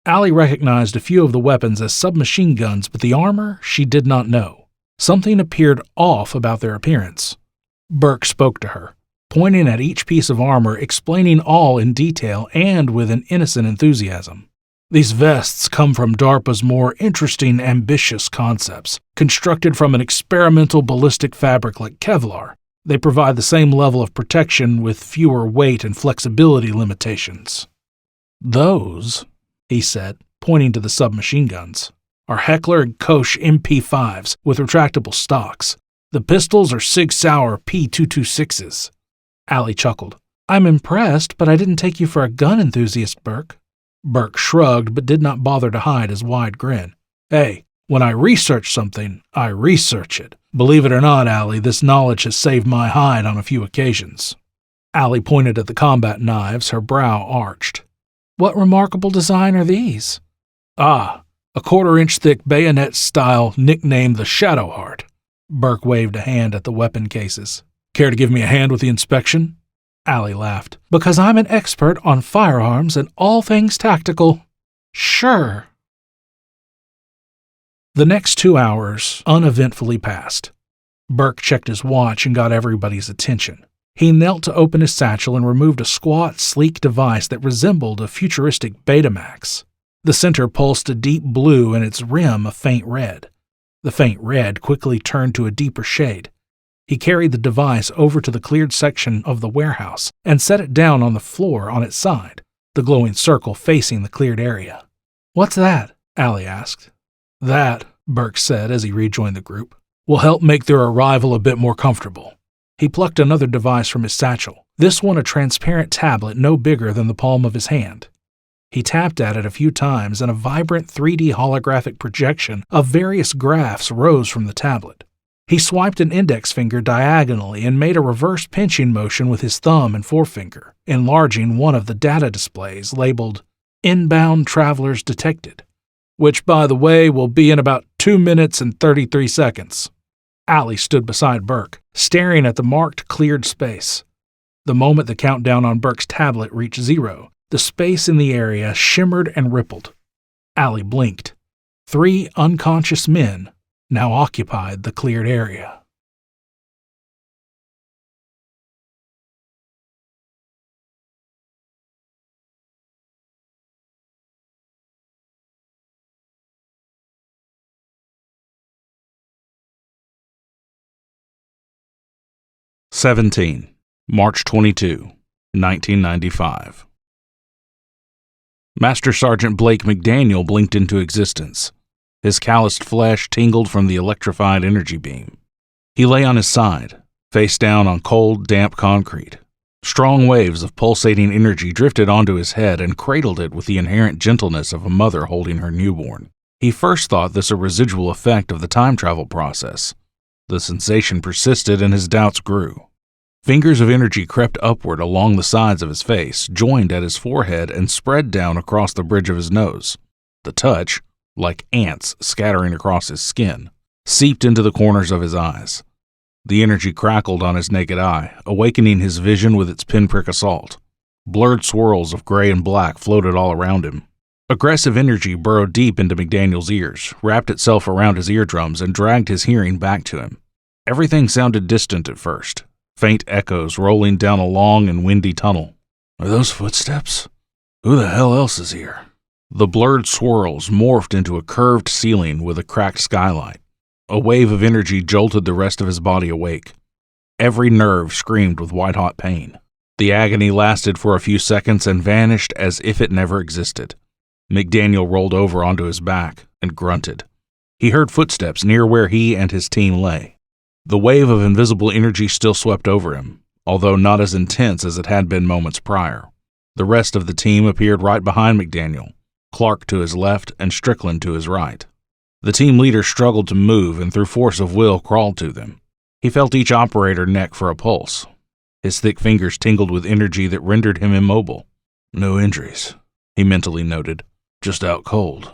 Allie recognized a few of the weapons as submachine guns, but the armor she did not know. Something appeared off about their appearance. Burke spoke to her, pointing at each piece of armor, explaining all in detail and with an innocent enthusiasm. These vests come from DARPA's more interesting, ambitious concepts, constructed from an experimental ballistic fabric like Kevlar. They provide the same level of protection with fewer weight and flexibility limitations. Those, he said, pointing to the submachine guns, are Heckler & Koch MP5s with retractable stocks. The pistols are Sig Sauer P226s. Allie chuckled. I'm impressed, but I didn't take you for a gun enthusiast, Burke. Burke shrugged but did not bother to hide his wide grin. Hey, when I research something, I research it. Believe it or not, Allie, this knowledge has saved my hide on a few occasions. Allie pointed at the combat knives, her brow arched. What remarkable design are these? Ah, a 1/4-inch thick bayonet style nicknamed the Shadowheart. Burke waved a hand at the weapon cases. Care to give me a hand with the inspection? Allie laughed. Because I'm an expert on firearms and all things tactical. Sure. The next 2 hours uneventfully passed. Burke checked his watch and got everybody's attention. He knelt to open his satchel and removed a squat, sleek device that resembled a futuristic Betamax. The center pulsed a deep blue and its rim a faint red. The faint red quickly turned to a deeper shade. He carried the device over to the cleared section of the warehouse and set it down on the floor on its side, the glowing circle facing the cleared area. What's that? Allie asked. That, Burke said as he rejoined the group, will help make their arrival a bit more comfortable. He plucked another device from his satchel, this one a transparent tablet no bigger than the palm of his hand. He tapped at it a few times and a vibrant 3D holographic projection of various graphs rose from the tablet. He swiped an index finger diagonally and made a reverse pinching motion with his thumb and forefinger, enlarging one of the data displays labeled Inbound Travelers Detected, which, by the way, will be in about 2 minutes and 33 seconds. Allie stood beside Burke, staring at the marked cleared space. The moment the countdown on Burke's tablet reached 0, the space in the area shimmered and rippled. Allie blinked. 3 unconscious men now occupied the cleared area. March 22, 1995. Master Sergeant Blake McDaniel blinked into existence. His calloused flesh tingled from the electrified energy beam. He lay on his side, face down on cold, damp concrete. Strong waves of pulsating energy drifted onto his head and cradled it with the inherent gentleness of a mother holding her newborn. He first thought this a residual effect of the time travel process. The sensation persisted and his doubts grew. Fingers of energy crept upward along the sides of his face, joined at his forehead, and spread down across the bridge of his nose. The touch, like ants scattering across his skin, seeped into the corners of his eyes. The energy crackled on his naked eye, awakening his vision with its pinprick assault. Blurred swirls of gray and black floated all around him. Aggressive energy burrowed deep into McDaniel's ears, wrapped itself around his eardrums, and dragged his hearing back to him. Everything sounded distant at first, faint echoes rolling down a long and windy tunnel. Are those footsteps? Who the hell else is here? The blurred swirls morphed into a curved ceiling with a cracked skylight. A wave of energy jolted the rest of his body awake. Every nerve screamed with white-hot pain. The agony lasted for a few seconds and vanished as if it never existed. McDaniel rolled over onto his back and grunted. He heard footsteps near where he and his team lay. The wave of invisible energy still swept over him, although not as intense as it had been moments prior. The rest of the team appeared right behind McDaniel, Clark to his left and Strickland to his right. The team leader struggled to move and through force of will crawled to them. He felt each operator neck for a pulse. His thick fingers tingled with energy that rendered him immobile. No injuries, he mentally noted. Just out cold.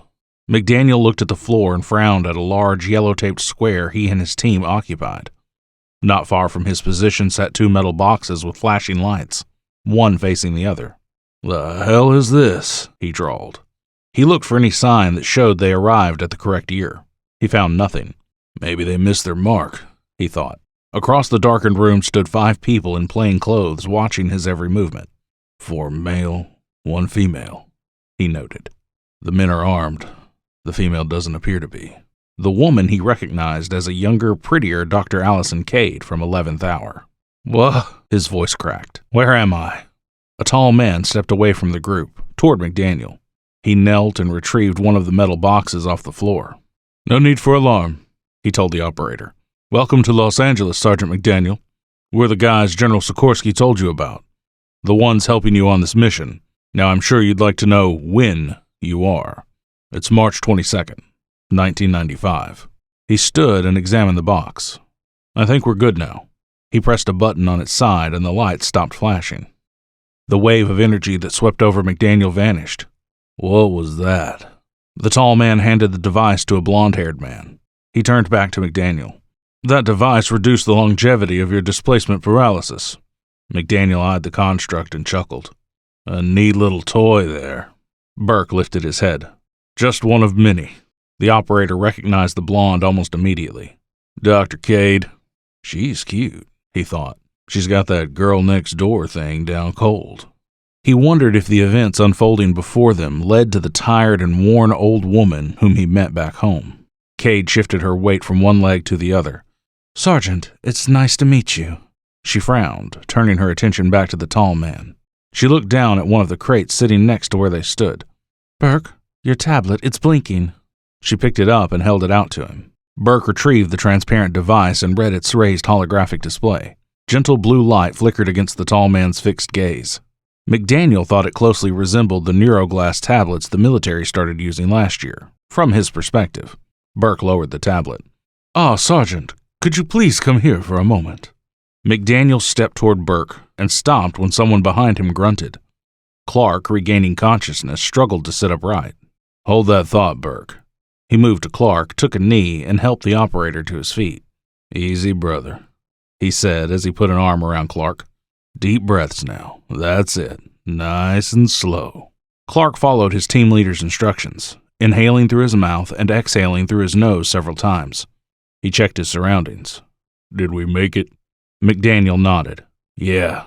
McDaniel looked at the floor and frowned at a large yellow-taped square he and his team occupied. Not far from his position sat 2 metal boxes with flashing lights, one facing the other. "The hell is this?" he drawled. He looked for any sign that showed they arrived at the correct year. He found nothing. Maybe they missed their mark, he thought. Across the darkened room stood 5 people in plain clothes watching his every movement. 4 male, 1 female, he noted. The men are armed. The female doesn't appear to be. The woman he recognized as a younger, prettier Dr. Allison Cade from 11th Hour. "What?" His voice cracked. "Where am I?" A tall man stepped away from the group, toward McDaniel. He knelt and retrieved one of the metal boxes off the floor. "No need for alarm," he told the operator. "Welcome to Los Angeles, Sergeant McDaniel. We're the guys General Sikorsky told you about. The ones helping you on this mission. Now I'm sure you'd like to know when you are. It's March 22nd, 1995. He stood and examined the box. "I think we're good now." He pressed a button on its side and the lights stopped flashing. The wave of energy that swept over McDaniel vanished. "What was that?" The tall man handed the device to a blonde-haired man. He turned back to McDaniel. "That device reduced the longevity of your displacement paralysis." McDaniel eyed the construct and chuckled. "A neat little toy there." Burke lifted his head. "Just one of many." The operator recognized the blonde almost immediately. "Dr. Cade." "She's cute," he thought. "She's got that girl next door thing down cold." He wondered if the events unfolding before them led to the tired and worn old woman whom he met back home. Cade shifted her weight from one leg to the other. "Sergeant, it's nice to meet you." She frowned, turning her attention back to the tall man. She looked down at one of the crates sitting next to where they stood. "Burke, your tablet, it's blinking." She picked it up and held it out to him. Burke retrieved the transparent device and read its raised holographic display. Gentle blue light flickered against the tall man's fixed gaze. McDaniel thought it closely resembled the neuroglass tablets the military started using last year, from his perspective. Burke lowered the tablet. Sergeant, could you please come here for a moment?" McDaniel stepped toward Burke and stopped when someone behind him grunted. Clark, regaining consciousness, struggled to sit upright. "Hold that thought, Burke." He moved to Clark, took a knee, and helped the operator to his feet. "Easy, brother," he said as he put an arm around Clark. "Deep breaths now. That's it. Nice and slow." Clark followed his team leader's instructions, inhaling through his mouth and exhaling through his nose several times. He checked his surroundings. "Did we make it?" McDaniel nodded. "Yeah."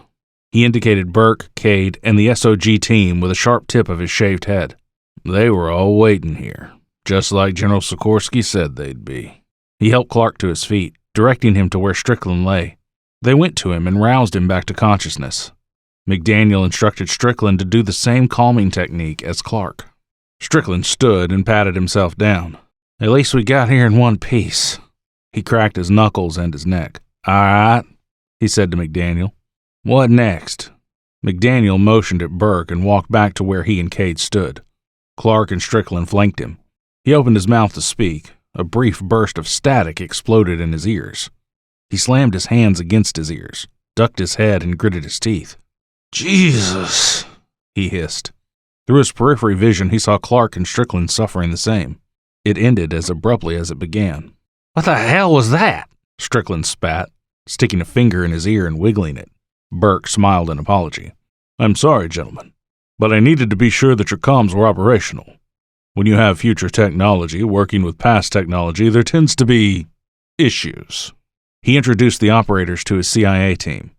He indicated Burke, Cade, and the SOG team with a sharp tip of his shaved head. "They were all waiting here, just like General Sikorsky said they'd be." He helped Clark to his feet, directing him to where Strickland lay. They went to him and roused him back to consciousness. McDaniel instructed Strickland to do the same calming technique as Clark. Strickland stood and patted himself down. "At least we got here in one piece." He cracked his knuckles and his neck. "All right," he said to McDaniel. "What next?" McDaniel motioned at Burke and walked back to where he and Cade stood. Clark and Strickland flanked him. He opened his mouth to speak. A brief burst of static exploded in his ears. He slammed his hands against his ears, ducked his head, and gritted his teeth. "Jesus," he hissed. Through his periphery vision, he saw Clark and Strickland suffering the same. It ended as abruptly as it began. "What the hell was that?" Strickland spat, sticking a finger in his ear and wiggling it. Burke smiled in apology. "I'm sorry, gentlemen, but I needed to be sure that your comms were operational. When you have future technology working with past technology, there tends to be issues." He introduced the operators to his CIA team.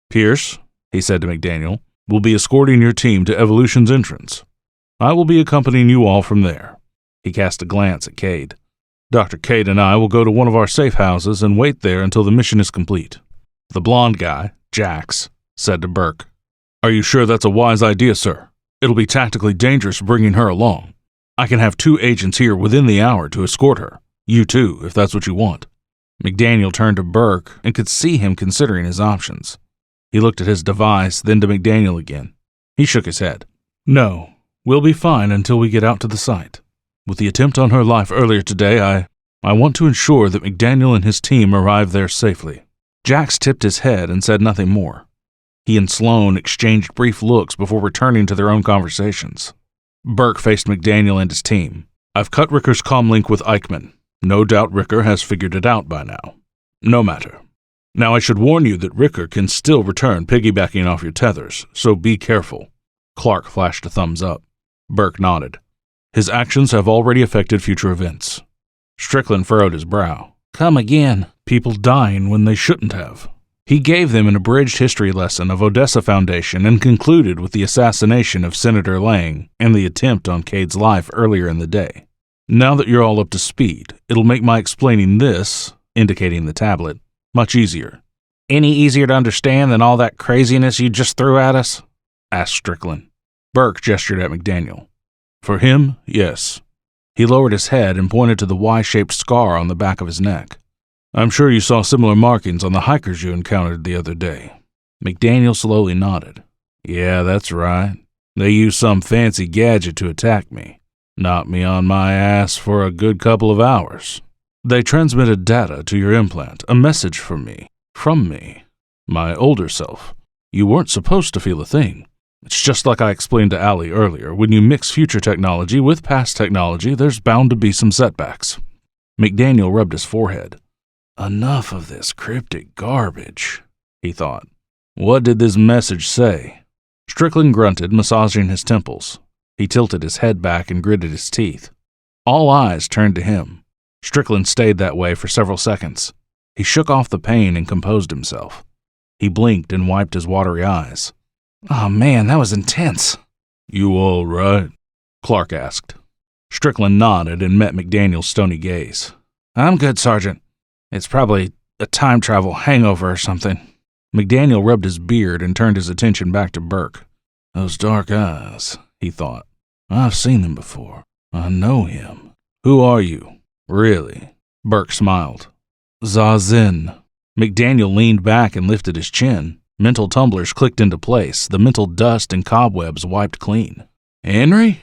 "Pierce," he said to McDaniel, "will be escorting your team to Evolution's entrance. I will be accompanying you all from there." He cast a glance at Cade. "Dr. Cade and I will go to one of our safe houses and wait there until the mission is complete." The blonde guy, Jax, said to Burke, "Are you sure that's a wise idea, sir? It'll be tactically dangerous bringing her along. I can have 2 agents here within the hour to escort her. You too, if that's what you want." McDaniel turned to Burke and could see him considering his options. He looked at his device, then to McDaniel again. He shook his head. No, we'll be fine until we get out to the site. With the attempt on her life earlier today, I want to ensure that McDaniel and his team arrive there safely. Jax tipped his head and said nothing more. He and Sloan exchanged brief looks before returning to their own conversations. Burke faced McDaniel and his team. I've cut Ricker's comm link with Eichmann. No doubt Ricker has figured it out by now. No matter. Now I should warn you that Ricker can still return piggybacking off your tethers, so be careful. Clark flashed a thumbs up. Burke nodded. His actions have already affected future events. Strickland furrowed his brow. Come again. People dying when they shouldn't have. He gave them an abridged history lesson of Odessa Foundation and concluded with the assassination of Senator Lang and the attempt on Cade's life earlier in the day. Now that you're all up to speed, it'll make my explaining this, indicating the tablet, much easier. Any easier to understand than all that craziness you just threw at us? Asked Strickland. Burke gestured at McDaniel. For him, yes. He lowered his head and pointed to the Y-shaped scar on the back of his neck. I'm sure you saw similar markings on the hikers you encountered the other day. McDaniel slowly nodded. Yeah, that's right. They used some fancy gadget to attack me. Knocked me on my ass for a good couple of hours. They transmitted data to your implant, a message from me, my older self. You weren't supposed to feel a thing. It's just like I explained to Allie earlier. When you mix future technology with past technology, there's bound to be some setbacks. McDaniel rubbed his forehead. Enough of this cryptic garbage, he thought. What did this message say? Strickland grunted, massaging his temples. He tilted his head back and gritted his teeth. All eyes turned to him. Strickland stayed that way for several seconds. He shook off the pain and composed himself. He blinked and wiped his watery eyes. Oh man, that was intense. You all right? Clark asked. Strickland nodded and met McDaniel's stony gaze. I'm good, Sergeant. It's probably a time travel hangover or something. McDaniel rubbed his beard and turned his attention back to Burke. Those dark eyes, he thought. I've seen them before. I know him. Who are you? Really? Burke smiled. Zazen. McDaniel leaned back and lifted his chin. Mental tumblers clicked into place, the mental dust and cobwebs wiped clean. Henry?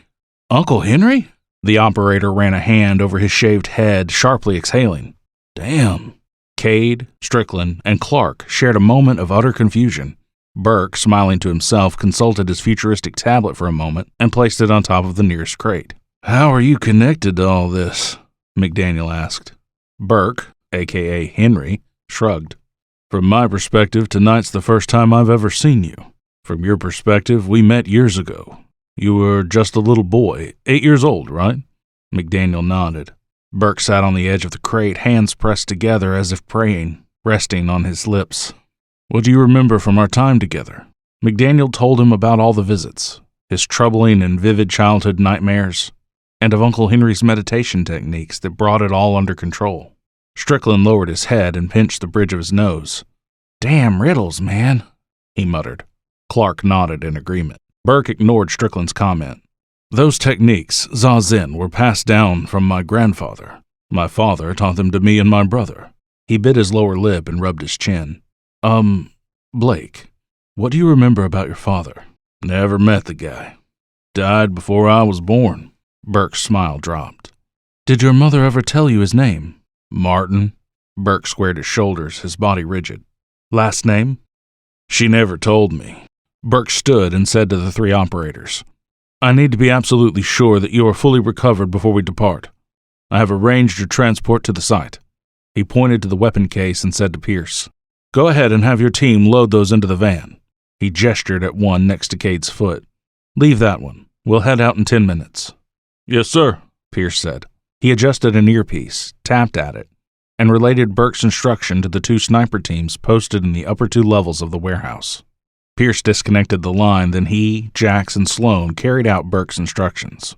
Uncle Henry? The operator ran a hand over his shaved head, sharply exhaling. Damn. Cade, Strickland, and Clark shared a moment of utter confusion. Burke, smiling to himself, consulted his futuristic tablet for a moment and placed it on top of the nearest crate. How are you connected to all this? McDaniel asked. Burke, a.k.a. Henry, shrugged. From my perspective, tonight's the first time I've ever seen you. From your perspective, we met years ago. You were just a little boy, 8 years old, right? McDaniel nodded. Burke sat on the edge of the crate, hands pressed together as if praying, resting on his lips. What do you remember from our time together? McDaniel told him about all the visits, his troubling and vivid childhood nightmares, and of Uncle Henry's meditation techniques that brought it all under control. Strickland lowered his head and pinched the bridge of his nose. Damn riddles, man, he muttered. Clark nodded in agreement. Burke ignored Strickland's comment. Those techniques, Zazen, were passed down from my grandfather. My father taught them to me and my brother. He bit his lower lip and rubbed his chin. Blake, what do you remember about your father? Never met the guy. Died before I was born. Burke's smile dropped. Did your mother ever tell you his name? Martin. Burke squared his shoulders, his body rigid. Last name? She never told me. Burke stood and said to the three operators, I need to be absolutely sure that you are fully recovered before we depart. I have arranged your transport to the site. He pointed to the weapon case and said to Pierce, Go ahead and have your team load those into the van. He gestured at one next to Cade's foot. Leave that one. We'll head out in 10 minutes. Yes, sir, Pierce said. He adjusted an earpiece, tapped at it, and related Burke's instruction to the two sniper teams posted in the upper 2 levels of the warehouse. Pierce disconnected the line, then he, Jax, and Sloan carried out Burke's instructions.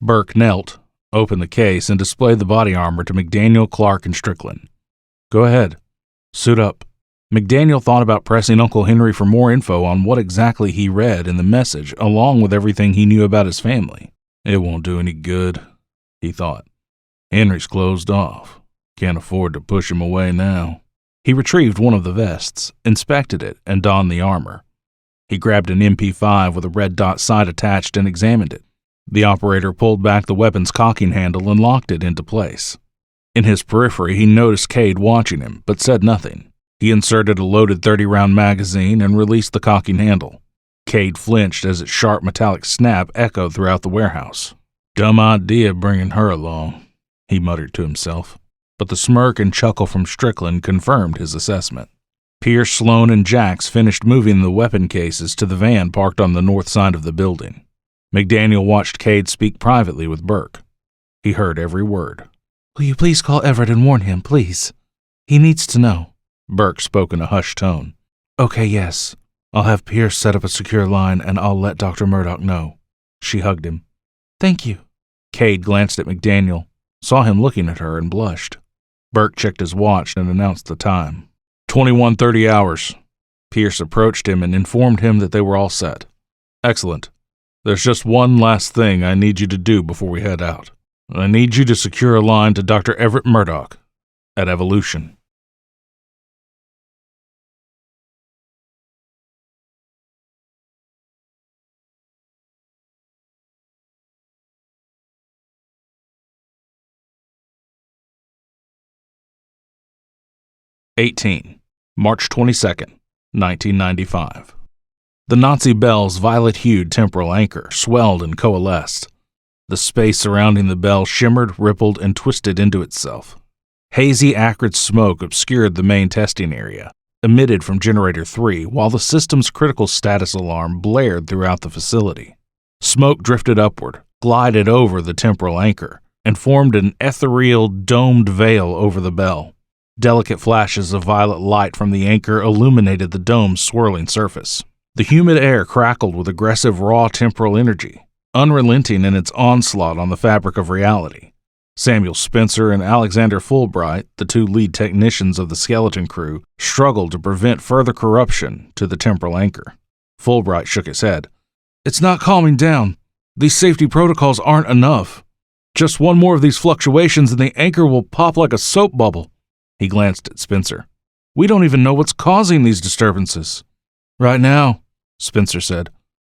Burke knelt, opened the case, and displayed the body armor to McDaniel, Clark, and Strickland. Go ahead. Suit up. McDaniel thought about pressing Uncle Henry for more info on what exactly he read in the message, along with everything he knew about his family. It won't do any good, he thought. Henry's closed off. Can't afford to push him away now. He retrieved one of the vests, inspected it, and donned the armor. He grabbed an MP5 with a red dot sight attached and examined it. The operator pulled back the weapon's cocking handle and locked it into place. In his periphery, he noticed Cade watching him, but said nothing. He inserted a loaded 30-round magazine and released the cocking handle. Cade flinched as its sharp metallic snap echoed throughout the warehouse. "Dumb idea bringing her along," he muttered to himself. But the smirk and chuckle from Strickland confirmed his assessment. Pierce, Sloan, and Jax finished moving the weapon cases to the van parked on the north side of the building. McDaniel watched Cade speak privately with Burke. He heard every word. "Will you please call Everett and warn him, please? He needs to know." Burke spoke in a hushed tone. "Okay, yes. I'll have Pierce set up a secure line and I'll let Dr. Murdoch know." She hugged him. "Thank you." Cade glanced at McDaniel, saw him looking at her, and blushed. Burke checked his watch and announced the time. 21:30 hours. Pierce approached him and informed him that they were all set. "Excellent. There's just one last thing I need you to do before we head out. I need you to secure a line to Dr. Everett Murdoch at Evolution." March 22nd, 1995. The Nazi Bell's violet-hued temporal anchor swelled and coalesced. The space surrounding the bell shimmered, rippled, and twisted into itself. Hazy, acrid smoke obscured the main testing area, emitted from Generator 3, while the system's critical status alarm blared throughout the facility. Smoke drifted upward, glided over the temporal anchor, and formed an ethereal, domed veil over the bell. Delicate flashes of violet light from the anchor illuminated the dome's swirling surface. The humid air crackled with aggressive raw temporal energy, unrelenting in its onslaught on the fabric of reality. Samuel Spencer and Alexander Fulbright, the two lead technicians of the skeleton crew, struggled to prevent further corruption to the temporal anchor. Fulbright shook his head. "It's not calming down. These safety protocols aren't enough. Just one more of these fluctuations and the anchor will pop like a soap bubble." He glanced at Spencer. "We don't even know what's causing these disturbances." "Right now," Spencer said,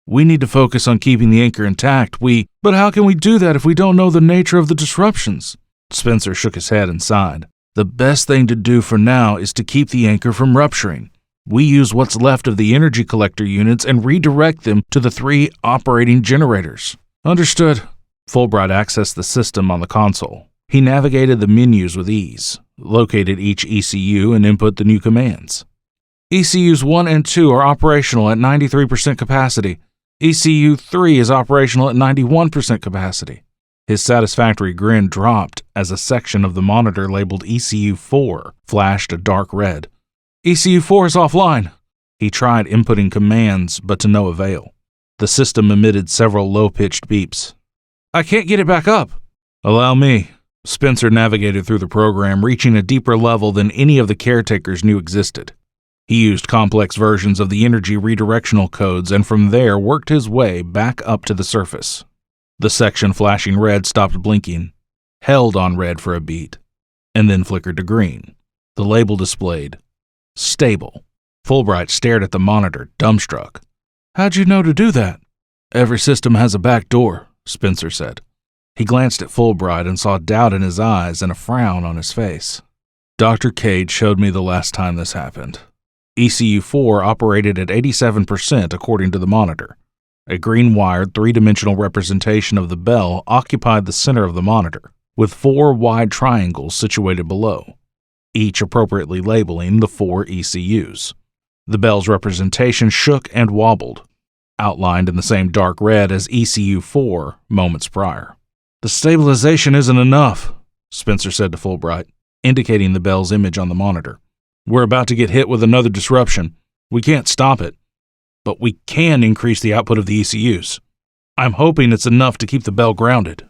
"we need to focus on keeping the anchor intact. But how can we do that if we don't know the nature of the disruptions?" Spencer shook his head and sighed. "The best thing to do for now is to keep the anchor from rupturing. We use what's left of the energy collector units and redirect them to the 3 operating generators." "Understood." Fulbright accessed the system on the console. He navigated the menus with ease, located each ECU, and input the new commands. ECUs 1 and 2 are operational at 93% capacity. ECU 3 is operational at 91% capacity. His satisfactory grin dropped as a section of the monitor labeled ECU 4 flashed a dark red. "ECU 4 is offline." He tried inputting commands, but to no avail. The system emitted several low-pitched beeps. "I can't get it back up." "Allow me." Spencer navigated through the program, reaching a deeper level than any of the caretakers knew existed. He used complex versions of the energy redirectional codes and from there worked his way back up to the surface. The section flashing red stopped blinking, held on red for a beat, and then flickered to green. The label displayed, "Stable." Fulbright stared at the monitor, dumbstruck. "How'd you know to do that?" "Every system has a back door," Spencer said. He glanced at Fulbright and saw doubt in his eyes and a frown on his face. "Dr. Cade showed me the last time this happened. ECU 4 operated at 87% according to the monitor. A green-wired, 3-dimensional representation of the bell occupied the center of the monitor, with 4 wide triangles situated below, each appropriately labeling the 4 ECUs. The bell's representation shook and wobbled, outlined in the same dark red as ECU 4 moments prior. "The stabilization isn't enough," Spencer said to Fulbright, indicating the bell's image on the monitor. "We're about to get hit with another disruption. We can't stop it, but we can increase the output of the ECUs. I'm hoping it's enough to keep the bell grounded."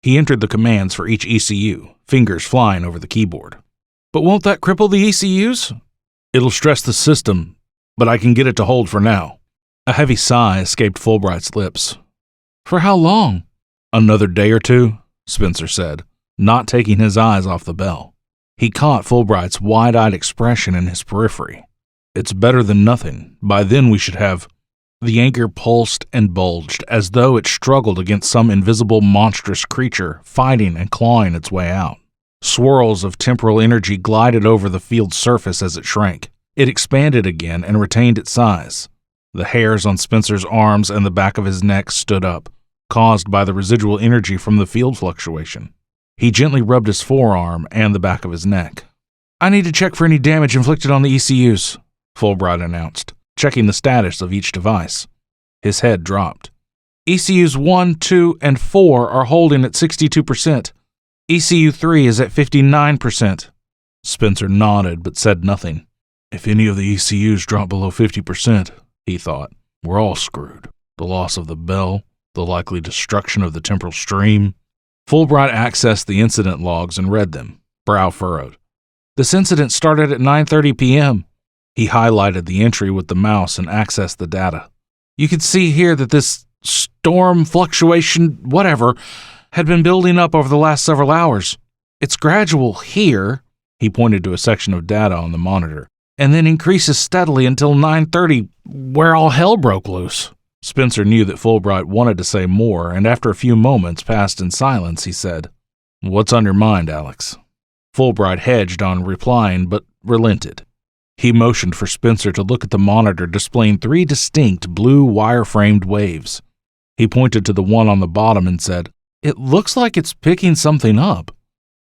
He entered the commands for each ECU, fingers flying over the keyboard. "But won't that cripple the ECUs?" "It'll stress the system, but I can get it to hold for now." A heavy sigh escaped Fulbright's lips. "For how long?" "Another day or two," Spencer said, not taking his eyes off the bell. He caught Fulbright's wide-eyed expression in his periphery. "It's better than nothing. By then we should have—" The anchor pulsed and bulged as though it struggled against some invisible monstrous creature, fighting and clawing its way out. Swirls of temporal energy glided over the field's surface as it shrank. It expanded again and retained its size. The hairs on Spencer's arms and the back of his neck stood up, caused by the residual energy from the field fluctuation. He gently rubbed his forearm and the back of his neck. "I need to check for any damage inflicted on the ECUs," Fulbright announced, checking the status of each device. His head dropped. "ECUs 1, 2, and 4 are holding at 62%. ECU 3 is at 59%. Spencer nodded but said nothing. If any of the ECUs drop below 50%, he thought, we're all screwed. The loss of the bell, the likely destruction of the temporal stream. Fulbright accessed the incident logs and read them, brow furrowed. This incident started at 9:30 p.m. He highlighted the entry with the mouse and accessed the data. You could see here that this storm, fluctuation, whatever, had been building up over the last several hours. It's gradual here, he pointed to a section of data on the monitor, and then increases steadily until 9:30, where all hell broke loose. Spencer knew that Fulbright wanted to say more, and after a few moments passed in silence, he said, "What's on your mind, Alex?" Fulbright hedged on replying, but relented. He motioned for Spencer to look at the monitor displaying 3 distinct blue wire-framed waves. He pointed to the one on the bottom and said, "It looks like it's picking something up.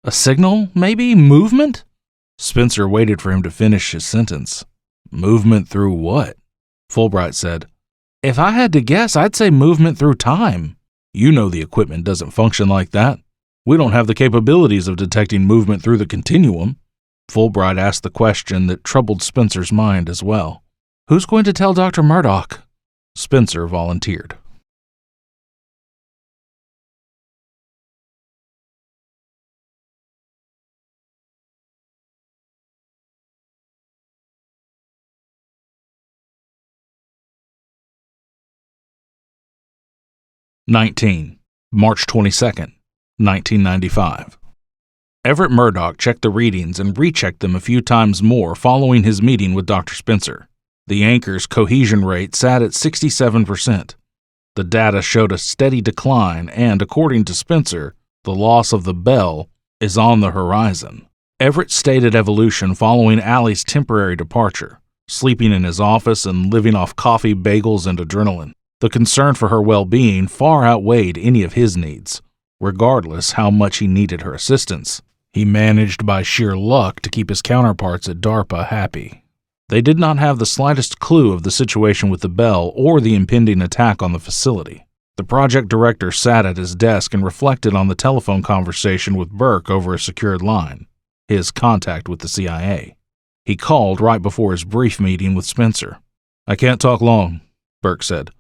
A signal, maybe? Movement?" Spencer waited for him to finish his sentence. "Movement through what?" Fulbright said, "If I had to guess, I'd say movement through time. You know the equipment doesn't function like that. We don't have the capabilities of detecting movement through the continuum." Fulbright asked the question that troubled Spencer's mind as well. "Who's going to tell Dr. Murdoch?" Spencer volunteered. March 22nd, 1995. Everett Murdoch checked the readings and rechecked them a few times more following his meeting with Dr. Spencer. The anchor's cohesion rate sat at 67%. The data showed a steady decline and, according to Spencer, the loss of the bell is on the horizon. Everett stated evolution following Allie's temporary departure, sleeping in his office and living off coffee, bagels, and adrenaline. The concern for her well-being far outweighed any of his needs. Regardless how much he needed her assistance, he managed by sheer luck to keep his counterparts at DARPA happy. They did not have the slightest clue of the situation with the bell or the impending attack on the facility. The project director sat at his desk and reflected on the telephone conversation with Burke over a secured line, his contact with the CIA. He called right before his brief meeting with Spencer. "I can't talk long," Burke said.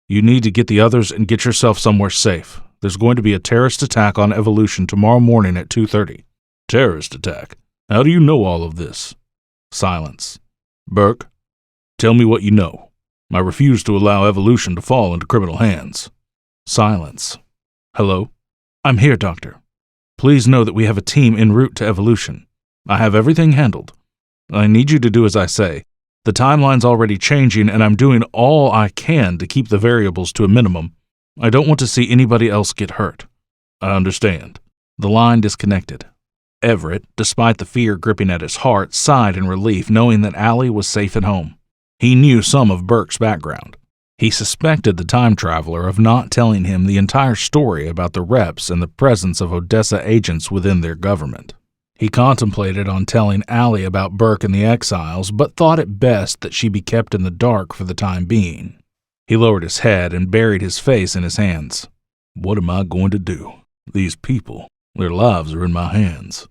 "You need to get the others and get yourself somewhere safe. There's going to be a terrorist attack on Evolution tomorrow morning at 2:30. "Terrorist attack? How do you know all of this?" Silence. "Burke, tell me what you know. I refuse to allow Evolution to fall into criminal hands." Silence. "Hello? I'm here, Doctor. Please know that we have a team en route to Evolution. I have everything handled. I need you to do as I say. The timeline's already changing, and I'm doing all I can to keep the variables to a minimum. I don't want to see anybody else get hurt." "I understand." The line disconnected. Everett, despite the fear gripping at his heart, sighed in relief knowing that Allie was safe at home. He knew some of Burke's background. He suspected the time traveler of not telling him the entire story about the reps and the presence of Odessa agents within their government. He contemplated on telling Allie about Burke and the exiles, but thought it best that she be kept in the dark for the time being. He lowered his head and buried his face in his hands. "What am I going to do? These people, their lives are in my hands."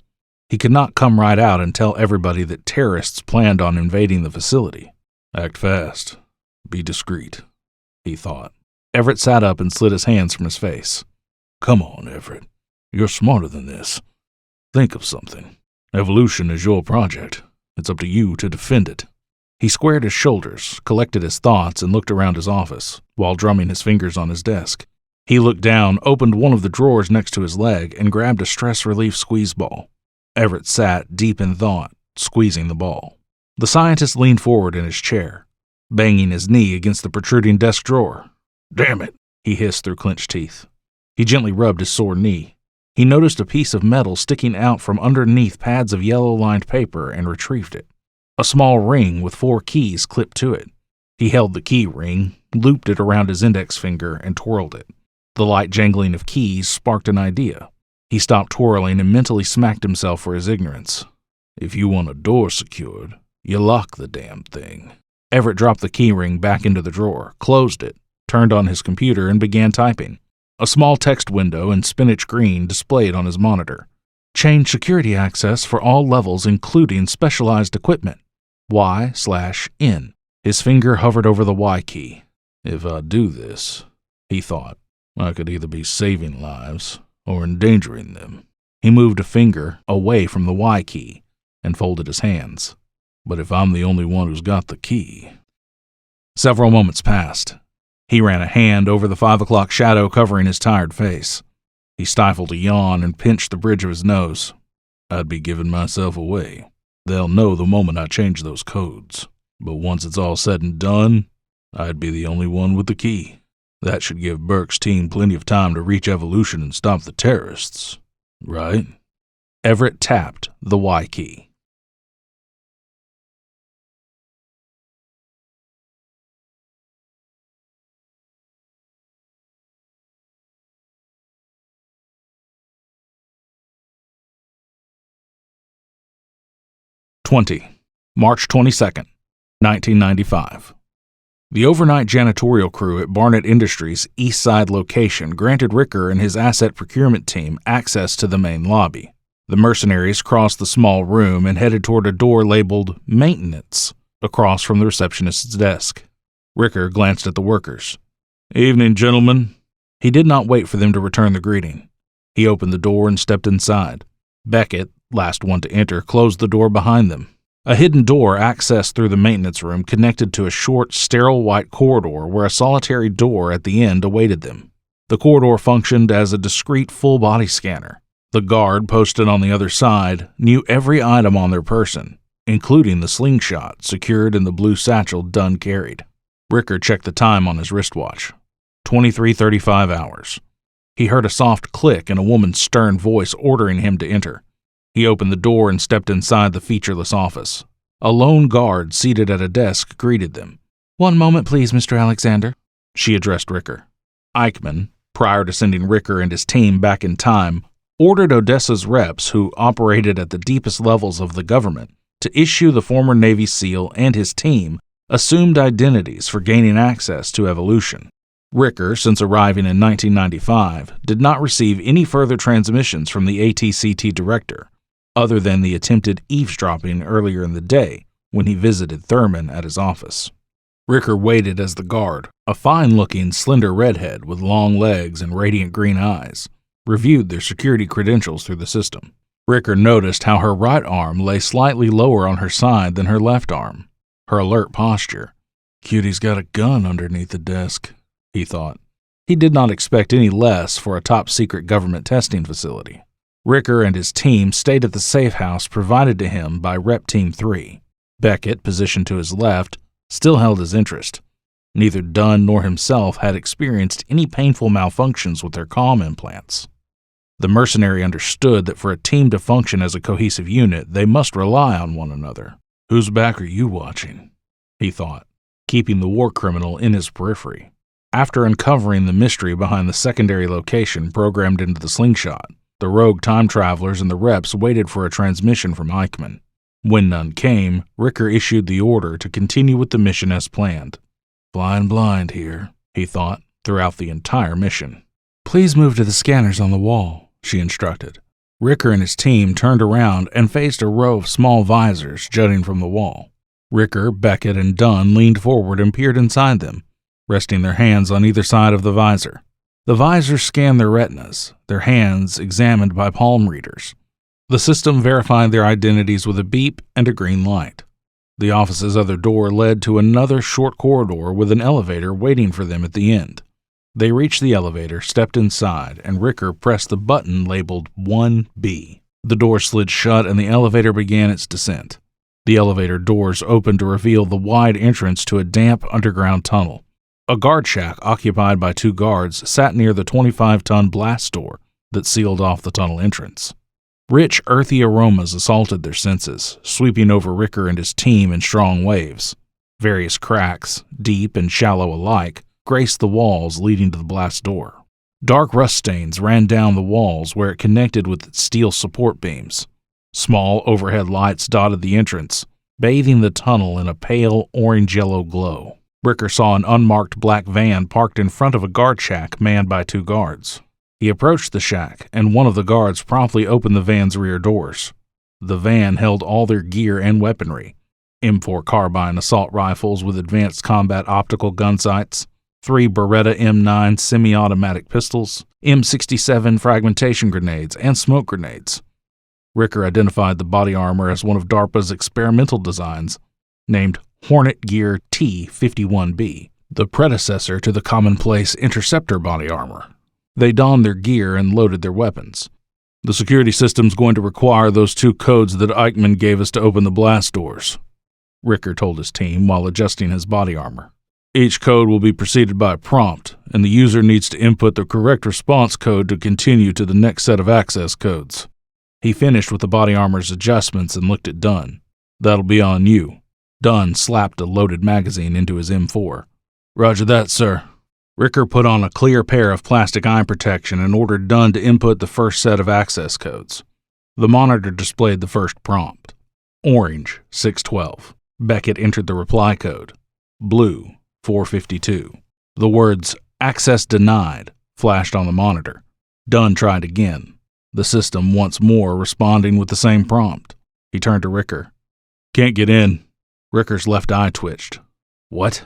He could not come right out and tell everybody that terrorists planned on invading the facility. "Act fast. Be discreet," he thought. Everett sat up and slid his hands from his face. "Come on, Everett. You're smarter than this. Think of something. Evolution is your project. It's up to you to defend it." He squared his shoulders, collected his thoughts, and looked around his office, while drumming his fingers on his desk. He looked down, opened one of the drawers next to his leg, and grabbed a stress relief squeeze ball. Everett sat deep in thought, squeezing the ball. The scientist leaned forward in his chair, banging his knee against the protruding desk drawer. "Damn it," he hissed through clenched teeth. He gently rubbed his sore knee. He noticed a piece of metal sticking out from underneath pads of yellow-lined paper and retrieved it. A small ring with 4 keys clipped to it. He held the key ring, looped it around his index finger, and twirled it. The light jangling of keys sparked an idea. He stopped twirling and mentally smacked himself for his ignorance. "If you want a door secured, you lock the damn thing." Everett dropped the key ring back into the drawer, closed it, turned on his computer, and began typing. A small text window in spinach green displayed on his monitor. "Change security access for all levels including specialized equipment. Y/N." His finger hovered over the Y key. "If I do this," he thought, "I could either be saving lives or endangering them." He moved a finger away from the Y key and folded his hands. "But if I'm the only one who's got the key..." Several moments passed. He ran a hand over the 5 o'clock shadow covering his tired face. He stifled a yawn and pinched the bridge of his nose. "I'd be giving myself away. They'll know the moment I change those codes. But once it's all said and done, I'd be the only one with the key. That should give Burke's team plenty of time to reach evolution and stop the terrorists. Right?" Everett tapped the Y key. March 22nd, 1995. The overnight janitorial crew at Barnett Industries' East Side location granted Ricker and his asset procurement team access to the main lobby. The mercenaries crossed the small room and headed toward a door labeled Maintenance across from the receptionist's desk. Ricker glanced at the workers. "Evening, gentlemen." He did not wait for them to return the greeting. He opened the door and stepped inside. Beckett, last one to enter, closed the door behind them. A hidden door accessed through the maintenance room connected to a short, sterile white corridor where a solitary door at the end awaited them. The corridor functioned as a discreet full-body scanner. The guard posted on the other side knew every item on their person, including the slingshot secured in the blue satchel Dunn carried. Ricker checked the time on his wristwatch. 23:35 hours. He heard a soft click and a woman's stern voice ordering him to enter. He opened the door and stepped inside the featureless office. A lone guard seated at a desk greeted them. "One moment, please, Mr. Alexander," she addressed Ricker. Eichmann, prior to sending Ricker and his team back in time, ordered Odessa's reps, who operated at the deepest levels of the government, to issue the former Navy SEAL and his team assumed identities for gaining access to evolution. Ricker, since arriving in 1995, did not receive any further transmissions from the ATCT director, other than the attempted eavesdropping earlier in the day when he visited Thurman at his office. Ricker waited as the guard, a fine-looking, slender redhead with long legs and radiant green eyes, reviewed their security credentials through the system. Ricker noticed how her right arm lay slightly lower on her side than her left arm, her alert posture. "Cutie's got a gun underneath the desk," he thought. He did not expect any less for a top-secret government testing facility. Ricker and his team stayed at the safe house provided to him by Rep Team 3. Beckett, positioned to his left, still held his interest. Neither Dunn nor himself had experienced any painful malfunctions with their comm implants. The mercenary understood that for a team to function as a cohesive unit, they must rely on one another. "Whose back are you watching?" he thought, keeping the war criminal in his periphery. After uncovering the mystery behind the secondary location programmed into the slingshot, the rogue time travelers and the reps waited for a transmission from Eichmann. When none came, Ricker issued the order to continue with the mission as planned. "Flying blind here," he thought, throughout the entire mission. "Please move to the scanners on the wall," she instructed. Ricker and his team turned around and faced a row of small visors jutting from the wall. Ricker, Beckett, and Dunn leaned forward and peered inside them, resting their hands on either side of the visor. The visors scanned their retinas, their hands examined by palm readers. The system verified their identities with a beep and a green light. The office's other door led to another short corridor with an elevator waiting for them at the end. They reached the elevator, stepped inside, and Ricker pressed the button labeled 1B. The door slid shut and the elevator began its descent. The elevator doors opened to reveal the wide entrance to a damp underground tunnel. A guard shack occupied by 2 guards sat near the 25-ton blast door that sealed off the tunnel entrance. Rich, earthy aromas assaulted their senses, sweeping over Ricker and his team in strong waves. Various cracks, deep and shallow alike, graced the walls leading to the blast door. Dark rust stains ran down the walls where it connected with its steel support beams. Small overhead lights dotted the entrance, bathing the tunnel in a pale orange-yellow glow. Ricker saw an unmarked black van parked in front of a guard shack manned by 2 guards. He approached the shack, and one of the guards promptly opened the van's rear doors. The van held all their gear and weaponry: M4 carbine assault rifles with advanced combat optical gun sights, 3 Beretta M9 semi-automatic pistols, M67 fragmentation grenades, and smoke grenades. Ricker identified the body armor as one of DARPA's experimental designs, named Hornet Gear T-51B, the predecessor to the commonplace Interceptor body armor. They donned their gear and loaded their weapons. The security system's going to require those 2 codes that Eichmann gave us to open the blast doors, Ricker told his team while adjusting his body armor. Each code will be preceded by a prompt, and the user needs to input the correct response code to continue to the next set of access codes. He finished with the body armor's adjustments and looked at Dunn. That'll be on you. Dunn slapped a loaded magazine into his M4. Roger that, sir. Ricker put on a clear pair of plastic eye protection and ordered Dunn to input the first set of access codes. The monitor displayed the first prompt. Orange, 612. Beckett entered the reply code. Blue, 452. The words, access denied, flashed on the monitor. Dunn tried again, the system once more responding with the same prompt. He turned to Ricker. Can't get in. Ricker's left eye twitched. What?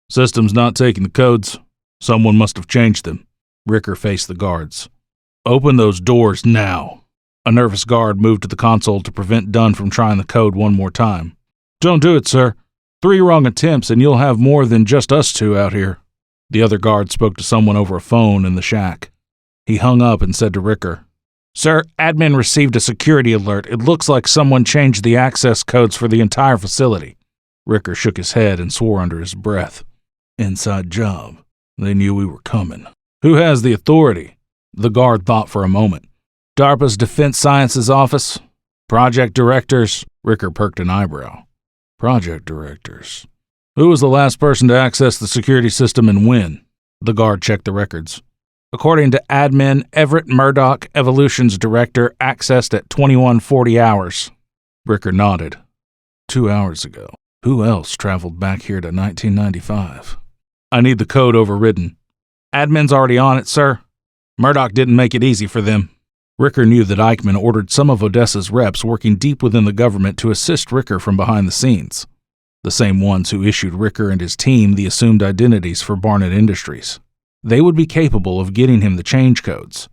System's not taking the codes. Someone must have changed them. Ricker faced the guards. Open those doors now. A nervous guard moved to the console to prevent Dunn from trying the code one more time. Don't do it, sir. 3 wrong attempts and you'll have more than just us 2 out here. The other guard spoke to someone over a phone in the shack. He hung up and said to Ricker, Sir, admin received a security alert. It looks like someone changed the access codes for the entire facility. Ricker shook his head and swore under his breath. Inside job. They knew we were coming. Who has the authority? The guard thought for a moment. DARPA's Defense Sciences Office? Project directors? Ricker perked an eyebrow. Project directors. Who was the last person to access the security system and when? The guard checked the records. According to admin, Everett Murdoch, Evolution's director, accessed at 2140 hours. Ricker nodded. 2 hours ago. Who else traveled back here to 1995? I need the code overridden. Admin's already on it, sir. Murdoch didn't make it easy for them. Ricker knew that Eichmann ordered some of Odessa's reps working deep within the government to assist Ricker from behind the scenes. The same ones who issued Ricker and his team the assumed identities for Barnett Industries. They would be capable of getting him the change codes.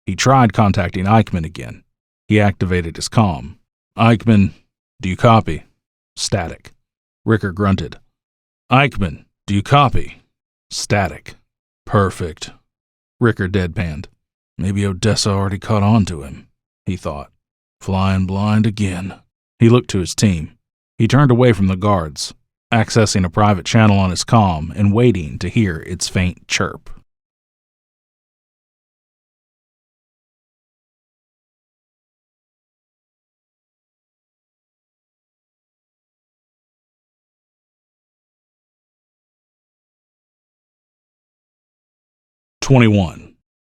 He tried contacting Eichmann again. He activated his comm. Eichmann, do you copy? Static. Ricker grunted. Eichmann, do you copy? Static. Perfect. Ricker deadpanned. Maybe Odessa already caught on to him, he thought. Flying blind again. He looked to his team. He turned away from the guards, accessing a private channel on his comm and waiting to hear its faint chirp.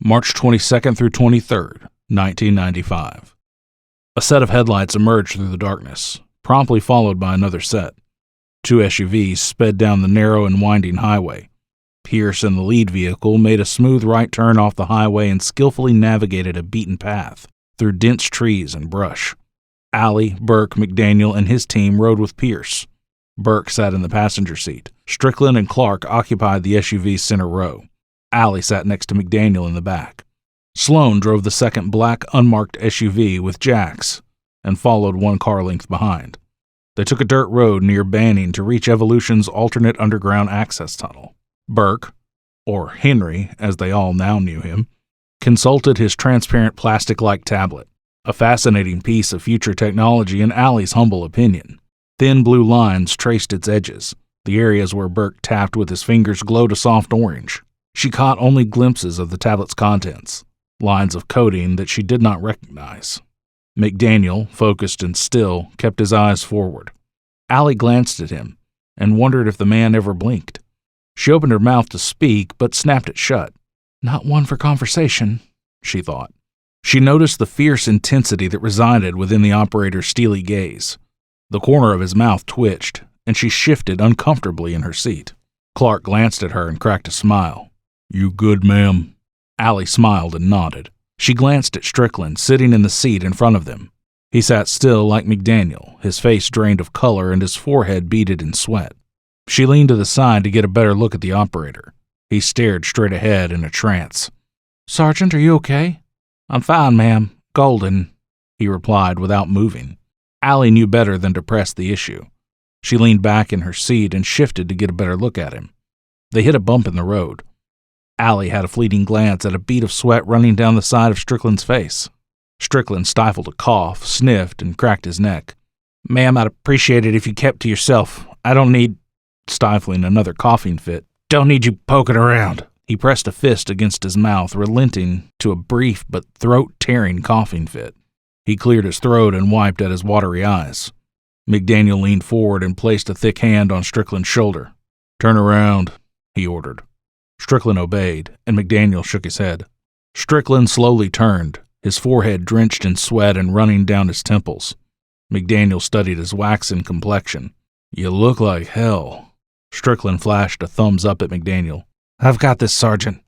March 22nd through 23rd, 1995. A set of headlights emerged through the darkness, promptly followed by another set. 2 SUVs sped down the narrow and winding highway. Pierce and the lead vehicle made a smooth right turn off the highway and skillfully navigated a beaten path through dense trees and brush. Alley, Burke, McDaniel, and his team rode with Pierce. Burke sat in the passenger seat. Strickland and Clark occupied the SUV's center row. Alley sat next to McDaniel in the back. Sloan drove the second black, unmarked SUV with Jax and followed 1 car length behind. They took a dirt road near Banning to reach Evolution's alternate underground access tunnel. Burke, or Henry as they all now knew him, consulted his transparent plastic-like tablet. A fascinating piece of future technology in Allie's humble opinion. Thin blue lines traced its edges. The areas where Burke tapped with his fingers glowed a soft orange. She caught only glimpses of the tablet's contents, lines of coding that she did not recognize. McDaniel, focused and still, kept his eyes forward. Allie glanced at him and wondered if the man ever blinked. She opened her mouth to speak, but snapped it shut. Not one for conversation, she thought. She noticed the fierce intensity that resided within the operator's steely gaze. The corner of his mouth twitched, and she shifted uncomfortably in her seat. Clark glanced at her and cracked a smile. "You good, ma'am?" Allie smiled and nodded. She glanced at Strickland, sitting in the seat in front of them. He sat still like McDaniel, his face drained of color and his forehead beaded in sweat. She leaned to the side to get a better look at the operator. He stared straight ahead in a trance. "Sergeant, are you okay?" "I'm fine, ma'am. Golden," he replied without moving. Allie knew better than to press the issue. She leaned back in her seat and shifted to get a better look at him. They hit a bump in the road. Allie had a fleeting glance at a bead of sweat running down the side of Strickland's face. Strickland stifled a cough, sniffed, and cracked his neck. "Ma'am, I'd appreciate it if you kept to yourself. I don't need," stifling another coughing fit, "don't need you poking around." He pressed a fist against his mouth, relenting to a brief but throat-tearing coughing fit. He cleared his throat and wiped at his watery eyes. McDaniel leaned forward and placed a thick hand on Strickland's shoulder. "Turn around," he ordered. Strickland obeyed, and McDaniel shook his head. Strickland slowly turned, his forehead drenched in sweat and running down his temples. McDaniel studied his waxen complexion. "You look like hell." Strickland flashed a thumbs up at McDaniel. "I've got this, Sergeant."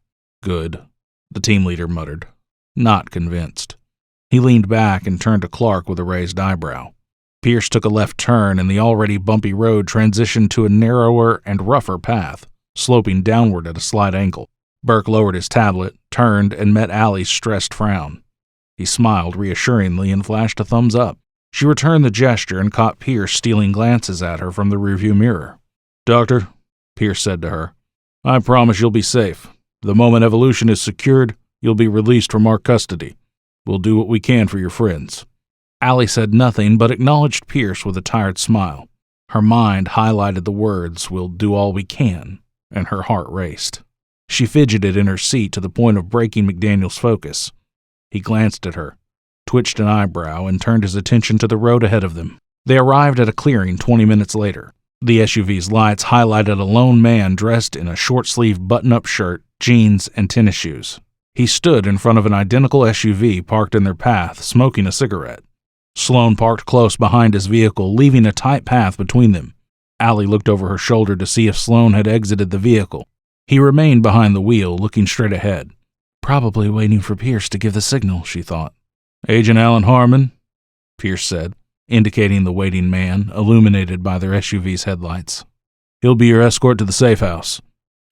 "Good," the team leader muttered, not convinced. He leaned back and turned to Clark with a raised eyebrow. Pierce took a left turn, and the already bumpy road transitioned to a narrower and rougher path, sloping downward at a slight angle. Burke lowered his tablet, turned, and met Allie's stressed frown. He smiled reassuringly and flashed a thumbs up. She returned the gesture and caught Pierce stealing glances at her from the rearview mirror. "Doctor," Pierce said to her, "I promise you'll be safe. The moment evolution is secured, you'll be released from our custody. We'll do what we can for your friends." Allie said nothing but acknowledged Pierce with a tired smile. Her mind highlighted the words, "We'll do all we can," and her heart raced. She fidgeted in her seat to the point of breaking McDaniel's focus. He glanced at her, twitched an eyebrow, and turned his attention to the road ahead of them. They arrived at a clearing 20 minutes later. The SUV's lights highlighted a lone man dressed in a short-sleeved button-up shirt, jeans, and tennis shoes. He stood in front of an identical SUV parked in their path, smoking a cigarette. Sloan parked close behind his vehicle, leaving a tight path between them. Allie looked over her shoulder to see if Sloan had exited the vehicle. He remained behind the wheel, looking straight ahead. Probably waiting for Pierce to give the signal, she thought. "Agent Alan Harmon," Pierce said, indicating the waiting man, illuminated by their SUV's headlights. "He'll be your escort to the safe house.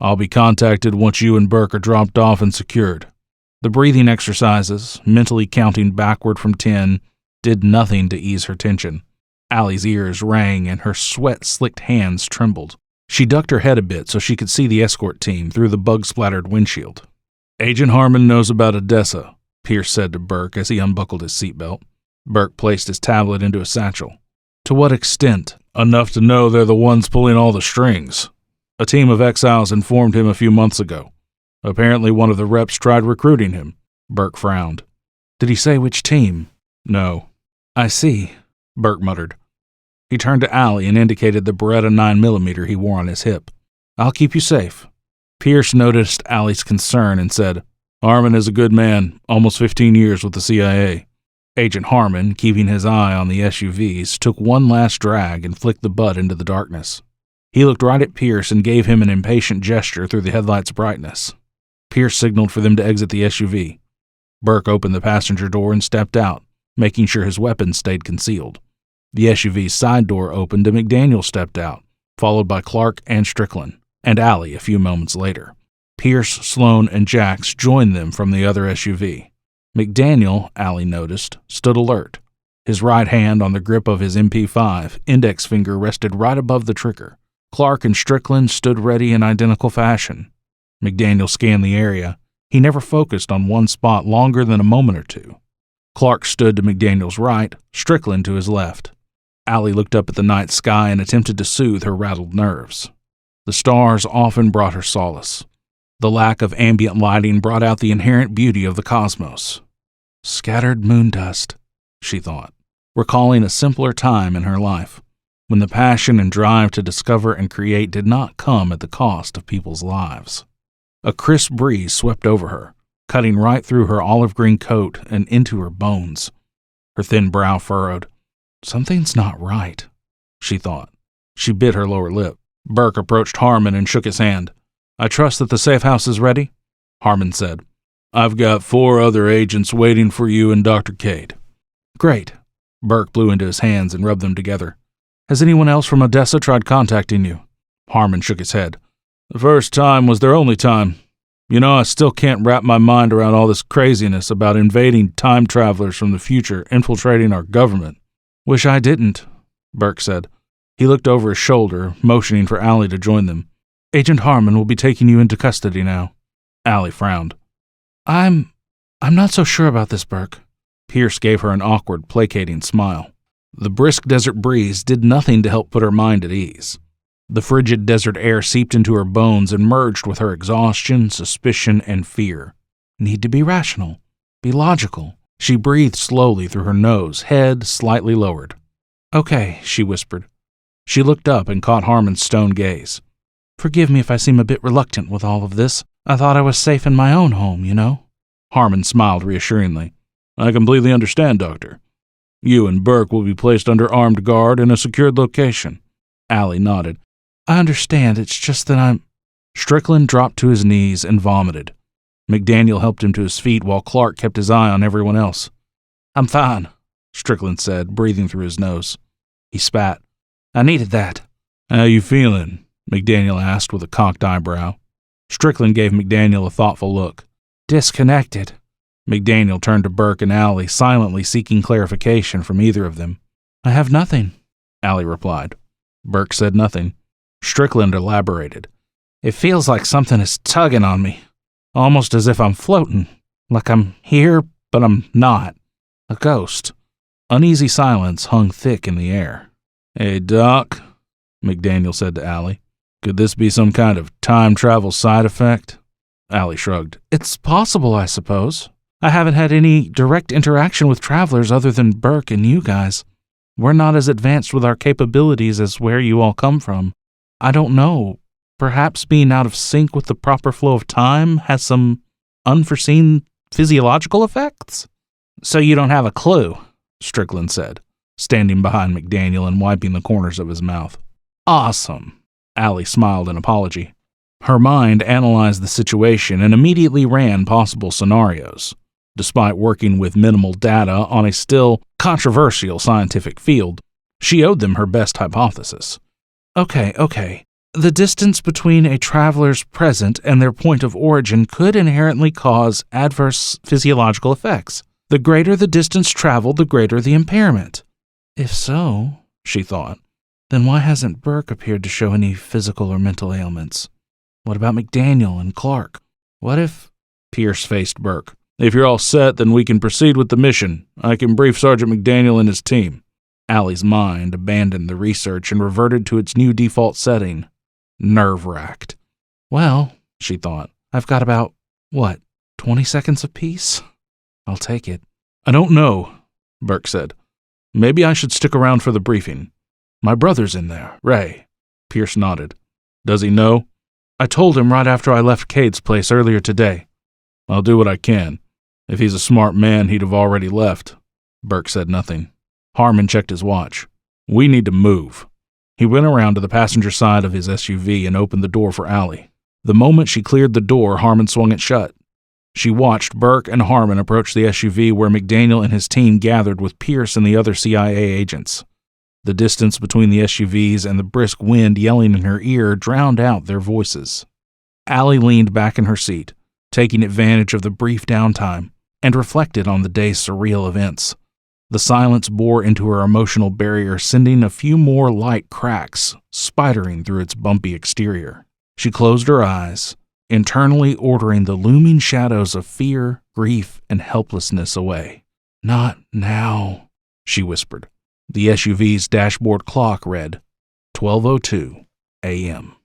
I'll be contacted once you and Burke are dropped off and secured." The breathing exercises, mentally counting backward from 10, did nothing to ease her tension. Allie's ears rang and her sweat-slicked hands trembled. She ducked her head a bit so she could see the escort team through the bug-splattered windshield. "Agent Harmon knows about Odessa," Pierce said to Burke as he unbuckled his seatbelt. Burke placed his tablet into a satchel. "To what extent?" "Enough to know they're the ones pulling all the strings. A team of exiles informed him a few months ago. Apparently one of the reps tried recruiting him." Burke frowned. "Did he say which team?" "No." "I see," Burke muttered. He turned to Allie and indicated the Beretta 9mm he wore on his hip. "I'll keep you safe." Pierce noticed Allie's concern and said, "Harmon is a good man, almost 15 years with the CIA." Agent Harmon, keeping his eye on the SUVs, took one last drag and flicked the butt into the darkness. He looked right at Pierce and gave him an impatient gesture through the headlight's brightness. Pierce signaled for them to exit the SUV. Burke opened the passenger door and stepped out, making sure his weapon stayed concealed. The SUV's side door opened and McDaniel stepped out, followed by Clark and Strickland, and Allie a few moments later. Pierce, Sloan, and Jax joined them from the other SUV. McDaniel, Allie noticed, stood alert. His right hand on the grip of his MP5, index finger rested right above the trigger. Clark and Strickland stood ready in identical fashion. McDaniel scanned the area. He never focused on one spot longer than a moment or two. Clark stood to McDaniel's right, Strickland to his left. Allie looked up at the night sky and attempted to soothe her rattled nerves. The stars often brought her solace. The lack of ambient lighting brought out the inherent beauty of the cosmos. Scattered moon dust, she thought, recalling a simpler time in her life, when the passion and drive to discover and create did not come at the cost of people's lives. A crisp breeze swept over her, cutting right through her olive-green coat and into her bones. Her thin brow furrowed. Something's not right, she thought. She bit her lower lip. Burke approached Harmon and shook his hand. I trust that the safe house is ready? Harmon said. I've got 4 other agents waiting for you and Dr. Cade. Great. Burke blew into his hands and rubbed them together. Has anyone else from Odessa tried contacting you? Harmon shook his head. The first time was their only time. You know, I still can't wrap my mind around all this craziness about invading time travelers from the future infiltrating our government. Wish I didn't, Burke said. He looked over his shoulder, motioning for Allie to join them. Agent Harmon will be taking you into custody now. Allie frowned. I'm not so sure about this, Burke. Pierce gave her an awkward, placating smile. The brisk desert breeze did nothing to help put her mind at ease. The frigid desert air seeped into her bones and merged with her exhaustion, suspicion, and fear. Need to be rational. Be logical. She breathed slowly through her nose, head slightly lowered. Okay, she whispered. She looked up and caught Harmon's stone gaze. Forgive me if I seem a bit reluctant with all of this. I thought I was safe in my own home, you know. Harmon smiled reassuringly. I completely understand, Doctor. You and Burke will be placed under armed guard in a secured location. Allie nodded. I understand, it's just that I'm... Strickland dropped to his knees and vomited. McDaniel helped him to his feet while Clark kept his eye on everyone else. I'm fine, Strickland said, breathing through his nose. He spat. I needed that. How you feeling? McDaniel asked with a cocked eyebrow. Strickland gave McDaniel a thoughtful look. Disconnected. McDaniel turned to Burke and Allie, silently seeking clarification from either of them. I have nothing, Allie replied. Burke said nothing. Strickland elaborated. It feels like something is tugging on me, almost as if I'm floating, like I'm here, but I'm not. A ghost. Uneasy silence hung thick in the air. Hey, Doc, McDaniel said to Allie. Could this be some kind of time travel side effect? Allie shrugged. It's possible, I suppose. I haven't had any direct interaction with travelers other than Burke and you guys. We're not as advanced with our capabilities as where you all come from. I don't know. Perhaps being out of sync with the proper flow of time has some unforeseen physiological effects? So you don't have a clue, Strickland said, standing behind McDaniel and wiping the corners of his mouth. Awesome. Allie smiled in apology. Her mind analyzed the situation and immediately ran possible scenarios. Despite working with minimal data on a still controversial scientific field, she owed them her best hypothesis. Okay. The distance between a traveler's present and their point of origin could inherently cause adverse physiological effects. The greater the distance traveled, the greater the impairment. If so, she thought, then why hasn't Burke appeared to show any physical or mental ailments? What about McDaniel and Clark? What if... Pierce faced Burke. If you're all set, then we can proceed with the mission. I can brief Sergeant McDaniel and his team. Allie's mind abandoned the research and reverted to its new default setting. Nerve-wracked. Well, she thought, I've got about, 20 seconds apiece? I'll take it. I don't know, Burke said. Maybe I should stick around for the briefing. My brother's in there, Ray. Pierce nodded. Does he know? I told him right after I left Cade's place earlier today. I'll do what I can. If he's a smart man, he'd have already left. Burke said nothing. Harmon checked his watch. We need to move. He went around to the passenger side of his SUV and opened the door for Allie. The moment she cleared the door, Harmon swung it shut. She watched Burke and Harmon approach the SUV where McDaniel and his team gathered with Pierce and the other CIA agents. The distance between the SUVs and the brisk wind yelling in her ear drowned out their voices. Allie leaned back in her seat, taking advantage of the brief downtime, and reflected on the day's surreal events. The silence bore into her emotional barrier, sending a few more light cracks spidering through its bumpy exterior. She closed her eyes, internally ordering the looming shadows of fear, grief, and helplessness away. "Not now," she whispered. The SUV's dashboard clock read 12:02 a.m.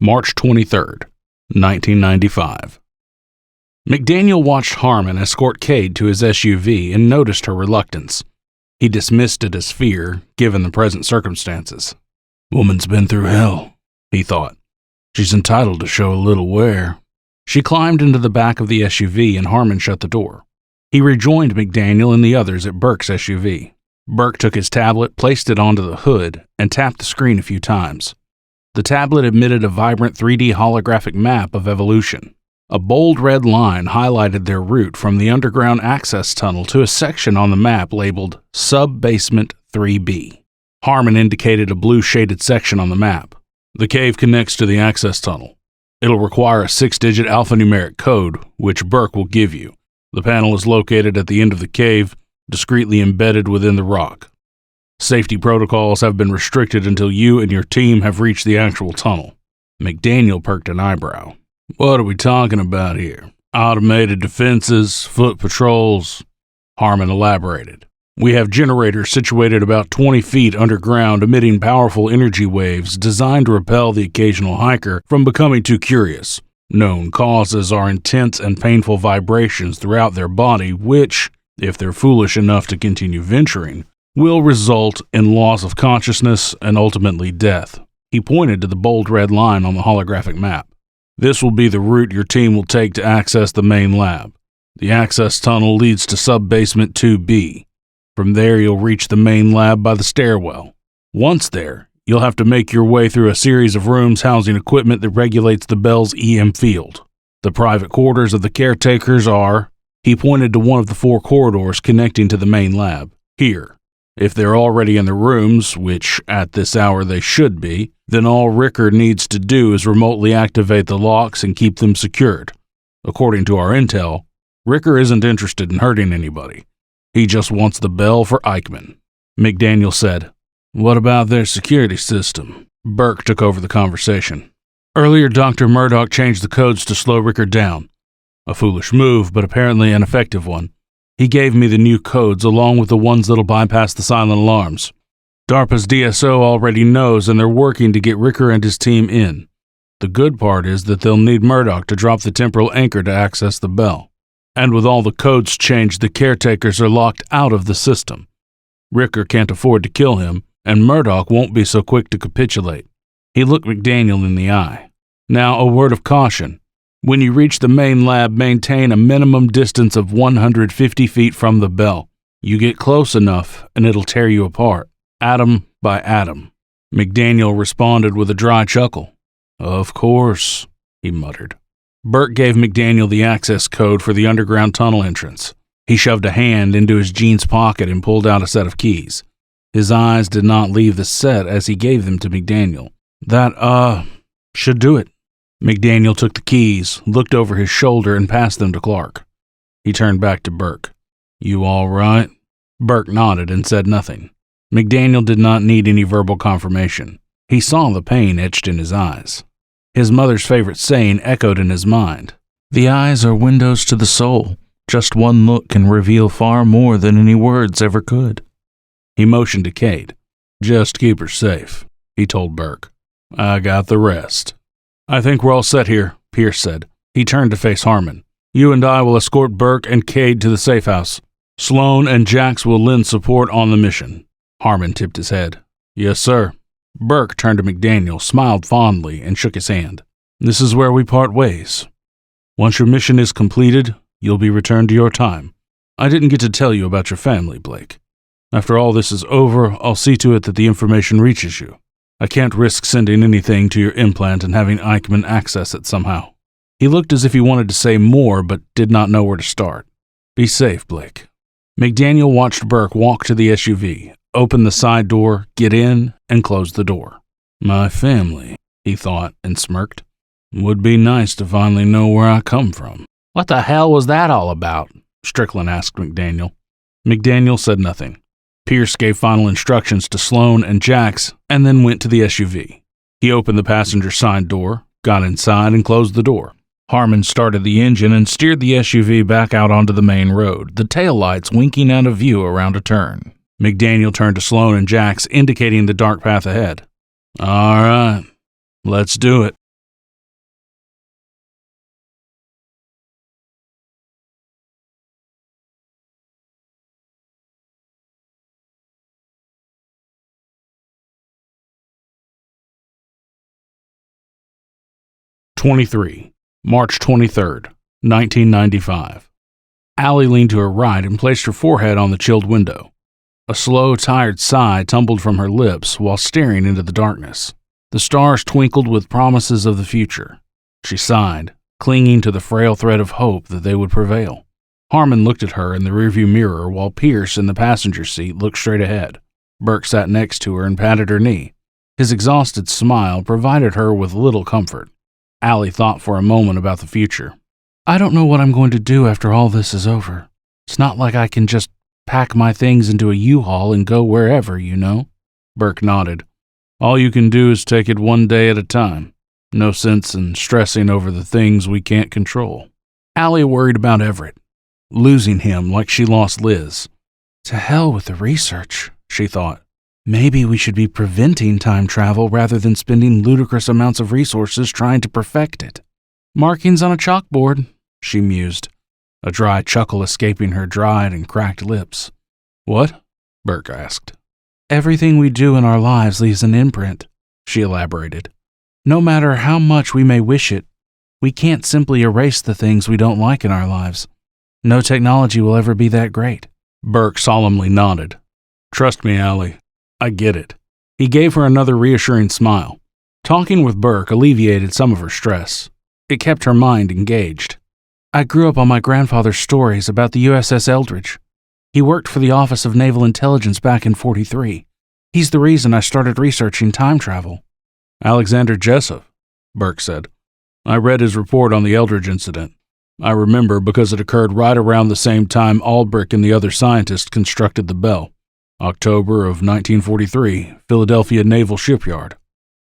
March 23rd, 1995. McDaniel watched Harmon escort Cade to his SUV and noticed her reluctance. He dismissed it as fear, given the present circumstances. "Woman's been through hell," he thought. "She's entitled to show a little wear." She climbed into the back of the SUV and Harmon shut the door. He rejoined McDaniel and the others at Burke's SUV. Burke took his tablet, placed it onto the hood, and tapped the screen a few times. The tablet emitted a vibrant 3D holographic map of evolution. A bold red line highlighted their route from the underground access tunnel to a section on the map labeled Sub-Basement 3B. Harmon indicated a blue-shaded section on the map. "The cave connects to the access tunnel. It'll require a 6-digit alphanumeric code, which Burke will give you. The panel is located at the end of the cave, discreetly embedded within the rock. Safety protocols have been restricted until you and your team have reached the actual tunnel." McDaniel perked an eyebrow. "What are we talking about here? Automated defenses, foot patrols?" Harmon elaborated. "We have generators situated about 20 feet underground emitting powerful energy waves designed to repel the occasional hiker from becoming too curious. Known causes are intense and painful vibrations throughout their body which, if they're foolish enough to continue venturing, will result in loss of consciousness and ultimately death." He pointed to the bold red line on the holographic map. "This will be the route your team will take to access the main lab. The access tunnel leads to sub-basement 2B. From there you'll reach the main lab by the stairwell. Once there, you'll have to make your way through a series of rooms housing equipment that regulates the Bell's EM field. The private quarters of the caretakers are," he pointed to one of the 4 corridors connecting to the main lab, "here. If they're already in the rooms, which at this hour they should be, then all Ricker needs to do is remotely activate the locks and keep them secured. According to our intel, Ricker isn't interested in hurting anybody. He just wants the Bell for Eichmann." McDaniel said, "What about their security system?" Burke took over the conversation. "Earlier, Dr. Murdoch changed the codes to slow Ricker down. A foolish move, but apparently an effective one. He gave me the new codes along with the ones that'll bypass the silent alarms. DARPA's DSO already knows and they're working to get Ricker and his team in. The good part is that they'll need Murdoch to drop the temporal anchor to access the Bell. And with all the codes changed, the caretakers are locked out of the system. Ricker can't afford to kill him, and Murdoch won't be so quick to capitulate." He looked McDaniel in the eye. "Now, a word of caution. When you reach the main lab, maintain a minimum distance of 150 feet from the Bell. You get close enough, and it'll tear you apart, atom by atom." McDaniel responded with a dry chuckle. "Of course," he muttered. Burke gave McDaniel the access code for the underground tunnel entrance. He shoved a hand into his jeans pocket and pulled out a set of keys. His eyes did not leave the set as he gave them to McDaniel. "That, should do it." McDaniel took the keys, looked over his shoulder, and passed them to Clark. He turned back to Burke. "You all right?" Burke nodded and said nothing. McDaniel did not need any verbal confirmation. He saw the pain etched in his eyes. His mother's favorite saying echoed in his mind. "The eyes are windows to the soul. Just one look can reveal far more than any words ever could." He motioned to Cade. "Just keep her safe," he told Burke. "I got the rest." "I think we're all set here," Pierce said. He turned to face Harmon. "You and I will escort Burke and Cade to the safe house. Sloan and Jax will lend support on the mission." Harmon tipped his head. "Yes, sir." Burke turned to McDaniel, smiled fondly, and shook his hand. "This is where we part ways. Once your mission is completed, you'll be returned to your time. I didn't get to tell you about your family, Blake. After all this is over, I'll see to it that the information reaches you. I can't risk sending anything to your implant and having Eichmann access it somehow." He looked as if he wanted to say more, but did not know where to start. "Be safe, Blake." McDaniel watched Burke walk to the SUV, open the side door, get in, and close the door. "My family," he thought, and smirked. "Would be nice to finally know where I come from." "What the hell was that all about?" Strickland asked McDaniel. McDaniel said nothing. Pierce gave final instructions to Sloan and Jax and then went to the SUV. He opened the passenger side door, got inside, and closed the door. Harmon started the engine and steered the SUV back out onto the main road, the taillights winking out of view around a turn. McDaniel turned to Sloan and Jax, indicating the dark path ahead. All right, let's do it. March 23rd, 1995. Allie leaned to her right and placed her forehead on the chilled window. A slow, tired sigh tumbled from her lips while staring into the darkness. The stars twinkled with promises of the future. She sighed, clinging to the frail thread of hope that they would prevail. Harmon looked at her in the rearview mirror while Pierce in the passenger seat looked straight ahead. Burke sat next to her and patted her knee. His exhausted smile provided her with little comfort. Allie thought for a moment about the future. I don't know what I'm going to do after all this is over. It's not like I can just pack my things into a U-Haul and go wherever, you know? Burke nodded. All you can do is take it one day at a time. No sense in stressing over the things we can't control. Allie worried about Everett, losing him like she lost Liz. To hell with the research, she thought. Maybe we should be preventing time travel rather than spending ludicrous amounts of resources trying to perfect it. Markings on a chalkboard, she mused, a dry chuckle escaping her dried and cracked lips. What? Burke asked. Everything we do in our lives leaves an imprint, she elaborated. No matter how much we may wish it, we can't simply erase the things we don't like in our lives. No technology will ever be that great. Burke solemnly nodded. Trust me, Allie. I get it. He gave her another reassuring smile. Talking with Burke alleviated some of her stress. It kept her mind engaged. I grew up on my grandfather's stories about the USS Eldridge. He worked for the Office of Naval Intelligence back in '43. He's the reason I started researching time travel. Alexander Jessup, Burke said. I read his report on the Eldridge incident. I remember because it occurred right around the same time Albrecht and the other scientists constructed the Bell. October of 1943, Philadelphia Naval Shipyard.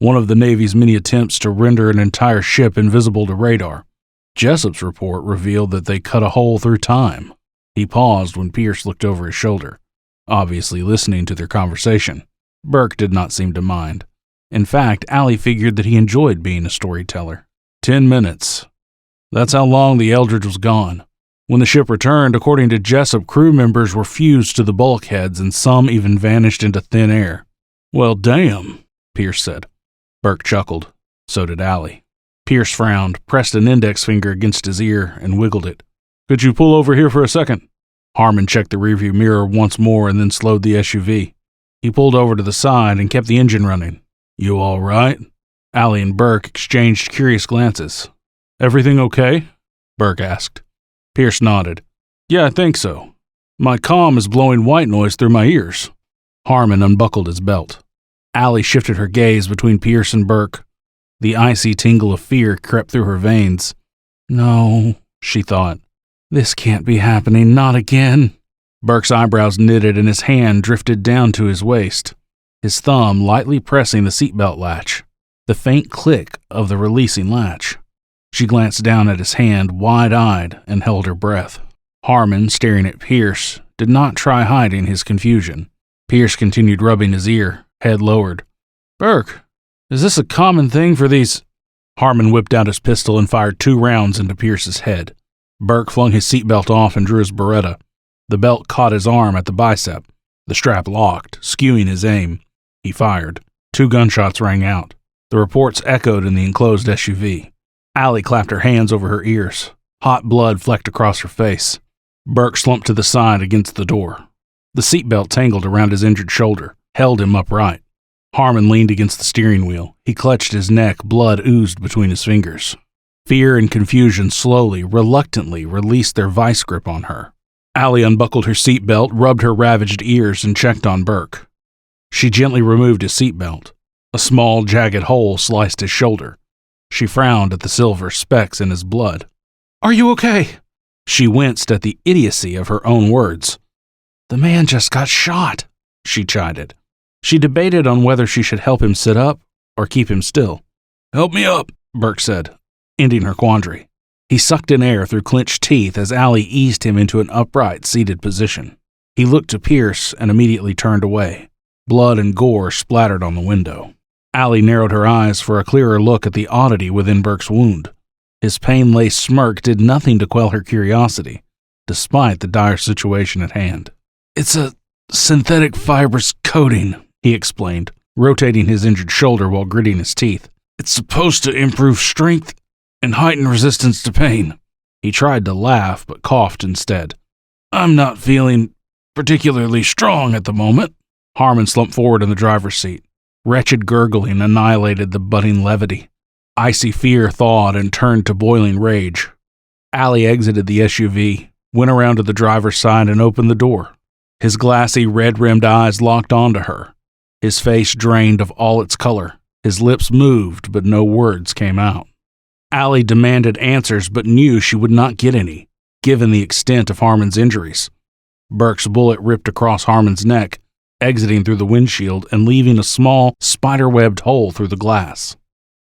One of the Navy's many attempts to render an entire ship invisible to radar. Jessup's report revealed that they cut a hole through time. He paused when Pierce looked over his shoulder, obviously listening to their conversation. Burke did not seem to mind. In fact, Allie figured that he enjoyed being a storyteller. 10 minutes. That's how long the Eldridge was gone. When the ship returned, according to Jessup, crew members were fused to the bulkheads and some even vanished into thin air. Well, damn, Pierce said. Burke chuckled. So did Allie. Pierce frowned, pressed an index finger against his ear, and wiggled it. Could you pull over here for a second? Harmon checked the rearview mirror once more and then slowed the SUV. He pulled over to the side and kept the engine running. You all right? Allie and Burke exchanged curious glances. Everything okay? Burke asked. Pierce nodded. Yeah, I think so. My comm is blowing white noise through my ears. Harmon unbuckled his belt. Allie shifted her gaze between Pierce and Burke. The icy tingle of fear crept through her veins. No, she thought. This can't be happening, not again. Burke's eyebrows knitted and his hand drifted down to his waist, his thumb lightly pressing the seatbelt latch, the faint click of the releasing latch. She glanced down at his hand, wide-eyed, and held her breath. Harmon, staring at Pierce, did not try hiding his confusion. Pierce continued rubbing his ear, head lowered. Burke, is this a common thing for these? Harmon whipped out his pistol and fired 2 rounds into Pierce's head. Burke flung his seatbelt off and drew his Beretta. The belt caught his arm at the bicep. The strap locked, skewing his aim. He fired. 2 gunshots rang out. The reports echoed in the enclosed SUV. Allie clapped her hands over her ears. Hot blood flecked across her face. Burke slumped to the side against the door. The seatbelt tangled around his injured shoulder, held him upright. Harmon leaned against the steering wheel. He clutched his neck, blood oozed between his fingers. Fear and confusion slowly, reluctantly released their vice grip on her. Allie unbuckled her seatbelt, rubbed her ravaged ears, and checked on Burke. She gently removed his seatbelt. A small, jagged hole sliced his shoulder. She frowned at the silver specks in his blood. Are you okay? She winced at the idiocy of her own words. "The man just got shot," she chided. She debated on whether she should help him sit up or keep him still. "Help me up," Burke said, ending her quandary. He sucked in air through clenched teeth as Allie eased him into an upright, seated position. He looked to Pierce and immediately turned away. Blood and gore splattered on the window. Allie narrowed her eyes for a clearer look at the oddity within Burke's wound. His pain-laced smirk did nothing to quell her curiosity, despite the dire situation at hand. "It's a synthetic fibrous coating," he explained, rotating his injured shoulder while gritting his teeth. "It's supposed to improve strength and heighten resistance to pain." He tried to laugh, but coughed instead. "I'm not feeling particularly strong at the moment." Harmon slumped forward in the driver's seat. Wretched gurgling annihilated the budding levity. Icy fear thawed and turned to boiling rage. Allie exited the SUV, went around to the driver's side and opened the door. His glassy, red-rimmed eyes locked onto her. His face drained of all its color. His lips moved, but no words came out. Allie demanded answers, but knew she would not get any, given the extent of Harmon's injuries. Burke's bullet ripped across Harmon's neck, exiting through the windshield and leaving a small, spider-webbed hole through the glass.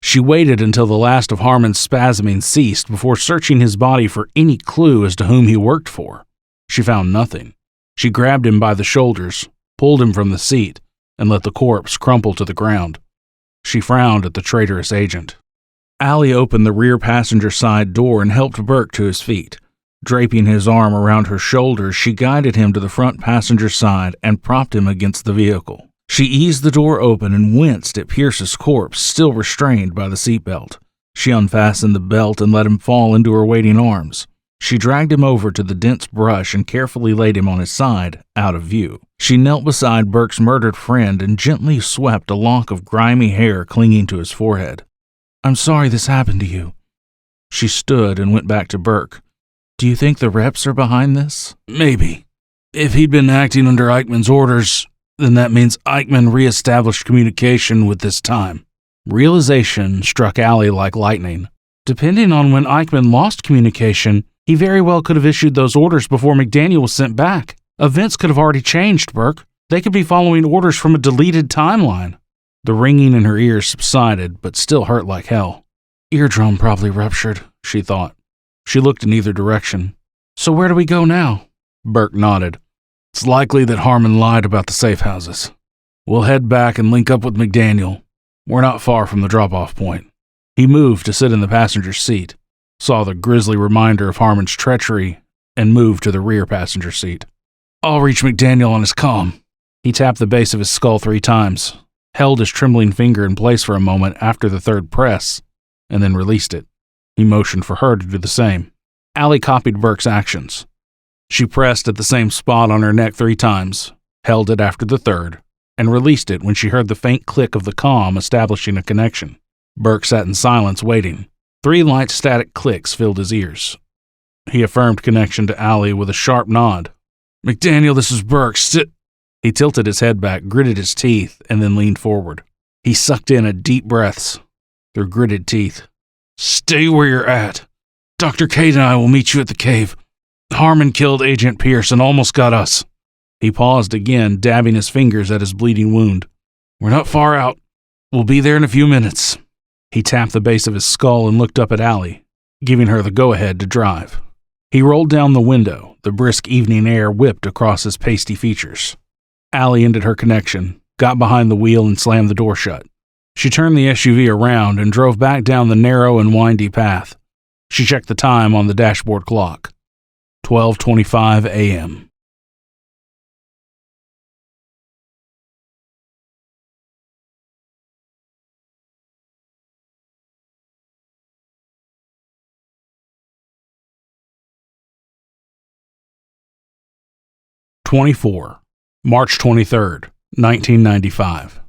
She waited until the last of Harmon's spasming ceased before searching his body for any clue as to whom he worked for. She found nothing. She grabbed him by the shoulders, pulled him from the seat, and let the corpse crumple to the ground. She frowned at the traitorous agent. Allie opened the rear passenger side door and helped Burke to his feet. Draping his arm around her shoulders, she guided him to the front passenger side and propped him against the vehicle. She eased the door open and winced at Pierce's corpse, still restrained by the seatbelt. She unfastened the belt and let him fall into her waiting arms. She dragged him over to the dense brush and carefully laid him on his side, out of view. She knelt beside Burke's murdered friend and gently swept a lock of grimy hair clinging to his forehead. "I'm sorry this happened to you." She stood and went back to Burke. "Do you think the reps are behind this?" "Maybe. If he'd been acting under Eichmann's orders, then that means Eichmann reestablished communication with this time." Realization struck Allie like lightning. Depending on when Eichmann lost communication, he very well could have issued those orders before McDaniel was sent back. Events could have already changed, Burke. They could be following orders from a deleted timeline. The ringing in her ears subsided, but still hurt like hell. Eardrum probably ruptured, she thought. She looked in either direction. "So where do we go now?" Burke nodded. "It's likely that Harmon lied about the safe houses. We'll head back and link up with McDaniel. We're not far from the drop-off point." He moved to sit in the passenger seat, saw the grisly reminder of Harmon's treachery, and moved to the rear passenger seat. "I'll reach McDaniel on his comm." He tapped the base of his skull 3 times, held his trembling finger in place for a moment after the 3rd press, and then released it. He motioned for her to do the same. Allie copied Burke's actions. She pressed at the same spot on her neck 3 times, held it after the 3rd, and released it when she heard the faint click of the comm establishing a connection. Burke sat in silence, waiting. 3 light static clicks filled his ears. He affirmed connection to Allie with a sharp nod. "McDaniel, this is Burke. He tilted his head back, gritted his teeth, and then leaned forward. He sucked in a deep breaths through gritted teeth. "Stay where you're at. Dr. Cade and I will meet you at the cave. Harmon killed Agent Pierce and almost got us." He paused again, dabbing his fingers at his bleeding wound. "We're not far out. We'll be there in a few minutes." He tapped the base of his skull and looked up at Allie, giving her the go-ahead to drive. He rolled down the window. The brisk evening air whipped across his pasty features. Allie ended her connection, got behind the wheel, and slammed the door shut. She turned the SUV around and drove back down the narrow and windy path. She checked the time on the dashboard clock. 12:25 a.m. March 23rd, 1995.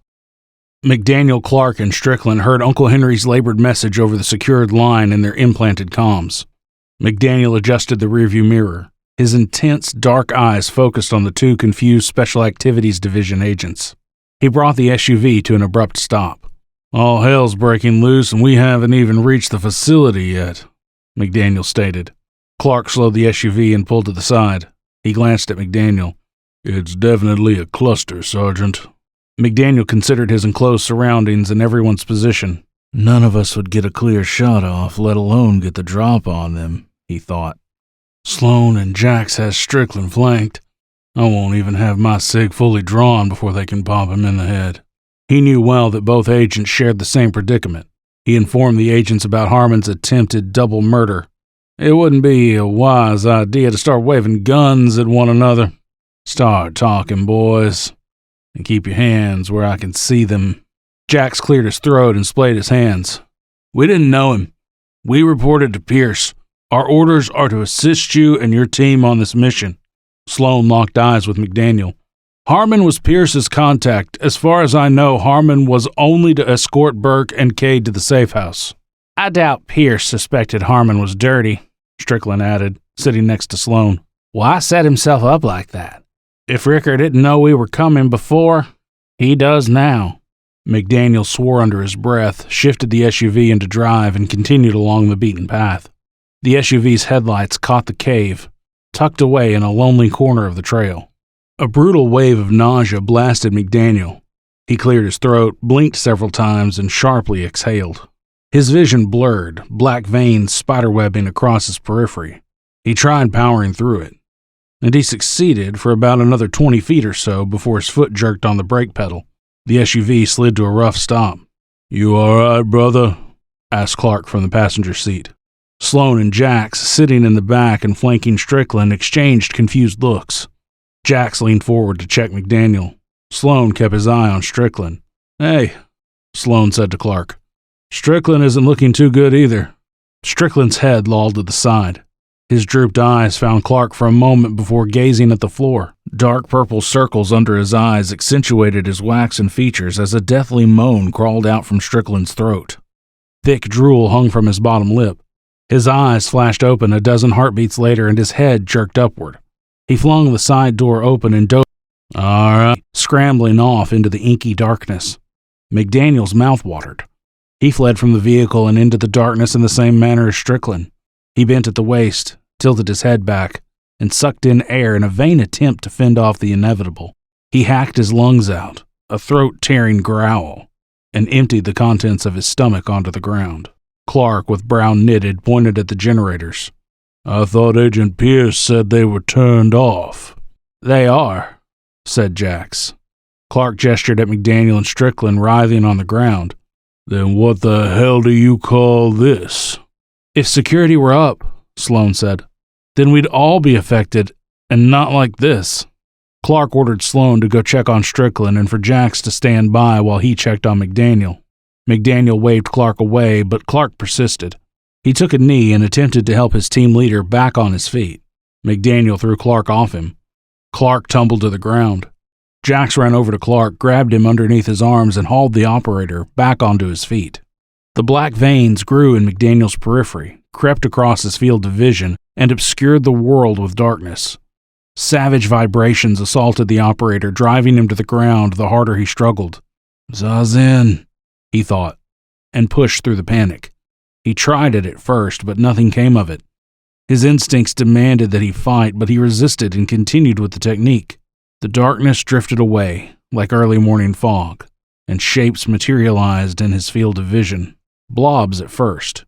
McDaniel, Clark, and Strickland heard Uncle Henry's labored message over the secured line in their implanted comms. McDaniel adjusted the rearview mirror. His intense, dark eyes focused on the 2 confused Special Activities Division agents. He brought the SUV to an abrupt stop. "All hell's breaking loose and we haven't even reached the facility yet," McDaniel stated. Clark slowed the SUV and pulled to the side. He glanced at McDaniel. "It's definitely a cluster, Sergeant." McDaniel considered his enclosed surroundings and everyone's position. "None of us would get a clear shot off, let alone get the drop on them," he thought. "Sloan and Jax has Strickland flanked. I won't even have my SIG fully drawn before they can pop him in the head." He knew well that both agents shared the same predicament. He informed the agents about Harmon's attempted double murder. "It wouldn't be a wise idea to start waving guns at one another. Start talking, boys, and keep your hands where I can see them." Jax cleared his throat and splayed his hands. "We didn't know him. We reported to Pierce. Our orders are to assist you and your team on this mission." Sloan locked eyes with McDaniel. "Harmon was Pierce's contact. As far as I know, Harmon was only to escort Burke and Cade to the safe house." "I doubt Pierce suspected Harmon was dirty," Strickland added, sitting next to Sloan. "Why set himself up like that? If Ricker didn't know we were coming before, he does now." McDaniel swore under his breath, shifted the SUV into drive, and continued along the beaten path. The SUV's headlights caught the cave, tucked away in a lonely corner of the trail. A brutal wave of nausea blasted McDaniel. He cleared his throat, blinked several times, and sharply exhaled. His vision blurred, black veins spiderwebbing across his periphery. He tried powering through it, and he succeeded for about another 20 feet or so before his foot jerked on the brake pedal. The SUV slid to a rough stop. "You all right, brother?" asked Clark from the passenger seat. Sloan and Jax, sitting in the back and flanking Strickland, exchanged confused looks. Jax leaned forward to check McDaniel. Sloan kept his eye on Strickland. "Hey," Sloan said to Clark. "Strickland isn't looking too good either." Strickland's head lolled to the side. His drooped eyes found Clark for a moment before gazing at the floor. Dark purple circles under his eyes accentuated his waxen features as a deathly moan crawled out from Strickland's throat. Thick drool hung from his bottom lip. His eyes flashed open a dozen heartbeats later and his head jerked upward. He flung the side door open and dove, "All right," scrambling off into the inky darkness. McDaniel's mouth watered. He fled from the vehicle and into the darkness in the same manner as Strickland. He bent at the waist, tilted his head back, and sucked in air in a vain attempt to fend off the inevitable. He hacked his lungs out, a throat-tearing growl, and emptied the contents of his stomach onto the ground. Clark, with brow knitted, pointed at the generators. "I thought Agent Pierce said they were turned off." "They are," said Jax. Clark gestured at McDaniel and Strickland writhing on the ground. "Then what the hell do you call this?" "If security were up," Sloan said, "then we'd all be affected, and not like this." Clark ordered Sloan to go check on Strickland and for Jax to stand by while he checked on McDaniel. McDaniel waved Clark away, but Clark persisted. He took a knee and attempted to help his team leader back on his feet. McDaniel threw Clark off him. Clark tumbled to the ground. Jax ran over to Clark, grabbed him underneath his arms, and hauled the operator back onto his feet. The black veins grew in McDaniel's periphery, crept across his field of vision, and obscured the world with darkness. Savage vibrations assaulted the operator, driving him to the ground the harder he struggled. "Zazen," he thought, and pushed through the panic. He tried it at first, but nothing came of it. His instincts demanded that he fight, but he resisted and continued with the technique. The darkness drifted away, like early morning fog, and shapes materialized in his field of vision. Blobs at first.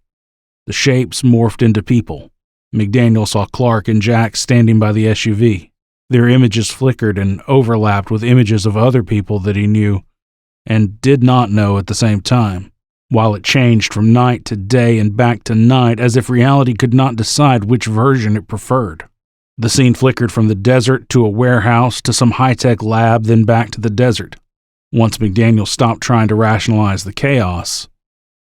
The shapes morphed into people. McDaniel saw Clark and Jax standing by the SUV. Their images flickered and overlapped with images of other people that he knew and did not know at the same time, while it changed from night to day and back to night as if reality could not decide which version it preferred. The scene flickered from the desert to a warehouse to some high-tech lab, then back to the desert. Once McDaniel stopped trying to rationalize the chaos,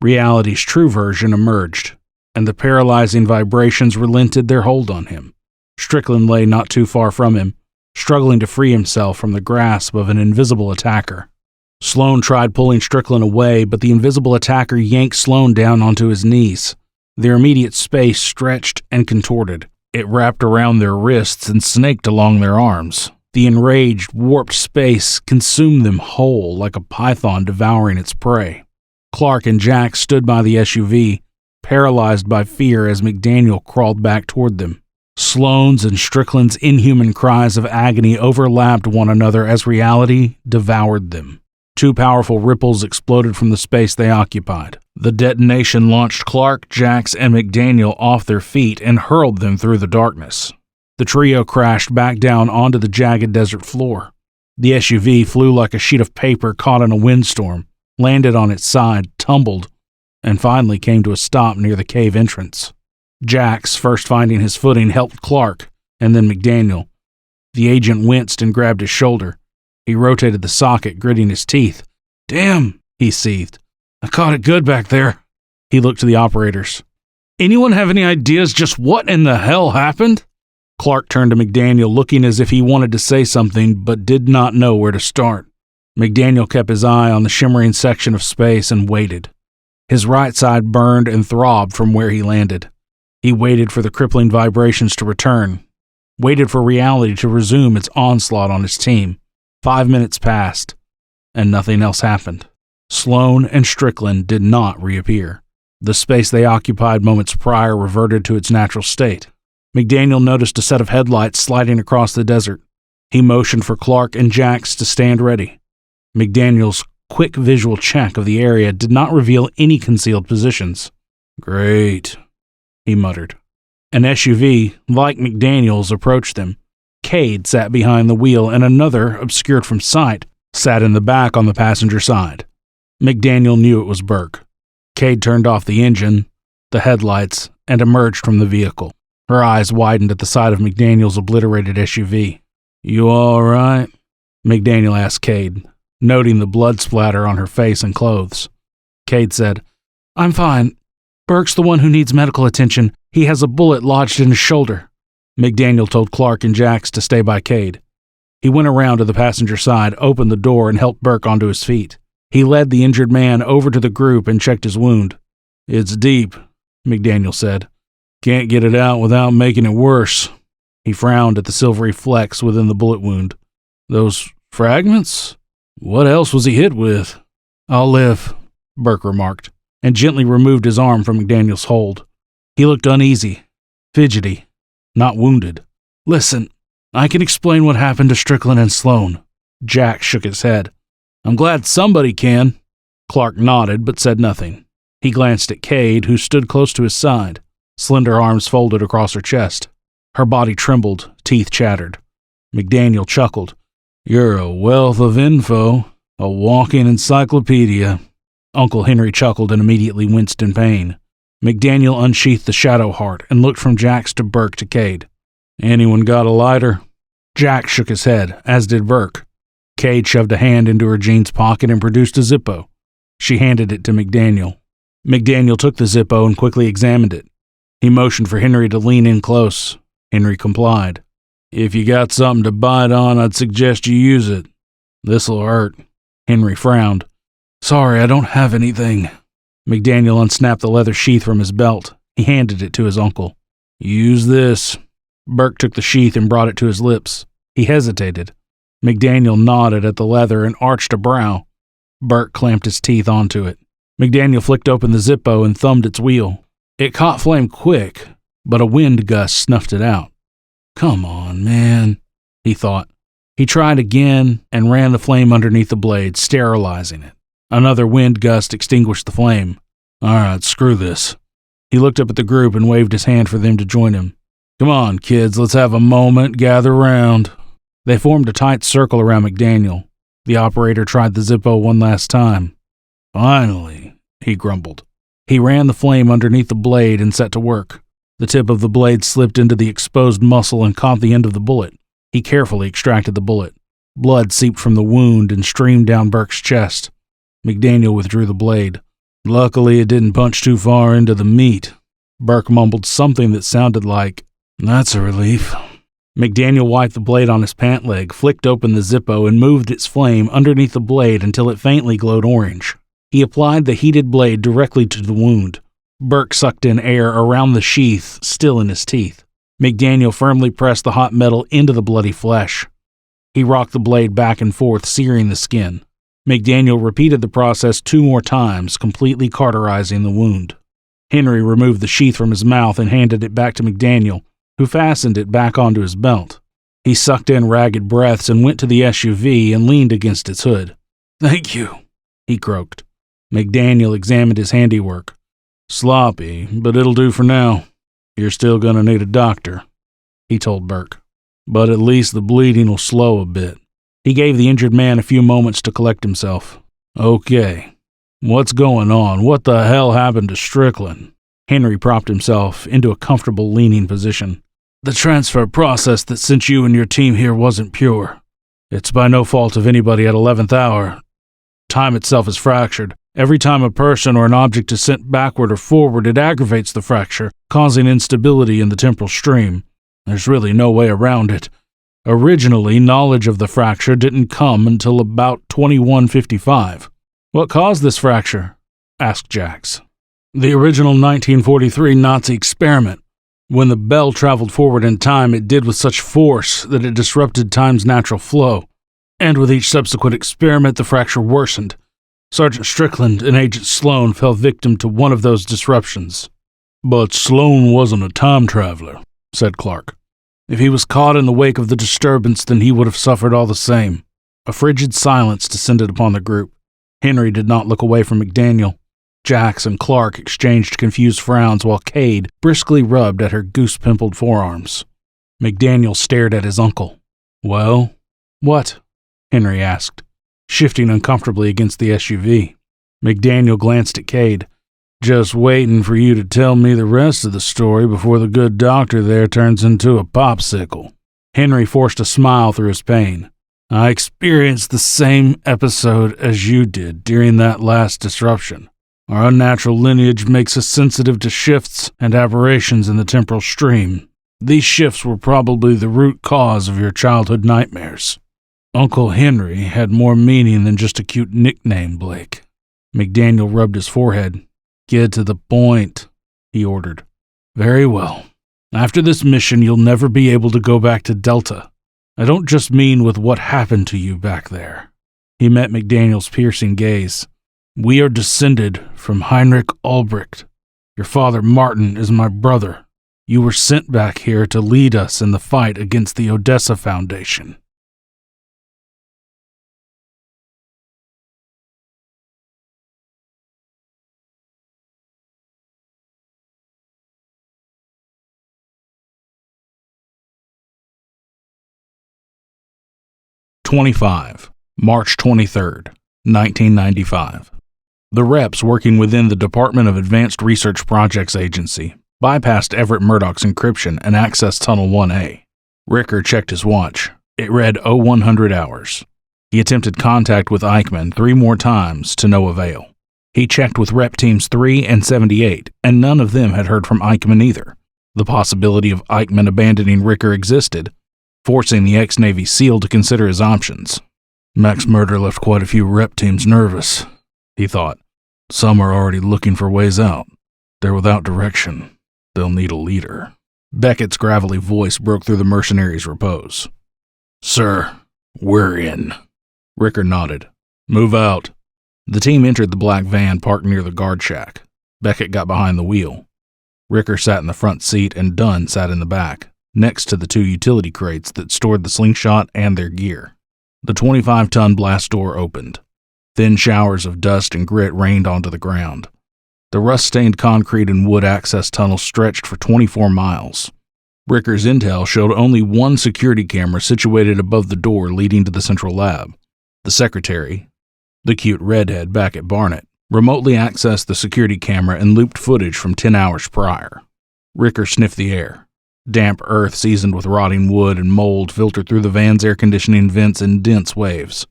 reality's true version emerged, and the paralyzing vibrations relented their hold on him. Strickland lay not too far from him, struggling to free himself from the grasp of an invisible attacker. Sloan tried pulling Strickland away, but the invisible attacker yanked Sloan down onto his knees. Their immediate space stretched and contorted. It wrapped around their wrists and snaked along their arms. The enraged, warped space consumed them whole like a python devouring its prey. Clark and Jax stood by the SUV, paralyzed by fear as McDaniel crawled back toward them. Sloane's and Strickland's inhuman cries of agony overlapped one another as reality devoured them. Two powerful ripples exploded from the space they occupied. The detonation launched Clark, Jax, and McDaniel off their feet and hurled them through the darkness. The trio crashed back down onto the jagged desert floor. The SUV flew like a sheet of paper caught in a windstorm, landed on its side, tumbled, and finally came to a stop near the cave entrance. Jax, first finding his footing, helped Clark, and then McDaniel. The agent winced and grabbed his shoulder. He rotated the socket, gritting his teeth. "Damn," he seethed. "I caught it good back there." He looked to the operators. "Anyone have any ideas just what in the hell happened?" Clark turned to McDaniel, looking as if he wanted to say something, but did not know where to start. McDaniel kept his eye on the shimmering section of space and waited. His right side burned and throbbed from where he landed. He waited for the crippling vibrations to return, waited for reality to resume its onslaught on his team. 5 minutes passed, and nothing else happened. Sloane and Strickland did not reappear. The space they occupied moments prior reverted to its natural state. McDaniel noticed a set of headlights sliding across the desert. He motioned for Clark and Jax to stand ready. McDaniel's quick visual check of the area did not reveal any concealed positions. "Great," he muttered. An SUV, like McDaniel's, approached them. Cade sat behind the wheel, and another, obscured from sight, sat in the back on the passenger side. McDaniel knew it was Burke. Cade turned off the engine, the headlights, and emerged from the vehicle. Her eyes widened at the sight of McDaniel's obliterated SUV. "You all right?" McDaniel asked Cade, noting the blood splatter on her face and clothes. Cade said, "I'm fine. Burke's the one who needs medical attention. He has a bullet lodged in his shoulder." McDaniel told Clark and Jax to stay by Cade. He went around to the passenger side, opened the door, and helped Burke onto his feet. He led the injured man over to the group and checked his wound. "It's deep," McDaniel said. "Can't get it out without making it worse." He frowned at the silvery flecks within the bullet wound. "Those fragments? What else was he hit with?" "I'll live," Burke remarked, and gently removed his arm from McDaniel's hold. He looked uneasy, fidgety, not wounded. "Listen, I can explain what happened to Strickland and Sloane." Jack shook his head. "I'm glad somebody can." Clark nodded but said nothing. He glanced at Cade, who stood close to his side, slender arms folded across her chest. Her body trembled, teeth chattered. McDaniel chuckled. "You're a wealth of info, a walking encyclopedia." Uncle Henry chuckled and immediately winced in pain. McDaniel unsheathed the shadow heart and looked from Jax to Burke to Cade. "Anyone got a lighter?" Jack shook his head, as did Burke. Cade shoved a hand into her jeans pocket and produced a Zippo. She handed it to McDaniel. McDaniel took the Zippo and quickly examined it. He motioned for Henry to lean in close. Henry complied. "If you got something to bite on, I'd suggest you use it. This'll hurt." Henry frowned. "Sorry, I don't have anything." McDaniel unsnapped the leather sheath from his belt. He handed it to his uncle. "Use this." Burke took the sheath and brought it to his lips. He hesitated. McDaniel nodded at the leather and arched a brow. Burke clamped his teeth onto it. McDaniel flicked open the Zippo and thumbed its wheel. It caught flame quick, but a wind gust snuffed it out. "Come on, man," he thought. He tried again and ran the flame underneath the blade, sterilizing it. Another wind gust extinguished the flame. "All right, screw this." He looked up at the group and waved his hand for them to join him. "Come on, kids, let's have a moment, gather round." They formed a tight circle around McDaniel. The operator tried the Zippo one last time. "Finally," he grumbled. He ran the flame underneath the blade and set to work. The tip of the blade slipped into the exposed muscle and caught the end of the bullet. He carefully extracted the bullet. Blood seeped from the wound and streamed down Burke's chest. McDaniel withdrew the blade. "Luckily, it didn't punch too far into the meat." Burke mumbled something that sounded like, "That's a relief." McDaniel wiped the blade on his pant leg, flicked open the Zippo, and moved its flame underneath the blade until it faintly glowed orange. He applied the heated blade directly to the wound. Burke sucked in air around the sheath, still in his teeth. McDaniel firmly pressed the hot metal into the bloody flesh. He rocked the blade back and forth, searing the skin. McDaniel repeated the process 2 more times, completely cauterizing the wound. Henry removed the sheath from his mouth and handed it back to McDaniel, who fastened it back onto his belt. He sucked in ragged breaths and went to the SUV and leaned against its hood. "Thank you," he croaked. McDaniel examined his handiwork. "Sloppy, but it'll do for now. You're still gonna need a doctor," he told Burke. "But at least the bleeding will slow a bit." He gave the injured man a few moments to collect himself. "Okay, what's going on? What the hell happened to Strickland?" Henry propped himself into a comfortable leaning position. "The transfer process that sent you and your team here wasn't pure. It's by no fault of anybody at 11th hour. Time itself is fractured. Every time a person or an object is sent backward or forward, it aggravates the fracture, causing instability in the temporal stream. There's really no way around it. Originally, knowledge of the fracture didn't come until about 2155. "What caused this fracture?" asked Jax. "The original 1943 Nazi experiment. When the bell traveled forward in time, it did with such force that it disrupted time's natural flow. And with each subsequent experiment, the fracture worsened. Sergeant Strickland and Agent Sloan fell victim to one of those disruptions." "But Sloan wasn't a time traveler," said Clark. "If he was caught in the wake of the disturbance, then he would have suffered all the same." A frigid silence descended upon the group. Henry did not look away from McDaniel. Jax and Clark exchanged confused frowns while Cade briskly rubbed at her goose-pimpled forearms. McDaniel stared at his uncle. "Well?" "What?" Henry asked, shifting uncomfortably against the SUV. McDaniel glanced at Cade. "Just waiting for you to tell me the rest of the story before the good doctor there turns into a popsicle." Henry forced a smile through his pain. "I experienced the same episode as you did during that last disruption. Our unnatural lineage makes us sensitive to shifts and aberrations in the temporal stream. These shifts were probably the root cause of your childhood nightmares. Uncle Henry had more meaning than just a cute nickname, Blake." McDaniel rubbed his forehead. "Get to the point," he ordered. "Very well. After this mission, you'll never be able to go back to Delta. I don't just mean with what happened to you back there." He met McDaniel's piercing gaze. "We are descended from Heinrich Albrecht. Your father, Martin, is my brother. You were sent back here to lead us in the fight against the Odessa Foundation." March 23rd, 1995. The reps working within the Department of Advanced Research Projects Agency bypassed Everett Murdoch's encryption and accessed Tunnel 1A. Ricker checked his watch. It read 0100 hours. He attempted contact with Eichmann 3 more times to no avail. He checked with Rep Teams 3 and 78, and none of them had heard from Eichmann either. The possibility of Eichmann abandoning Ricker existed, forcing the ex-Navy SEAL to consider his options. "Max murder left quite a few Rep Teams nervous," he thought. "Some are already looking for ways out. They're without direction. They'll need a leader." Beckett's gravelly voice broke through the mercenaries' repose. "Sir, we're in." Ricker nodded. "Move out." The team entered the black van parked near the guard shack. Beckett got behind the wheel. Ricker sat in the front seat and Dunn sat in the back, next to the 2 utility crates that stored the Slingshot and their gear. The 25-ton blast door opened. Thin showers of dust and grit rained onto the ground. The rust-stained concrete and wood access tunnel stretched for 24 miles. Ricker's intel showed only one security camera situated above the door leading to the central lab. The secretary, the cute redhead back at Barnett, remotely accessed the security camera and looped footage from 10 hours prior. Ricker sniffed the air. Damp earth seasoned with rotting wood and mold filtered through the van's air conditioning vents in dense waves.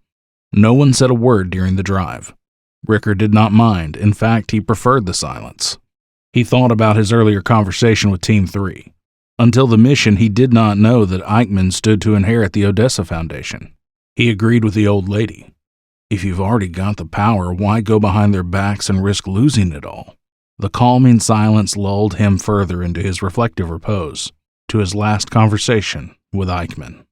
No one said a word during the drive. Ricker did not mind. In fact, he preferred the silence. He thought about his earlier conversation with Team 3. Until the mission, he did not know that Eichmann stood to inherit the Odessa Foundation. He agreed with the old lady. If you've already got the power, why go behind their backs and risk losing it all? The calming silence lulled him further into his reflective repose, to his last conversation with Eichmann.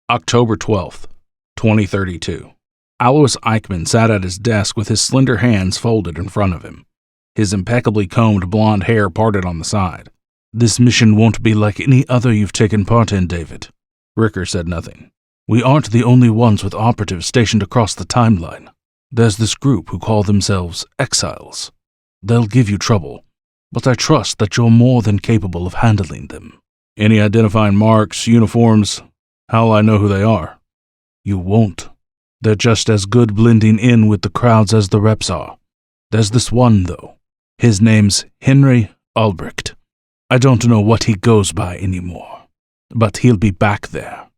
October 12th, 2032. Alois Eichmann sat at his desk with his slender hands folded in front of him. His impeccably combed blonde hair parted on the side. "This mission won't be like any other you've taken part in, David." Ricker said nothing. "We aren't the only ones with operatives stationed across the timeline. There's this group who call themselves Exiles. They'll give you trouble, but I trust that you're more than capable of handling them." "Any identifying marks, uniforms? How'll I know who they are?" "You won't. They're just as good blending in with the crowds as the reps are. There's this one, though. His name's Henry Albrecht. I don't know what he goes by anymore, but he'll be back there.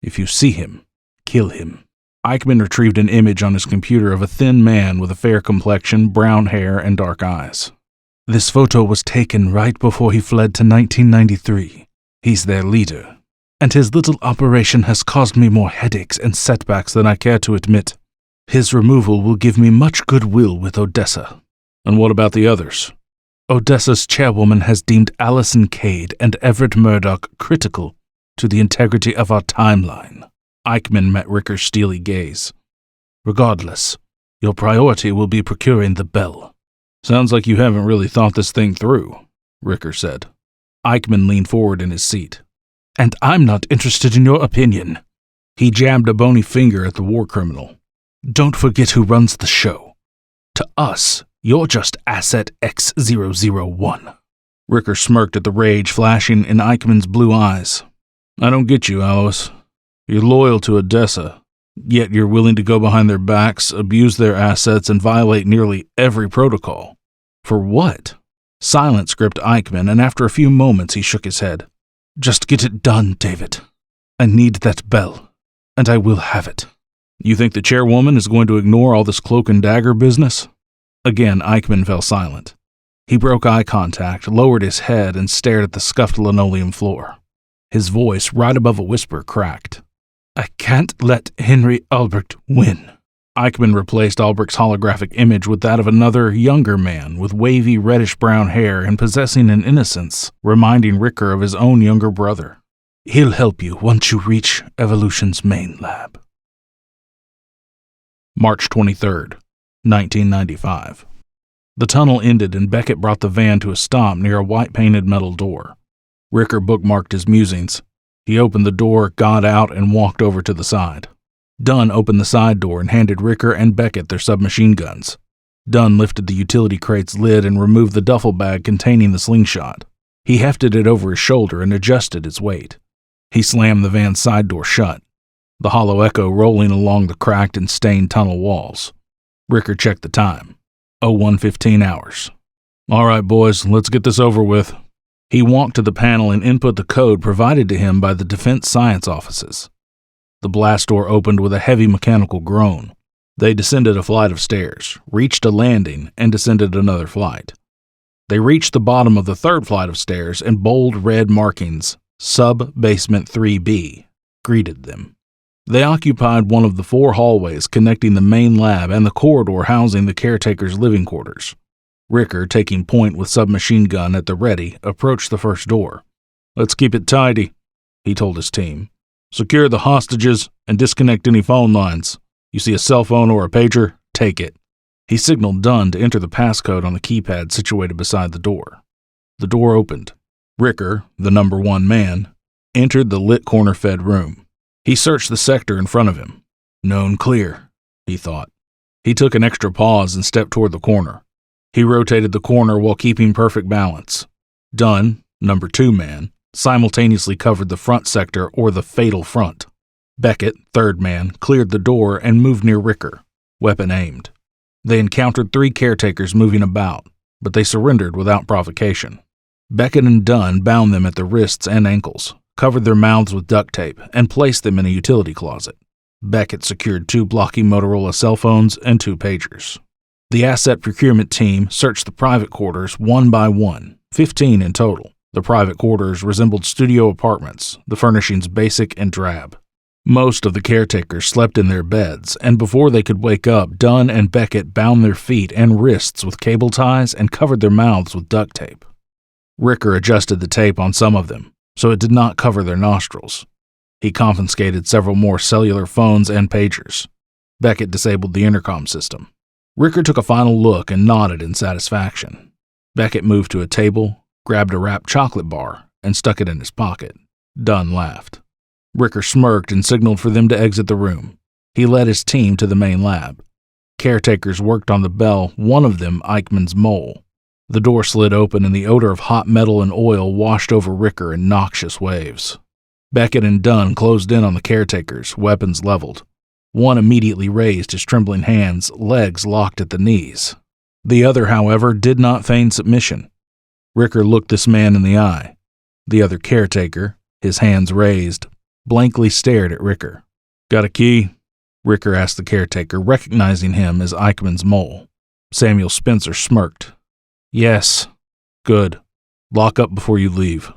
If you see him, kill him." Eichmann retrieved an image on his computer of a thin man with a fair complexion, brown hair, and dark eyes. "This photo was taken right before he fled to 1993. He's their leader, and his little operation has caused me more headaches and setbacks than I care to admit. His removal will give me much goodwill with Odessa." "And what about the others?" "Odessa's chairwoman has deemed Allison Cade and Everett Murdoch critical to the integrity of our timeline." Eichmann met Ricker's steely gaze. "Regardless, your priority will be procuring the bell." "Sounds like you haven't really thought this thing through," Ricker said. Eichmann leaned forward in his seat. "And I'm not interested in your opinion." He jabbed a bony finger at the war criminal. "Don't forget who runs the show. To us, you're just Asset X001. Ricker smirked at the rage flashing in Eichmann's blue eyes. "I don't get you, Alois. You're loyal to Odessa, yet you're willing to go behind their backs, abuse their assets, and violate nearly every protocol. For what?" Silence gripped Eichmann, and after a few moments he shook his head. "Just get it done, David. I need that bell, and I will have it." "You think the chairwoman is going to ignore all this cloak and dagger business?" Again, Eichmann fell silent. He broke eye contact, lowered his head, and stared at the scuffed linoleum floor. His voice, right above a whisper, cracked. "I can't let Henry Albrecht win." Eichmann replaced Albrecht's holographic image with that of another, younger man with wavy reddish-brown hair and possessing an innocence reminding Ricker of his own younger brother. "He'll help you once you reach Evolution's main lab." March 23rd, 1995. The tunnel ended and Beckett brought the van to a stop near a white-painted metal door. Ricker bookmarked his musings. He opened the door, got out, and walked over to the side. Dunn opened the side door and handed Ricker and Beckett their submachine guns. Dunn lifted the utility crate's lid and removed the duffel bag containing the slingshot. He hefted it over his shoulder and adjusted its weight. He slammed the van's side door shut, the hollow echo rolling along the cracked and stained tunnel walls. Ricker checked the time. 01:15 hours. "All right, boys, let's get this over with." He walked to the panel and input the code provided to him by the Defense Science Offices. The blast door opened with a heavy mechanical groan. They descended a flight of stairs, reached a landing, and descended another flight. They reached the bottom of the third flight of stairs, and bold red markings, Sub-Basement 3B, greeted them. They occupied one of the 4 hallways connecting the main lab and the corridor housing the caretaker's living quarters. Ricker, taking point with submachine gun at the ready, approached the first door. "Let's keep it tidy," he told his team. "Secure the hostages and disconnect any phone lines. You see a cell phone or a pager, take it." He signaled Dunn to enter the passcode on the keypad situated beside the door. The door opened. Ricker, the number 1 man, entered the lit corner-fed room. He searched the sector in front of him. Known clear, he thought. He took an extra pause and stepped toward the corner. He rotated the corner while keeping perfect balance. Dunn, number 2 man, simultaneously covered the front sector or the fatal front. Beckett, 3rd man, cleared the door and moved near Ricker, weapon aimed. They encountered 3 caretakers moving about, but they surrendered without provocation. Beckett and Dunn bound them at the wrists and ankles, covered their mouths with duct tape, and placed them in a utility closet. Beckett secured 2 blocky Motorola cell phones and 2 pagers. The asset procurement team searched the private quarters one by one, 15 in total. The private quarters resembled studio apartments, the furnishings basic and drab. Most of the caretakers slept in their beds, and before they could wake up, Dunn and Beckett bound their feet and wrists with cable ties and covered their mouths with duct tape. Ricker adjusted the tape on some of them, so it did not cover their nostrils. He confiscated several more cellular phones and pagers. Beckett disabled the intercom system. Ricker took a final look and nodded in satisfaction. Beckett moved to a table, grabbed a wrapped chocolate bar, and stuck it in his pocket. Dunn laughed. Ricker smirked and signaled for them to exit the room. He led his team to the main lab. Caretakers worked on the bell, one of them Eichmann's mole. The door slid open and the odor of hot metal and oil washed over Ricker in noxious waves. Beckett and Dunn closed in on the caretakers, weapons leveled. One immediately raised his trembling hands, legs locked at the knees. The other, however, did not feign submission. Ricker looked this man in the eye. The other caretaker, his hands raised, blankly stared at Ricker. "Got a key?" Ricker asked the caretaker, recognizing him as Eichmann's mole. Samuel Spencer smirked. "Yes." "Good. Lock up before you leave."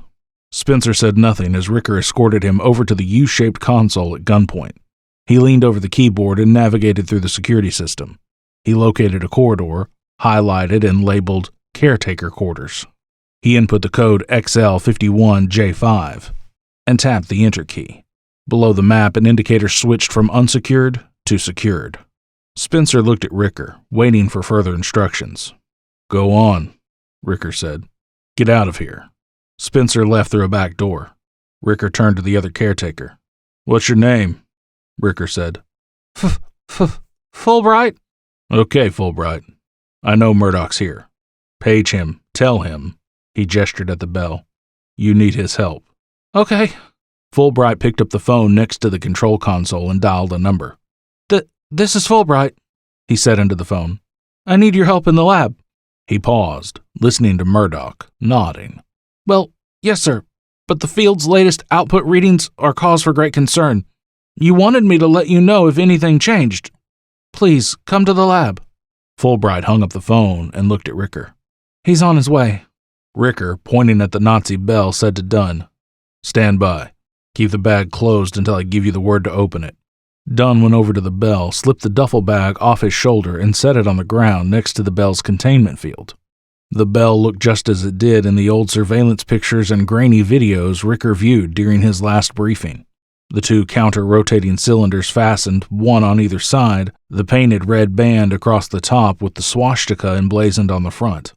Spencer said nothing as Ricker escorted him over to the U-shaped console at gunpoint. He leaned over the keyboard and navigated through the security system. He located a corridor, highlighted and labeled Caretaker Quarters. He input the code XL51J5 and tapped the Enter key. Below the map, an indicator switched from unsecured to secured. Spencer looked at Ricker, waiting for further instructions. "Go on," Ricker said. "Get out of here." Spencer left through a back door. Ricker turned to the other caretaker. "What's your name?" Ricker said. Fulbright? "Okay, Fulbright. I know Murdoch's here. Page him. Tell him," he gestured at the bell, "you need his help." Okay." Fulbright picked up the phone next to the control console and dialed a number. This is Fulbright," he said into the phone. "I need your help in the lab." He paused, listening to Murdoch, nodding. "Well, yes, sir, but the field's latest output readings are cause for great concern. You wanted me to let you know if anything changed. Please, come to the lab." Fulbright hung up the phone and looked at Ricker. "He's on his way." Ricker, pointing at the Nazi bell, said to Dunn, "Stand by. Keep the bag closed until I give you the word to open it." Dunn went over to the bell, slipped the duffel bag off his shoulder, and set it on the ground next to the bell's containment field. The bell looked just as it did in the old surveillance pictures and grainy videos Ricker viewed during his last briefing. The two counter-rotating cylinders fastened, one on either side, the painted red band across the top with the swastika emblazoned on the front.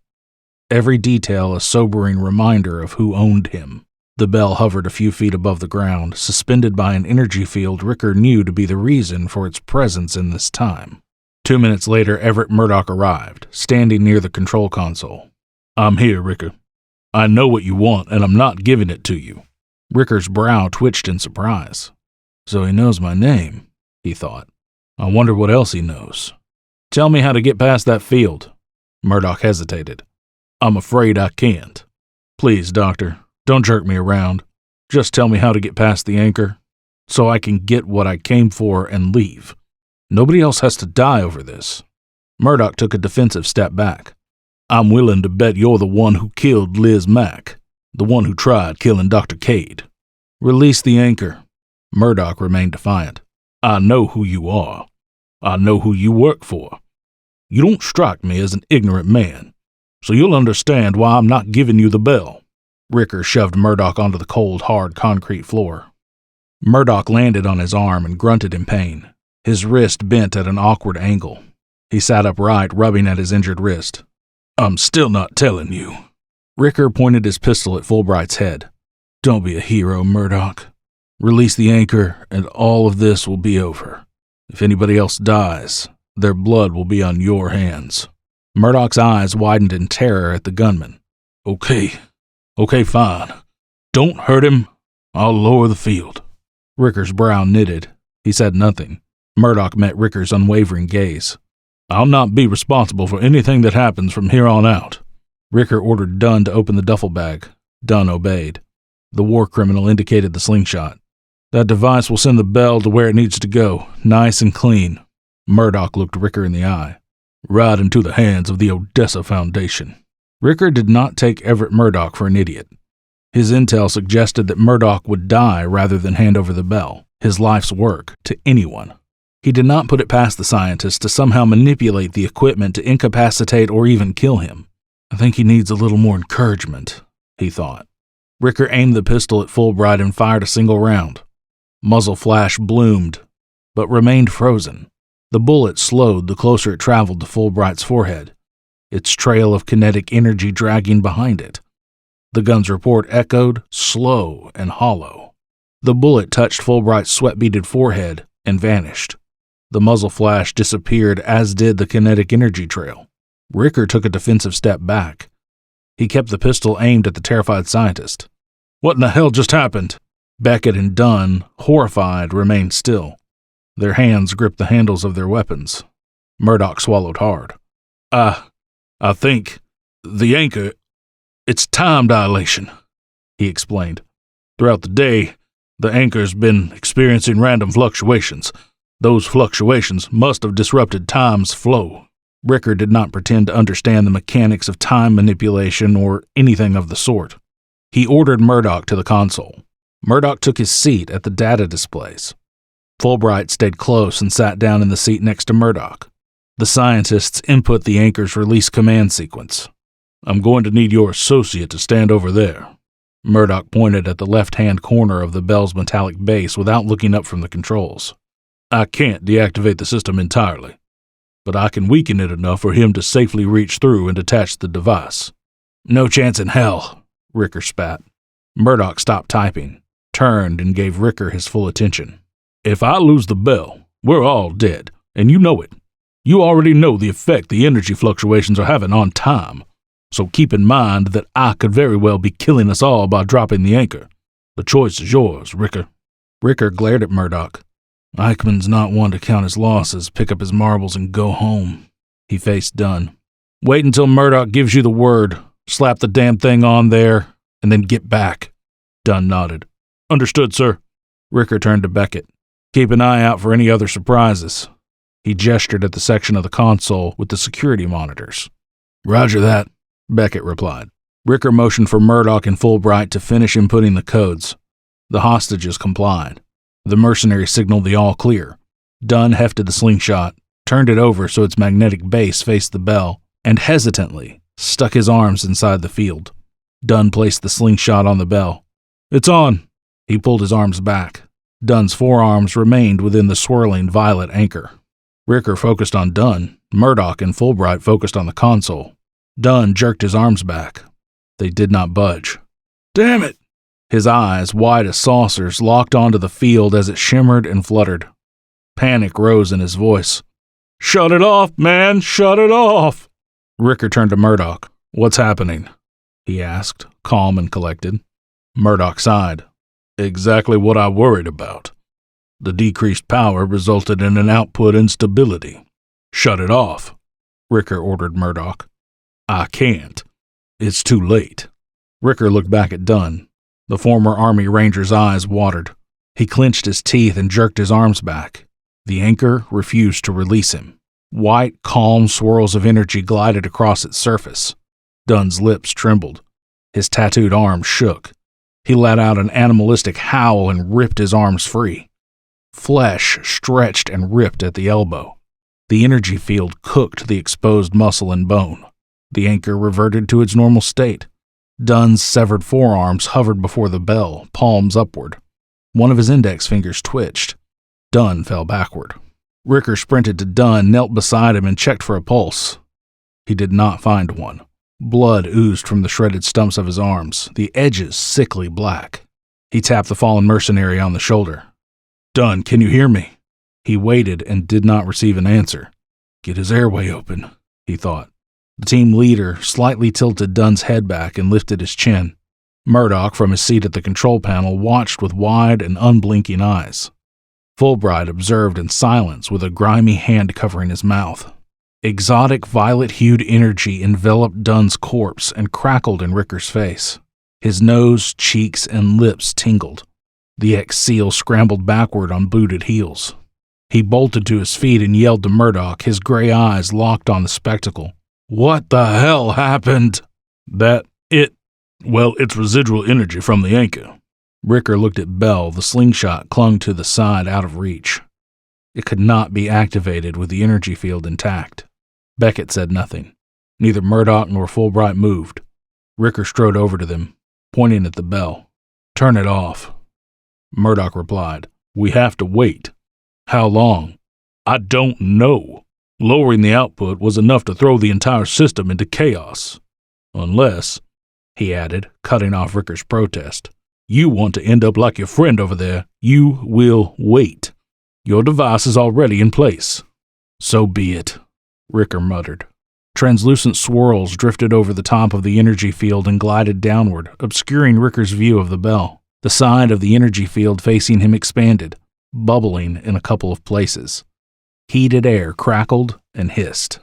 Every detail a sobering reminder of who owned him. The bell hovered a few feet above the ground, suspended by an energy field Ricker knew to be the reason for its presence in this time. 2 minutes later, Everett Murdoch arrived, standing near the control console. "I'm here, Ricker. I know what you want, and I'm not giving it to you." Ricker's brow twitched in surprise. "So he knows my name," he thought. "I wonder what else he knows. Tell me how to get past that field." Murdoch hesitated. "I'm afraid I can't. Please, Doctor, don't jerk me around. Just tell me how to get past the anchor, so I can get what I came for and leave. Nobody else has to die over this." Murdoch took a defensive step back. "I'm willing to bet you're the one who killed Liz Mack, the one who tried killing Dr. Cade." "Release the anchor." Murdoch remained defiant. "I know who you are. I know who you work for. You don't strike me as an ignorant man, so you'll understand why I'm not giving you the bell." Ricker shoved Murdoch onto the cold, hard concrete floor. Murdoch landed on his arm and grunted in pain. His wrist bent at an awkward angle. He sat upright, rubbing at his injured wrist. "I'm still not telling you." Ricker pointed his pistol at Fulbright's head. "Don't be a hero, Murdoch. Release the anchor, and all of this will be over. If anybody else dies, their blood will be on your hands." Murdoch's eyes widened in terror at the gunman. Okay, fine. Don't hurt him. I'll lower the field." Ricker's brow knitted. He said nothing. Murdoch met Ricker's unwavering gaze. "I'll not be responsible for anything that happens from here on out." Ricker ordered Dunn to open the duffel bag. Dunn obeyed. The war criminal indicated the slingshot. "That device will send the bell to where it needs to go, nice and clean." Murdoch looked Ricker in the eye. "Right into the hands of the Odessa Foundation." Ricker did not take Everett Murdoch for an idiot. His intel suggested that Murdoch would die rather than hand over the bell, his life's work, to anyone. He did not put it past the scientist to somehow manipulate the equipment to incapacitate or even kill him. "I think he needs a little more encouragement," he thought. Ricker aimed the pistol at Fulbright and fired a single round. Muzzle flash bloomed, but remained frozen. The bullet slowed the closer it traveled to Fulbright's forehead, its trail of kinetic energy dragging behind it. The gun's report echoed, slow and hollow. The bullet touched Fulbright's sweat-beaded forehead and vanished. The muzzle flash disappeared, as did the kinetic energy trail. Ricker took a defensive step back. He kept the pistol aimed at the terrified scientist. "What in the hell just happened?" Beckett and Dunn, horrified, remained still. Their hands gripped the handles of their weapons. Murdoch swallowed hard. I think the anchor, it's time dilation," he explained. "Throughout the day, the anchor's been experiencing random fluctuations. Those fluctuations must have disrupted time's flow." Ricker did not pretend to understand the mechanics of time manipulation or anything of the sort. He ordered Murdoch to the console. Murdoch took his seat at the data displays. Fulbright stayed close and sat down in the seat next to Murdoch. The scientists input the anchor's release command sequence. "I'm going to need your associate to stand over there." Murdoch pointed at the left-hand corner of the Bell's metallic base without looking up from the controls. "I can't deactivate the system entirely, but I can weaken it enough for him to safely reach through and detach the device." "No chance in hell," Ricker spat. Murdoch stopped typing, turned, and gave Ricker his full attention. "If I lose the Bell, we're all dead, and you know it. You already know the effect the energy fluctuations are having on time, so keep in mind that I could very well be killing us all by dropping the anchor. The choice is yours, Ricker." Ricker glared at Murdoch. "Eichmann's not one to count his losses, pick up his marbles, and go home." He faced Dunn. "Wait until Murdoch gives you the word. Slap the damn thing on there, and then get back." Dunn nodded. "Understood, sir." Ricker turned to Beckett. "Keep an eye out for any other surprises." He gestured at the section of the console with the security monitors. "Roger that," Beckett replied. Ricker motioned for Murdoch and Fulbright to finish inputting the codes. The hostages complied. The mercenary signaled the all clear. Dunn hefted the slingshot, turned it over so its magnetic base faced the Bell, and hesitantly stuck his arms inside the field. Dunn placed the slingshot on the Bell. "It's on." He pulled his arms back. Dunn's forearms remained within the swirling violet anchor. Ricker focused on Dunn. Murdoch and Fulbright focused on the console. Dunn jerked his arms back. They did not budge. "Damn it!" His eyes, wide as saucers, locked onto the field as it shimmered and fluttered. Panic rose in his voice. "Shut it off, man! Shut it off!" Ricker turned to Murdoch. "What's happening?" he asked, calm and collected. Murdoch sighed. "Exactly what I worried about. The decreased power resulted in an output instability." "Shut it off," Ricker ordered Murdoch. "I can't. It's too late." Ricker looked back at Dunn. The former Army Ranger's eyes watered. He clenched his teeth and jerked his arms back. The anchor refused to release him. White, calm swirls of energy glided across its surface. Dunn's lips trembled. His tattooed arms shook. He let out an animalistic howl and ripped his arms free. Flesh stretched and ripped at the elbow. The energy field cooked the exposed muscle and bone. The anchor reverted to its normal state. Dunn's severed forearms hovered before the Bell, palms upward. One of his index fingers twitched. Dunn fell backward. Ricker sprinted to Dunn, knelt beside him, and checked for a pulse. He did not find one. Blood oozed from the shredded stumps of his arms, the edges sickly black. He tapped the fallen mercenary on the shoulder. "Dunn, can you hear me?" He waited and did not receive an answer. Get his airway open, he thought. The team leader slightly tilted Dunn's head back and lifted his chin. Murdoch, from his seat at the control panel, watched with wide and unblinking eyes. Fulbright observed in silence with a grimy hand covering his mouth. Exotic violet-hued energy enveloped Dunn's corpse and crackled in Ricker's face. His nose, cheeks, and lips tingled. The ex-SEAL scrambled backward on booted heels. He bolted to his feet and yelled to Murdoch, his gray eyes locked on the spectacle. "What the hell happened?" It's residual energy from the anchor." Ricker looked at Bell. The slingshot clung to the side out of reach. It could not be activated with the energy field intact. Beckett said nothing. Neither Murdoch nor Fulbright moved. Ricker strode over to them, pointing at the Bell. "Turn it off." Murdoch replied, "We have to wait." "How long?" I don't know. Lowering the output was enough to throw the entire system into chaos. Unless, he added, cutting off Ricker's protest, you want to end up like your friend over there, you will wait. Your device is already in place. So be it, Ricker muttered. Translucent swirls drifted over the top of the energy field and glided downward, obscuring Ricker's view of the bell. The side of the energy field facing him expanded, bubbling in a couple of places. Heated air crackled and hissed.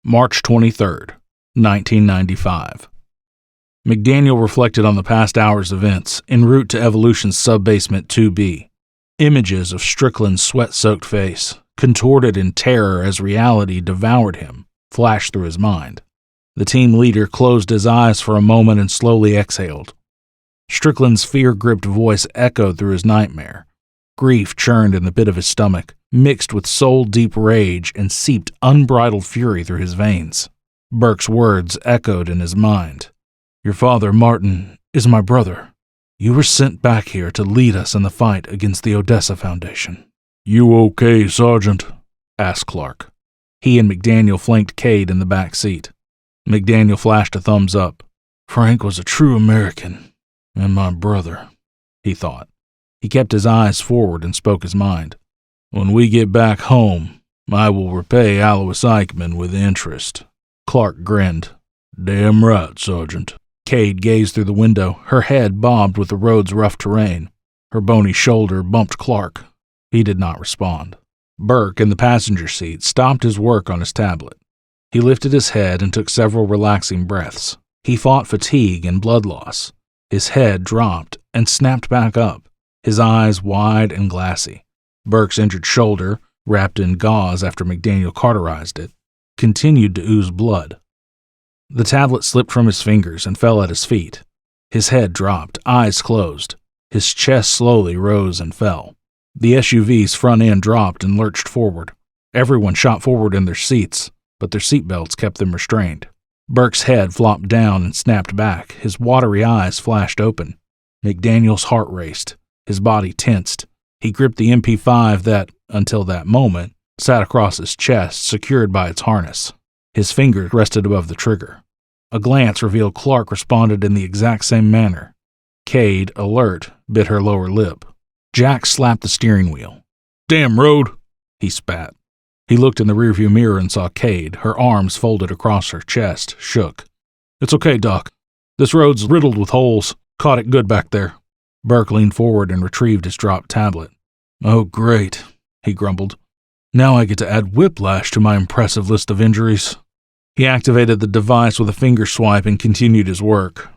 March 23rd, 1995. McDaniel reflected on the past hour's events en route to Evolution's subbasement 2B. Images of Strickland's sweat-soaked face, contorted in terror as reality devoured him, flashed through his mind. The team leader closed his eyes for a moment and slowly exhaled. Strickland's fear-gripped voice echoed through his nightmare. Grief churned in the pit of his stomach, mixed with soul-deep rage and seeped unbridled fury through his veins. Burke's words echoed in his mind. Your father, Martin, is my brother. You were sent back here to lead us in the fight against the Odessa Foundation. You okay, Sergeant? Asked Clark. He and McDaniel flanked Cade in the back seat. McDaniel flashed a thumbs up. Frank was a true American, and my brother, he thought. He kept his eyes forward and spoke his mind. When we get back home, I will repay Alois Eichmann with interest. Clark grinned. Damn right, Sergeant. Cade gazed through the window, her head bobbed with the road's rough terrain. Her bony shoulder bumped Clark. He did not respond. Burke, in the passenger seat, stopped his work on his tablet. He lifted his head and took several relaxing breaths. He fought fatigue and blood loss. His head dropped and snapped back up, his eyes wide and glassy. Burke's injured shoulder, wrapped in gauze after McDaniel cauterized it, continued to ooze blood. The tablet slipped from his fingers and fell at his feet. His head dropped, eyes closed. His chest slowly rose and fell. The SUV's front end dropped and lurched forward. Everyone shot forward in their seats, but their seatbelts kept them restrained. Burke's head flopped down and snapped back. His watery eyes flashed open. McDaniel's heart raced. His body tensed. He gripped the MP5 that, until that moment, sat across his chest, secured by its harness. His fingers rested above the trigger. A glance revealed Clark responded in the exact same manner. Cade, alert, bit her lower lip. Jack slapped the steering wheel. Damn road, he spat. He looked in the rearview mirror and saw Cade, her arms folded across her chest, shook. It's okay, Doc. This road's riddled with holes. Caught it good back there. Burke leaned forward and retrieved his dropped tablet. Oh, great, he grumbled. Now I get to add whiplash to my impressive list of injuries. He activated the device with a finger swipe and continued his work.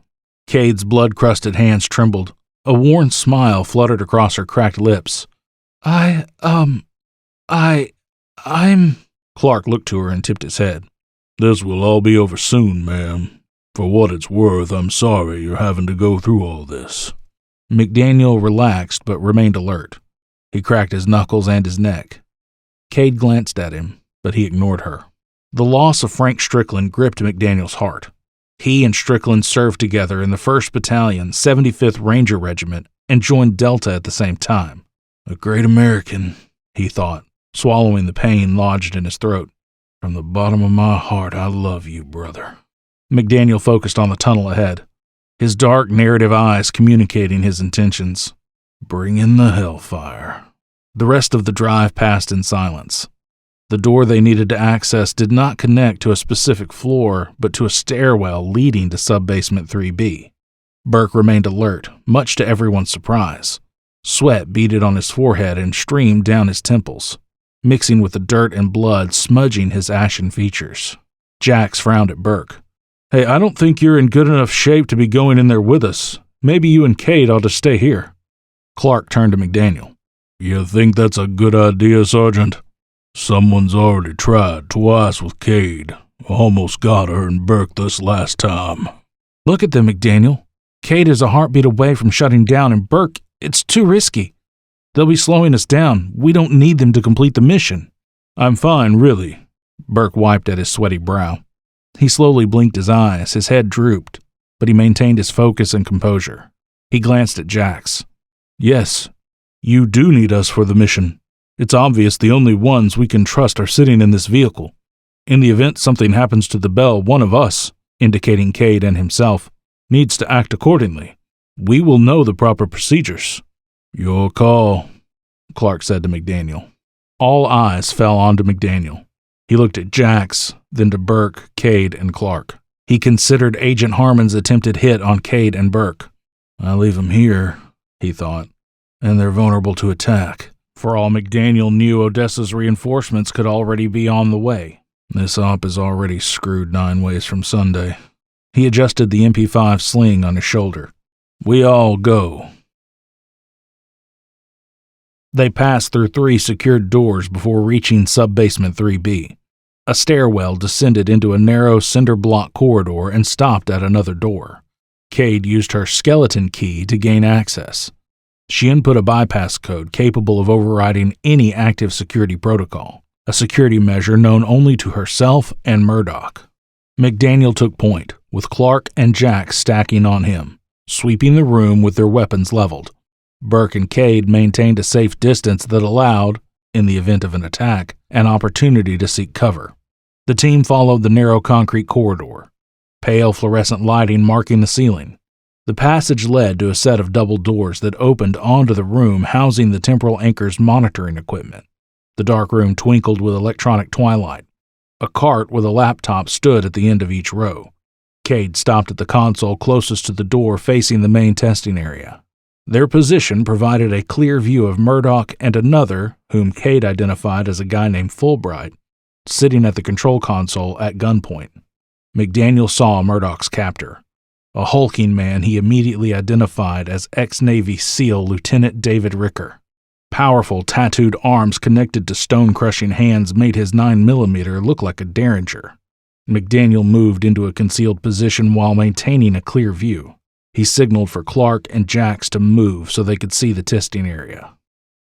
Cade's blood-crusted hands trembled. A worn smile fluttered across her cracked lips. I'm... Clark looked to her and tipped his head. This will all be over soon, ma'am. For what it's worth, I'm sorry you're having to go through all this. McDaniel relaxed but remained alert. He cracked his knuckles and his neck. Cade glanced at him, but he ignored her. The loss of Frank Strickland gripped McDaniel's heart. He and Strickland served together in the 1st Battalion, 75th Ranger Regiment, and joined Delta at the same time. A great American, he thought, swallowing the pain lodged in his throat. From the bottom of my heart, I love you, brother. McDaniel focused on the tunnel ahead, his dark, narrative eyes communicating his intentions. Bring in the hellfire. The rest of the drive passed in silence. The door they needed to access did not connect to a specific floor, but to a stairwell leading to subbasement 3B. Burke remained alert, much to everyone's surprise. Sweat beaded on his forehead and streamed down his temples, mixing with the dirt and blood smudging his ashen features. Jax frowned at Burke. Hey, I don't think you're in good enough shape to be going in there with us. Maybe you and Cade ought to stay here. Clark turned to McDaniel. You think that's a good idea, Sergeant? Someone's already tried twice with Cade. Almost got her and Burke this last time. Look at them, McDaniel. Cade is a heartbeat away from shutting down, and Burke, it's too risky. They'll be slowing us down. We don't need them to complete the mission." "I'm fine, really." Burke wiped at his sweaty brow. He slowly blinked his eyes, his head drooped, but he maintained his focus and composure. He glanced at Jax. "Yes, you do need us for the mission. It's obvious the only ones we can trust are sitting in this vehicle. In the event something happens to the Bell, one of us," indicating Cade and himself, "needs to act accordingly. We will know the proper procedures." "Your call," Clark said to McDaniel. All eyes fell onto McDaniel. He looked at Jax, then to Burke, Cade, and Clark. He considered Agent Harmon's attempted hit on Cade and Burke. "I leave them here," he thought, "and they're vulnerable to attack." For all McDaniel knew, Odessa's reinforcements could already be on the way. "This op is already screwed 9 ways from Sunday." He adjusted the MP5 sling on his shoulder. "We all go." They passed through 3 secured doors before reaching Sub-Basement 3B. A stairwell descended into a narrow cinder block corridor and stopped at another door. Cade used her skeleton key to gain access. She input a bypass code capable of overriding any active security protocol, a security measure known only to herself and Murdoch. McDaniel took point, with Clark and Jax stacking on him, sweeping the room with their weapons leveled. Burke and Cade maintained a safe distance that allowed, in the event of an attack, an opportunity to seek cover. The team followed the narrow concrete corridor, pale fluorescent lighting marking the ceiling. The passage led to a set of double doors that opened onto the room housing the temporal anchor's monitoring equipment. The dark room twinkled with electronic twilight. A cart with a laptop stood at the end of each row. Cade stopped at the console closest to the door facing the main testing area. Their position provided a clear view of Murdoch and another, whom Cade identified as a guy named Fulbright, sitting at the control console at gunpoint. McDaniel saw Murdoch's captor, a hulking man he immediately identified as ex-Navy SEAL Lieutenant David Ricker. Powerful, tattooed arms connected to stone-crushing hands made his 9mm look like a derringer. McDaniel moved into a concealed position while maintaining a clear view. He signaled for Clark and Jax to move so they could see the testing area.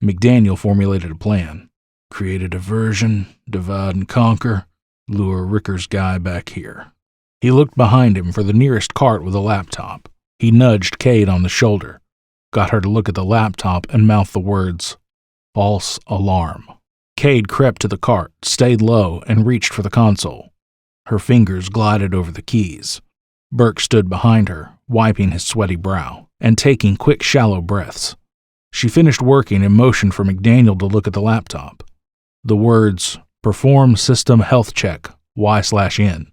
McDaniel formulated a plan. Create a diversion, divide and conquer, lure Ricker's guy back here. He looked behind him for the nearest cart with a laptop. He nudged Cade on the shoulder, got her to look at the laptop and mouth the words, "False alarm." Cade crept to the cart, stayed low, and reached for the console. Her fingers glided over the keys. Burke stood behind her, wiping his sweaty brow, and taking quick, shallow breaths. She finished working and motioned for McDaniel to look at the laptop. The words, "Perform System Health Check, Y/N,"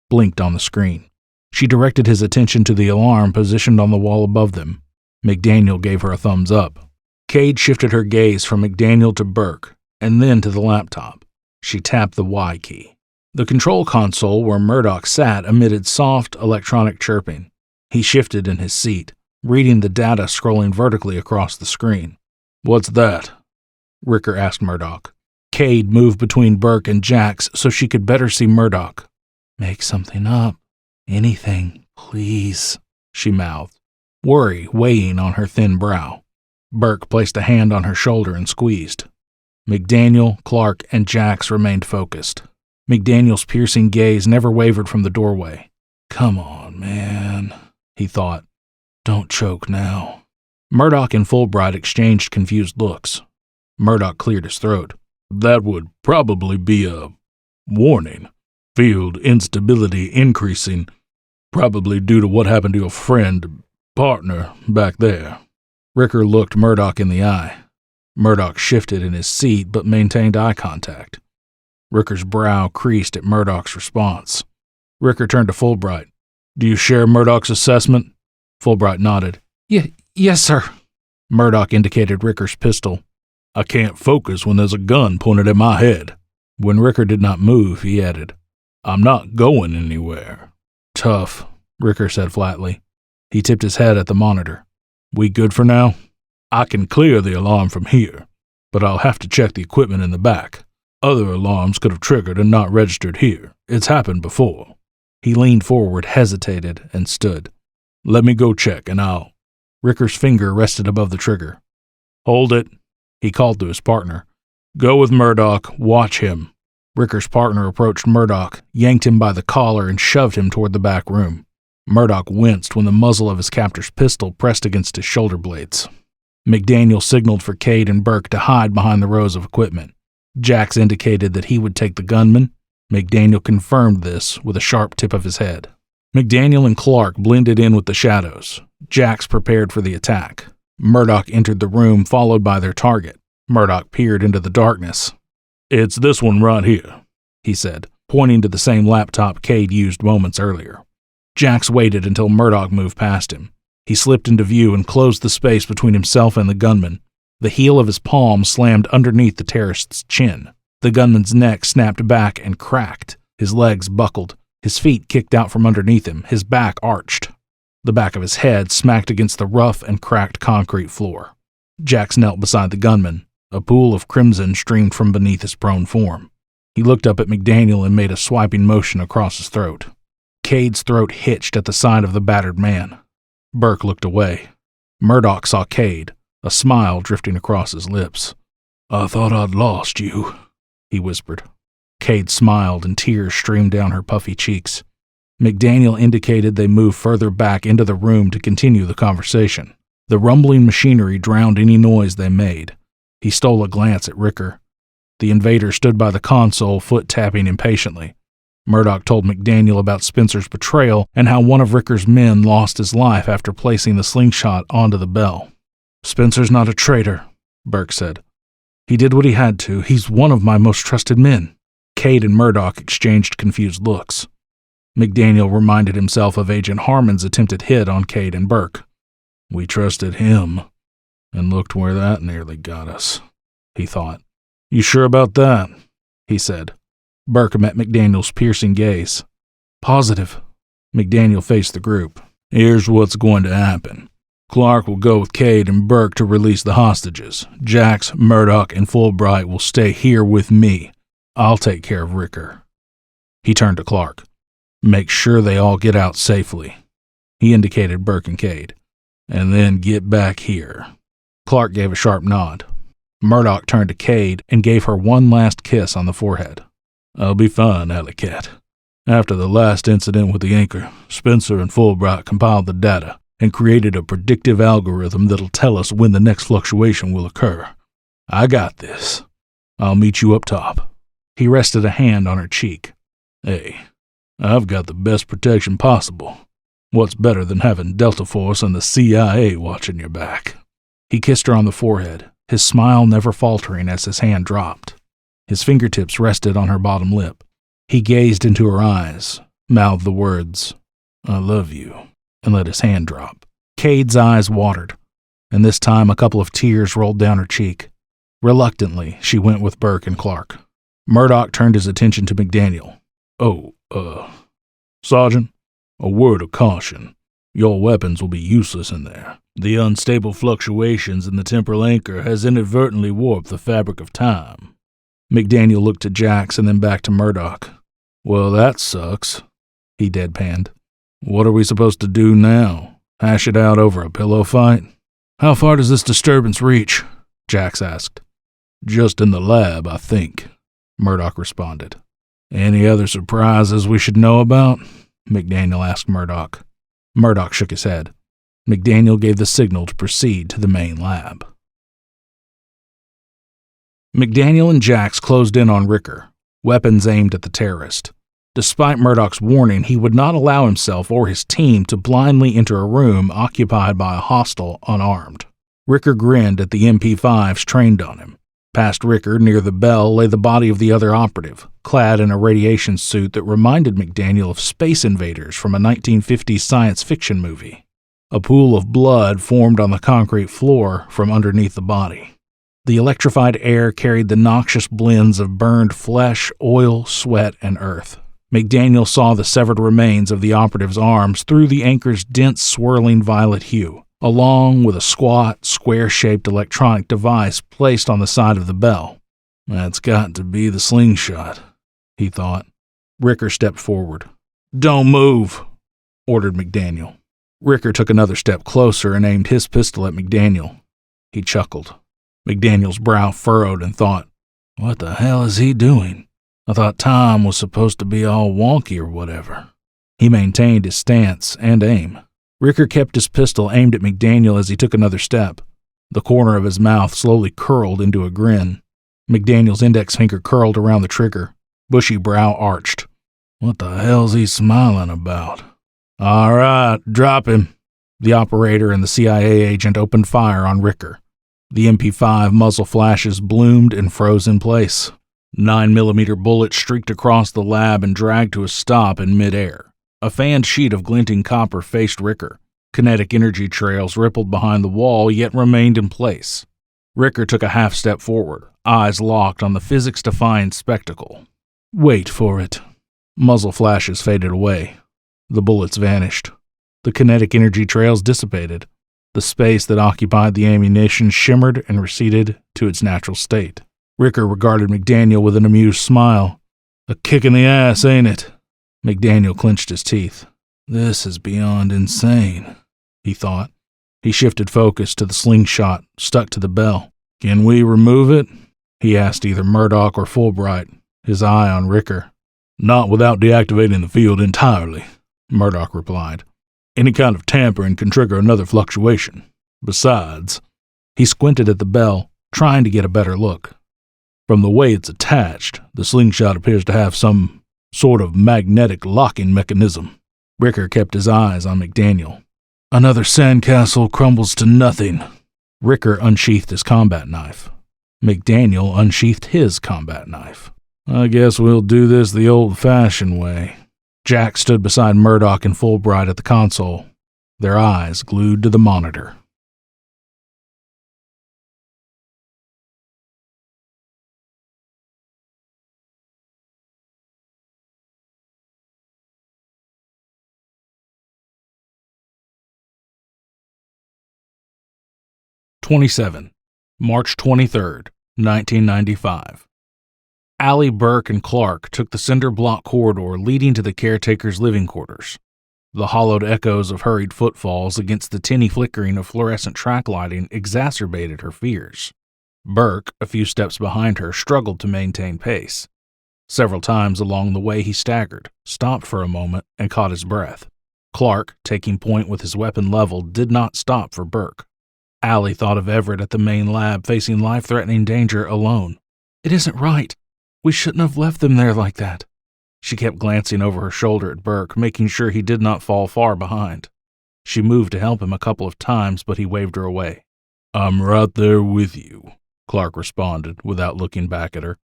blinked on the screen. She directed his attention to the alarm positioned on the wall above them. McDaniel gave her a thumbs up. Cade shifted her gaze from McDaniel to Burke, and then to the laptop. She tapped the Y key. The control console where Murdoch sat emitted soft electronic chirping. He shifted in his seat, reading the data scrolling vertically across the screen. "What's that?" Ricker asked Murdoch. Cade moved between Burke and Jax so she could better see Murdoch. "Make something up. Anything, please," she mouthed, worry weighing on her thin brow. Burke placed a hand on her shoulder and squeezed. McDaniel, Clark, and Jax remained focused. McDaniel's piercing gaze never wavered from the doorway. "Come on, man," he thought. "Don't choke now." Murdoch and Fulbright exchanged confused looks. Murdoch cleared his throat. "That would probably be a warning. Field instability increasing, probably due to what happened to your friend, partner, back there." Ricker looked Murdoch in the eye. Murdoch shifted in his seat but maintained eye contact. Ricker's brow creased at Murdoch's response. Ricker turned to Fulbright. "Do you share Murdoch's assessment?" Fulbright nodded. Yes, sir." Murdoch indicated Ricker's pistol. "I can't focus when there's a gun pointed at my head." When Ricker did not move, he added, "I'm not going anywhere." "Tough," Ricker said flatly. He tipped his head at the monitor. "We good for now?" "I can clear the alarm from here, but I'll have to check the equipment in the back. Other alarms could have triggered and not registered here. It's happened before." He leaned forward, hesitated, and stood. "Let me go check and I'll—" Ricker's finger rested above the trigger. "Hold it," He called to his partner. "Go with Murdoch. Watch him." Ricker's partner approached Murdoch, yanked him by the collar, and shoved him toward the back room. Murdoch winced when the muzzle of his captor's pistol pressed against his shoulder blades. McDaniel signaled for Cade and Burke to hide behind the rows of equipment. Jax indicated that he would take the gunman. McDaniel confirmed this with a sharp tip of his head. McDaniel and Clark blended in with the shadows. Jax prepared for the attack. Murdoch entered the room, followed by their target. Murdoch peered into the darkness. "It's this one right here," he said, pointing to the same laptop Cade used moments earlier. Jax waited until Murdoch moved past him. He slipped into view and closed the space between himself and the gunman. The heel of his palm slammed underneath the terrorist's chin. The gunman's neck snapped back and cracked. His legs buckled. His feet kicked out from underneath him. His back arched. The back of his head smacked against the rough and cracked concrete floor. Jax knelt beside the gunman. A pool of crimson streamed from beneath his prone form. He looked up at McDaniel and made a swiping motion across his throat. Cade's throat hitched at the sight of the battered man. Burke looked away. Murdoch saw Cade, a smile drifting across his lips. "I thought I'd lost you," he whispered. Cade smiled and tears streamed down her puffy cheeks. McDaniel indicated they move further back into the room to continue the conversation. The rumbling machinery drowned any noise they made. He stole a glance at Ricker. The invader stood by the console, foot-tapping impatiently. Murdoch told McDaniel about Spencer's betrayal and how one of Ricker's men lost his life after placing the slingshot onto the bell. "Spencer's not a traitor," Burke said. "He did what he had to. He's one of my most trusted men." Cade and Murdoch exchanged confused looks. McDaniel reminded himself of Agent Harmon's attempted hit on Cade and Burke. "We trusted him, and looked where that nearly got us," he thought. "You sure about that?" he said. Burke met McDaniel's piercing gaze. "Positive." McDaniel faced the group. "Here's what's going to happen. Clark will go with Cade and Burke to release the hostages. Jax, Murdoch, and Fulbright will stay here with me. I'll take care of Ricker." He turned to Clark. "Make sure they all get out safely." He indicated Burke and Cade. "And then get back here." Clark gave a sharp nod. Murdoch turned to Cade and gave her one last kiss on the forehead. "I'll be fine, Alley Cat. After the last incident with the anchor, Spencer and Fulbright compiled the data and created a predictive algorithm that'll tell us when the next fluctuation will occur. I got this. I'll meet you up top." He rested a hand on her cheek. "Hey, I've got the best protection possible. What's better than having Delta Force and the CIA watching your back?" He kissed her on the forehead, his smile never faltering as his hand dropped. His fingertips rested on her bottom lip. He gazed into her eyes, mouthed the words, "I love you," and let his hand drop. Cade's eyes watered, and this time a couple of tears rolled down her cheek. Reluctantly, she went with Burke and Clark. Murdoch turned his attention to McDaniel. Sergeant, a word of caution. Your weapons will be useless in there. The unstable fluctuations in the temporal anchor has inadvertently warped the fabric of time." McDaniel looked to Jax and then back to Murdoch. "Well, that sucks," he deadpanned. "What are we supposed to do now? Hash it out over a pillow fight?" "How far does this disturbance reach?" Jax asked. "Just in the lab, I think," Murdoch responded. "Any other surprises we should know about?" McDaniel asked Murdoch. Murdoch shook his head. McDaniel gave the signal to proceed to the main lab. McDaniel and Jax closed in on Ricker, weapons aimed at the terrorist. Despite Murdoch's warning, he would not allow himself or his team to blindly enter a room occupied by a hostile unarmed. Ricker grinned at the MP5s trained on him. Past Ricker, near the bell, lay the body of the other operative, clad in a radiation suit that reminded McDaniel of Space Invaders from a 1950s science fiction movie. A pool of blood formed on the concrete floor from underneath the body. The electrified air carried the noxious blends of burned flesh, oil, sweat, and earth. McDaniel saw the severed remains of the operative's arms through the anchor's dense, swirling violet hue, along with a squat, square-shaped electronic device placed on the side of the bell. "That's got to be the slingshot," he thought. Ricker stepped forward. "Don't move," ordered McDaniel. Ricker took another step closer and aimed his pistol at McDaniel. He chuckled. McDaniel's brow furrowed and thought, what the hell is he doing? I thought time was supposed to be all wonky or whatever. He maintained his stance and aim. Ricker kept his pistol aimed at McDaniel as he took another step. The corner of his mouth slowly curled into a grin. McDaniel's index finger curled around the trigger. Bushy brow arched. What the hell's he smiling about? All right, drop him. The operator and the CIA agent opened fire on Ricker. The MP5 muzzle flashes bloomed and froze in place. 9mm bullets streaked across the lab and dragged to a stop in midair. A fanned sheet of glinting copper faced Ricker. Kinetic energy trails rippled behind the wall, yet remained in place. Ricker took a half step forward, eyes locked on the physics-defying spectacle. Wait for it. Muzzle flashes faded away. The bullets vanished. The kinetic energy trails dissipated. The space that occupied the ammunition shimmered and receded to its natural state. Ricker regarded McDaniel with an amused smile. A kick in the ass, ain't it? McDaniel clenched his teeth. This is beyond insane, he thought. He shifted focus to the slingshot, stuck to the bell. Can we remove it? He asked either Murdoch or Fulbright, his eye on Ricker. Not without deactivating the field entirely, Murdoch replied. Any kind of tampering can trigger another fluctuation. Besides, he squinted at the bell, trying to get a better look. From the way it's attached, the slingshot appears to have some sort of magnetic locking mechanism. Ricker kept his eyes on McDaniel. Another sandcastle crumbles to nothing. Ricker unsheathed his combat knife. McDaniel unsheathed his combat knife. I guess we'll do this the old-fashioned way. Jack stood beside Murdoch and Fulbright at the console, their eyes glued to the monitor. March 23rd, 1995. Allie, Burke, and Clark took the cinder block corridor leading to the caretaker's living quarters. The hollowed echoes of hurried footfalls against the tinny flickering of fluorescent track lighting exacerbated her fears. Burke, a few steps behind her, struggled to maintain pace. Several times along the way he staggered, stopped for a moment, and caught his breath. Clark, taking point with his weapon leveled, did not stop for Burke. Allie thought of Everett at the main lab facing life-threatening danger alone. It isn't right. We shouldn't have left them there like that. She kept glancing over her shoulder at Burke, making sure he did not fall far behind. She moved to help him a couple of times, but he waved her away. I'm right there with you, Clark responded, without looking back at her.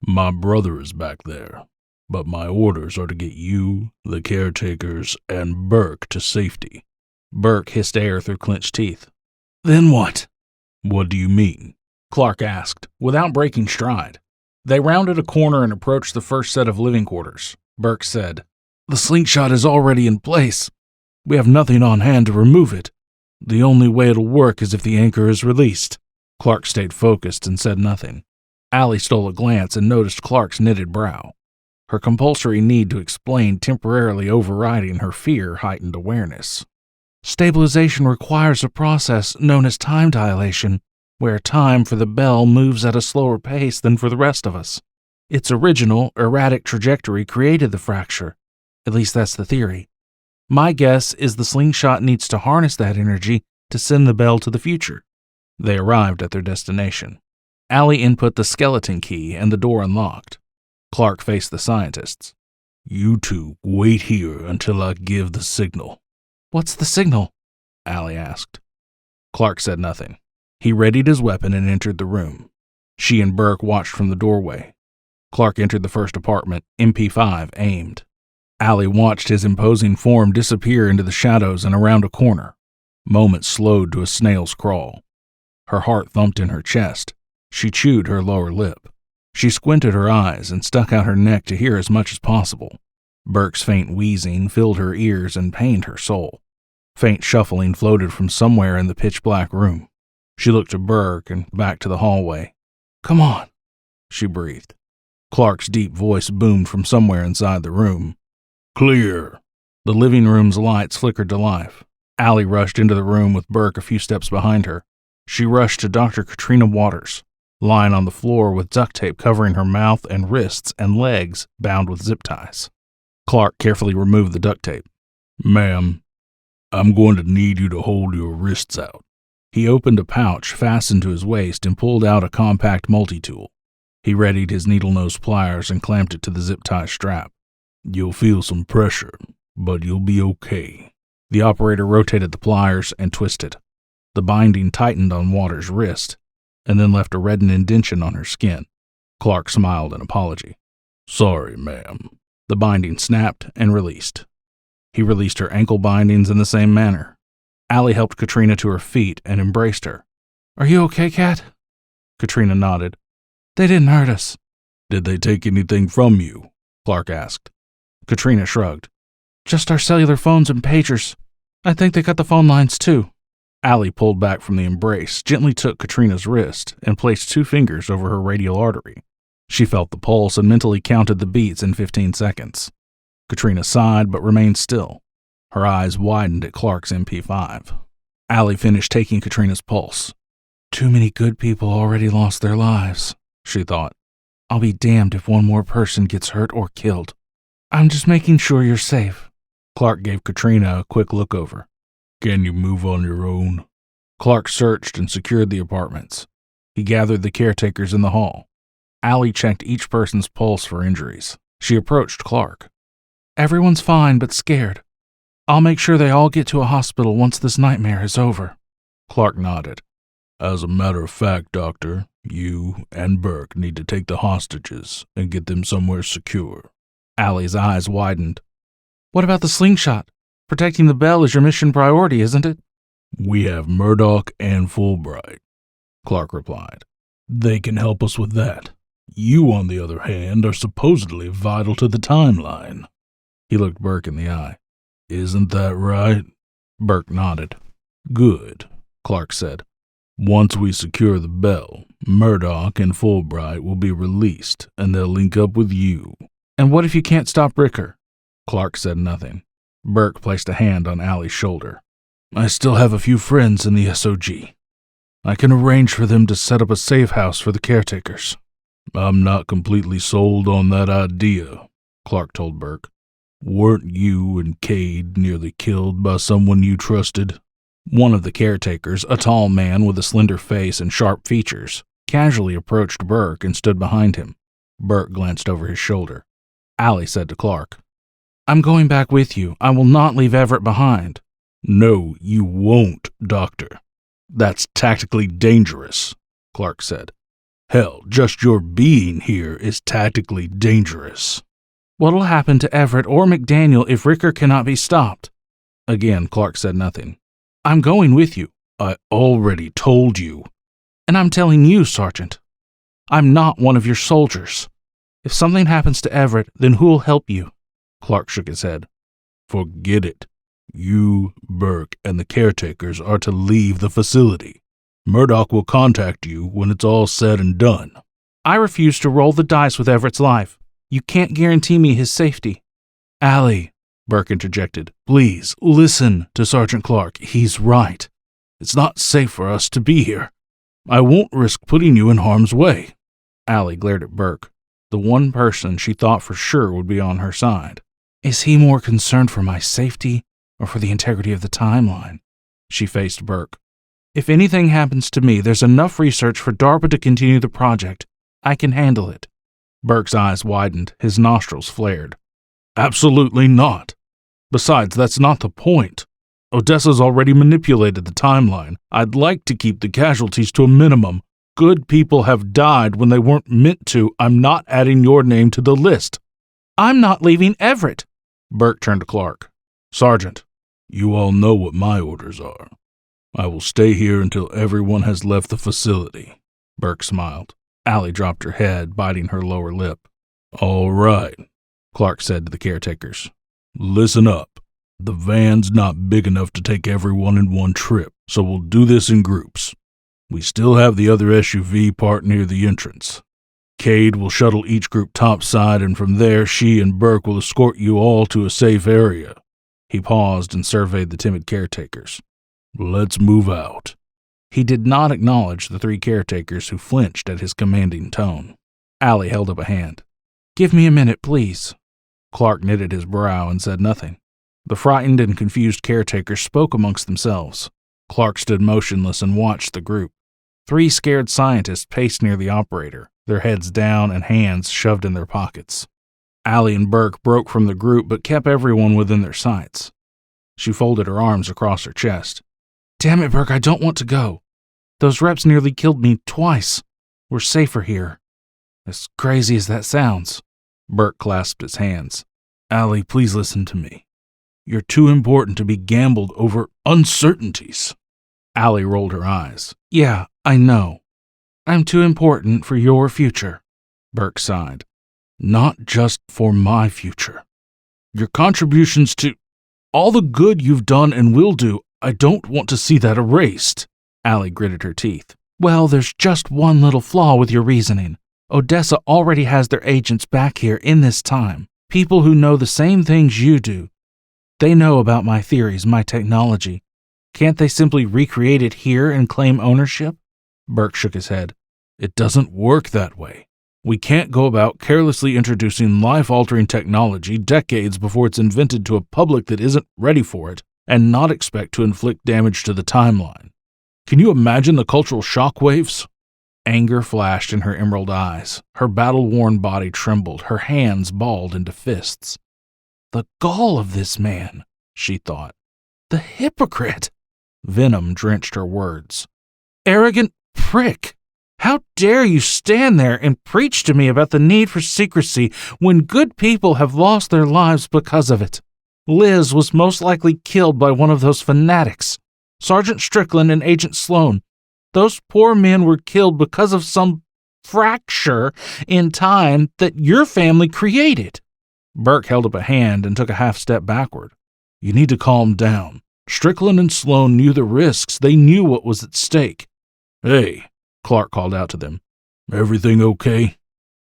My brother is back there, but my orders are to get you, the caretakers, and Burke to safety. Burke hissed air through clenched teeth. Then what? What do you mean? Clark asked, without breaking stride. They rounded a corner and approached the first set of living quarters. Burke said, The slingshot is already in place. We have nothing on hand to remove it. The only way it'll work is if the anchor is released. Clark stayed focused and said nothing. Allie stole a glance and noticed Clark's knitted brow. Her compulsory need to explain temporarily overriding her fear-heightened awareness. Stabilization requires a process known as time dilation, where time for the bell moves at a slower pace than for the rest of us. Its original, erratic trajectory created the fracture. At least that's the theory. My guess is the slingshot needs to harness that energy to send the bell to the future. They arrived at their destination. Allie input the skeleton key and the door unlocked. Clark faced the scientists. You two wait here until I give the signal. What's the signal? Allie asked. Clark said nothing. He readied his weapon and entered the room. She and Burke watched from the doorway. Clark entered the first apartment, MP5 aimed. Allie watched his imposing form disappear into the shadows and around a corner. Moments slowed to a snail's crawl. Her heart thumped in her chest. She chewed her lower lip. She squinted her eyes and stuck out her neck to hear as much as possible. Burke's faint wheezing filled her ears and pained her soul. Faint shuffling floated from somewhere in the pitch-black room. She looked to Burke and back to the hallway. Come on, she breathed. Clark's deep voice boomed from somewhere inside the room. Clear. The living room's lights flickered to life. Allie rushed into the room with Burke a few steps behind her. She rushed to Dr. Katrina Waters, lying on the floor with duct tape covering her mouth and wrists and legs bound with zip ties. Clark carefully removed the duct tape. Ma'am, I'm going to need you to hold your wrists out. He opened a pouch fastened to his waist and pulled out a compact multi-tool. He readied his needle-nose pliers and clamped it to the zip-tie strap. You'll feel some pressure, but you'll be okay. The operator rotated the pliers and twisted. The binding tightened on Waters' wrist, and then left a reddened indentation on her skin. Clark smiled in apology. Sorry, ma'am. The binding snapped and released. He released her ankle bindings in the same manner. Allie helped Katrina to her feet and embraced her. "Are you okay, Kat?" Katrina nodded. "They didn't hurt us." Did they take anything from you? Clark asked. Katrina shrugged. "Just our cellular phones and pagers. I think they cut the phone lines too." Allie pulled back from the embrace, gently took Katrina's wrist, and placed 2 fingers over her radial artery. She felt the pulse and mentally counted the beats in 15 seconds. Katrina sighed but remained still. Her eyes widened at Clark's MP5. Allie finished taking Katrina's pulse. "Too many good people already lost their lives," she thought. "I'll be damned if one more person gets hurt or killed. I'm just making sure you're safe." Clark gave Katrina a quick look over. Can you move on your own? Clark searched and secured the apartments. He gathered the caretakers in the hall. Allie checked each person's pulse for injuries. She approached Clark. "Everyone's fine but scared. I'll make sure they all get to a hospital once this nightmare is over." Clark nodded. As a matter of fact, Doctor, you and Burke need to take the hostages and get them somewhere secure. Allie's eyes widened. "What about the Slingshot? Protecting the Bell is your mission priority, isn't it?" We have Murdoch and Fulbright, Clark replied. They can help us with that. You, on the other hand, are supposedly vital to the timeline. He looked Burke in the eye. Isn't that right? Burke nodded. Good, Clark said. Once we secure the Bell, Murdoch and Fulbright will be released, and they'll link up with you. And what if you can't stop Ricker? Clark said nothing. Burke placed a hand on Allie's shoulder. I still have a few friends in the SOG. I can arrange for them to set up a safe house for the caretakers. I'm not completely sold on that idea, Clark told Burke. Weren't you and Cade nearly killed by someone you trusted? One of the caretakers, a tall man with a slender face and sharp features, casually approached Burke and stood behind him. Burke glanced over his shoulder. Allie said to Clark, I'm going back with you. I will not leave Everett behind. No, you won't, Doctor. That's tactically dangerous, Clark said. Hell, just your being here is tactically dangerous. What'll happen to Everett or McDaniel if Ricker cannot be stopped? Again, Clark said nothing. I'm going with you. I already told you. And I'm telling you, Sergeant. I'm not one of your soldiers. If something happens to Everett, then who'll help you? Clark shook his head. Forget it. You, Burke, and the caretakers are to leave the facility. Murdoch will contact you when it's all said and done. I refuse to roll the dice with Everett's life. You can't guarantee me his safety. Allie, Burke interjected, please listen to Sergeant Clark. He's right. It's not safe for us to be here. I won't risk putting you in harm's way. Allie glared at Burke, the one person she thought for sure would be on her side. Is he more concerned for my safety or for the integrity of the timeline? She faced Burke. If anything happens to me, there's enough research for DARPA to continue the project. I can handle it. Burke's eyes widened, his nostrils flared. Absolutely not. Besides, that's not the point. Odessa's already manipulated the timeline. I'd like to keep the casualties to a minimum. Good people have died when they weren't meant to. I'm not adding your name to the list. I'm not leaving Everett. Burke turned to Clark. Sergeant, you all know what my orders are. I will stay here until everyone has left the facility. Burke smiled. Allie dropped her head, biting her lower lip. All right, Clark said to the caretakers. Listen up. The van's not big enough to take everyone in one trip, so we'll do this in groups. We still have the other SUV parked near the entrance. Cade will shuttle each group topside, and from there she and Burke will escort you all to a safe area. He paused and surveyed the timid caretakers. Let's move out. He did not acknowledge the 3 caretakers who flinched at his commanding tone. Allie held up a hand. "Give me a minute, please." Clark knitted his brow and said nothing. The frightened and confused caretakers spoke amongst themselves. Clark stood motionless and watched the group. 3 scared scientists paced near the operator, their heads down and hands shoved in their pockets. Allie and Burke broke from the group but kept everyone within their sights. She folded her arms across her chest. "Damn it, Burke, I don't want to go. Those reps nearly killed me twice. We're safer here." As crazy as that sounds. Burke clasped his hands. "Allie, please listen to me. You're too important to be gambled over uncertainties." Allie rolled her eyes. "Yeah, I know. I'm too important for your future." Burke sighed. "Not just for my future. Your contributions to all the good you've done and will do, I don't want to see that erased." Allie gritted her teeth. "Well, there's just one little flaw with your reasoning. Odessa already has their agents back here in this time. People who know the same things you do. They know about my theories, my technology. Can't they simply recreate it here and claim ownership?" Burke shook his head. "It doesn't work that way. We can't go about carelessly introducing life-altering technology decades before it's invented to a public that isn't ready for it and not expect to inflict damage to the timeline. Can you imagine the cultural shockwaves?" Anger flashed in her emerald eyes. Her battle-worn body trembled, her hands balled into fists. The gall of this man, she thought. The hypocrite! Venom drenched her words. Arrogant prick! How dare you stand there and preach to me about the need for secrecy when good people have lost their lives because of it? Liz was most likely killed by one of those fanatics. Sergeant Strickland and Agent Sloan. Those poor men were killed because of some fracture in time that your family created. Burke held up a hand and took a half step backward. You need to calm down. Strickland and Sloan knew the risks. They knew what was at stake. Hey, Clark called out to them. Everything okay?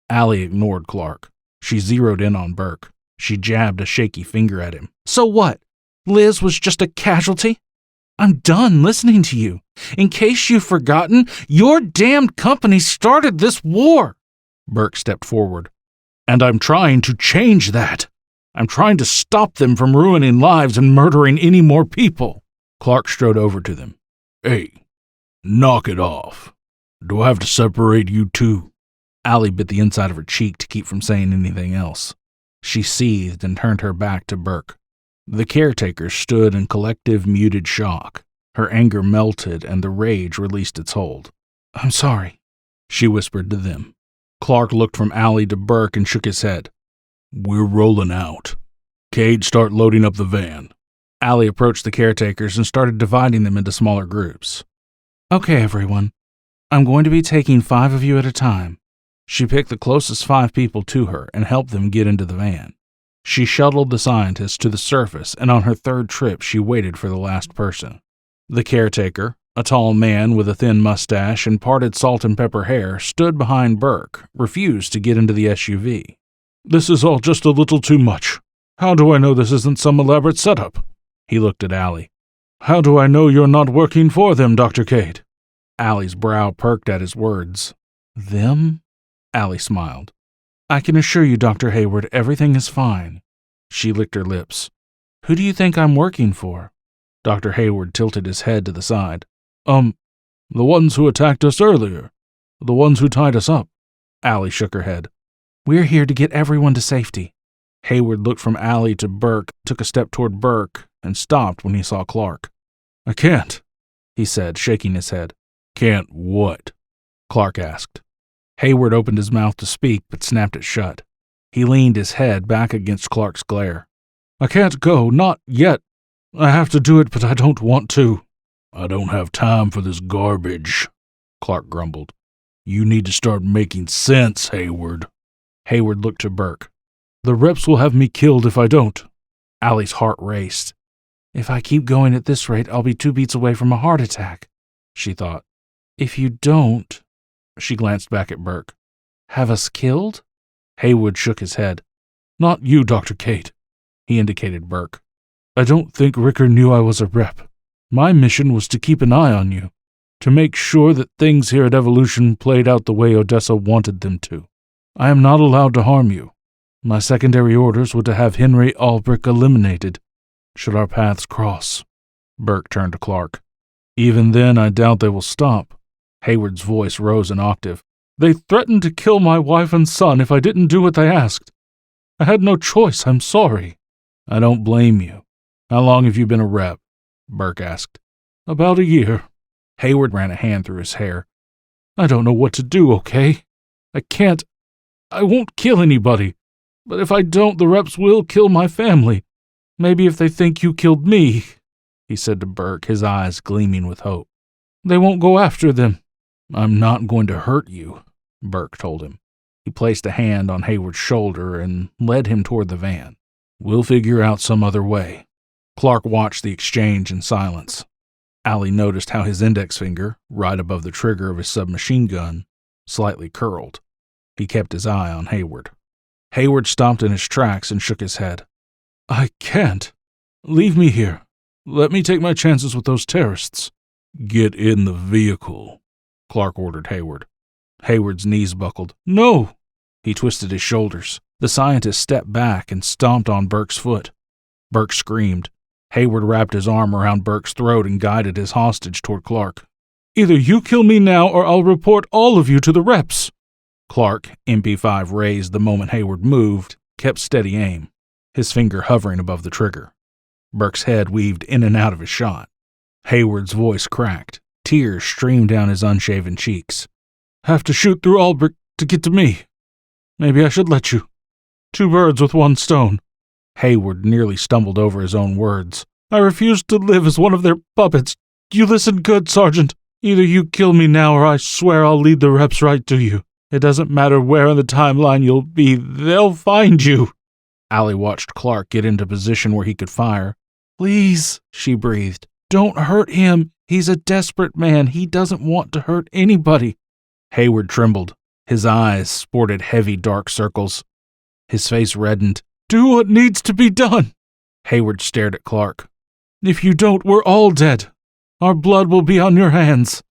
Allie ignored Clark. She zeroed in on Burke. She jabbed a shaky finger at him. So what? Liz was just a casualty? I'm done listening to you. In case you've forgotten, your damned company started this war. Burke stepped forward. And I'm trying to change that. I'm trying to stop them from ruining lives and murdering any more people. Clark strode over to them. Hey, knock it off. Do I have to separate you two? Allie bit the inside of her cheek to keep from saying anything else. She seethed and turned her back to Burke. The caretaker stood in collective muted shock. Her anger melted and the rage released its hold. I'm sorry, she whispered to them. Clark looked from Allie to Burke and shook his head. We're rolling out. Cade, start loading up the van. Allie approached the caretakers and started dividing them into smaller groups. Okay, everyone. I'm going to be taking 5 of you at a time. She picked the closest 5 people to her and helped them get into the van. She shuttled the scientists to the surface, and on her 3rd trip she waited for the last person. The caretaker, a tall man with a thin mustache and parted salt and pepper hair, stood behind Burke, refused to get into the SUV. This is all just a little too much. How do I know this isn't some elaborate setup? He looked at Allie. How do I know you're not working for them, Dr. Cade? Allie's brow perked at his words. Them? Allie smiled. I can assure you, Dr. Hayward, everything is fine. She licked her lips. Who do you think I'm working for? Dr. Hayward tilted his head to the side. The ones who attacked us earlier. The ones who tied us up. Allie shook her head. We're here to get everyone to safety. Hayward looked from Allie to Burke, took a step toward Burke, and stopped when he saw Clark. I can't, he said, shaking his head. Can't what? Clark asked. Hayward opened his mouth to speak, but snapped it shut. He leaned his head back against Clark's glare. I can't go, not yet. I have to do it, but I don't want to. I don't have time for this garbage, Clark grumbled. You need to start making sense, Hayward. Hayward looked to Burke. The reps will have me killed if I don't. Allie's heart raced. If I keep going at this rate, I'll be 2 beats away from a heart attack, she thought. If you don't, she glanced back at Burke. Have us killed? Hayward shook his head. Not you, Dr. Cade. He indicated Burke. I don't think Ricker knew I was a rep. My mission was to keep an eye on you, to make sure that things here at Evolution played out the way Odessa wanted them to. I am not allowed to harm you. My secondary orders were to have Henry Albrecht eliminated, should our paths cross." Burke turned to Clark. "Even then, I doubt they will stop." Hayward's voice rose an octave. "They threatened to kill my wife and son if I didn't do what they asked. I had no choice, I'm sorry." "I don't blame you. How long have you been a rep?" Burke asked. "About a year." Hayward ran a hand through his hair. "I don't know what to do, okay? I won't kill anybody. But if I don't, the reps will kill my family. Maybe if they think you killed me," he said to Burke, his eyes gleaming with hope. "They won't go after them." "I'm not going to hurt you," Burke told him. He placed a hand on Hayward's shoulder and led him toward the van. "We'll figure out some other way." Clark watched the exchange in silence. Allie noticed how his index finger, right above the trigger of his submachine gun, slightly curled. He kept his eye on Hayward. Hayward stopped in his tracks and shook his head. "I can't. Leave me here. Let me take my chances with those terrorists." "Get in the vehicle," Clark ordered Hayward. Hayward's knees buckled. "No!" He twisted his shoulders. The scientist stepped back and stomped on Burke's foot. Burke screamed. Hayward wrapped his arm around Burke's throat and guided his hostage toward Clark. "Either you kill me now or I'll report all of you to the reps." Clark, MP5 raised the moment Hayward moved, kept steady aim, his finger hovering above the trigger. Burke's head weaved in and out of his shot. Hayward's voice cracked. Tears streamed down his unshaven cheeks. "Have to shoot through Albrecht to get to me. Maybe I should let you. 2 birds with 1 stone." Hayward nearly stumbled over his own words. "I refuse to live as one of their puppets. You listen good, Sergeant. Either you kill me now or I swear I'll lead the reps right to you. It doesn't matter where in the timeline you'll be. They'll find you." Allie watched Clark get into position where he could fire. "Please," she breathed. "Don't hurt him. He's a desperate man. He doesn't want to hurt anybody." Hayward trembled. His eyes sported heavy dark circles. His face reddened. "Do what needs to be done." Hayward stared at Clark. "If you don't, we're all dead. Our blood will be on your hands."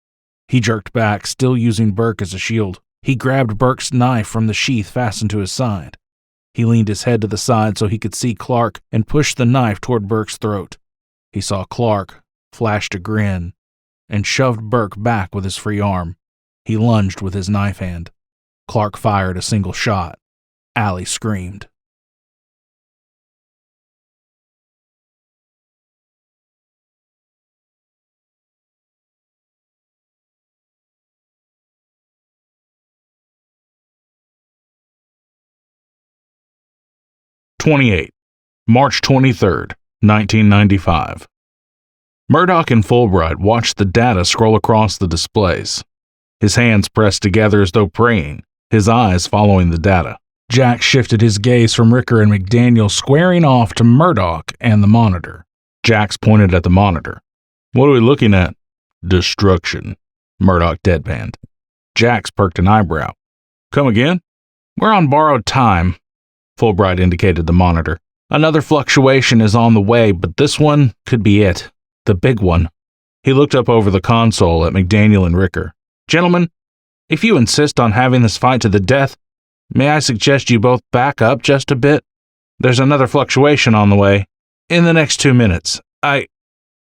He jerked back, still using Burke as a shield. He grabbed Burke's knife from the sheath fastened to his side. He leaned his head to the side so he could see Clark and pushed the knife toward Burke's throat. He saw Clark, flashed a grin, and shoved Burke back with his free arm. He lunged with his knife hand. Clark fired a single shot. Allie screamed. March 23rd, 1995. Murdoch and Fulbright watched the data scroll across the displays. His hands pressed together as though praying, his eyes following the data. Jack shifted his gaze from Ricker and McDaniel, squaring off to Murdoch and the monitor. Jax pointed at the monitor. "What are we looking at?" "Destruction," Murdoch deadpanned. Jax perked an eyebrow. "Come again?" "We're on borrowed time," Fulbright indicated the monitor. "Another fluctuation is on the way, but this one could be it. The big one." He looked up over the console at McDaniel and Ricker. "Gentlemen, if you insist on having this fight to the death, may I suggest you both back up just a bit? There's another fluctuation on the way. In the next 2 minutes. I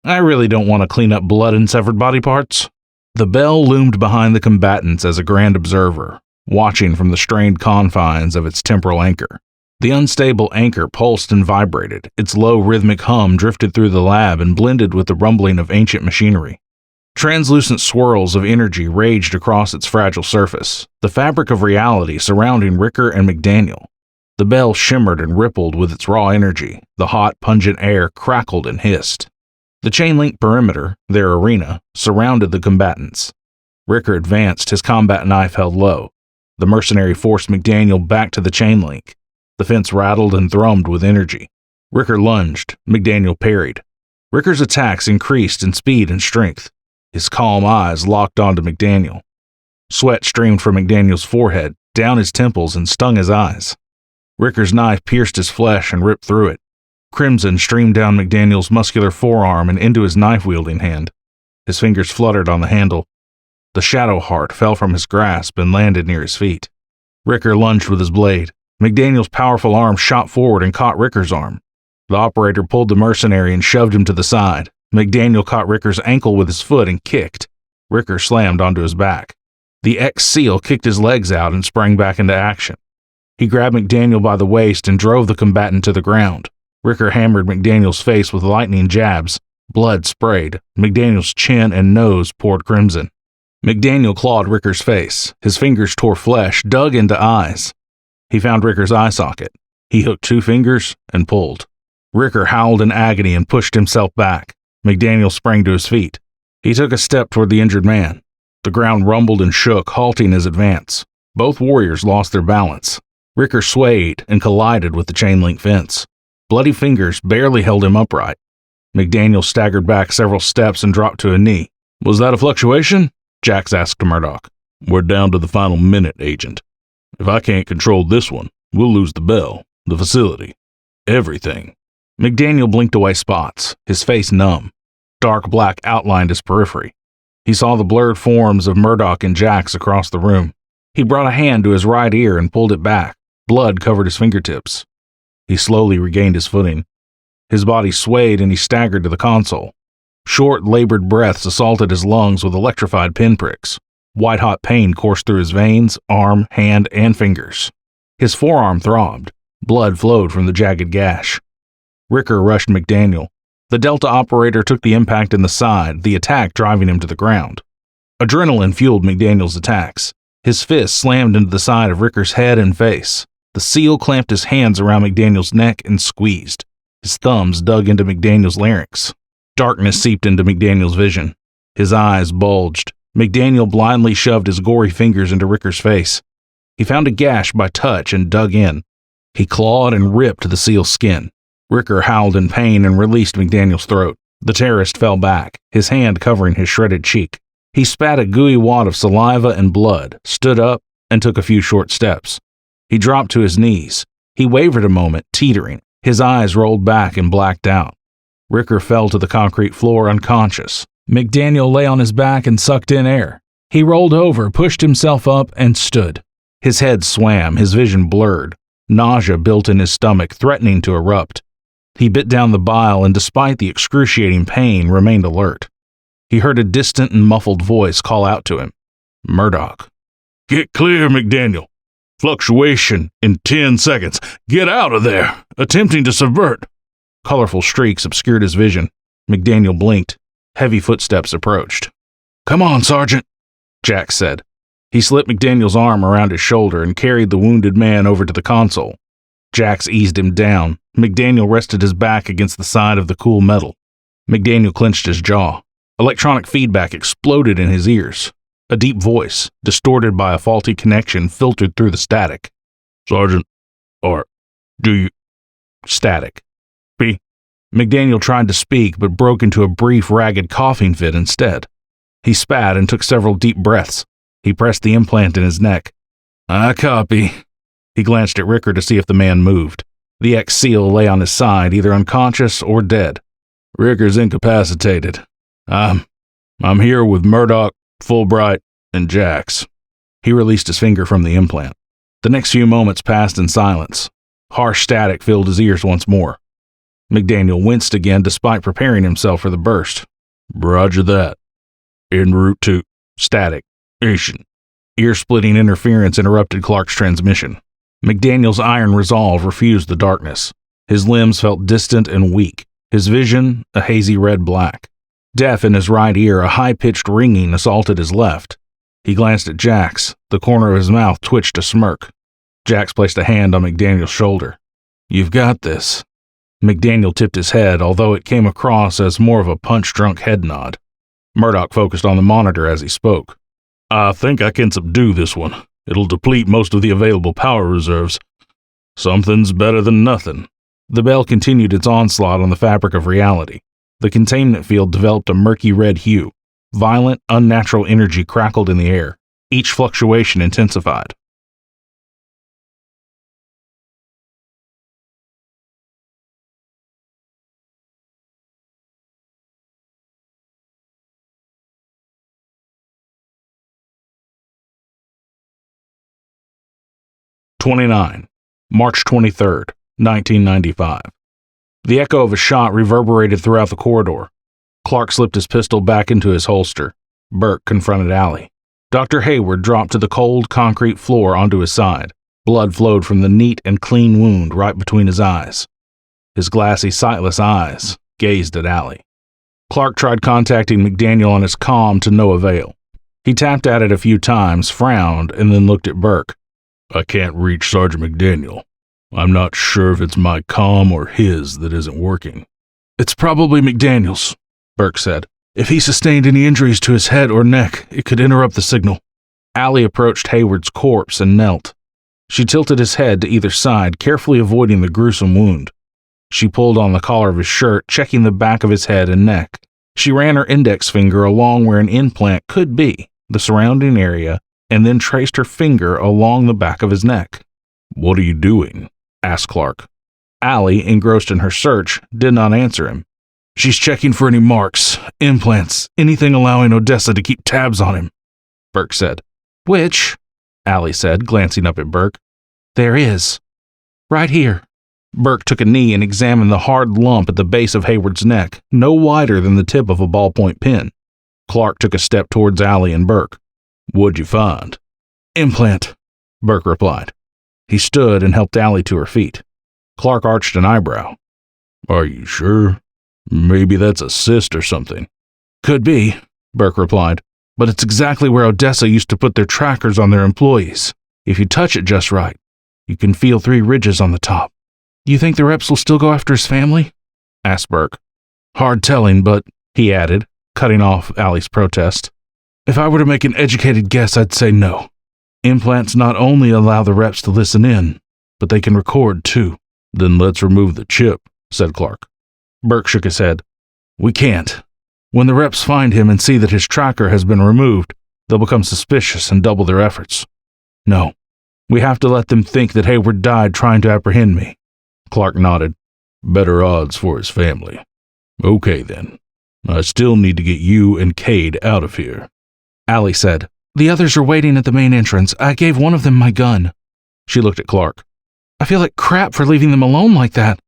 really don't want to clean up blood and severed body parts." The Bell loomed behind the combatants as a grand observer, watching from the strained confines of its temporal anchor. The unstable anchor pulsed and vibrated. Its low rhythmic hum drifted through the lab and blended with the rumbling of ancient machinery. Translucent swirls of energy raged across its fragile surface, the fabric of reality surrounding Ricker and McDaniel. The Bell shimmered and rippled with its raw energy. The hot, pungent air crackled and hissed. The chain-link perimeter, their arena, surrounded the combatants. Ricker advanced, his combat knife held low. The mercenary forced McDaniel back to the chain-link. The fence rattled and thrummed with energy. Ricker lunged. McDaniel parried. Ricker's attacks increased in speed and strength. His calm eyes locked onto McDaniel. Sweat streamed from McDaniel's forehead, down his temples, and stung his eyes. Ricker's knife pierced his flesh and ripped through it. Crimson streamed down McDaniel's muscular forearm and into his knife-wielding hand. His fingers fluttered on the handle. The shadow heart fell from his grasp and landed near his feet. Ricker lunged with his blade. McDaniel's powerful arm shot forward and caught Ricker's arm. The operator pulled the mercenary and shoved him to the side. McDaniel caught Ricker's ankle with his foot and kicked. Ricker slammed onto his back. The ex-SEAL kicked his legs out and sprang back into action. He grabbed McDaniel by the waist and drove the combatant to the ground. Ricker hammered McDaniel's face with lightning jabs. Blood sprayed. McDaniel's chin and nose poured crimson. McDaniel clawed Ricker's face. His fingers tore flesh, dug into eyes. He found Ricker's eye socket. He hooked 2 fingers and pulled. Ricker howled in agony and pushed himself back. McDaniel sprang to his feet. He took a step toward the injured man. The ground rumbled and shook, halting his advance. Both warriors lost their balance. Ricker swayed and collided with the chain-link fence. Bloody fingers barely held him upright. McDaniel staggered back several steps and dropped to a knee. "Was that a fluctuation?" Jax asked Murdoch. "We're down to the final minute, Agent. If I can't control this one, we'll lose the bell, the facility, everything." McDaniel blinked away spots, his face numb. Dark black outlined his periphery. He saw the blurred forms of Murdoch and Jax across the room. He brought a hand to his right ear and pulled it back. Blood covered his fingertips. He slowly regained his footing. His body swayed and he staggered to the console. Short, labored breaths assaulted his lungs with electrified pinpricks. White-hot pain coursed through his veins, arm, hand, and fingers. His forearm throbbed. Blood flowed from the jagged gash. Ricker rushed McDaniel. The Delta operator took the impact in the side, the attack driving him to the ground. Adrenaline fueled McDaniel's attacks. His fist slammed into the side of Ricker's head and face. The SEAL clamped his hands around McDaniel's neck and squeezed. His thumbs dug into McDaniel's larynx. Darkness seeped into McDaniel's vision. His eyes bulged. McDaniel blindly shoved his gory fingers into Ricker's face. He found a gash by touch and dug in. He clawed and ripped the SEAL's skin. Ricker howled in pain and released McDaniel's throat. The terrorist fell back, his hand covering his shredded cheek. He spat a gooey wad of saliva and blood, stood up, and took a few short steps. He dropped to his knees. He wavered a moment, teetering. His eyes rolled back and blacked out. Ricker fell to the concrete floor unconscious. McDaniel lay on his back and sucked in air. He rolled over, pushed himself up, and stood. His head swam, his vision blurred. Nausea built in his stomach, threatening to erupt. He bit down the bile and, despite the excruciating pain, remained alert. He heard a distant and muffled voice call out to him. Murdoch. "Get clear, McDaniel. Fluctuation in 10 seconds. Get out of there. Attempting to subvert." Colorful streaks obscured his vision. McDaniel blinked. Heavy footsteps approached. "Come on, Sergeant," Jax said. He slipped McDaniel's arm around his shoulder and carried the wounded man over to the console. Jax eased him down. McDaniel rested his back against the side of the cool metal. McDaniel clenched his jaw. Electronic feedback exploded in his ears. A deep voice, distorted by a faulty connection, filtered through the static. "Sergeant, or do you..." Static. "Be..." McDaniel tried to speak, but broke into a brief, ragged coughing fit instead. He spat and took several deep breaths. He pressed the implant in his neck. "I copy." He glanced at Ricker to see if the man moved. The ex-SEAL lay on his side, either unconscious or dead. "Ricker's incapacitated. I'm here with Murdoch, Fulbright, and Jax." He released his finger from the implant. The next few moments passed in silence. Harsh static filled his ears once more. McDaniel winced again despite preparing himself for the burst. "Roger that. En route to..." Static. "Ation." Ear-splitting interference interrupted Clark's transmission. McDaniel's iron resolve refused the darkness. His limbs felt distant and weak. His vision, a hazy red-black. Deaf in his right ear, a high-pitched ringing assaulted his left. He glanced at Jax. The corner of his mouth twitched a smirk. Jax placed a hand on McDaniel's shoulder. "You've got this." McDaniel tipped his head, although it came across as more of a punch-drunk head nod. Murdoch focused on the monitor as he spoke. "I think I can subdue this one. It'll deplete most of the available power reserves. Something's better than nothing." The bell continued its onslaught on the fabric of reality. The containment field developed a murky red hue. Violent, unnatural energy crackled in the air. Each fluctuation intensified. 29. March 23rd, 1995. The echo of a shot reverberated throughout the corridor. Clark slipped his pistol back into his holster. Burke confronted Allie. Dr. Hayward dropped to the cold concrete floor onto his side. Blood flowed from the neat and clean wound right between his eyes. His glassy, sightless eyes gazed at Allie. Clark tried contacting McDaniel on his comm to no avail. He tapped at it a few times, frowned, and then looked at Burke. I can't reach Sergeant McDaniel. I'm not sure if it's my comm or his that isn't working. It's probably McDaniel's, Burke said. If he sustained any injuries to his head or neck, it could interrupt the signal. Allie approached Hayward's corpse and knelt. She tilted his head to either side, carefully avoiding the gruesome wound. She pulled on the collar of his shirt, checking the back of his head and neck. She ran her index finger along where an implant could be, the surrounding area, and then traced her finger along the back of his neck. What are you doing? Asked Clark. Allie, engrossed in her search, did not answer him. She's checking for any marks, implants, anything allowing Odessa to keep tabs on him, Burke said. Which, Allie said, glancing up at Burke. There is. Right here. Burke took a knee and examined the hard lump at the base of Hayward's neck, no wider than the tip of a ballpoint pen. Clark took a step towards Allie and Burke. What'd you find? Implant, Burke replied. He stood and helped Allie to her feet. Clark arched an eyebrow. Are you sure? Maybe that's a cyst or something. Could be, Burke replied, but it's exactly where Odessa used to put their trackers on their employees. If you touch it just right, you can feel 3 ridges on the top. You think the reps will still go after his family? Asked Burke. Hard telling, but, he added, cutting off Allie's protest. If I were to make an educated guess, I'd say no. Implants not only allow the reps to listen in, but they can record too. Then let's remove the chip, said Clark. Burke shook his head. We can't. When the reps find him and see that his tracker has been removed, they'll become suspicious and double their efforts. No, we have to let them think that Hayward died trying to apprehend me. Clark nodded. Better odds for his family. Okay then. I still need to get you and Cade out of here. Allie said. The others are waiting at the main entrance. I gave one of them my gun. She looked at Clark. I feel like crap for leaving them alone like that,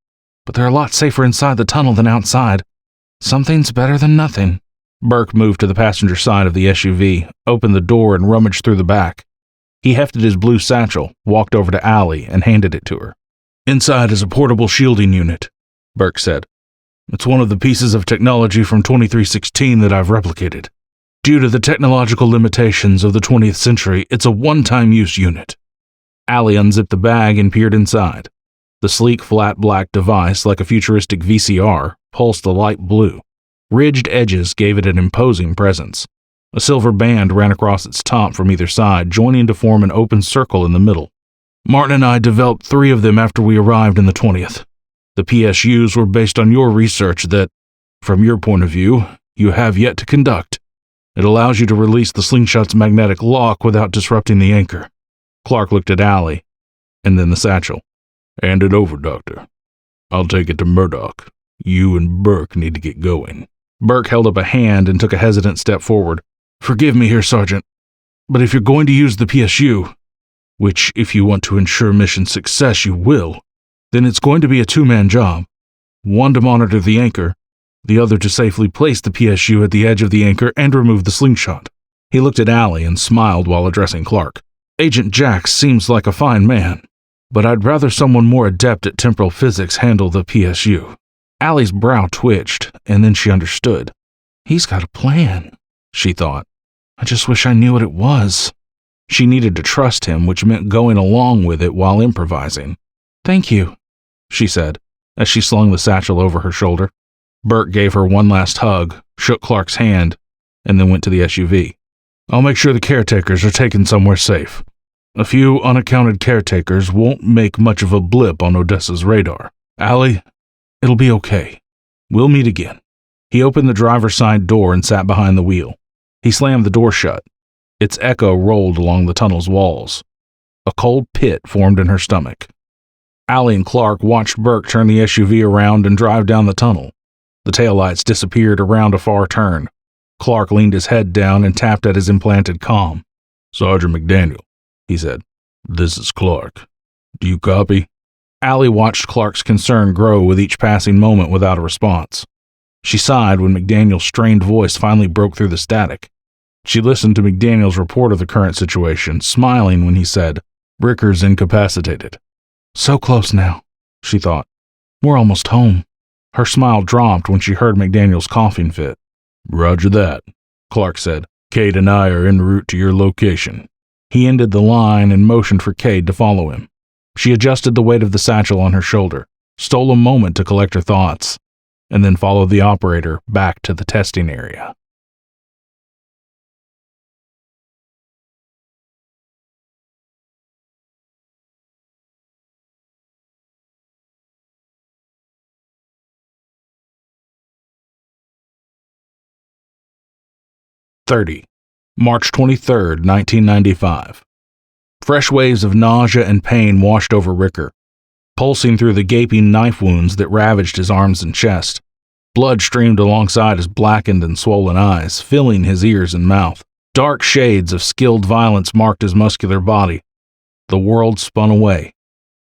but they're a lot safer inside the tunnel than outside. Something's better than nothing. Burke moved to the passenger side of the SUV, opened the door and rummaged through the back. He hefted his blue satchel, walked over to Allie, and handed it to her. Inside is a portable shielding unit, Burke said. It's one of the pieces of technology from 2316 that I've replicated. Due to the technological limitations of the 20th century, it's a one-time use unit. Allie unzipped the bag and peered inside. The sleek, flat black device, like a futuristic VCR, pulsed a light blue. Ridged edges gave it an imposing presence. A silver band ran across its top from either side, joining to form an open circle in the middle. Martin and I developed 3 of them after we arrived in the 20th. The PSUs were based on your research that, from your point of view, you have yet to conduct. It allows you to release the Slingshot's magnetic lock without disrupting the anchor. Clark looked at Allie, and then the satchel. Hand it over, Doctor. I'll take it to Murdoch. You and Burke need to get going. Burke held up a hand and took a hesitant step forward. Forgive me here, Sergeant, but if you're going to use the PSU, which if you want to ensure mission success you will, then it's going to be a 2-man job. One to monitor the anchor, the other to safely place the PSU at the edge of the anchor and remove the slingshot. He looked at Allie and smiled while addressing Clark. Agent Jax seems like a fine man, but I'd rather someone more adept at temporal physics handle the PSU. Allie's brow twitched, and then she understood. He's got a plan, she thought. I just wish I knew what it was. She needed to trust him, which meant going along with it while improvising. Thank you, she said, as she slung the satchel over her shoulder. Burke gave her one last hug, shook Clark's hand, and then went to the SUV. I'll make sure the caretakers are taken somewhere safe. A few unaccounted caretakers won't make much of a blip on Odessa's radar. Allie, it'll be okay. We'll meet again. He opened the driver's side door and sat behind the wheel. He slammed the door shut. Its echo rolled along the tunnel's walls. A cold pit formed in her stomach. Allie and Clark watched Burke turn the SUV around and drive down the tunnel. The taillights disappeared around a far turn. Clark leaned his head down and tapped at his implanted comm. Sergeant McDaniel, he said. This is Clark. Do you copy? Allie watched Clark's concern grow with each passing moment without a response. She sighed when McDaniel's strained voice finally broke through the static. She listened to McDaniel's report of the current situation, smiling when he said, "Ricker's incapacitated." So close now, she thought. We're almost home. Her smile dropped when she heard McDaniel's coughing fit. Roger that, Clark said. Cade and I are en route to your location. He ended the line and motioned for Cade to follow him. She adjusted the weight of the satchel on her shoulder, stole a moment to collect her thoughts, and then followed the operator back to the testing area. March 23rd, 1995. Fresh waves of nausea and pain washed over Ricker, pulsing through the gaping knife wounds that ravaged his arms and chest. Blood streamed alongside his blackened and swollen eyes, filling his ears and mouth. Dark shades of skilled violence marked his muscular body. The world spun away.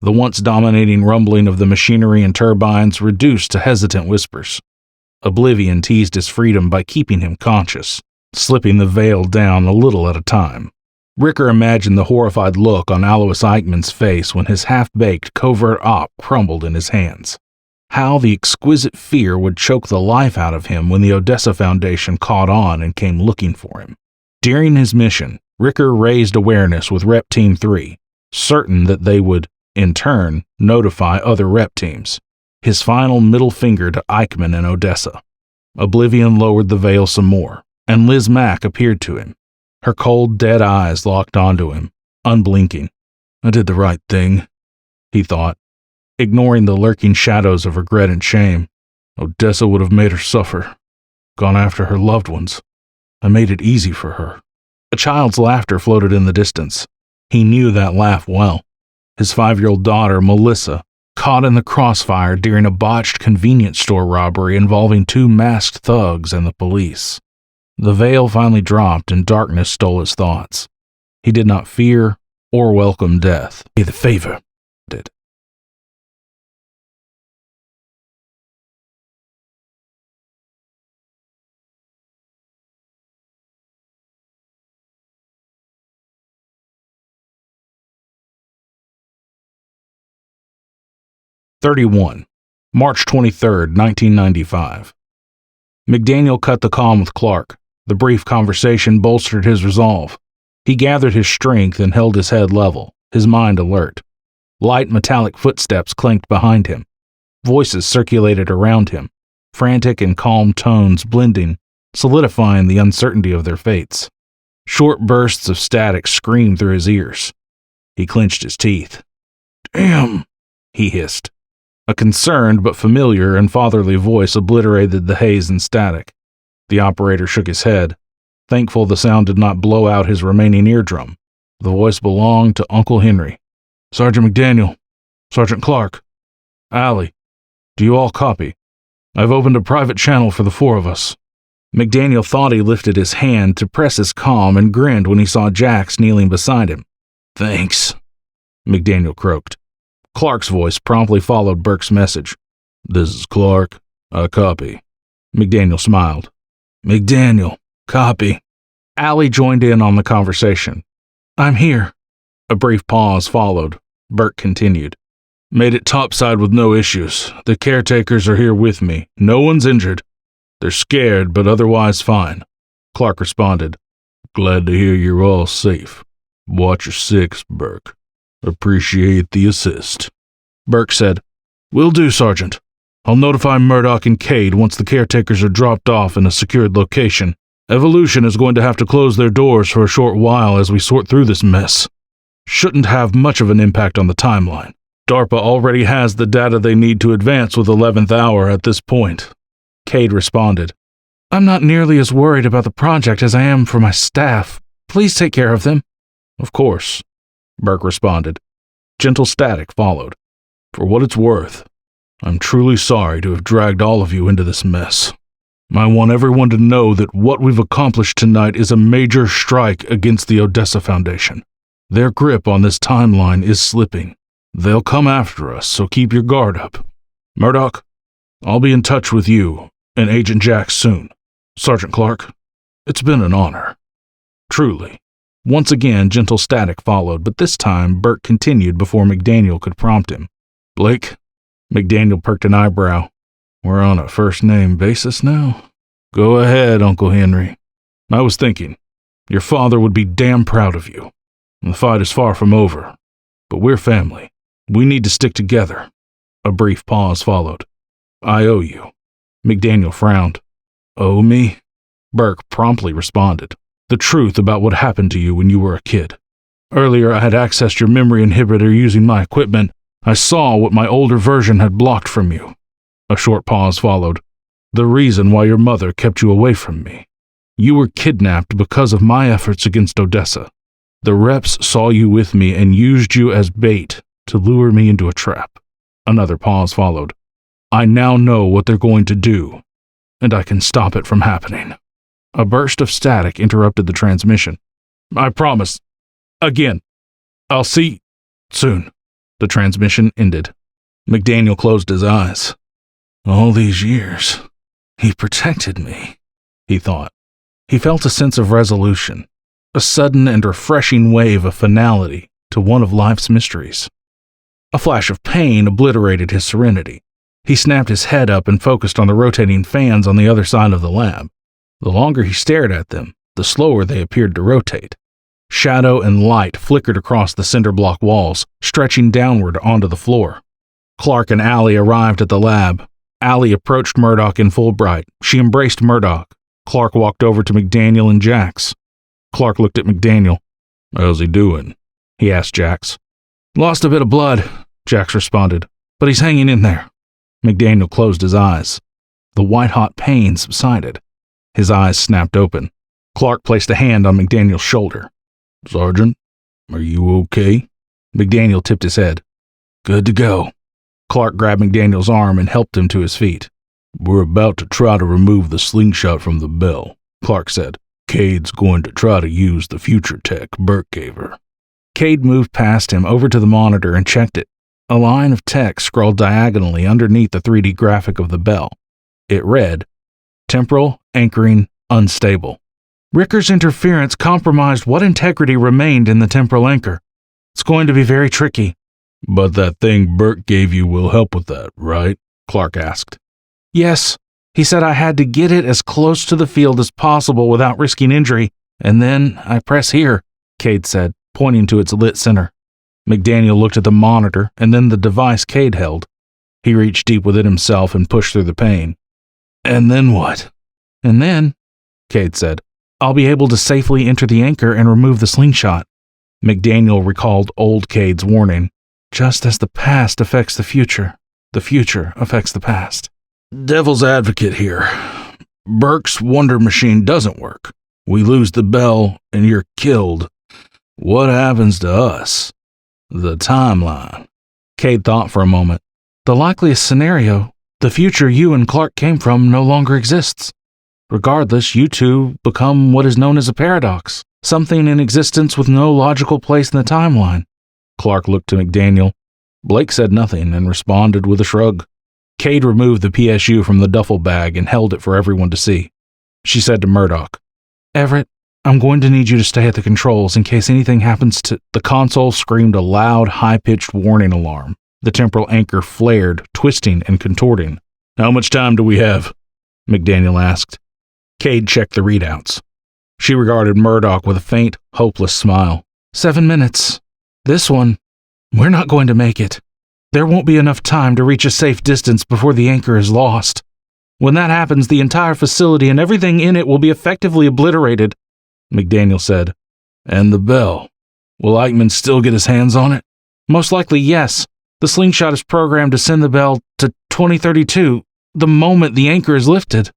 The once dominating rumbling of the machinery and turbines reduced to hesitant whispers. Oblivion teased his freedom by keeping him conscious, slipping the veil down a little at a time. Ricker imagined the horrified look on Alois Eichmann's face when his half-baked covert op crumbled in his hands. How the exquisite fear would choke the life out of him when the Odessa Foundation caught on and came looking for him. During his mission, Ricker raised awareness with Rep Team 3, certain that they would, in turn, notify other rep teams. His final middle finger to Eichmann and Odessa. Oblivion lowered the veil some more, and Liz Mack appeared to him. Her cold, dead eyes locked onto him, unblinking. I did the right thing, he thought, ignoring the lurking shadows of regret and shame. Odessa would have made her suffer, gone after her loved ones. I made it easy for her. A child's laughter floated in the distance. He knew that laugh well. His 5-year-old daughter, Melissa, caught in the crossfire during a botched convenience store robbery involving 2 masked thugs and the police. The veil finally dropped and darkness stole his thoughts. He did not fear or welcome death. Be the favor, did. March 23rd, 1995. McDaniel cut the calm with Clark. The brief conversation bolstered his resolve. He gathered his strength and held his head level, his mind alert. Light metallic footsteps clanked behind him. Voices circulated around him, frantic and calm tones blending, solidifying the uncertainty of their fates. Short bursts of static screamed through his ears. He clenched his teeth. "Damn," he hissed. A concerned but familiar and fatherly voice obliterated the haze and static. The operator shook his head, thankful the sound did not blow out his remaining eardrum. The voice belonged to Uncle Henry. "Sergeant McDaniel, Sergeant Clark, Allie, do you all copy? I've opened a private channel for the 4 of us." McDaniel thought he lifted his hand to press his comm and grinned when he saw Jax kneeling beside him. "Thanks," McDaniel croaked. Clark's voice promptly followed Burke's message. "This is Clark. I copy." McDaniel smiled. "McDaniel, copy." Allie joined in on the conversation. "I'm here." A brief pause followed. Burke continued. "Made it topside with no issues. The caretakers are here with me. No one's injured. They're scared, but otherwise fine." Clark responded. "Glad to hear you're all safe. Watch your 6, Burke. Appreciate the assist." Burke said, "Will do, Sergeant. I'll notify Murdoch and Cade once the caretakers are dropped off in a secured location. Evolution is going to have to close their doors for a short while as we sort through this mess. Shouldn't have much of an impact on the timeline. DARPA already has the data they need to advance with 11th Hour at this point." Cade responded. "I'm not nearly as worried about the project as I am for my staff. Please take care of them." "Of course," Burke responded. Gentle static followed. "For what it's worth, I'm truly sorry to have dragged all of you into this mess. I want everyone to know that what we've accomplished tonight is a major strike against the Odessa Foundation. Their grip on this timeline is slipping. They'll come after us, so keep your guard up. Murdoch, I'll be in touch with you and Agent Jack soon. Sergeant Clark, it's been an honor. Truly. Once again, gentle static followed, but this time Burke continued before McDaniel could prompt him. Blake? McDaniel perked an eyebrow. We're on a first-name basis now? Go ahead, Uncle Henry. I was thinking, your father would be damn proud of you. The fight is far from over, but we're family. We need to stick together. A brief pause followed. I owe you. McDaniel frowned. Owe me? Burke promptly responded. The truth about what happened to you when you were a kid. Earlier, I had accessed your memory inhibitor using my equipment. I saw what my older version had blocked from you. A short pause followed. The reason why your mother kept you away from me. You were kidnapped because of my efforts against Odessa. The reps saw you with me and used you as bait to lure me into a trap. Another pause followed. I now know what they're going to do, and I can stop it from happening. A burst of static interrupted the transmission. I promise. Again. I'll see soon. The transmission ended. McDaniel closed his eyes. All these years, he protected me, he thought. He felt a sense of resolution, a sudden and refreshing wave of finality to one of life's mysteries. A flash of pain obliterated his serenity. He snapped his head up and focused on the rotating fans on the other side of the lab. The longer he stared at them, the slower they appeared to rotate. Shadow and light flickered across the cinder block walls, stretching downward onto the floor. Clark and Allie arrived at the lab. Allie approached Murdoch in full bright. She embraced Murdoch. Clark walked over to McDaniel and Jax. Clark looked at McDaniel. How's he doing? He asked Jax. Lost a bit of blood, Jax responded, but he's hanging in there. McDaniel closed his eyes. The white-hot pain subsided. His eyes snapped open. Clark placed a hand on McDaniel's shoulder. Sergeant, are you okay? McDaniel tipped his head. Good to go. Clark grabbed McDaniel's arm and helped him to his feet. We're about to try to remove the slingshot from the bell, Clark said. Cade's going to try to use the future tech Burke gave her. Cade moved past him over to the monitor and checked it. A line of text scrolled diagonally underneath the 3D graphic of the bell. It read, Temporal Anchoring Unstable. Ricker's interference compromised what integrity remained in the temporal anchor. It's going to be very tricky. But that thing Burke gave you will help with that, right? Clark asked. Yes. He said I had to get it as close to the field as possible without risking injury, and then I press here, Cade said, pointing to its lit center. McDaniel looked at the monitor and then the device Cade held. He reached deep within himself and pushed through the pain. And then what? And then, Cade said, I'll be able to safely enter the anchor and remove the slingshot. McDaniel recalled old Cade's warning. Just as the past affects the future affects the past. Devil's advocate here. Burke's wonder machine doesn't work. We lose the bell and you're killed. What happens to us? The timeline. Cade thought for a moment. The likeliest scenario, the future you and Clark came from no longer exists. Regardless, you two become what is known as a paradox, something in existence with no logical place in the timeline. Clark looked to McDaniel. Blake said nothing and responded with a shrug. Cade removed the PSU from the duffel bag and held it for everyone to see. She said to Murdoch, Everett, I'm going to need you to stay at the controls in case anything happens to... The console screamed a loud, high-pitched warning alarm. The temporal anchor flared, twisting and contorting. How much time do we have? McDaniel asked. Cade checked the readouts. She regarded Murdoch with a faint, hopeless smile. 7 minutes. This one, we're not going to make it. There won't be enough time to reach a safe distance before the anchor is lost. When that happens, the entire facility and everything in it will be effectively obliterated, McDaniel said. And the bell. Will Eichmann still get his hands on it? Most likely, yes. The slingshot is programmed to send the bell to 2032, the moment the anchor is lifted.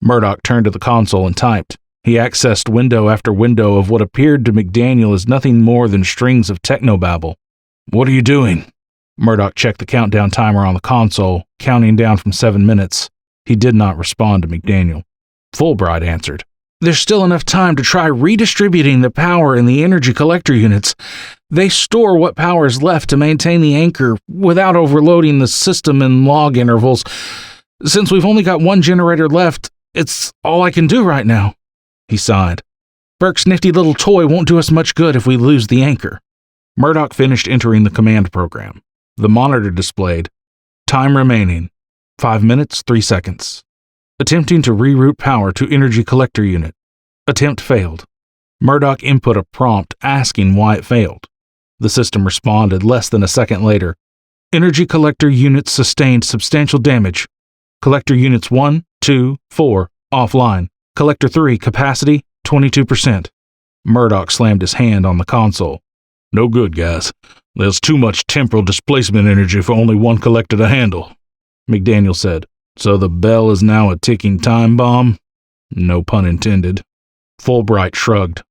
Murdoch turned to the console and typed. He accessed window after window of what appeared to McDaniel as nothing more than strings of technobabble. What are you doing? Murdoch checked the countdown timer on the console, counting down from 7 minutes. He did not respond to McDaniel. Fulbright answered. There's still enough time to try redistributing the power in the energy collector units. They store what power is left to maintain the anchor without overloading the system in log intervals. Since we've only got one generator left, it's all I can do right now." He sighed. "Burke's nifty little toy won't do us much good if we lose the anchor." Murdoch finished entering the command program. The monitor displayed, "Time remaining, 5 minutes, 3 seconds. Attempting to reroute power to energy collector unit. Attempt failed." Murdoch input a prompt asking why it failed. The system responded less than a second later. "Energy collector units sustained substantial damage. Collector units 1, 2, 4, offline. Collector 3, capacity, 22%. Murdoch slammed his hand on the console. "No good, guys. There's too much temporal displacement energy for only one collector to handle," McDaniel said. "So the bell is now a ticking time bomb?" No pun intended. Fulbright shrugged.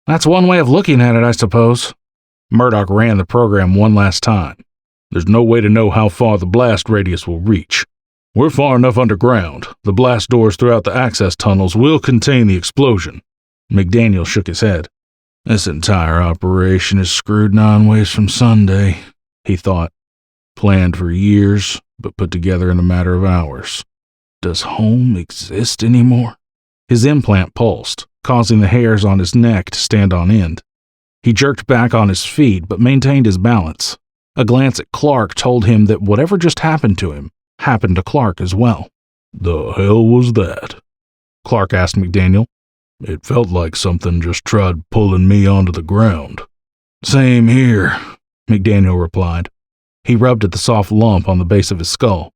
"That's one way of looking at it, I suppose." Murdoch ran the program one last time. "There's no way to know how far the blast radius will reach. We're far enough underground. The blast doors throughout the access tunnels will contain the explosion." McDaniel shook his head. "This entire operation is screwed 9 ways from Sunday," he thought. "Planned for years, but put together in a matter of hours. Does home exist anymore?" His implant pulsed, causing the hairs on his neck to stand on end. He jerked back on his feet, but maintained his balance. A glance at Clark told him that whatever just happened to him happened to Clark as well. "The hell was that?" Clark asked McDaniel. "It felt like something just tried pulling me onto the ground." "Same here," McDaniel replied. He rubbed at the soft lump on the base of his skull.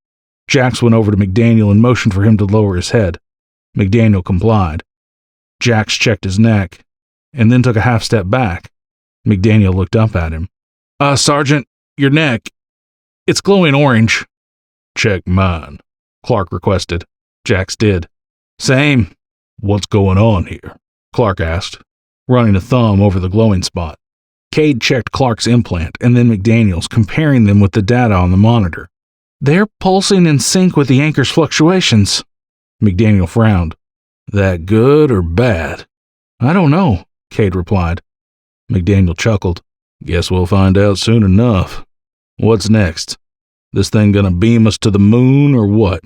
Jax went over to McDaniel and motioned for him to lower his head. McDaniel complied. Jax checked his neck, and then took a half step back. McDaniel looked up at him. Sergeant, your neck. It's glowing orange." "Check mine," Clark requested. Jax did. "Same." "What's going on here?" Clark asked, running a thumb over the glowing spot. Cade checked Clark's implant and then McDaniel's, comparing them with the data on the monitor. "They're pulsing in sync with the anchor's fluctuations." McDaniel frowned. "That good or bad?" "I don't know," Cade replied. McDaniel chuckled. "Guess we'll find out soon enough. What's next? This thing gonna beam us to the moon or what?"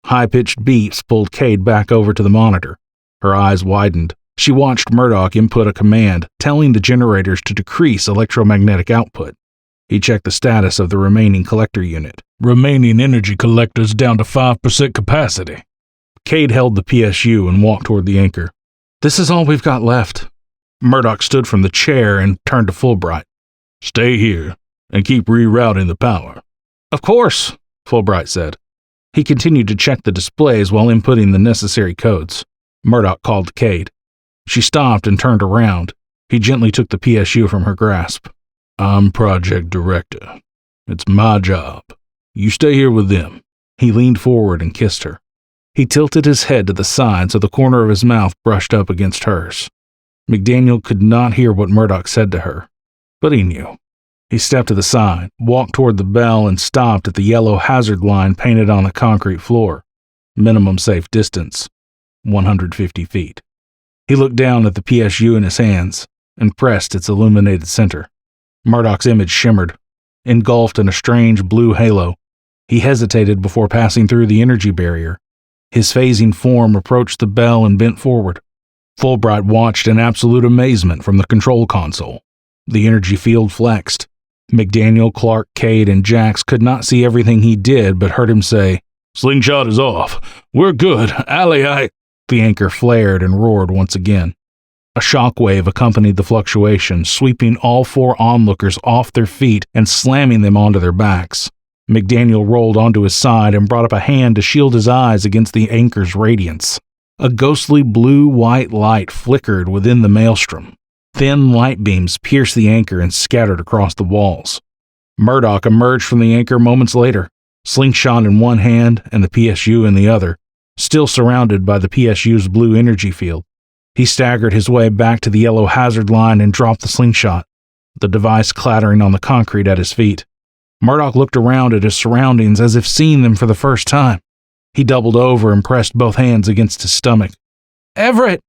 High-pitched beeps pulled Cade back over to the monitor. Her eyes widened. She watched Murdoch input a command telling the generators to decrease electromagnetic output. He checked the status of the remaining collector unit. "Remaining energy collectors down to 5% capacity." Cade held the PSU and walked toward the anchor. "This is all we've got left." Murdoch stood from the chair and turned to Fulbright. "Stay here and keep rerouting the power." "Of course," Fulbright said. He continued to check the displays while inputting the necessary codes. Murdoch called to Cade. She stopped and turned around. He gently took the PSU from her grasp. "I'm project director. It's my job. You stay here with them." He leaned forward and kissed her. He tilted his head to the side so the corner of his mouth brushed up against hers. McDaniel could not hear what Murdoch said to her, but he knew. He stepped to the side, walked toward the bell, and stopped at the yellow hazard line painted on the concrete floor. Minimum safe distance, 150 feet. He looked down at the PSU in his hands and pressed its illuminated center. Murdoch's image shimmered, engulfed in a strange blue halo. He hesitated before passing through the energy barrier. His phasing form approached the bell and bent forward. Fulbright watched in absolute amazement from the control console. The energy field flexed. McDaniel, Clark, Cade, and Jax could not see everything he did, but heard him say, "Slingshot is off. We're good. Allie, The anchor flared and roared once again. A shockwave accompanied the fluctuation, sweeping all 4 onlookers off their feet and slamming them onto their backs. McDaniel rolled onto his side and brought up a hand to shield his eyes against the anchor's radiance. A ghostly blue-white light flickered within the maelstrom. Thin light beams pierced the anchor and scattered across the walls. Murdoch emerged from the anchor moments later, Slingshot in one hand and the PSU in the other, still surrounded by the PSU's blue energy field. He staggered his way back to the yellow hazard line and dropped the Slingshot, the device clattering on the concrete at his feet. Murdoch looked around at his surroundings as if seeing them for the first time. He doubled over and pressed both hands against his stomach. "Everett!"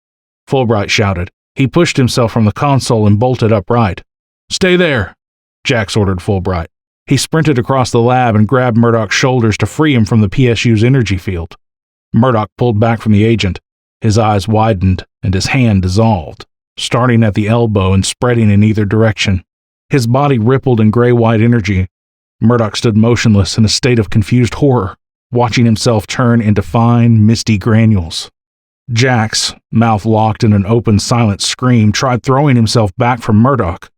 Fulbright shouted. He pushed himself from the console and bolted upright. "Stay there," Jax ordered Fulbright. He sprinted across the lab and grabbed Murdoch's shoulders to free him from the PSU's energy field. Murdoch pulled back from the agent. His eyes widened and his hand dissolved, starting at the elbow and spreading in either direction. His body rippled in gray-white energy. Murdoch stood motionless in a state of confused horror, watching himself turn into fine, misty granules. Jax, mouth locked in an open, silent scream, tried throwing himself back from Murdoch.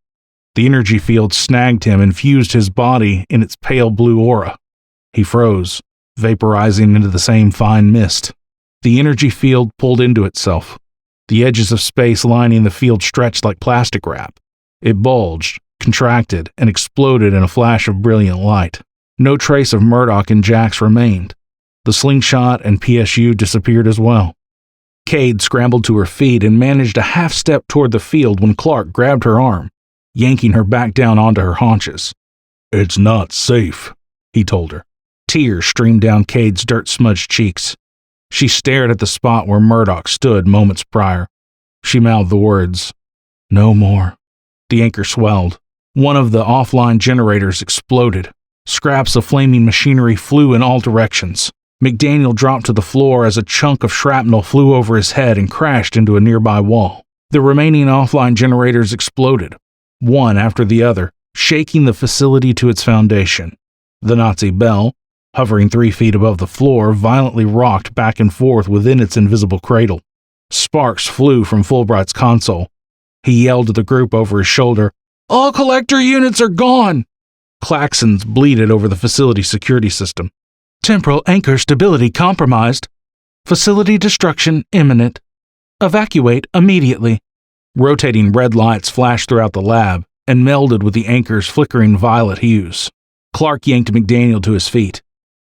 The energy field snagged him and fused his body in its pale blue aura. He froze, vaporizing into the same fine mist. The energy field pulled into itself. The edges of space lining the field stretched like plastic wrap. It bulged, contracted, and exploded in a flash of brilliant light. No trace of Murdoch and Jax remained. The Slingshot and PSU disappeared as well. Cade scrambled to her feet and managed a half-step toward the field when Clark grabbed her arm, yanking her back down onto her haunches. "It's not safe," he told her. Tears streamed down Cade's dirt-smudged cheeks. She stared at the spot where Murdoch stood moments prior. She mouthed the words, "No more." The anchor swelled. One of the offline generators exploded. Scraps of flaming machinery flew in all directions. McDaniel dropped to the floor as a chunk of shrapnel flew over his head and crashed into a nearby wall. The remaining offline generators exploded, one after the other, shaking the facility to its foundation. The Nazi bell, hovering 3 feet above the floor, violently rocked back and forth within its invisible cradle. Sparks flew from Fulbright's console. He yelled to the group over his shoulder, "All collector units are gone!" Klaxons bleated over the facility security system. "Temporal anchor stability compromised. Facility destruction imminent. Evacuate immediately." Rotating red lights flashed throughout the lab and melded with the anchor's flickering violet hues. Clark yanked McDaniel to his feet.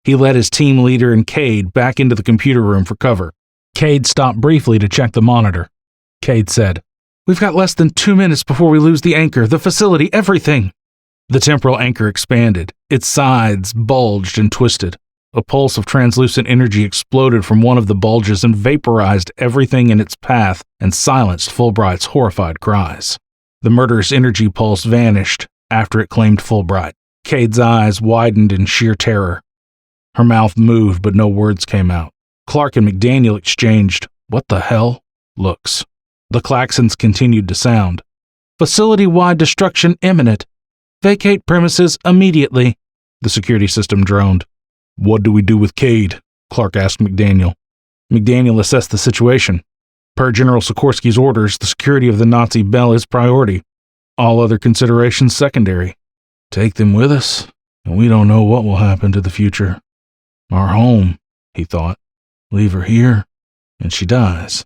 He led his team leader and Cade back into the computer room for cover. Cade stopped briefly to check the monitor. Cade said, "We've got less than 2 minutes before we lose the anchor, the facility, everything." The temporal anchor expanded. Its sides bulged and twisted. A pulse of translucent energy exploded from one of the bulges and vaporized everything in its path and silenced Fulbright's horrified cries. The murderous energy pulse vanished after it claimed Fulbright. Cade's eyes widened in sheer terror. Her mouth moved, but no words came out. Clark and McDaniel exchanged, "What the hell?" looks. The klaxons continued to sound. "Facility-wide destruction imminent. Vacate premises immediately," the security system droned. "What do we do with Cade?" Clark asked McDaniel. McDaniel assessed the situation. Per General Sikorsky's orders, the security of the Nazi bell is priority. All other considerations secondary. Take them with us, and we don't know what will happen to the future. Our home, he thought. Leave her here, and she dies.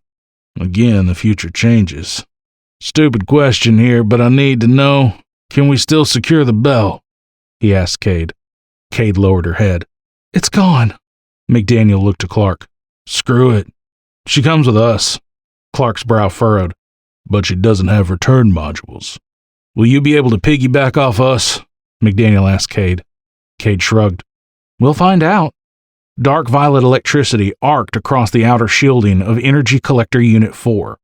Again, the future changes. Stupid question here, but I need to know, can we still secure the bell? He asked Cade. Cade lowered her head. "It's gone." McDaniel looked to Clark. "Screw it. She comes with us." Clark's brow furrowed. "But she doesn't have return modules. Will you be able to piggyback off us?" McDaniel asked Cade. Cade shrugged. "We'll find out." Dark violet electricity arced across the outer shielding of Energy Collector Unit 4.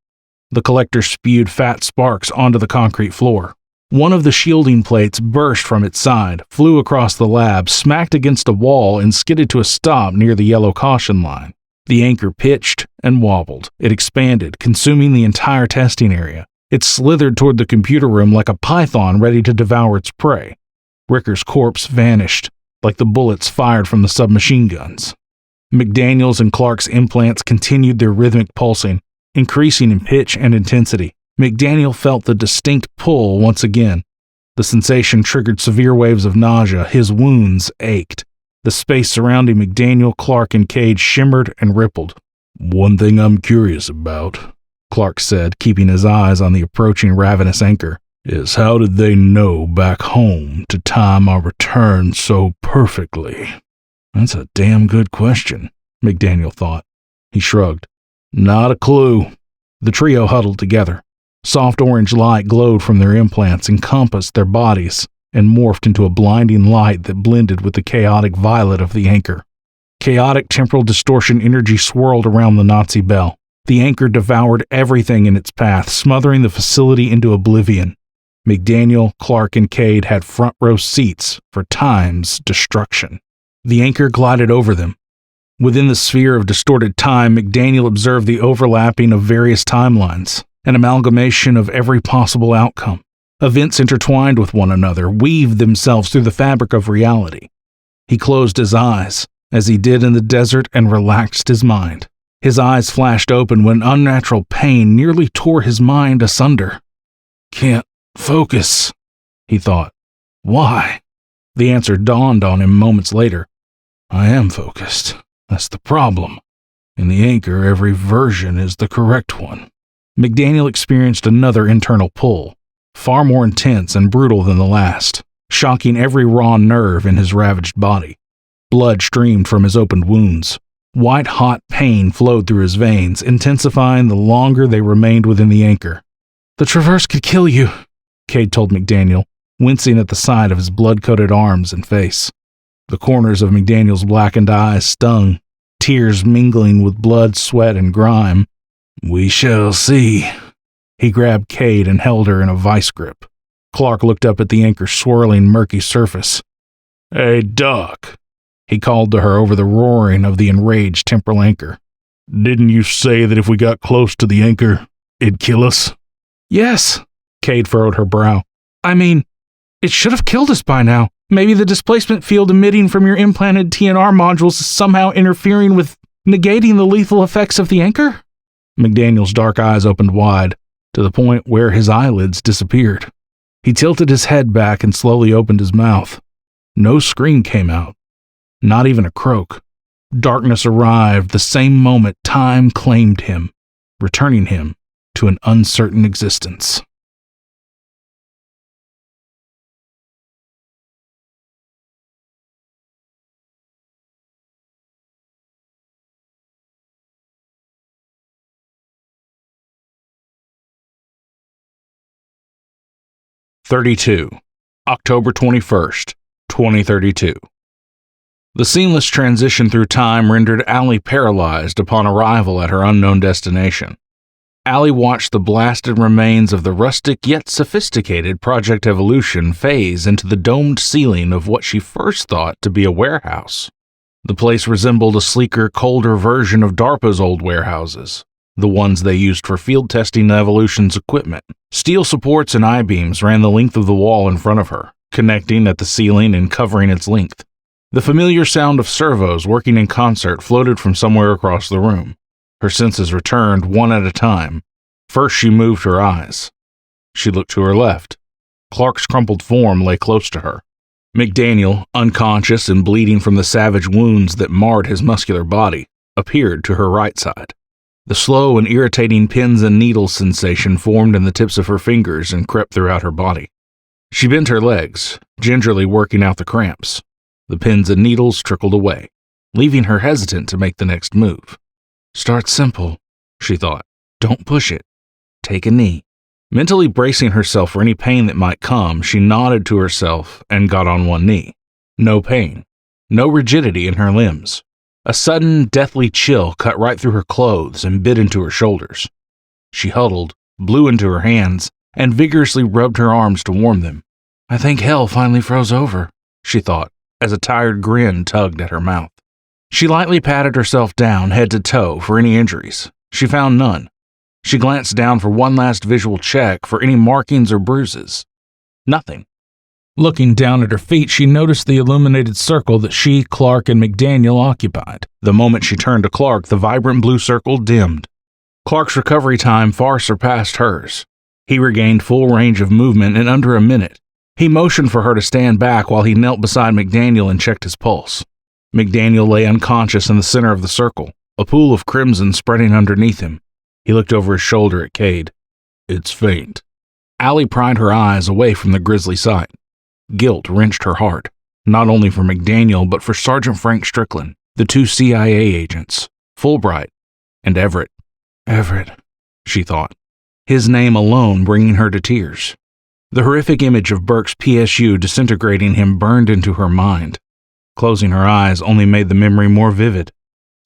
The collector spewed fat sparks onto the concrete floor. One of the shielding plates burst from its side, flew across the lab, smacked against a wall, and skidded to a stop near the yellow caution line. The anchor pitched and wobbled. It expanded, consuming the entire testing area. It slithered toward the computer room like a python ready to devour its prey. Ricker's corpse vanished, like the bullets fired from the submachine guns. McDaniel's and Clark's implants continued their rhythmic pulsing, increasing in pitch and intensity. McDaniel felt the distinct pull once again. The sensation triggered severe waves of nausea. His wounds ached. The space surrounding McDaniel, Clark, and Cade shimmered and rippled. "One thing I'm curious about," Clark said, keeping his eyes on the approaching ravenous anchor, "is how did they know back home to time our return so perfectly?" "That's a damn good question," McDaniel thought. He shrugged. "Not a clue." The trio huddled together. Soft orange light glowed from their implants, encompassed their bodies, and morphed into a blinding light that blended with the chaotic violet of the anchor. Chaotic temporal distortion energy swirled around the Nazi bell. The anchor devoured everything in its path, smothering the facility into oblivion. McDaniel, Clark, and Cade had front row seats for time's destruction. The anchor glided over them. Within the sphere of distorted time, McDaniel observed the overlapping of various timelines, an amalgamation of every possible outcome. Events intertwined with one another, weaved themselves through the fabric of reality. He closed his eyes, as he did in the desert, and relaxed his mind. His eyes flashed open when unnatural pain nearly tore his mind asunder. "Can't focus," he thought. "Why?" The answer dawned on him moments later. "I am focused. That's the problem. In the anchor, every version is the correct one." McDaniel experienced another internal pull, far more intense and brutal than the last, shocking every raw nerve in his ravaged body. Blood streamed from his opened wounds. White-hot pain flowed through his veins, intensifying the longer they remained within the anchor. "The Traverse could kill you," Cade told McDaniel, wincing at the sight of his blood-coated arms and face. The corners of McDaniel's blackened eyes stung, tears mingling with blood, sweat, and grime. "We shall see." He grabbed Cade and held her in a vice grip. Clark looked up at the anchor's swirling, murky surface. "Hey, Doc," he called to her over the roaring of the enraged temporal anchor. "Didn't you say that if we got close to the anchor, it'd kill us?" "Yes," Cade furrowed her brow. "I mean, it should have killed us by now. Maybe the displacement field emitting from your implanted TNR modules is somehow interfering with negating the lethal effects of the anchor?" McDaniel's dark eyes opened wide, to the point where his eyelids disappeared. He tilted his head back and slowly opened his mouth. No scream came out, not even a croak. Darkness arrived the same moment time claimed him, returning him to an uncertain existence. October 21st, 2032. The seamless transition through time rendered Allie paralyzed upon arrival at her unknown destination. Allie watched the blasted remains of the rustic yet sophisticated Project Evolution phase into the domed ceiling of what she first thought to be a warehouse. The place resembled a sleeker, colder version of DARPA's old warehouses, the ones they used for field testing Evolution's equipment. Steel supports and I-beams ran the length of the wall in front of her, connecting at the ceiling and covering its length. The familiar sound of servos working in concert floated from somewhere across the room. Her senses returned one at a time. First she moved her eyes. She looked to her left. Clark's crumpled form lay close to her. McDaniel, unconscious and bleeding from the savage wounds that marred his muscular body, appeared to her right side. The slow and irritating pins and needles sensation formed in the tips of her fingers and crept throughout her body. She bent her legs, gingerly working out the cramps. The pins and needles trickled away, leaving her hesitant to make the next move. "Start simple," she thought. "Don't push it. Take a knee." Mentally bracing herself for any pain that might come, she nodded to herself and got on one knee. No pain, no rigidity in her limbs. A sudden, deathly chill cut right through her clothes and bit into her shoulders. She huddled, blew into her hands, and vigorously rubbed her arms to warm them. "I think hell finally froze over," she thought, as a tired grin tugged at her mouth. She lightly patted herself down head to toe for any injuries. She found none. She glanced down for one last visual check for any markings or bruises. Nothing. Looking down at her feet, she noticed the illuminated circle that she, Clark, and McDaniel occupied. The moment she turned to Clark, the vibrant blue circle dimmed. Clark's recovery time far surpassed hers. He regained full range of movement in under a minute. He motioned for her to stand back while he knelt beside McDaniel and checked his pulse. McDaniel lay unconscious in the center of the circle, a pool of crimson spreading underneath him. He looked over his shoulder at Cade. "It's faint." Allie pried her eyes away from the grisly sight. Guilt wrenched her heart, not only for McDaniel but for Sergeant Frank Strickland, the two CIA agents, Fulbright and Everett. Everett, she thought, his name alone bringing her to tears. The horrific image of Burke's PSU disintegrating him burned into her mind. Closing her eyes only made the memory more vivid.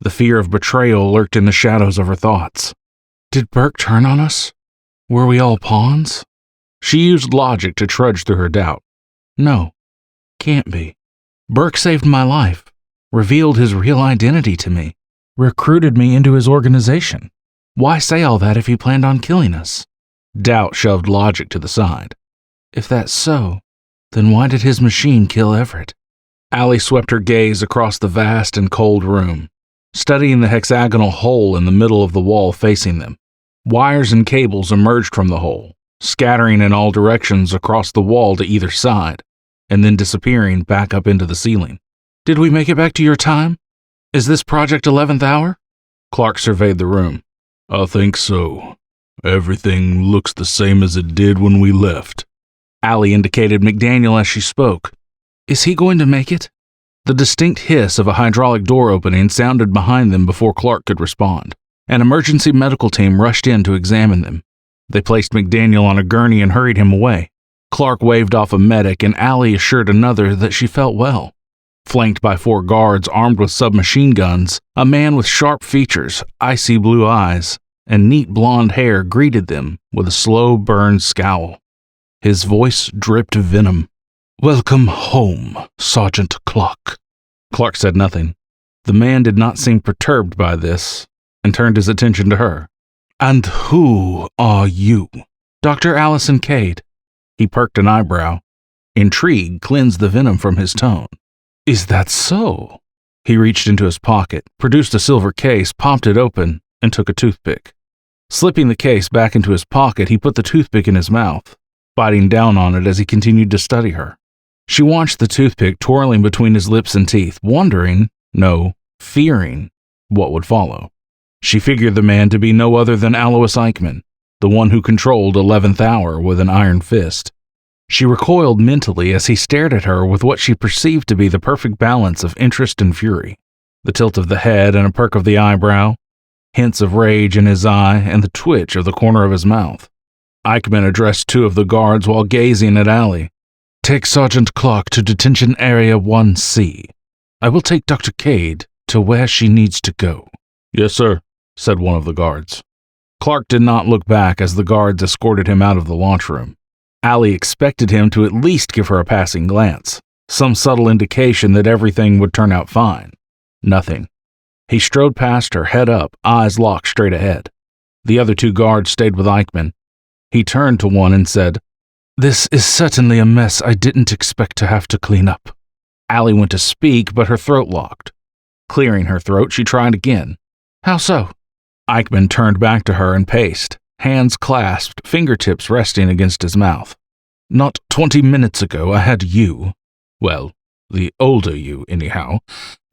The fear of betrayal lurked in the shadows of her thoughts. Did Burke turn on us? Were we all pawns? She used logic to trudge through her doubt. No, can't be. Burke saved my life, revealed his real identity to me, recruited me into his organization. Why say all that if he planned on killing us? Doubt shoved logic to the side. If that's so, then why did his machine kill Everett? Allie swept her gaze across the vast and cold room, studying the hexagonal hole in the middle of the wall facing them. Wires and cables emerged from the hole, scattering in all directions across the wall to either side, and then disappearing back up into the ceiling. Did we make it back to your time? Is this Project 11th Hour? Clark surveyed the room. I think so. Everything looks the same as it did when we left. Allie indicated McDaniel as she spoke. Is he going to make it? The distinct hiss of a hydraulic door opening sounded behind them before Clark could respond. An emergency medical team rushed in to examine them. They placed McDaniel on a gurney and hurried him away. Clark waved off a medic, and Allie assured another that she felt well. Flanked by 4 guards armed with submachine guns, a man with sharp features, icy blue eyes, and neat blonde hair greeted them with a slow burned scowl. His voice dripped venom. Welcome home, Sergeant Clark. Clark said nothing. The man did not seem perturbed by this, and turned his attention to her. And who are you? Dr. Allison Cade. He perked an eyebrow. Intrigue cleansed the venom from his tone. Is that so? He reached into his pocket, produced a silver case, popped it open, and took a toothpick. Slipping the case back into his pocket, he put the toothpick in his mouth, biting down on it as he continued to study her. She watched the toothpick twirling between his lips and teeth, wondering, no, fearing, what would follow. She figured the man to be no other than Alois Eichmann, the one who controlled 11th Hour with an iron fist. She recoiled mentally as he stared at her with what she perceived to be the perfect balance of interest and fury. The tilt of the head and a perk of the eyebrow, hints of rage in his eye, and the twitch of the corner of his mouth. Eichmann addressed 2 of the guards while gazing at Allie. Take Sergeant Clark to Detention Area 1C. I will take Dr. Cade to where she needs to go. Yes, sir, said one of the guards. Clark did not look back as the guards escorted him out of the launch room. Allie expected him to at least give her a passing glance, some subtle indication that everything would turn out fine. Nothing. He strode past her, head up, eyes locked straight ahead. The other 2 guards stayed with Eichmann. He turned to one and said, This is certainly a mess I didn't expect to have to clean up. Allie went to speak, but her throat locked. Clearing her throat, she tried again. How so? Eichmann turned back to her and paced, hands clasped, fingertips resting against his mouth. Not 20 minutes ago I had you, well, the older you anyhow,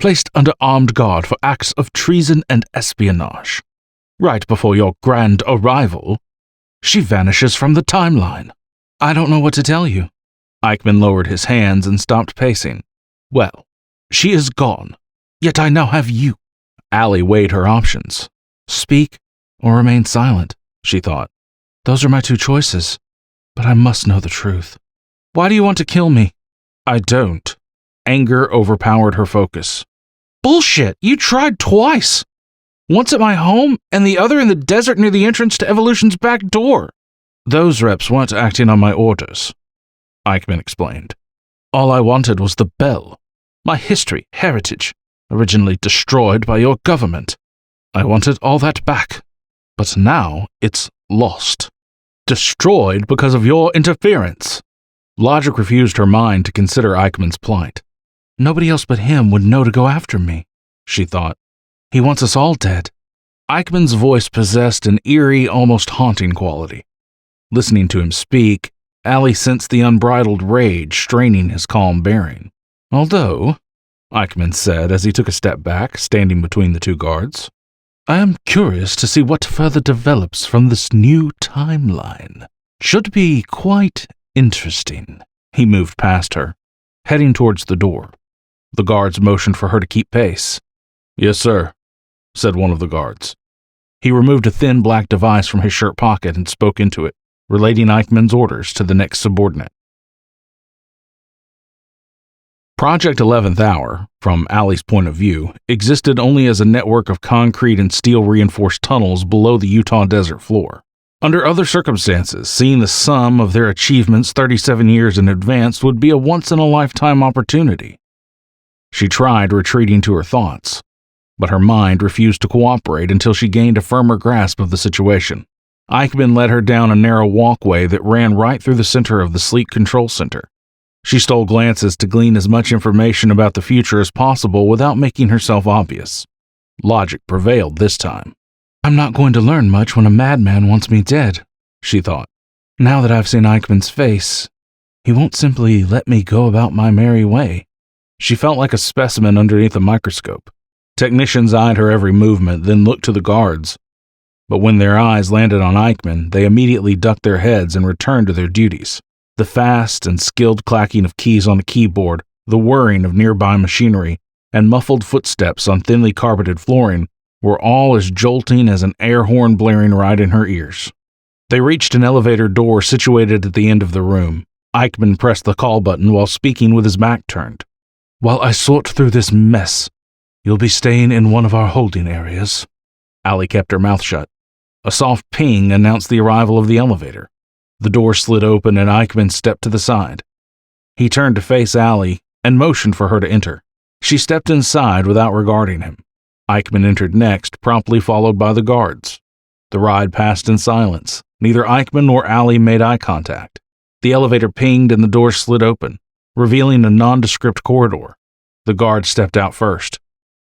placed under armed guard for acts of treason and espionage. Right before your grand arrival, she vanishes from the timeline. I don't know what to tell you. Eichmann lowered his hands and stopped pacing. Well, she is gone, yet I now have you. Allie weighed her options. Speak or remain silent, she thought. Those are my 2 choices, but I must know the truth. Why do you want to kill me? I don't. Anger overpowered her focus. Bullshit! You tried twice! Once at my home, and the other in the desert near the entrance to Evolution's back door. Those reps weren't acting on my orders, Eichmann explained. All I wanted was the bell, my history, heritage, originally destroyed by your government. I wanted all that back, but now it's lost. Destroyed because of your interference. Logic refused her mind to consider Eichmann's plight. Nobody else but him would know to go after me, she thought. He wants us all dead. Eichmann's voice possessed an eerie, almost haunting quality. Listening to him speak, Allie sensed the unbridled rage straining his calm bearing. Although, Eichmann said as he took a step back, standing between the 2 guards, I am curious to see what further develops from this new timeline. Should be quite interesting. He moved past her, heading towards the door. The guards motioned for her to keep pace. Yes, sir, said one of the guards. He removed a thin black device from his shirt pocket and spoke into it, relating Eichmann's orders to the next subordinate. Project 11th Hour, from Allie's point of view, existed only as a network of concrete and steel-reinforced tunnels below the Utah desert floor. Under other circumstances, seeing the sum of their achievements 37 years in advance would be a once-in-a-lifetime opportunity. She tried retreating to her thoughts, but her mind refused to cooperate until she gained a firmer grasp of the situation. Eichmann led her down a narrow walkway that ran right through the center of the sleek control center. She stole glances to glean as much information about the future as possible without making herself obvious. Logic prevailed this time. "I'm not going to learn much when a madman wants me dead," she thought. "Now that I've seen Eichmann's face, he won't simply let me go about my merry way." She felt like a specimen underneath a microscope. Technicians eyed her every movement, then looked to the guards. But when their eyes landed on Eichmann, they immediately ducked their heads and returned to their duties. The fast and skilled clacking of keys on a keyboard, the whirring of nearby machinery, and muffled footsteps on thinly carpeted flooring were all as jolting as an air horn blaring right in her ears. They reached an elevator door situated at the end of the room. Eichmann pressed the call button while speaking with his back turned. "While I sort through this mess, you'll be staying in one of our holding areas." Allie kept her mouth shut. A soft ping announced the arrival of the elevator. The door slid open and Eichmann stepped to the side. He turned to face Allie and motioned for her to enter. She stepped inside without regarding him. Eichmann entered next, promptly followed by the guards. The ride passed in silence. Neither Eichmann nor Allie made eye contact. The elevator pinged and the door slid open, revealing a nondescript corridor. The guard stepped out first.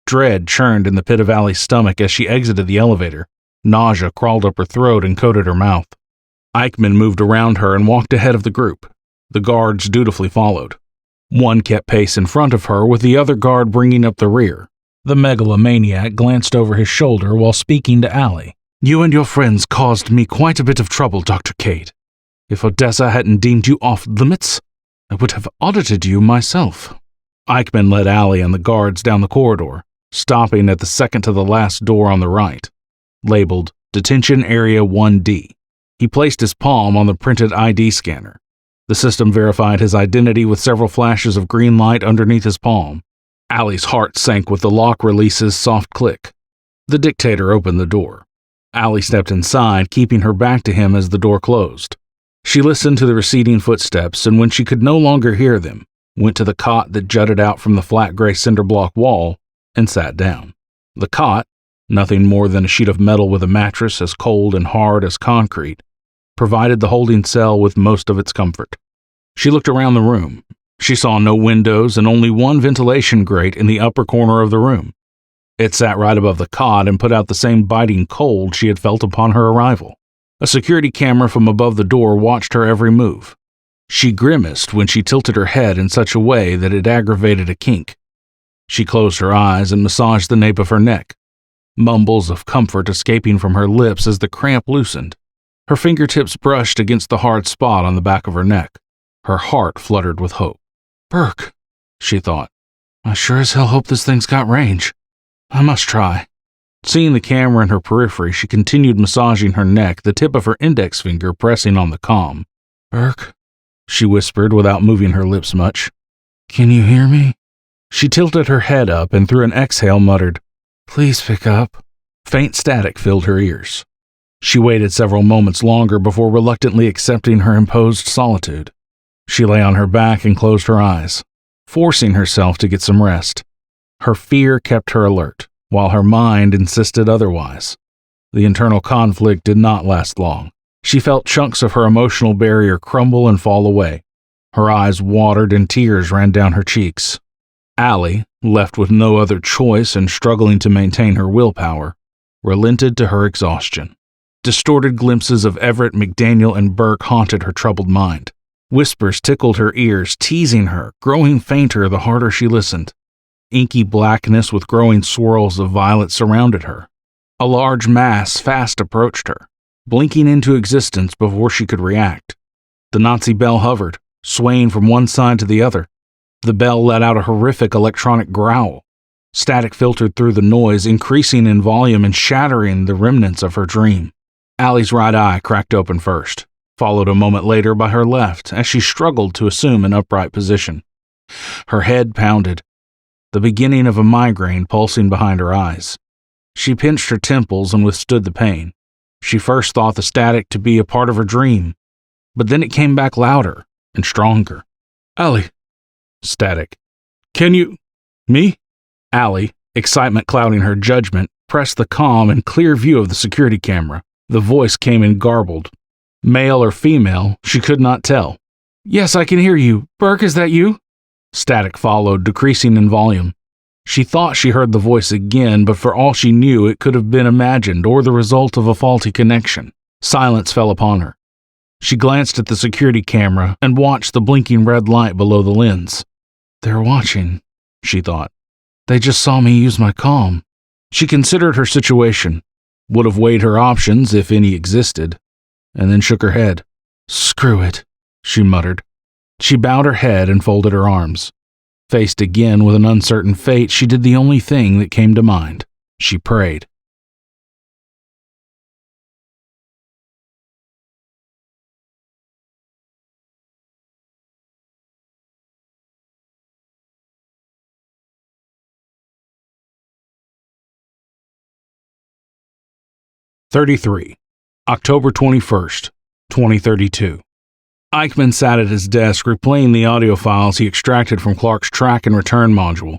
Dread churned in the pit of Allie's stomach as she exited the elevator. Nausea crawled up her throat and coated her mouth. Eichmann moved around her and walked ahead of the group. The guards dutifully followed. One kept pace in front of her, with the other guard bringing up the rear. The megalomaniac glanced over his shoulder while speaking to Allie. "You and your friends caused me quite a bit of trouble, Dr. Cade. If Odessa hadn't deemed you off limits, I would have audited you myself." Eichmann led Allie and the guards down the corridor, stopping at the second to the last door on the right, labeled Detention Area 1D. He placed his palm on the printed ID scanner. The system verified his identity with several flashes of green light underneath his palm. Allie's heart sank with the lock release's soft click. The dictator opened the door. Allie stepped inside, keeping her back to him as the door closed. She listened to the receding footsteps, and when she could no longer hear them, went to the cot that jutted out from the flat gray cinder block wall and sat down. The cot, nothing more than a sheet of metal with a mattress as cold and hard as concrete, provided the holding cell with most of its comfort. She looked around the room. She saw no windows and only one ventilation grate in the upper corner of the room. It sat right above the cot and put out the same biting cold she had felt upon her arrival. A security camera from above the door watched her every move. She grimaced when she tilted her head in such a way that it aggravated a kink. She closed her eyes and massaged the nape of her neck, mumbles of comfort escaping from her lips as the cramp loosened. Her fingertips brushed against the hard spot on the back of her neck. Her heart fluttered with hope. "Burke," she thought. "I sure as hell hope this thing's got range. I must try." Seeing the camera in her periphery, she continued massaging her neck, the tip of her index finger pressing on the comm. "Burke," she whispered without moving her lips much. "Can you hear me?" She tilted her head up and through an exhale muttered, "Please pick up." Faint static filled her ears. She waited several moments longer before reluctantly accepting her imposed solitude. She lay on her back and closed her eyes, forcing herself to get some rest. Her fear kept her alert, while her mind insisted otherwise. The internal conflict did not last long. She felt chunks of her emotional barrier crumble and fall away. Her eyes watered and tears ran down her cheeks. Allie, left with no other choice and struggling to maintain her willpower, relented to her exhaustion. Distorted glimpses of Everett, McDaniel, and Burke haunted her troubled mind. Whispers tickled her ears, teasing her, growing fainter the harder she listened. Inky blackness with growing swirls of violet surrounded her. A large mass fast approached her, blinking into existence before she could react. The Nazi bell hovered, swaying from one side to the other. The bell let out a horrific electronic growl. Static filtered through the noise, increasing in volume and shattering the remnants of her dream. Allie's right eye cracked open first, followed a moment later by her left as she struggled to assume an upright position. Her head pounded, the beginning of a migraine pulsing behind her eyes. She pinched her temples and withstood the pain. She first thought the static to be a part of her dream, but then it came back louder and stronger. Allie. Static. Can you... Me? Allie, excitement clouding her judgment, pressed the calm and clear view of the security camera. The voice came in garbled. Male or female, she could not tell. Yes, I can hear you. Burke, is that you? Static followed, decreasing in volume. She thought she heard the voice again, but for all she knew, it could have been imagined or the result of a faulty connection. Silence fell upon her. She glanced at the security camera and watched the blinking red light below the lens. They're watching, she thought. They just saw me use my comm. She considered her situation, would have weighed her options if any existed, and then shook her head. Screw it, she muttered. She bowed her head and folded her arms. Faced again with an uncertain fate, she did the only thing that came to mind. She prayed. October 21st, 2032. Eichmann sat at his desk replaying the audio files he extracted from Clark's track and return module.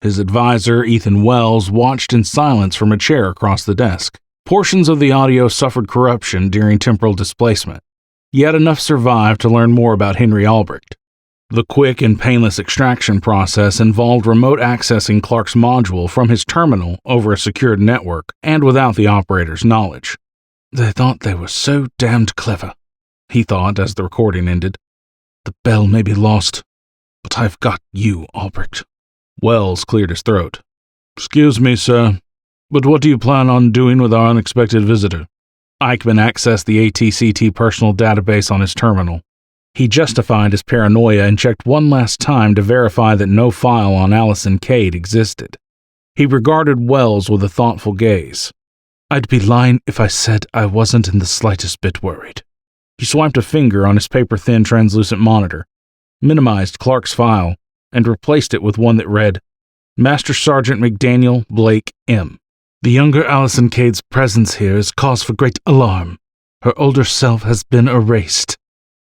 His advisor, Ethan Wells, watched in silence from a chair across the desk. Portions of the audio suffered corruption during temporal displacement, yet enough survived to learn more about Henry Albrecht. The quick and painless extraction process involved remote accessing Clark's module from his terminal over a secured network and without the operator's knowledge. They thought they were so damned clever, he thought as the recording ended. The bell may be lost, but I've got you, Albrecht. Wells cleared his throat. Excuse me, sir, but what do you plan on doing with our unexpected visitor? Eichmann accessed the ATCT personal database on his terminal. He justified his paranoia and checked one last time to verify that no file on Allison Cade existed. He regarded Wells with a thoughtful gaze. I'd be lying if I said I wasn't in the slightest bit worried. He swiped a finger on his paper-thin translucent monitor, minimized Clark's file, and replaced it with one that read, Master Sergeant McDaniel, Blake M. The younger Allison Cade's presence here is cause for great alarm. Her older self has been erased.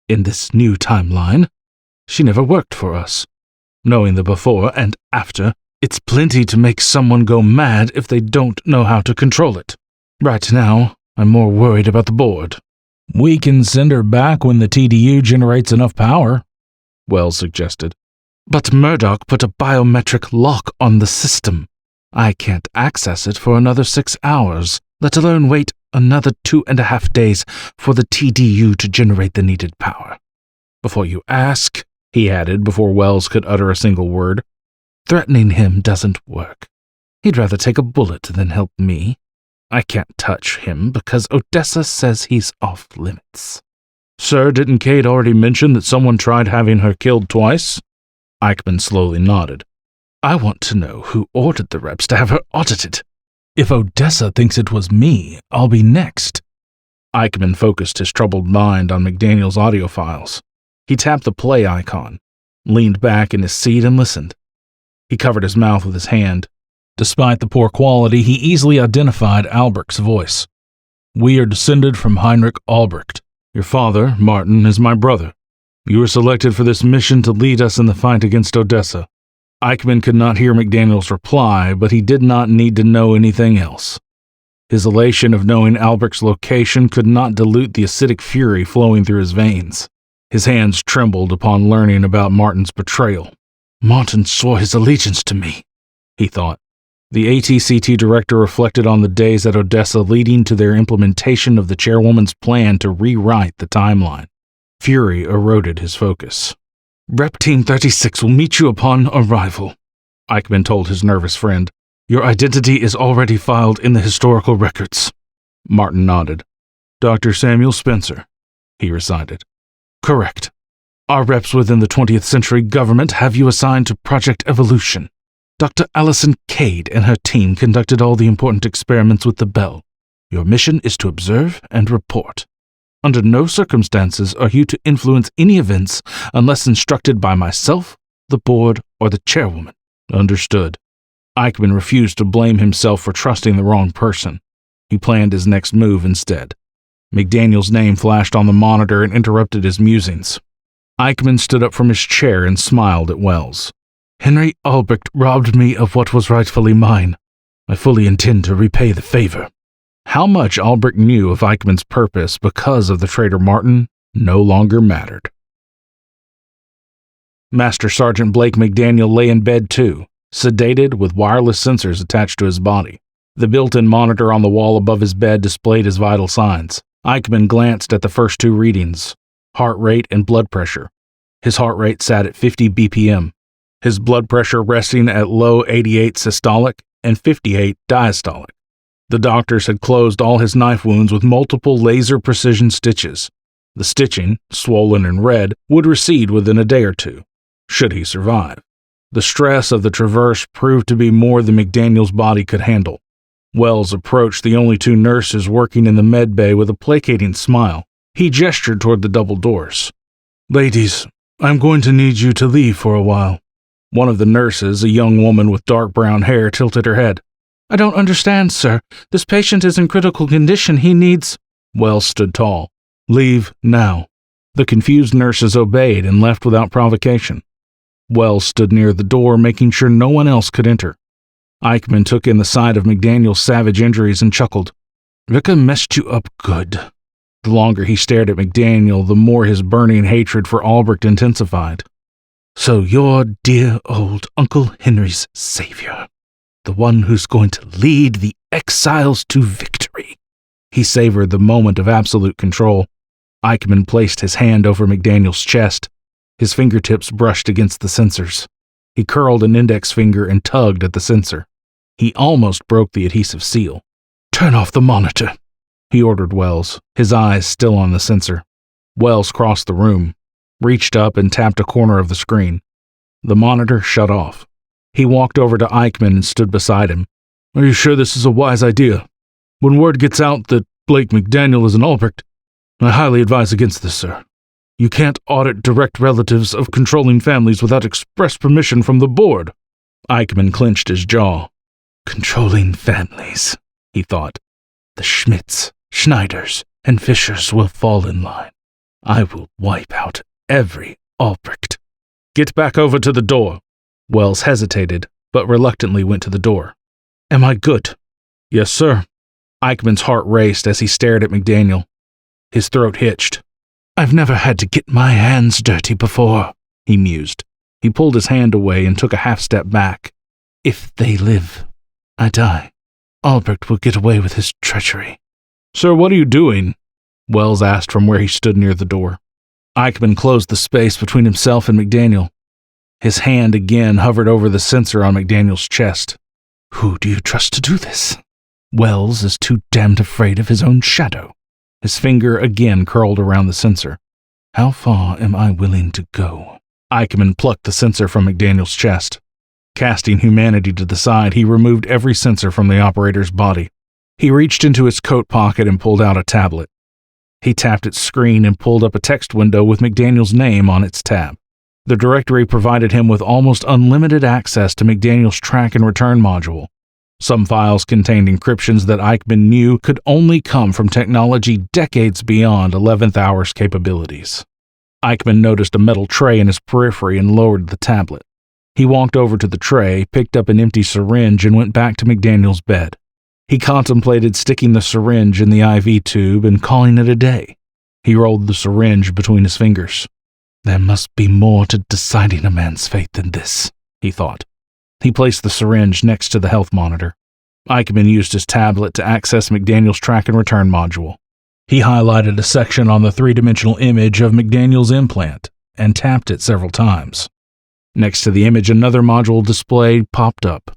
In this new timeline, she never worked for us. Knowing the before and after, it's plenty to make someone go mad if they don't know how to control it. Right now, I'm more worried about the board. We can send her back when the TDU generates enough power, Wells suggested. But Murdoch put a biometric lock on the system. I can't access it for another 6 hours, let alone wait another 2.5 days for the TDU to generate the needed power. Before you ask, he added before Wells could utter a single word, threatening him doesn't work. He'd rather take a bullet than help me. I can't touch him because Odessa says he's off limits. Sir, didn't Cade already mention that someone tried having her killed twice? Eichmann slowly nodded. I want to know who ordered the reps to have her audited. If Odessa thinks it was me, I'll be next. Eichmann focused his troubled mind on McDaniel's audio files. He tapped the play icon, leaned back in his seat and listened. He covered his mouth with his hand. Despite the poor quality, he easily identified Albrecht's voice. We are descended from Heinrich Albrecht. Your father, Martin, is my brother. You were selected for this mission to lead us in the fight against Odessa. Eichmann could not hear McDaniel's reply, but he did not need to know anything else. His elation of knowing Albrecht's location could not dilute the acidic fury flowing through his veins. His hands trembled upon learning about Martin's betrayal. Martin swore his allegiance to me, he thought. The ATCT director reflected on the days at Odessa leading to their implementation of the chairwoman's plan to rewrite the timeline. Fury eroded his focus. Rep Team 36 will meet you upon arrival, Eichmann told his nervous friend. Your identity is already filed in the historical records. Martin nodded. Dr. Samuel Spencer, he recited. Correct. Our reps within the 20th century government have you assigned to Project Evolution. Dr. Allison Cade and her team conducted all the important experiments with the bell. Your mission is to observe and report. Under no circumstances are you to influence any events unless instructed by myself, the board, or the chairwoman. Understood. Eichmann refused to blame himself for trusting the wrong person. He planned his next move instead. McDaniel's name flashed on the monitor and interrupted his musings. Eichmann stood up from his chair and smiled at Wells. Henry Albrecht robbed me of what was rightfully mine. I fully intend to repay the favor. How much Albrecht knew of Eichmann's purpose because of the traitor Martin no longer mattered. Master Sergeant Blake McDaniel lay in bed too, sedated with wireless sensors attached to his body. The built-in monitor on the wall above his bed displayed his vital signs. Eichmann glanced at the first two readings, heart rate and blood pressure. His heart rate sat at 50 BPM, his blood pressure resting at low 88 systolic and 58 diastolic. The doctors had closed all his knife wounds with multiple laser-precision stitches. The stitching, swollen and red, would recede within a day or two, should he survive. The stress of the traverse proved to be more than McDaniel's body could handle. Wells approached the only two nurses working in the med bay with a placating smile. He gestured toward the double doors. Ladies, I'm going to need you to leave for a while. One of the nurses, a young woman with dark brown hair, tilted her head. I don't understand, sir. This patient is in critical condition. He needs... Wells stood tall. Leave now. The confused nurses obeyed and left without provocation. Wells stood near the door, making sure no one else could enter. Eichmann took in the sight of McDaniel's savage injuries and chuckled. Ricka messed you up good. The longer he stared at McDaniel, the more his burning hatred for Albrecht intensified. So you're dear old Uncle Henry's savior. The one who's going to lead the exiles to victory. He savored the moment of absolute control. Eichmann placed his hand over McDaniel's chest. His fingertips brushed against the sensors. He curled an index finger and tugged at the sensor. He almost broke the adhesive seal. Turn off the monitor, he ordered Wells, his eyes still on the sensor. Wells crossed the room, reached up and tapped a corner of the screen. The monitor shut off. He walked over to Eichmann and stood beside him. Are you sure this is a wise idea? When word gets out that Blake McDaniel is an Albrecht, I highly advise against this, sir. You can't audit direct relatives of controlling families without express permission from the board. Eichmann clenched his jaw. Controlling families, he thought. The Schmidts, Schneiders, and Fischers will fall in line. I will wipe out every Albrecht. Get back over to the door. Wells hesitated, but reluctantly went to the door. Am I good? Yes, sir. Eichmann's heart raced as he stared at McDaniel. His throat hitched. I've never had to get my hands dirty before, he mused. He pulled his hand away and took a half-step back. If they live, I die. Albrecht will get away with his treachery. Sir, what are you doing? Wells asked from where he stood near the door. Eichmann closed the space between himself and McDaniel. His hand again hovered over the sensor on McDaniel's chest. Who do you trust to do this? Wells is too damned afraid of his own shadow. His finger again curled around the sensor. How far am I willing to go? Eichmann plucked the sensor from McDaniel's chest. Casting humanity to the side, he removed every sensor from the operator's body. He reached into his coat pocket and pulled out a tablet. He tapped its screen and pulled up a text window with McDaniel's name on its tab. The directory provided him with almost unlimited access to McDaniel's track and return module. Some files contained encryptions that Eichmann knew could only come from technology decades beyond 11th hour's capabilities. Eichmann noticed a metal tray in his periphery and lowered the tablet. He walked over to the tray, picked up an empty syringe, and went back to McDaniel's bed. He contemplated sticking the syringe in the IV tube and calling it a day. He rolled the syringe between his fingers. There must be more to deciding a man's fate than this, he thought. He placed the syringe next to the health monitor. Eichmann used his tablet to access McDaniel's track and return module. He highlighted a section on the three-dimensional image of McDaniel's implant and tapped it several times. Next to the image, another module displayed popped up.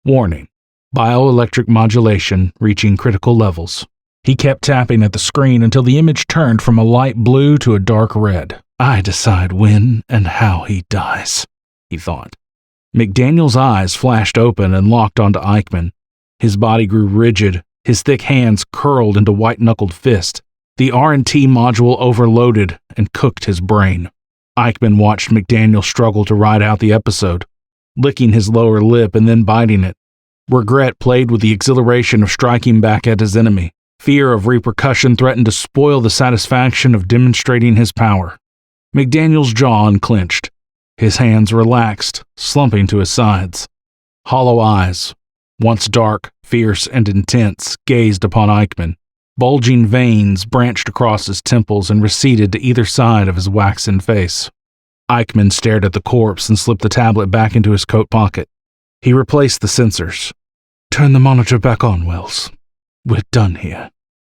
Warning: bioelectric modulation reaching critical levels. He kept tapping at the screen until the image turned from a light blue to a dark red. I decide when and how he dies, he thought. McDaniel's eyes flashed open and locked onto Eichmann. His body grew rigid, his thick hands curled into white-knuckled fists. The R&T module overloaded and cooked his brain. Eichmann watched McDaniel struggle to ride out the episode, licking his lower lip and then biting it. Regret played with the exhilaration of striking back at his enemy. Fear of repercussion threatened to spoil the satisfaction of demonstrating his power. McDaniel's jaw unclenched. His hands relaxed, slumping to his sides. Hollow eyes, once dark, fierce, and intense, gazed upon Eichmann. Bulging veins branched across his temples and receded to either side of his waxen face. Eichmann stared at the corpse and slipped the tablet back into his coat pocket. He replaced the sensors. Turn the monitor back on, Wells. We're done here.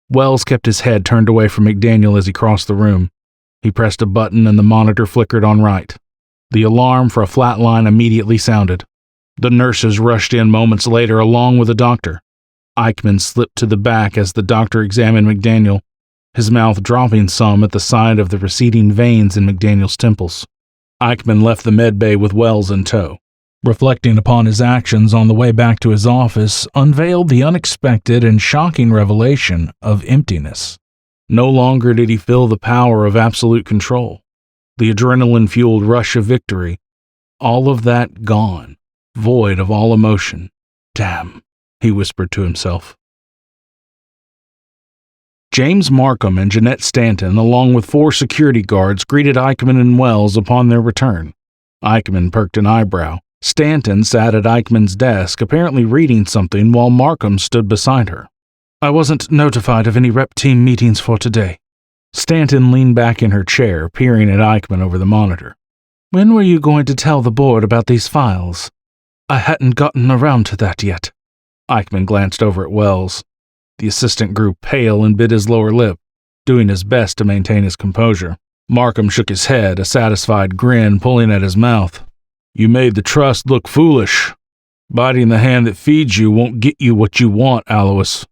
Wells kept his head turned away from McDaniel as he crossed the room. He pressed a button and the monitor flickered on right. The alarm for a flat line immediately sounded. The nurses rushed in moments later along with a doctor. Eichmann slipped to the back as the doctor examined McDaniel, his mouth dropping some at the sight of the receding veins in McDaniel's temples. Eichmann left the medbay with Wells in tow. Reflecting upon his actions on the way back to his office, unveiled the unexpected and shocking revelation of emptiness. No longer did he feel the power of absolute control. The adrenaline-fueled rush of victory, all of that gone, void of all emotion. Damn, he whispered to himself. James Markham and Jeanette Stanton, along with 4 security guards, greeted Eichmann and Wells upon their return. Eichmann perked an eyebrow. Stanton sat at Eichmann's desk, apparently reading something, while Markham stood beside her. I wasn't notified of any rep team meetings for today. Stanton leaned back in her chair, peering at Eichmann over the monitor. When were you going to tell the board about these files? I hadn't gotten around to that yet. Eichmann glanced over at Wells. The assistant grew pale and bit his lower lip, doing his best to maintain his composure. Markham shook his head, a satisfied grin pulling at his mouth. You made the trust look foolish. Biting the hand that feeds you won't get you what you want, Alois.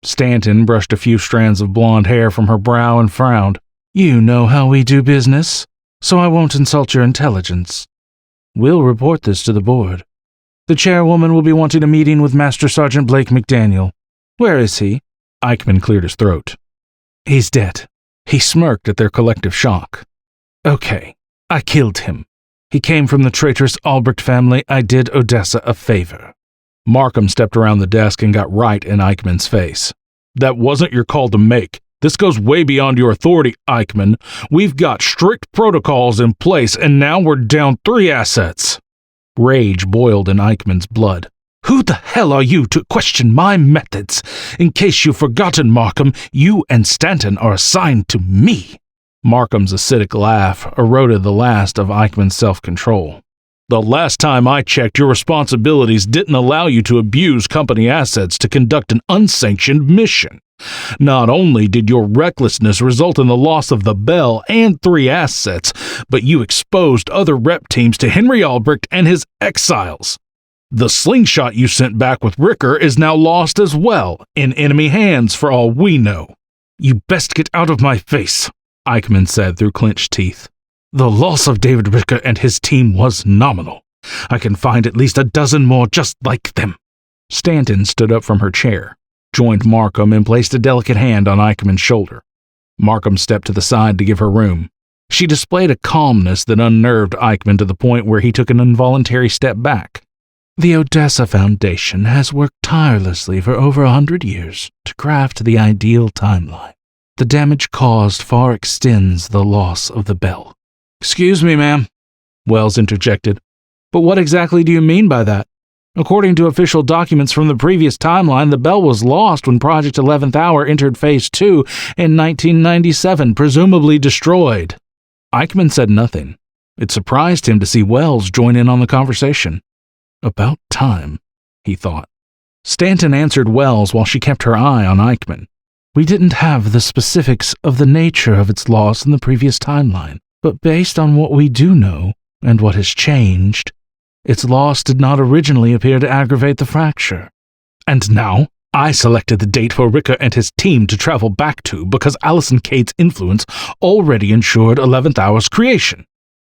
Stanton brushed a few strands of blonde hair from her brow and frowned. You know how we do business, so I won't insult your intelligence. We'll report this to the board. The chairwoman will be wanting a meeting with Master Sergeant Blake McDaniel. Where is he? Eichmann cleared his throat. He's dead. He smirked at their collective shock. Okay, I killed him. He came from the traitorous Albrecht family. I did Odessa a favor. Markham stepped around the desk and got right in Eichmann's face. That wasn't your call to make. This goes way beyond your authority, Eichmann. We've got strict protocols in place, and now we're down 3 assets. Rage boiled in Eichmann's blood. Who the hell are you to question my methods? In case you've forgotten, Markham, you and Stanton are assigned to me. Markham's acidic laugh eroded the last of Eichmann's self-control. The last time I checked, your responsibilities didn't allow you to abuse company assets to conduct an unsanctioned mission. Not only did your recklessness result in the loss of the Bell and 3 assets, but you exposed other rep teams to Henry Albrecht and his exiles. The slingshot you sent back with Ricker is now lost as well, in enemy hands for all we know. You best get out of my face, Eichmann said through clenched teeth. The loss of David Ricker and his team was nominal. I can find at least a dozen more just like them. Stanton stood up from her chair, joined Markham, and placed a delicate hand on Eichmann's shoulder. Markham stepped to the side to give her room. She displayed a calmness that unnerved Eichmann to the point where he took an involuntary step back. The Odessa Foundation has worked tirelessly for over 100 years to craft the ideal timeline. The damage caused far extends the loss of the Bell. Excuse me, ma'am, Wells interjected, but what exactly do you mean by that? According to official documents from the previous timeline, the Bell was lost when Project 11th Hour entered Phase 2 in 1997, presumably destroyed. Eichmann said nothing. It surprised him to see Wells join in on the conversation. About time, he thought. Stanton answered Wells while she kept her eye on Eichmann. We didn't have the specifics of the nature of its loss in the previous timeline, but based on what we do know and what has changed, its loss did not originally appear to aggravate the fracture. And now, I selected the date for Ricker and his team to travel back to because Allison Cade's influence already ensured 11th Hour's creation.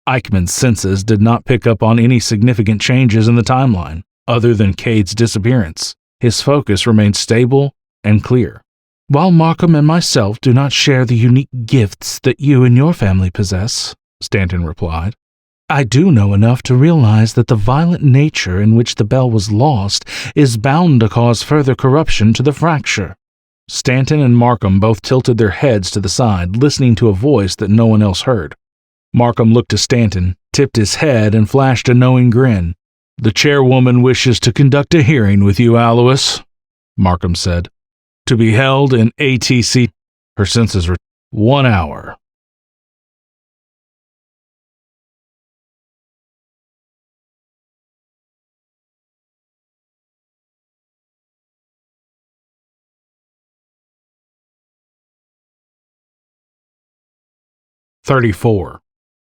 Eichmann's senses did not pick up on any significant changes in the timeline, other than Cade's disappearance. His focus remained stable and clear. While Markham and myself do not share the unique gifts that you and your family possess, Stanton replied. I do know enough to realize that the violent nature in which the bell was lost is bound to cause further corruption to the fracture. Stanton and Markham both tilted their heads to the side, listening to a voice that no one else heard. Markham looked to Stanton, tipped his head, and flashed a knowing grin. The chairwoman wishes to conduct a hearing with you, Alois, Markham said. To be held in ATC. Her senses were 1 hour.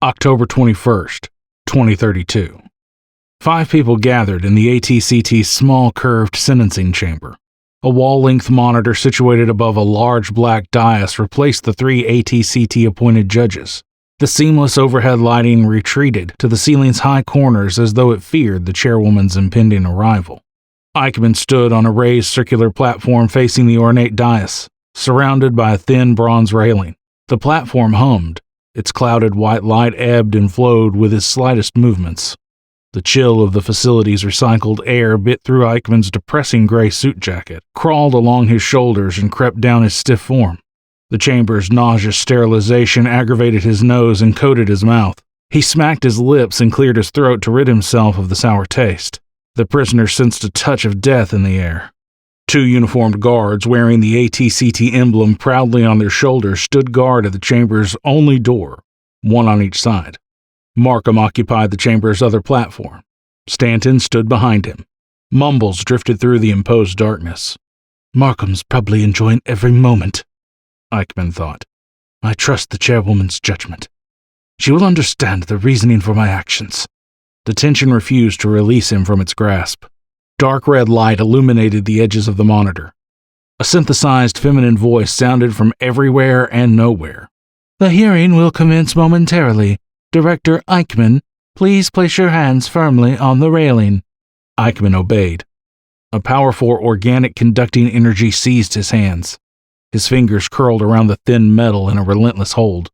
October 21st, 2032. 5 people gathered in the ATCT's small curved sentencing chamber. A wall-length monitor situated above a large black dais replaced the 3 ATCT-appointed judges. The seamless overhead lighting retreated to the ceiling's high corners as though it feared the chairwoman's impending arrival. Eichmann stood on a raised circular platform facing the ornate dais, surrounded by a thin bronze railing. The platform hummed. Its clouded white light ebbed and flowed with his slightest movements. The chill of the facility's recycled air bit through Eichmann's depressing gray suit jacket, crawled along his shoulders, and crept down his stiff form. The chamber's nauseous sterilization aggravated his nose and coated his mouth. He smacked his lips and cleared his throat to rid himself of the sour taste. The prisoner sensed a touch of death in the air. 2 uniformed guards wearing the ATCT emblem proudly on their shoulders stood guard at the chamber's only door, one on each side. Markham occupied the chamber's other platform. Stanton stood behind him. Mumbles drifted through the imposed darkness. Markham's probably enjoying every moment, Eichmann thought. I trust the chairwoman's judgment. She will understand the reasoning for my actions. The tension refused to release him from its grasp. Dark red light illuminated the edges of the monitor. A synthesized feminine voice sounded from everywhere and nowhere. The hearing will commence momentarily. Director Eichmann, please place your hands firmly on the railing. Eichmann obeyed. A powerful organic conducting energy seized his hands. His fingers curled around the thin metal in a relentless hold.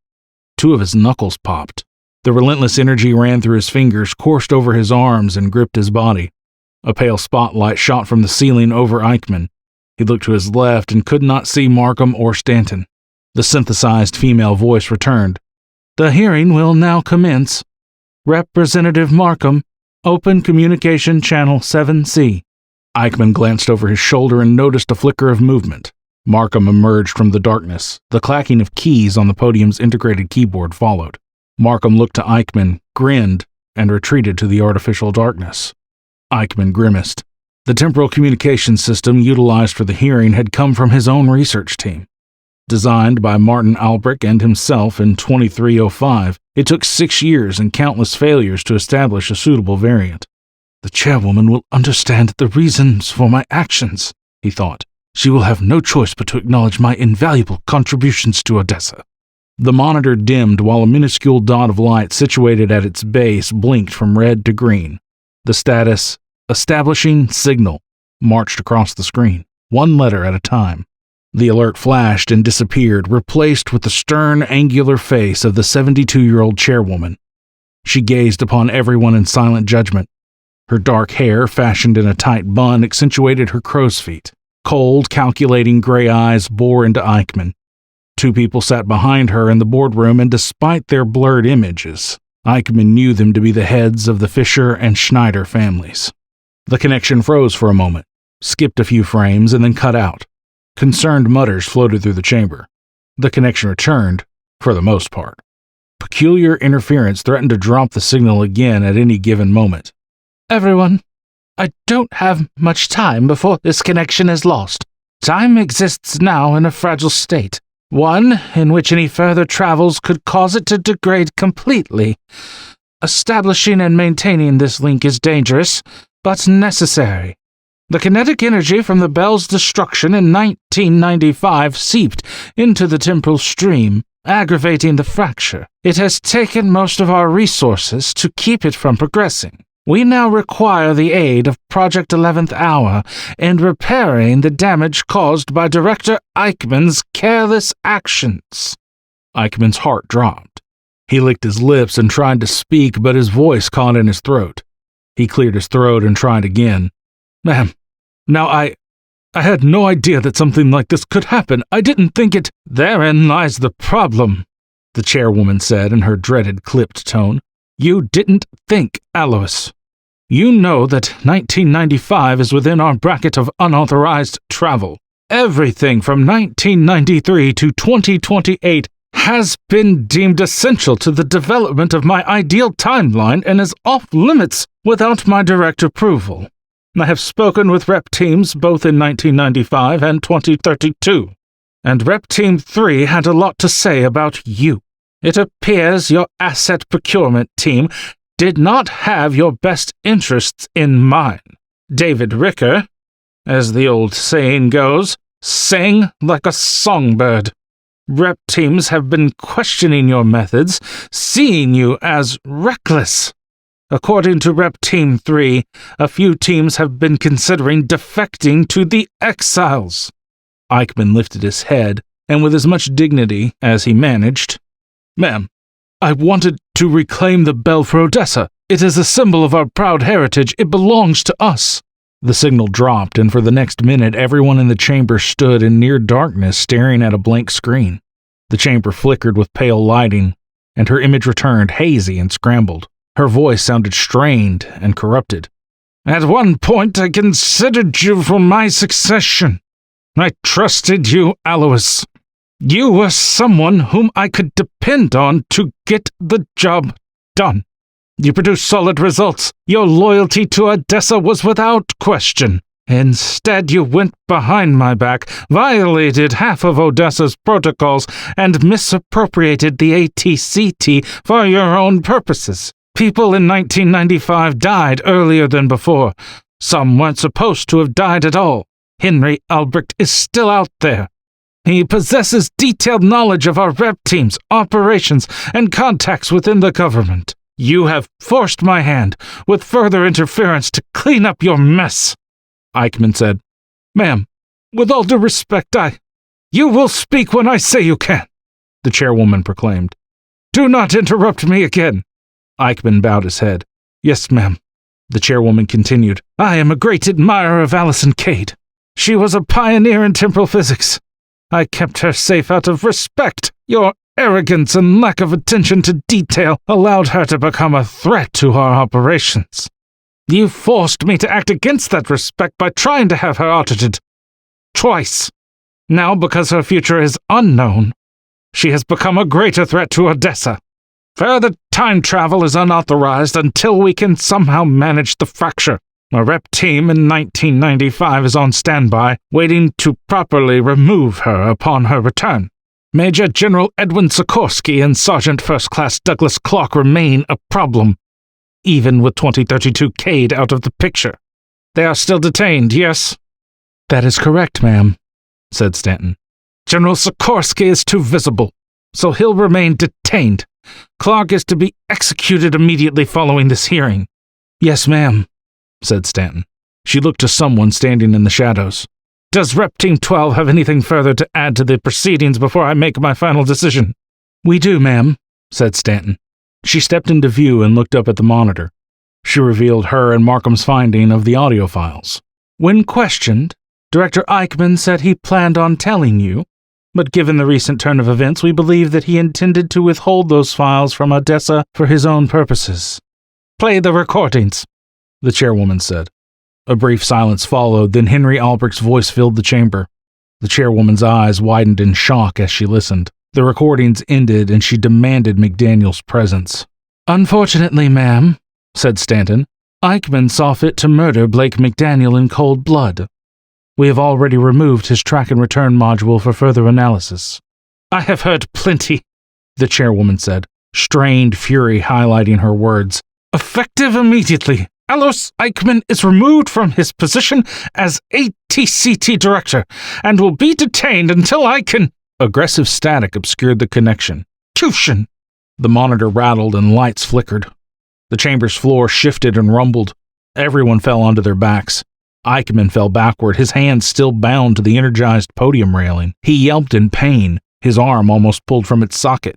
2 of his knuckles popped. The relentless energy ran through his fingers, coursed over his arms, and gripped his body. A pale spotlight shot from the ceiling over Eichmann. He looked to his left and could not see Markham or Stanton. The synthesized female voice returned. The hearing will now commence. Representative Markham, open communication channel 7C. Eichmann glanced over his shoulder and noticed a flicker of movement. Markham emerged from the darkness. The clacking of keys on the podium's integrated keyboard followed. Markham looked to Eichmann, grinned, and retreated to the artificial darkness. Eichmann grimaced. The temporal communication system utilized for the hearing had come from his own research team. Designed by Martin Albrecht and himself in 2305, it took 6 years and countless failures to establish a suitable variant. The chairwoman will understand the reasons for my actions, he thought. She will have no choice but to acknowledge my invaluable contributions to Odessa. The monitor dimmed while a minuscule dot of light situated at its base blinked from red to green. The status, establishing signal, marched across the screen, 1 letter at a time. The alert flashed and disappeared, replaced with the stern, angular face of the 72-year-old chairwoman. She gazed upon everyone in silent judgment. Her dark hair, fashioned in a tight bun, accentuated her crow's feet. Cold, calculating gray eyes bore into Eichmann. 2 people sat behind her in the boardroom, and despite their blurred images, Eichmann knew them to be the heads of the Fisher and Schneider families. The connection froze for a moment, skipped a few frames, and then cut out. Concerned mutters floated through the chamber. The connection returned, for the most part. Peculiar interference threatened to drop the signal again at any given moment. Everyone, I don't have much time before this connection is lost. Time exists now in a fragile state, one in which any further travels could cause it to degrade completely. Establishing and maintaining this link is dangerous, but necessary. The kinetic energy from the bell's destruction in 1995 seeped into the temporal stream, aggravating the fracture. It has taken most of our resources to keep it from progressing. We now require the aid of Project 11th Hour in repairing the damage caused by Director Eichmann's careless actions. Eichmann's heart dropped. He licked his lips and tried to speak, but his voice caught in his throat. He cleared his throat and tried again. Ma'am, now I had no idea that something like this could happen. I didn't think it. Therein lies the problem, the chairwoman said in her dreaded clipped tone. You didn't think, Alois. You know that 1995 is within our bracket of unauthorized travel. Everything from 1993 to 2028 has been deemed essential to the development of my ideal timeline and is off limits without my direct approval. I have spoken with Rep Teams both in 1995 and 2032, and Rep Team 3 had a lot to say about you. It appears your asset procurement team did not have your best interests in mind. David Ricker, as the old saying goes, sang like a songbird. Rep teams have been questioning your methods, seeing you as reckless. According to Rep Team 3, a few teams have been considering defecting to the Exiles. Eichmann lifted his head, and with as much dignity as he managed, Ma'am, I wanted to reclaim the bell for Odessa. It is a symbol of our proud heritage. It belongs to us. The signal dropped, and for the next minute everyone in the chamber stood in near darkness staring at a blank screen. The chamber flickered with pale lighting, and her image returned hazy and scrambled. Her voice sounded strained and corrupted. At one point I considered you for my succession. I trusted you, Alois. You were someone whom I could depend on to get the job done. You produced solid results. Your loyalty to Odessa was without question. Instead, you went behind my back, violated half of Odessa's protocols, and misappropriated the ATCT for your own purposes. People in 1995 died earlier than before. Some weren't supposed to have died at all. Henry Albrecht is still out there. He possesses detailed knowledge of our rep teams, operations, and contacts within the government. You have forced my hand with further interference to clean up your mess. Eichmann said, Ma'am, with all due respect, You will speak when I say you can, the chairwoman proclaimed. Do not interrupt me again. Eichmann bowed his head. Yes, ma'am. The chairwoman continued. I am a great admirer of Allison Cade. She was a pioneer in temporal physics. I kept her safe out of respect. Your arrogance and lack of attention to detail allowed her to become a threat to our operations. You forced me to act against that respect by trying to have her audited. Twice. Now, because her future is unknown, she has become a greater threat to Odessa. Further time travel is unauthorized until we can somehow manage the fracture. A rep team in 1995 is on standby, waiting to properly remove her upon her return. Major General Edwin Sikorsky and Sergeant First Class Douglas Clark remain a problem, even with 2032 Cade out of the picture. They are still detained, yes? That is correct, ma'am, said Stanton. General Sikorsky is too visible, so he'll remain detained. Clark is to be executed immediately following this hearing. Yes, ma'am, said Stanton. She looked to someone standing in the shadows. Does Rep Team 12 have anything further to add to the proceedings before I make my final decision? We do, ma'am, said Stanton. She stepped into view and looked up at the monitor. She revealed her and Markham's finding of the audio files. When questioned, Director Eichmann said he planned on telling you, but given the recent turn of events, we believe that he intended to withhold those files from Odessa for his own purposes. Play the recordings, the chairwoman said. A brief silence followed, then Henry Albrecht's voice filled the chamber. The chairwoman's eyes widened in shock as she listened. The recordings ended, and she demanded McDaniel's presence. Unfortunately, ma'am, said Stanton, Eichmann saw fit to murder Blake McDaniel in cold blood. We have already removed his track and return module for further analysis. I have heard plenty, the chairwoman said, strained fury highlighting her words. Effective immediately. Alois Eichmann is removed from his position as ATCT director and will be detained until I can... Aggressive static obscured the connection. Tushin! The monitor rattled and lights flickered. The chamber's floor shifted and rumbled. Everyone fell onto their backs. Eichmann fell backward, his hands still bound to the energized podium railing. He yelped in pain, his arm almost pulled from its socket.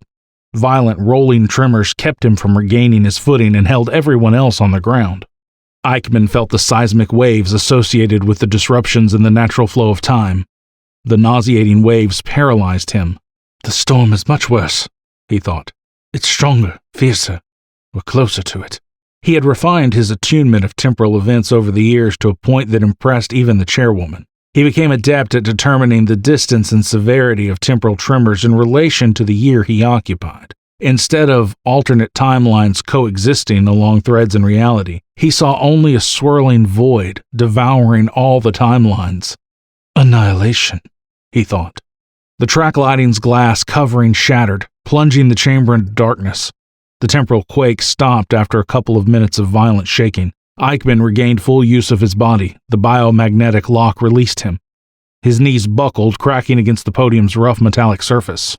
Violent rolling tremors kept him from regaining his footing and held everyone else on the ground. Eichmann felt the seismic waves associated with the disruptions in the natural flow of time. The nauseating waves paralyzed him. "The storm is much worse," he thought. "It's stronger, fiercer. We're closer to it." He had refined his attunement of temporal events over the years to a point that impressed even the chairwoman. He became adept at determining the distance and severity of temporal tremors in relation to the year he occupied. Instead of alternate timelines coexisting along threads in reality, he saw only a swirling void devouring all the timelines. Annihilation, he thought. The track lighting's glass covering shattered, plunging the chamber into darkness. The temporal quake stopped after a couple of minutes of violent shaking. Eichmann regained full use of his body. The biomagnetic lock released him. His knees buckled, cracking against the podium's rough metallic surface.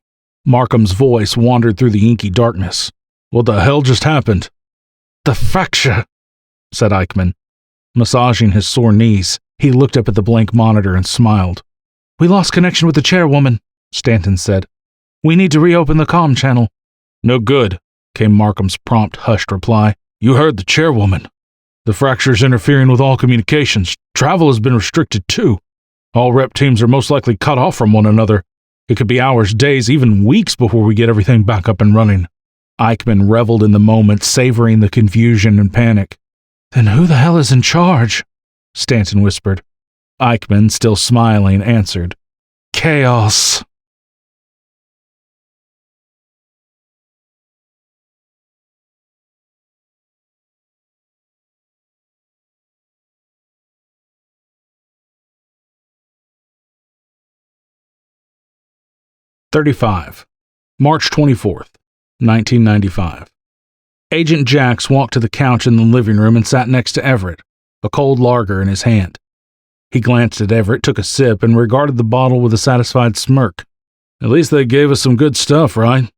Markham's voice wandered through the inky darkness. "What the hell just happened?" "The fracture," said Eichmann. Massaging his sore knees, he looked up at the blank monitor and smiled. "We lost connection with the chairwoman," Stanton said. "We need to reopen the comm channel." "No good," came Markham's prompt, hushed reply. "You heard the chairwoman. The fracture's interfering with all communications. Travel has been restricted too. All rep teams are most likely cut off from one another. It could be hours, days, even weeks before we get everything back up and running." Eichmann reveled in the moment, savoring the confusion and panic. "Then who the hell is in charge?" Stanton whispered. Eichmann, still smiling, answered, "Chaos." March 24th, 1995. Agent Jax walked to the couch in the living room and sat next to Everett, a cold lager in his hand. He glanced at Everett, took a sip, and regarded the bottle with a satisfied smirk. "At least they gave us some good stuff, right?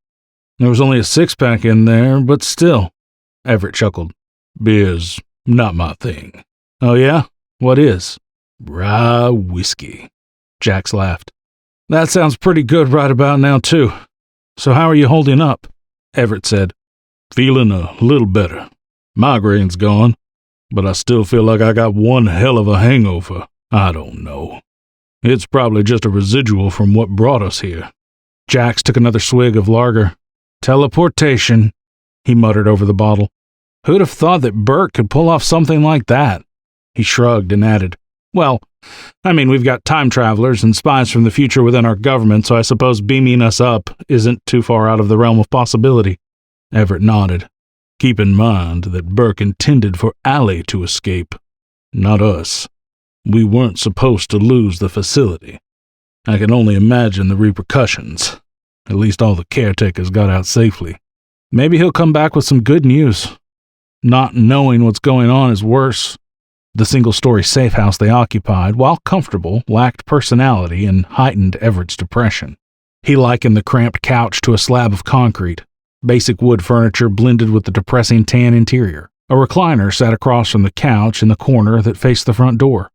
There was only a six-pack in there, but still." Everett chuckled. "Beer's not my thing." "Oh yeah? What is?" "Rye whiskey." Jax laughed. "That sounds pretty good right about now, too. So how are you holding up?" Everett said. "Feeling a little better. Migraine's gone, but I still feel like I got one hell of a hangover. I don't know. It's probably just a residual from what brought us here." Jax took another swig of lager. "Teleportation," he muttered over the bottle. "Who'd have thought that Burke could pull off something like that?" He shrugged and added, "Well, I mean, we've got time travelers and spies from the future within our government, so I suppose beaming us up isn't too far out of the realm of possibility." Everett nodded. "Keep in mind that Burke intended for Allie to escape, not us. We weren't supposed to lose the facility. I can only imagine the repercussions. At least all the caretakers got out safely. Maybe he'll come back with some good news. Not knowing what's going on is worse." The single-story safe house they occupied, while comfortable, lacked personality and heightened Everett's depression. He likened the cramped couch to a slab of concrete. Basic wood furniture blended with the depressing tan interior. A recliner sat across from the couch in the corner that faced the front door.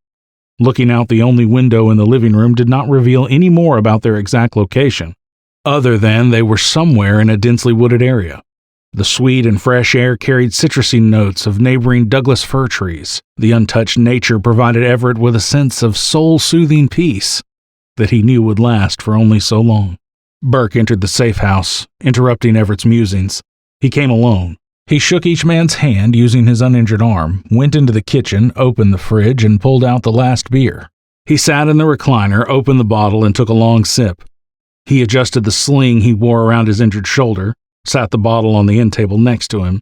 Looking out the only window in the living room did not reveal any more about their exact location, other than they were somewhere in a densely wooded area. The sweet and fresh air carried citrusy notes of neighboring Douglas fir trees. The untouched nature provided Everett with a sense of soul-soothing peace that he knew would last for only so long. Burke entered the safe house, interrupting Everett's musings. He came alone. He shook each man's hand using his uninjured arm, went into the kitchen, opened the fridge, and pulled out the last beer. He sat in the recliner, opened the bottle, and took a long sip. He adjusted the sling he wore around his injured shoulder, sat the bottle on the end table next to him,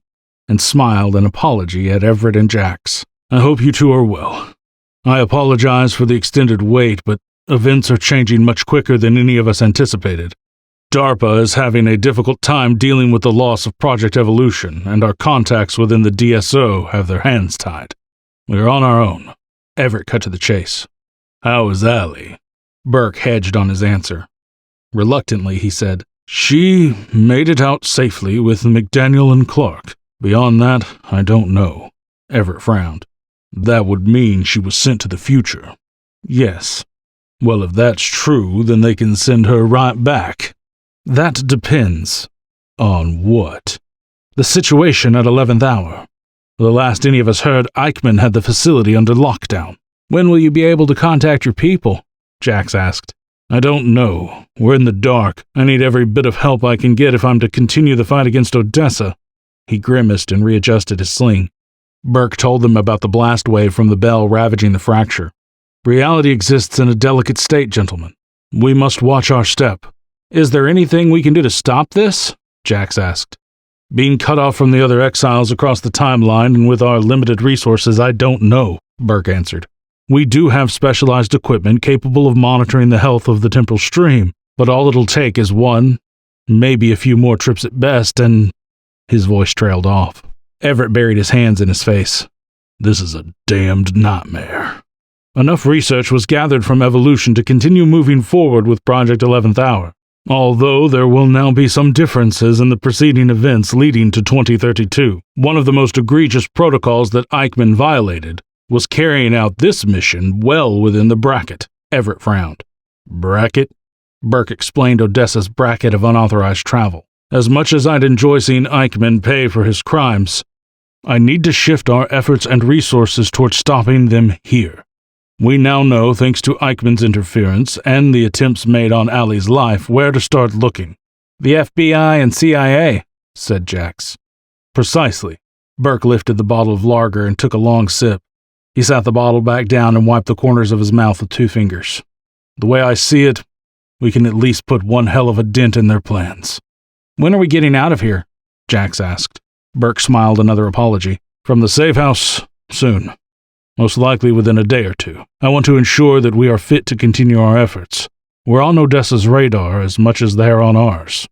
and smiled an apology at Everett and Jax. "I hope you two are well. I apologize for the extended wait, but events are changing much quicker than any of us anticipated. DARPA is having a difficult time dealing with the loss of Project Evolution, and our contacts within the DSO have their hands tied. We're on our own." Everett cut to the chase. "How is Allie?" Burke hedged on his answer. Reluctantly, he said, "She made it out safely with McDaniel and Clark. Beyond that, I don't know." Everett frowned. "That would mean she was sent to the future." "Yes." "Well, if that's true, then they can send her right back." "That depends." On what? The situation at 11th hour. The last any of us heard, Eichmann had the facility under lockdown. When will you be able to contact your people? Jax asked. I don't know. We're in the dark. I need every bit of help I can get if I'm to continue the fight against Odessa. He grimaced and readjusted his sling. Burke told them about the blast wave from the bell ravaging the fracture. Reality exists in a delicate state, gentlemen. We must watch our step. Is there anything we can do to stop this? Jax asked. Being cut off from the other exiles across the timeline and with our limited resources, I don't know, Burke answered. We do have specialized equipment capable of monitoring the health of the temporal stream, but all it'll take is one, maybe a few more trips at best, and... His voice trailed off. Everett buried his hands in his face. This is a damned nightmare. Enough research was gathered from evolution to continue moving forward with Project 11th Hour, although there will now be some differences in the preceding events leading to 2032. One of the most egregious protocols that Eichmann violated was carrying out this mission well within the bracket. Everett frowned. Bracket? Burke explained Odessa's bracket of unauthorized travel. As much as I'd enjoy seeing Eichmann pay for his crimes, I need to shift our efforts and resources towards stopping them here. We now know, thanks to Eichmann's interference and the attempts made on Allie's life, where to start looking. The FBI and CIA, said Jax. Precisely. Burke lifted the bottle of lager and took a long sip. He sat the bottle back down and wiped the corners of his mouth with 2 fingers. The way I see it, we can at least put one hell of a dent in their plans. When are we getting out of here? Jax asked. Burke smiled another apology. From the safe house, soon. Most likely within a day or 2. I want to ensure that we are fit to continue our efforts. We're on Odessa's radar as much as they're on ours.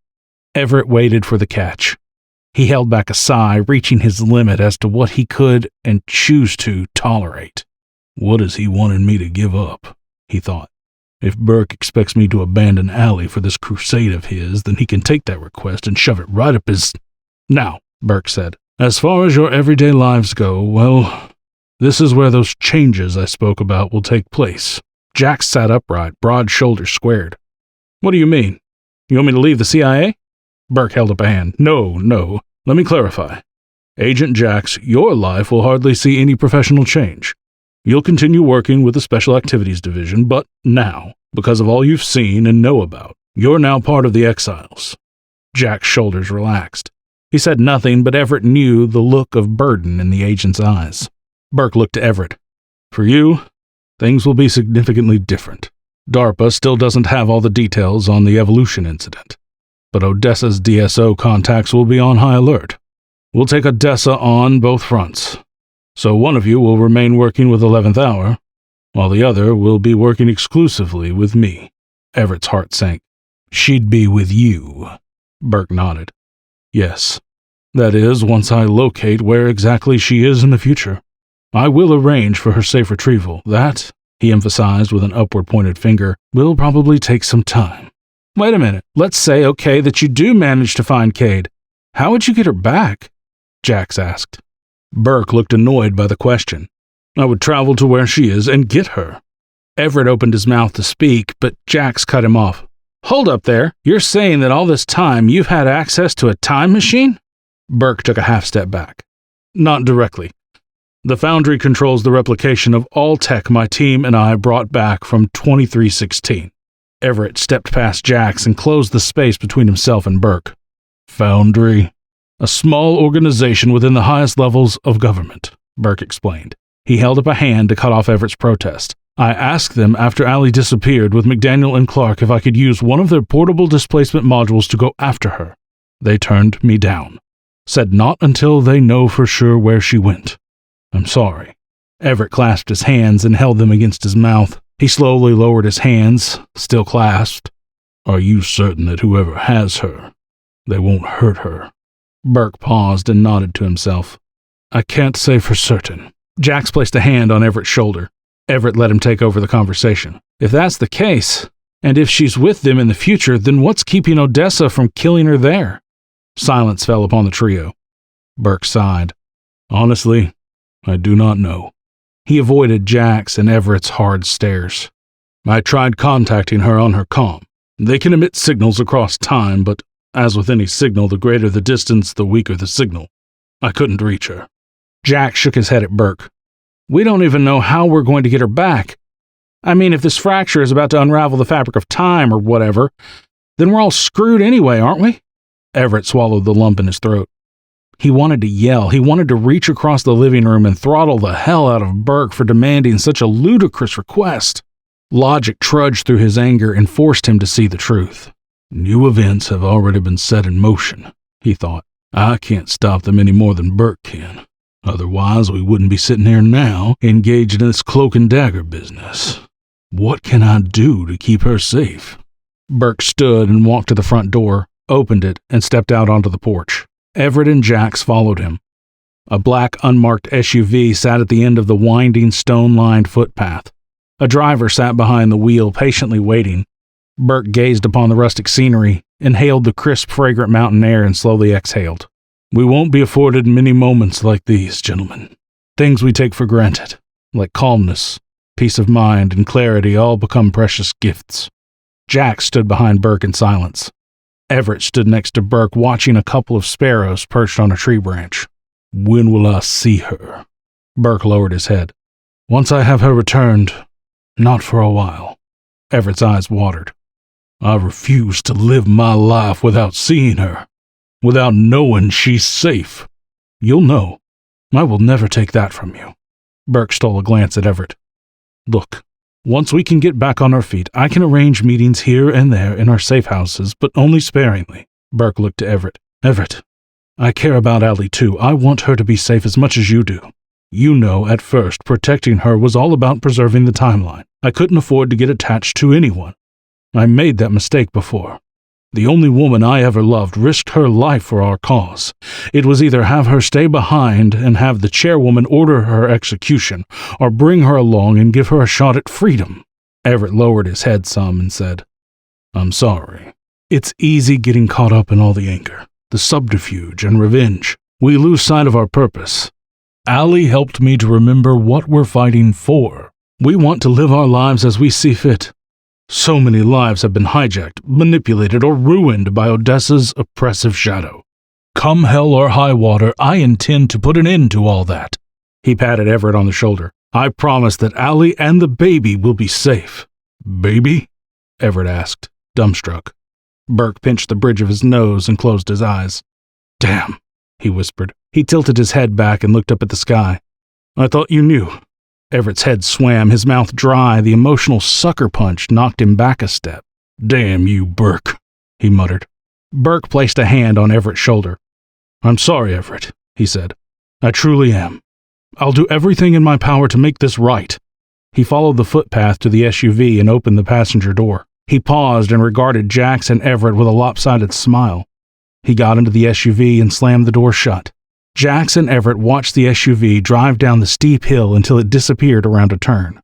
Everett waited for the catch. He held back a sigh, reaching his limit as to what he could and choose to tolerate. What is he wanting me to give up? He thought. If Burke expects me to abandon Allie for this crusade of his, then he can take that request and shove it right up his... Now, Burke said, as far as your everyday lives go, well, this is where those changes I spoke about will take place. Jax sat upright, broad shoulders squared. What do you mean? You want me to leave the CIA? Burke held up a hand. No. Let me clarify. Agent Jax, your life will hardly see any professional change. You'll continue working with the Special Activities Division, but now, because of all you've seen and know about, you're now part of the exiles. Jack's shoulders relaxed. He said nothing, but Everett knew the look of burden in the agent's eyes. Burke looked to Everett. For you, things will be significantly different. DARPA still doesn't have all the details on the evolution incident, but Odessa's DSO contacts will be on high alert. We'll take Odessa on both fronts. So one of you will remain working with 11th Hour, while the other will be working exclusively with me. Everett's heart sank. She'd be with you. Burke nodded. Yes. That is, once I locate where exactly she is in the future. I will arrange for her safe retrieval. That, he emphasized with an upward-pointed finger, will probably take some time. Wait a minute. Let's say, okay, that you do manage to find Cade. How would you get her back? Jax asked. Burke looked annoyed by the question. I would travel to where she is and get her. Everett opened his mouth to speak, but Jax cut him off. Hold up there. You're saying that all this time you've had access to a time machine? Burke took a half step back. Not directly. The Foundry controls the replication of all tech my team and I brought back from 2316. Everett stepped past Jax and closed the space between himself and Burke. Foundry? A small organization within the highest levels of government, Burke explained. He held up a hand to cut off Everett's protest. I asked them after Allie disappeared with McDaniel and Clark if I could use one of their portable displacement modules to go after her. They turned me down. Said not until they know for sure where she went. I'm sorry. Everett clasped his hands and held them against his mouth. He slowly lowered his hands, still clasped. Are you certain that whoever has her, they won't hurt her? Burke paused and nodded to himself. I can't say for certain. Jax placed a hand on Everett's shoulder. Everett let him take over the conversation. If that's the case, and if she's with them in the future, then what's keeping Odessa from killing her there? Silence fell upon the trio. Burke sighed. Honestly, I do not know. He avoided Jax and Everett's hard stares. I tried contacting her on her comm. They can emit signals across time, but As with any signal, the greater the distance, the weaker the signal. I couldn't reach her. Jack shook his head at Burke. We don't even know how we're going to get her back. I mean, if this fracture is about to unravel the fabric of time or whatever, then we're all screwed anyway, aren't we? Everett swallowed the lump in his throat. He wanted to yell. He wanted to reach across the living room and throttle the hell out of Burke for demanding such a ludicrous request. Logic trudged through his anger and forced him to see the truth. New events have already been set in motion, he thought. I can't stop them any more than Burke can. Otherwise, we wouldn't be sitting here now, engaged in this cloak and dagger business. What can I do to keep her safe? Burke stood and walked to the front door, opened it, and stepped out onto the porch. Everett and Jax followed him. A black, unmarked SUV sat at the end of the winding, stone-lined footpath. A driver sat behind the wheel, patiently waiting. Burke gazed upon the rustic scenery, inhaled the crisp, fragrant mountain air, and slowly exhaled. We won't be afforded many moments like these, gentlemen. Things we take for granted, like calmness, peace of mind, and clarity, all become precious gifts. Jack stood behind Burke in silence. Everett stood next to Burke, watching a couple of sparrows perched on a tree branch. When will I see her? Burke lowered his head. Once I have her returned, not for a while. Everett's eyes watered. I refuse to live my life without seeing her, without knowing she's safe. You'll know. I will never take that from you. Burke stole a glance at Everett. Look, once we can get back on our feet, I can arrange meetings here and there in our safe houses, but only sparingly. Burke looked to Everett. Everett, I care about Allie too. I want her to be safe as much as you do. You know, at first, protecting her was all about preserving the timeline. I couldn't afford to get attached to anyone. I made that mistake before. The only woman I ever loved risked her life for our cause. It was either have her stay behind and have the chairwoman order her execution, or bring her along and give her a shot at freedom. Everett lowered his head some and said, I'm sorry. It's easy getting caught up in all the anger, the subterfuge and revenge. We lose sight of our purpose. Allie helped me to remember what we're fighting for. We want to live our lives as we see fit. So many lives have been hijacked, manipulated, or ruined by Odessa's oppressive shadow. Come hell or high water, I intend to put an end to all that. He patted Everett on the shoulder. I promise that Allie and the baby will be safe. Baby? Everett asked, dumbstruck. Burke pinched the bridge of his nose and closed his eyes. Damn, he whispered. He tilted his head back and looked up at the sky. I thought you knew. Everett's head swam, his mouth dry. The emotional sucker punch knocked him back a step. Damn you, Burke, he muttered. Burke placed a hand on Everett's shoulder. I'm sorry, Everett, he said. I truly am. I'll do everything in my power to make this right. He followed the footpath to the SUV and opened the passenger door. He paused and regarded Jax and Everett with a lopsided smile. He got into the SUV and slammed the door shut. Jax and Everett watched the SUV drive down the steep hill until it disappeared around a turn.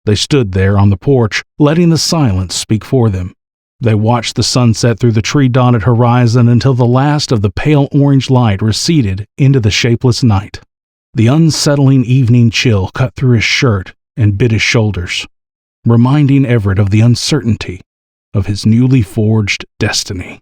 They stood there on the porch, letting the silence speak for them. They watched the sunset through the tree-dotted horizon until the last of the pale orange light receded into the shapeless night. The unsettling evening chill cut through his shirt and bit his shoulders, reminding Everett of the uncertainty of his newly forged destiny.